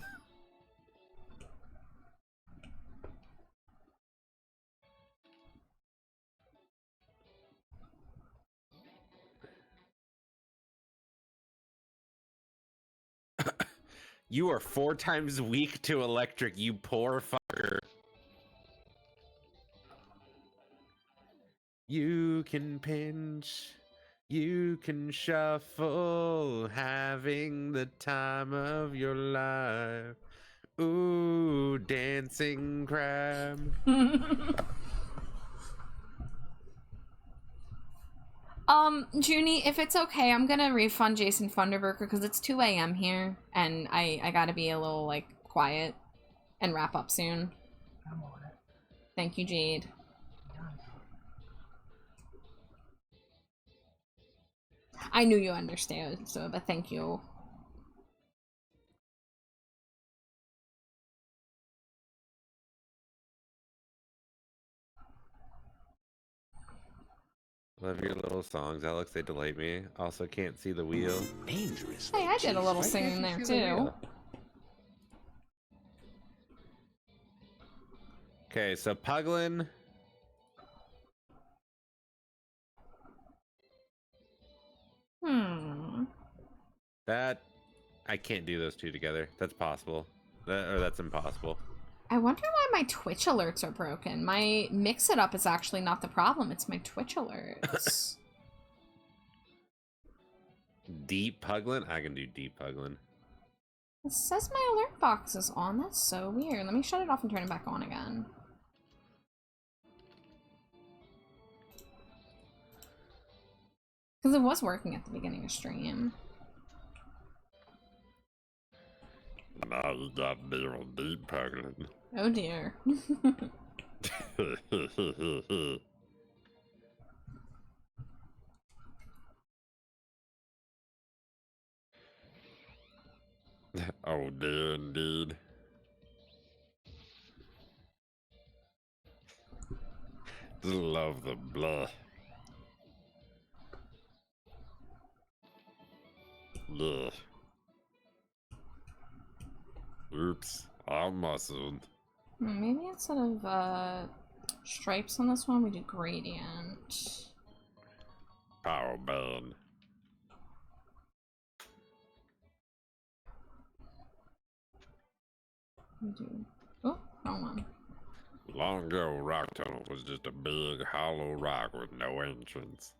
You are 4 times weak to electric, you poor fucker. You can pinch, you can shuffle, having the time of your life. Ooh, dancing crab. Junie, if it's okay, I'm gonna refund Jason Funderburker because it's 2 a.m. here, and I gotta be a little, like, quiet and wrap up soon. I'm on it. Thank you, Jade. I knew you understood, so, but thank you. Love your little songs, Alex. They delight me. Also, can't see the wheel. Dangerous. Hey, I did a little Why singing can't you there, see the too. wheel? Okay, so Puglin. That I can't do those two together. That's possible. That's impossible. I wonder why my Twitch alerts are broken. My Mix It Up is actually not the problem, it's my Twitch alerts. Deep Puglin? I can do Deep Puglin. It says my alert box is on. That's so weird. Let me shut it off and turn it back on again. Because it was working at the beginning of stream. Now you got me on deep Puglin. Oh dear. Oh dear, indeed. Just love the blah. Yeah. Oops, I'm muscled. Maybe instead of stripes on this one, we do gradient. Power band. We do. Oh, wrong one. Long ago, Rock Tunnel was just a big hollow rock with no entrance.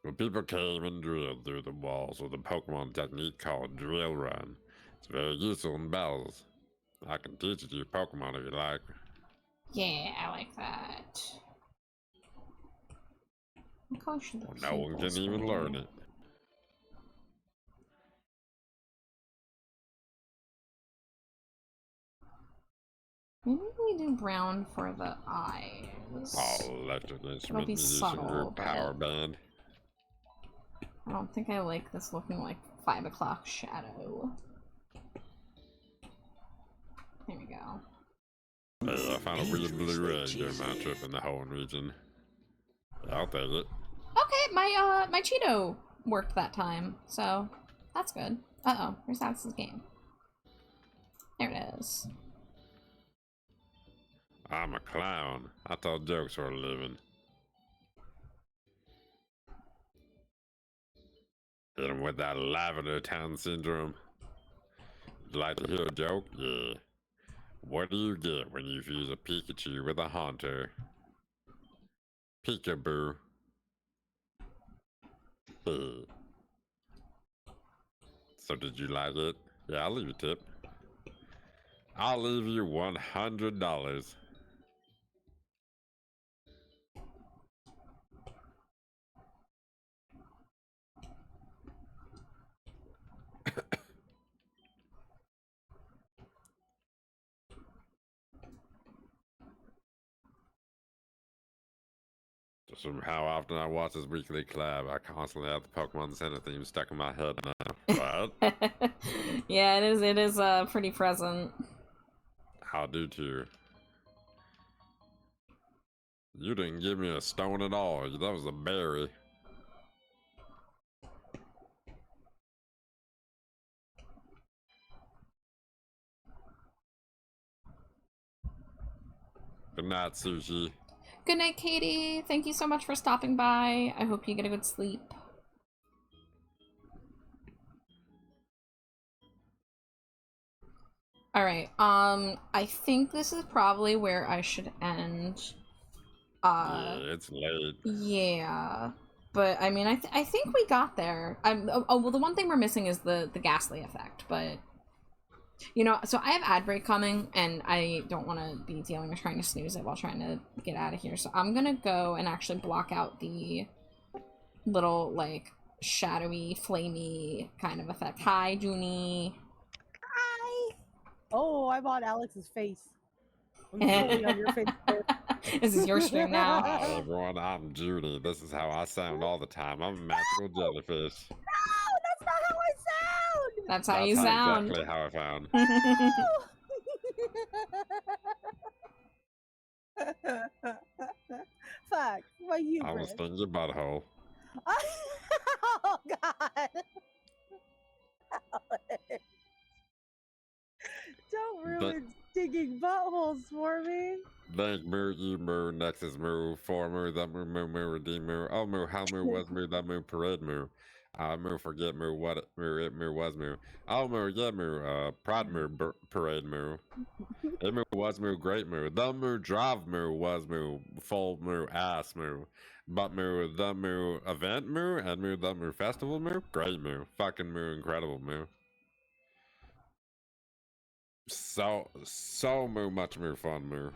When people came and drilled through the walls with a Pokemon technique called Drill Run, it's very useful in battles. I can teach it to your Pokemon if you like. Yeah, I like that. What color should the Well, no one pupils can even be? learn it. Maybe we do brown for the eyes. All electric instrument be musician subtle, group but- Power Band. I don't think I like this looking like 5 o'clock shadow. There we go. Hey, I found a weird blue egg during my trip in the Hoenn region. I'll take it. Okay, my Cheeto worked that time, so that's good. Uh-oh, where's Alice's game? There it is. I'm a clown. I tell jokes for a living. Hit him with that Lavender Town syndrome. Would you like to hear a joke? Yeah. What do you get when you fuse a Pikachu with a Haunter? Peekaboo. Hey. So did you like it? Yeah, I'll leave you a tip. I'll leave you $100. Just from how often I watch this weekly collab, I constantly have the Pokemon Center theme stuck in my head now. What? Yeah, it is pretty present. I do too. You didn't give me a stone at all. That was a berry. Good night, Sushi. Good night, Katie. Thank you so much for stopping by. I hope you get a good sleep. Alright, I think this is probably where I should end. Yeah, it's late. Yeah. But, I mean, I think we got there. Well, the one thing we're missing is the ghastly effect, but... You know, so I have ad break coming, and I don't want to be dealing with trying to snooze it while trying to get out of here. So I'm gonna go and actually block out the little, like, shadowy, flamey kind of effect. Hi, Junie. Hi. Oh, I'm on Alex's face. I'm fully on your face. This is your stream now. Hi everyone, I'm Judy. This is how I sound all the time. I'm a magical jellyfish. No, that's not how I sound. That's how you sound. Exactly how I found. Fuck, my I hubris. was thinking your butthole. Oh God. Don't ruin digging buttholes for me. Thank moo, you moo, nexus moo, for moo, that moo, moo, moo, redeem moo, oh moo, how moo, was moo, that moo, parade moo. Moo, forget moo, what it moo, was moo. Oh moo, yeah moo, pride moo, parade moo. It moo, was moo, great moo. The moo, drive moo, was moo, full moo, ass moo. But moo, the moo, event moo, and moo, the moo, festival moo, great moo. Fucking moo, incredible moo. So moo, much moo, fun moo.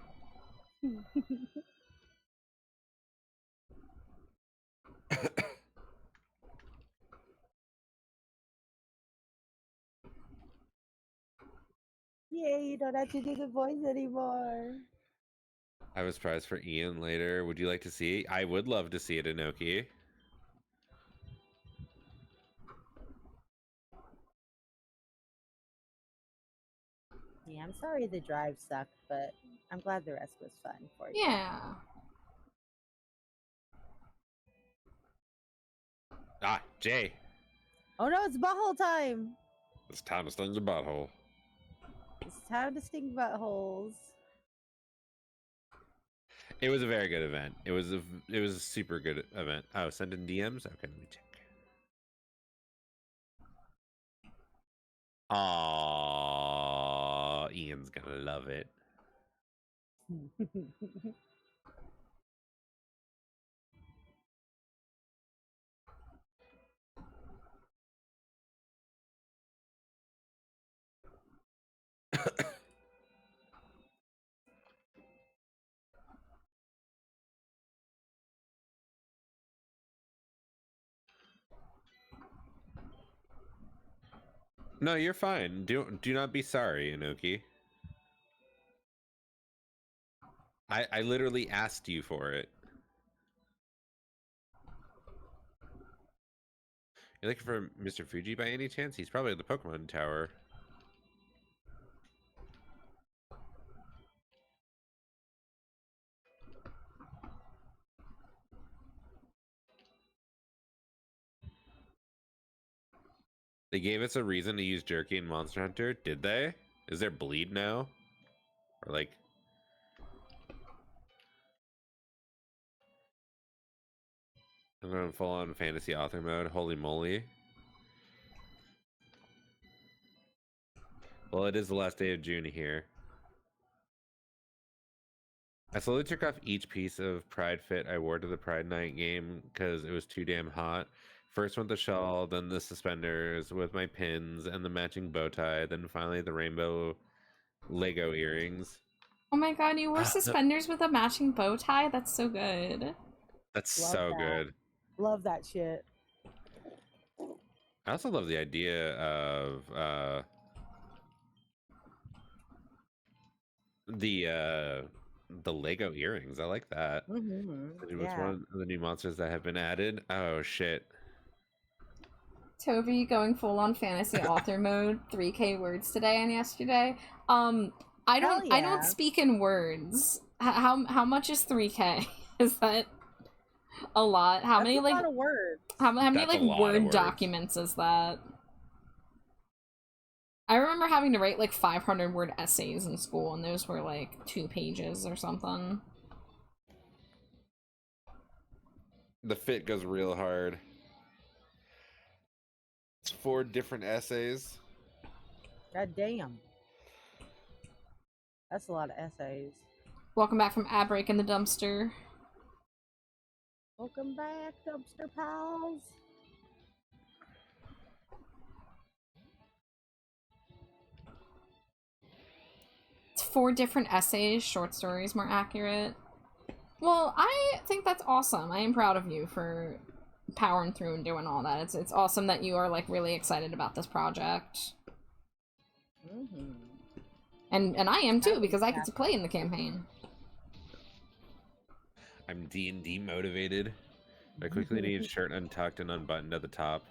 Yeah, you don't have to do the voice anymore. I have a surprise for Ian later. Would you like to see it? I would love to see it, Inoki. Yeah, I'm sorry the drive sucked, but I'm glad the rest was fun for you. Yeah. Ah, Jay. Oh no, it's butthole time. It's time to sting your butthole. It's time to sting buttholes. It was a very good event. It was a super good event. Oh, send in DMs? Okay, let me check. Aww, Ian's gonna love it. No, you're fine. Do not be sorry, Inoki. I literally asked you for it. You looking for Mr. Fuji by any chance? He's probably at the Pokemon Tower. They gave us a reason to use Jerky and Monster Hunter. Did they? Is there bleed now? Or like... I'm going full on fantasy author mode. Holy moly. Well, it is the last day of June here. I slowly took off each piece of Pride Fit I wore to the Pride Night game because it was too damn hot. First went the shawl, then the suspenders with my pins and the matching bow tie, then finally the rainbow Lego earrings. Oh my god, you wore suspenders with a matching bow tie? That's so good. That's Love so that. good. Love that shit. I also love the idea of the Lego earrings. I like that. Mm-hmm. It was one of the new monsters that have been added. Oh shit. Toby going full on fantasy author mode, 3K words today and yesterday. I don't yeah. speak in words. How much is 3K? Is that a lot? How That's many a like lot of words. how many That's a like lot of word words. documents is that? I remember having to write like 500 word essays in school, and those were like 2 pages or something. The fit goes real hard. It's 4 different essays. God damn. That's a lot of essays. Welcome back from ad break in the dumpster. Welcome back, dumpster pals. It's 4 different essays, short stories, more accurate. Well, I think that's awesome. I am proud of you for powering through and doing all that. It's awesome that you are like really excited about this project. Mm-hmm. And I am too, because I get to play in the campaign. I'm D&D motivated. I quickly need shirt untucked and unbuttoned at the top.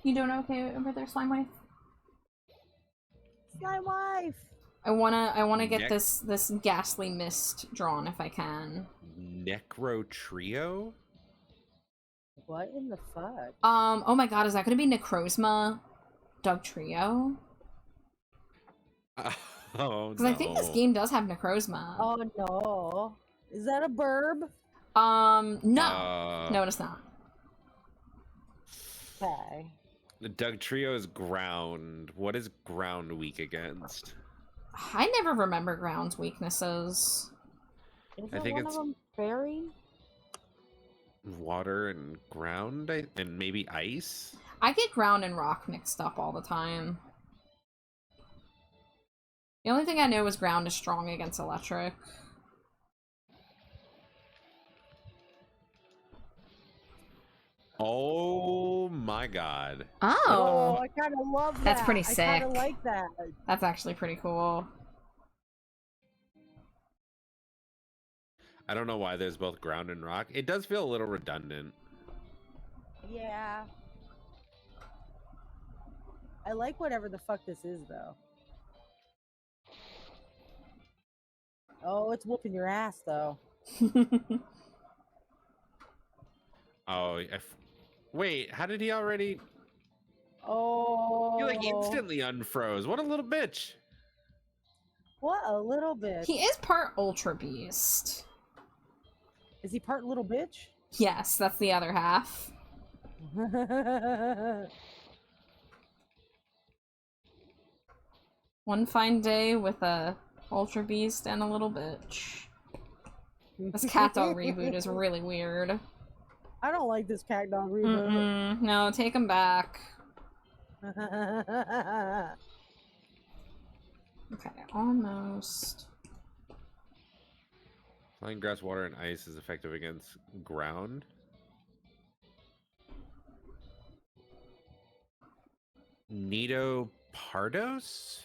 You doing okay over there, Slime Wife? My wife. I wanna get Neck- this ghastly mist drawn if I can. Necro Trio? What in the fuck? Oh my god, is that gonna be Necrozma Doug Trio? Oh Because I think this game does have Necrozma. Oh no. Is that a burb? No. No, it's not. Okay. The Doug Trio is ground. What is ground weak against? I never remember Ground's weaknesses. Isn't I think one it's- of them fairy? Water and ground, and maybe ice? I get Ground and Rock mixed up all the time. The only thing I know is Ground is strong against Electric. Oh my god. Oh, I kind of love that. That's pretty I kind of sick. like that. That's actually pretty cool. I don't know why there's both ground and rock. It does feel a little redundant. Yeah. I like whatever the fuck this is, though. Oh, it's whooping your ass, though. Oh, wait, how did he already? Oh. He like instantly unfroze. What a little bitch. What a little bitch. He is part Ultra Beast. Is he part little bitch? Yes, that's the other half. One fine day with a Ultra Beast and a little bitch. This cat dog reboot is really weird. I don't like this cat dog reboot. No, take him back. Okay, almost. Flying grass, water, and ice is effective against ground. Nido Pardos?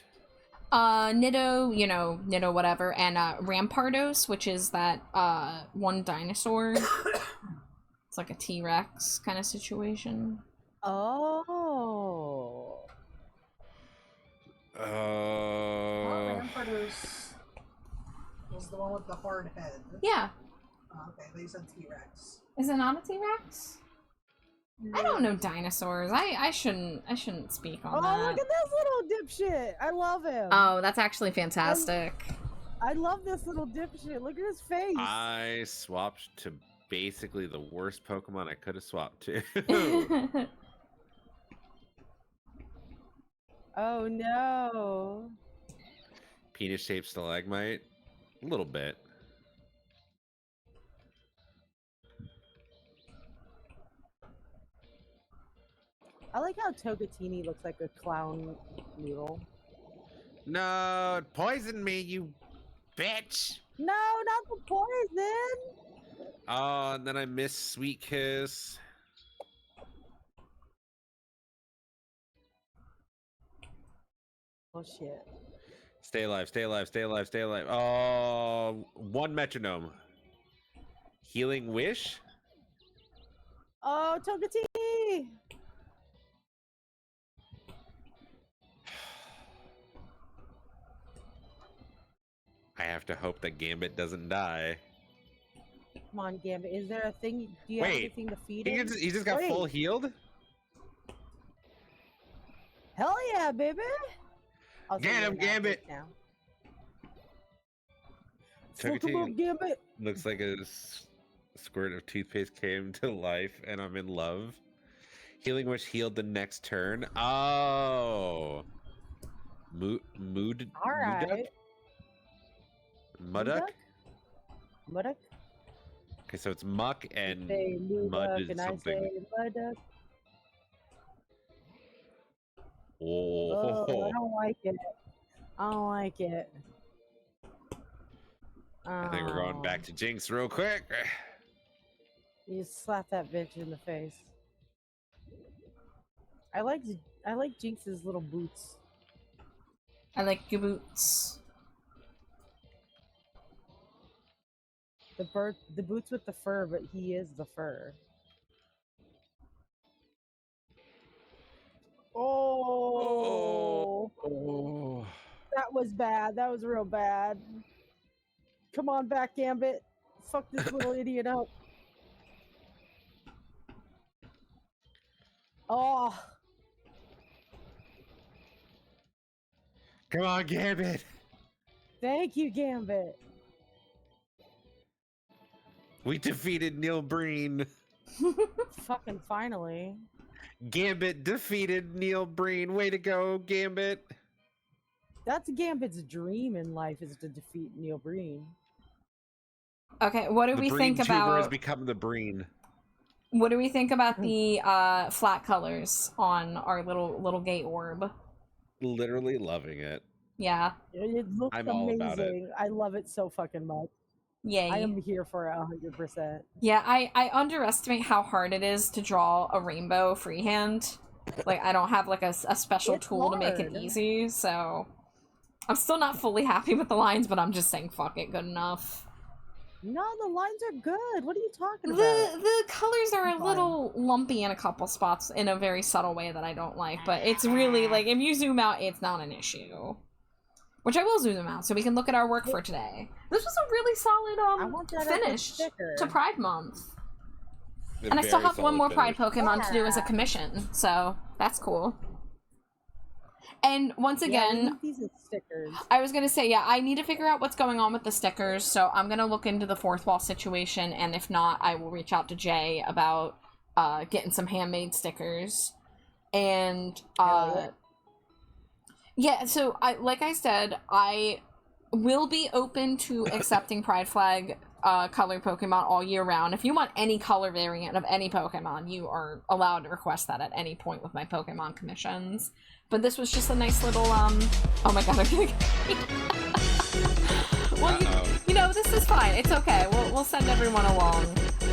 Nido, you know, Nido whatever, and Rampardos, which is that one dinosaur. It's like a T-Rex kind of situation. Oh. Rampardos was the one with the hard head. Yeah. Okay, they said T-Rex. Is it not a T-Rex? I don't know dinosaurs. I shouldn't speak on that. Oh, look at this little dipshit. I love him. Oh, that's actually fantastic. I love this little dipshit. Look at his face. I swapped to basically the worst Pokemon I could have swapped to. Oh no. Penis-shaped stalagmite? A little bit. I like how Togatini looks like a clown noodle. No, poison me, you bitch! No, not the poison! Oh, and then I missed Sweet Kiss. Oh shit. Stay alive, stay alive, stay alive, stay alive. Oh, one metronome. Healing Wish? Oh, Togatini! I have to hope that Gambit doesn't die. Come on, Gambit. Is there a thing? Do you have Wait, anything to feed him? He just got Wait. full healed? Hell yeah, baby! I'll Get send him, you an Gambit! outfit now. Took Fuck him up, it Gambit! looks like a squirt of toothpaste came to life and I'm in love. Healing Wish healed the next turn. Oh. Mood. Alright. Mudduck? Mudduck? Okay, so it's muck and Say mud Mudduck is and I something. say Mudduck. Oh, Oh, I don't like it. I don't like it. I think we're going back to Jinx real quick. You just slap that bitch in the face. I like Jinx's little boots. I like your boots. The boots with the fur, but he is the fur. Oh, Oh. that was bad. That was real bad. Come on back, Gambit. Fuck this little idiot up. Oh, Come on, Gambit. thank you, Gambit. We defeated Neil Breen. Fucking finally. Gambit defeated Neil Breen. Way to go, Gambit. That's Gambit's dream in life, is to defeat Neil Breen. Okay, what do The we Breen think tuber has about become the Breen. what do we think about the flat colors on our little gate orb? Literally loving it. Yeah. It looks I'm all amazing. about it. I love it so fucking much. Yay. I am here for it 100%. Yeah, I underestimate how hard it is to draw a rainbow freehand. Like, I don't have, like, a special It's tool to make it hard. easy, so... I'm still not fully happy with the lines, but I'm just saying fuck it, good enough. No, the lines are good. What are you talking about? The colors are a Fine. little lumpy in a couple spots in a very subtle way that I don't like, but it's really like if you zoom out, it's not an issue. Which I will zoom out so we can look at our work for today. This was a really I want that solid epic finish sticker. to Pride Month. A And I still very have one solid more finish. Pride Pokemon to do as a commission, so that's cool. And once Yeah, we again, need these as stickers. I was gonna say, yeah, I need to figure out what's going on with the stickers, so I'm gonna look into the fourth wall situation, and if not, I will reach out to Jay about getting some handmade stickers. And yeah, so like I said, I will be open to accepting Pride Flag color Pokemon all year round. If you want any color variant of any Pokemon, you are allowed to request that at any point with my Pokemon commissions. But this was just a nice little, oh my god, I'm gonna well, you know, this is fine. It's okay. We'll send everyone along.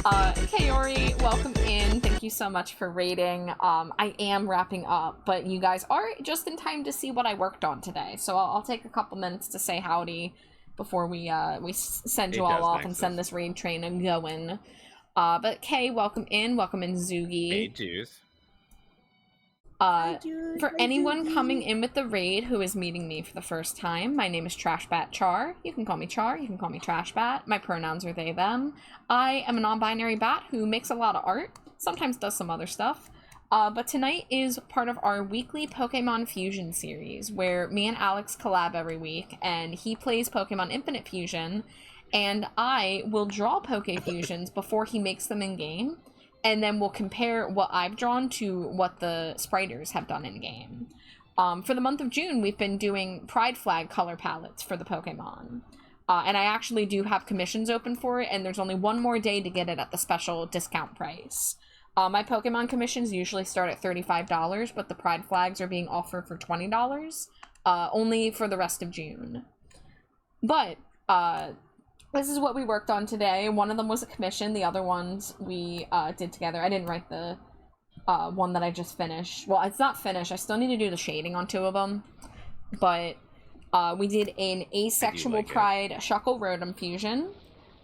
Kaori, welcome in. Thank you so much for raiding. I am wrapping up, but you guys are just in time to see what I worked on today. So I'll take a couple minutes to say howdy before we send you all off and send this raid train and going. But Kay, welcome in. Welcome in, Zugi. Hey, Juice. For anyone coming in with the raid who is meeting me for the first time, my name is Trashbat Char. You can call me Char, you can call me Trashbat. My pronouns are they, them. I am a non-binary bat who makes a lot of art, sometimes does some other stuff. But tonight is part of our weekly Pokemon Fusion series, where me and Alex collab every week, and he plays Pokemon Infinite Fusion, and I will draw Poke Fusions before he makes them in-game. And then we'll compare what I've drawn to what the spriters have done in game. For the month of June, we've been doing Pride Flag color palettes for the Pokemon. And I actually do have commissions open for it, and there's only one more day to get it at the special discount price. My Pokemon commissions usually start at $35, but the Pride Flags are being offered for $20, only for the rest of June. But, this is what we worked on today. One of them was a commission. The other ones we did together. I didn't write the one that I just finished. Well, it's not finished. I still need to do the shading on two of them. But we did an asexual Pride Shuckle Rotom fusion.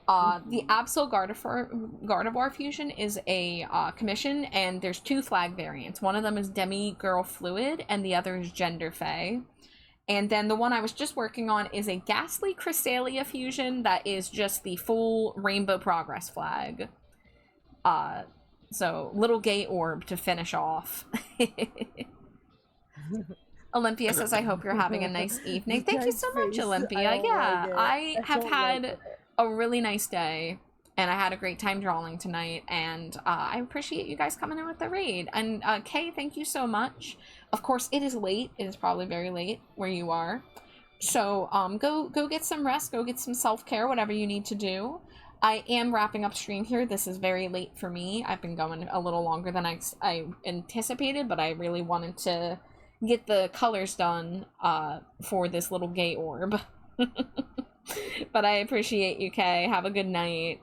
The Absol Gardevoir fusion is a commission, and there's two flag variants. One of them is Demi-Girl Fluid, and the other is Gender Fae. And then the one I was just working on is a Ghastly Cresselia fusion that is just the full Rainbow Progress flag. So, little gay orb to finish off. Olympia says, I hope you're having a nice evening. Thank you so much, Olympia. Yeah, I have had a really nice day, and I had a great time drawing tonight, and I appreciate you guys coming in with the raid. And Kay, thank you so much. Of course, it is late. It is probably very late where you are. So go get some rest. Go get some self-care, whatever you need to do. I am wrapping up stream here. This is very late for me. I've been going a little longer than I anticipated, but I really wanted to get the colors done for this little gay orb. But I appreciate you, Kay. Have a good night.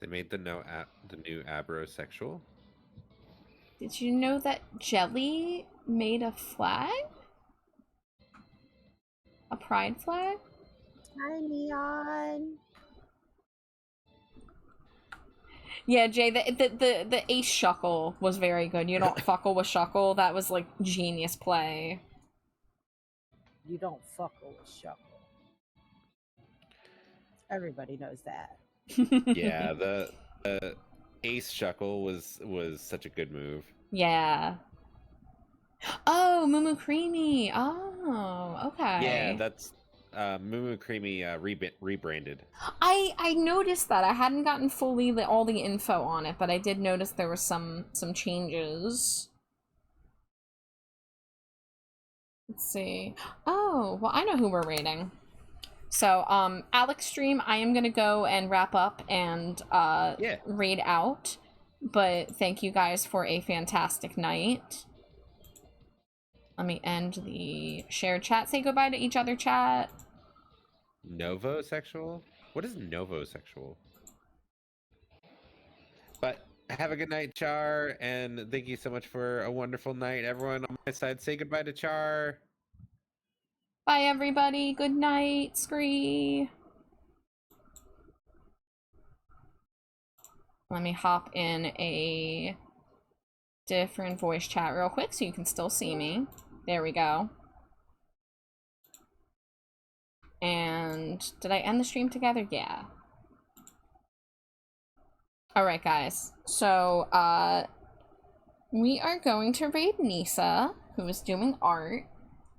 They made the new abrosexual. Did you know that Jelly made a flag? A pride flag? Hi, Neon. Yeah, Jay, the ace shuckle was very good. You don't fuckle with shuckle. That was like genius play. You don't fuckle with shuckle. Everybody knows that. Yeah, the ace shuckle was such a good move. Yeah. Oh, Moo Creamy. Oh, okay. Yeah, that's Moo Creamy rebranded. I noticed that. I hadn't gotten fully all the info on it, but I did notice there were some changes. Let's see. Oh, well, I know who we're rating. So, Alex stream, I am gonna go and wrap up and raid out. But thank you guys for a fantastic night. Let me end the shared chat. Say goodbye to each other, chat. Novosexual? What is novosexual? But have a good night, Char, and thank you so much for a wonderful night. Everyone on my side, say goodbye to Char. Bye, everybody. Good night. Scree. Let me hop in a different voice chat real quick so you can still see me. There we go. And did I end the stream together? Yeah. Alright, guys. So, we are going to raid Nisa, who is doing art.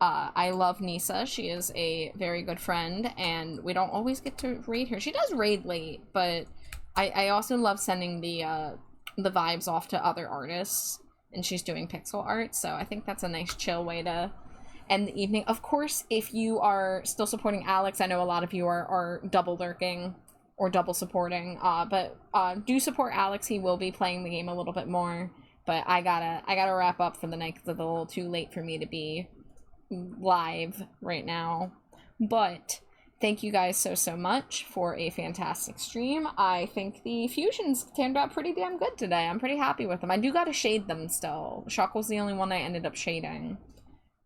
I love Nisa. She is a very good friend, and we don't always get to raid her. She does raid late, but I also love sending the vibes off to other artists, and she's doing pixel art, so I think that's a nice chill way to end the evening. Of course, if you are still supporting Alex, I know a lot of you are double lurking or double supporting, but do support Alex. He will be playing the game a little bit more, but I gotta wrap up for the night because it's a little too late for me to be live right now. But thank you guys so much for a fantastic stream. I think the fusions turned out pretty damn good today. I'm pretty happy with them. I do gotta shade them still. Shock was the only one I ended up shading,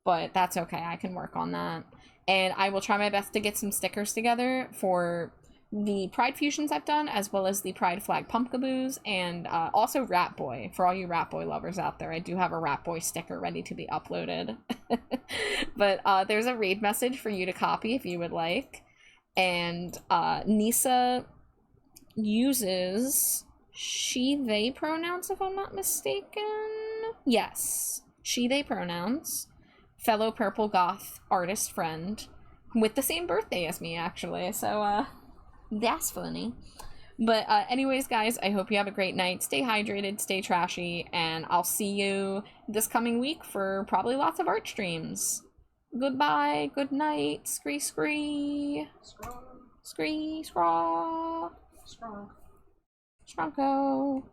but that's okay. I can work on that. And I will try my best to get some stickers together for the Pride fusions I've done, as well as the Pride flag pumpkaboos, and also Rat Boy. For all you Rat Boy lovers out there, I do have a Rat Boy sticker ready to be uploaded. But there's a raid message for you to copy if you would like. And Nisa uses she, they pronouns, if I'm not mistaken. Yes, she, they pronouns. Fellow Purple Goth artist friend with the same birthday as me, actually. So, that's funny. But anyways, guys, I hope you have a great night. Stay hydrated, stay trashy, and I'll see you this coming week for probably lots of art streams. Goodbye, good night, scree scree. Strong. Scree scraw. Strong. Stronko.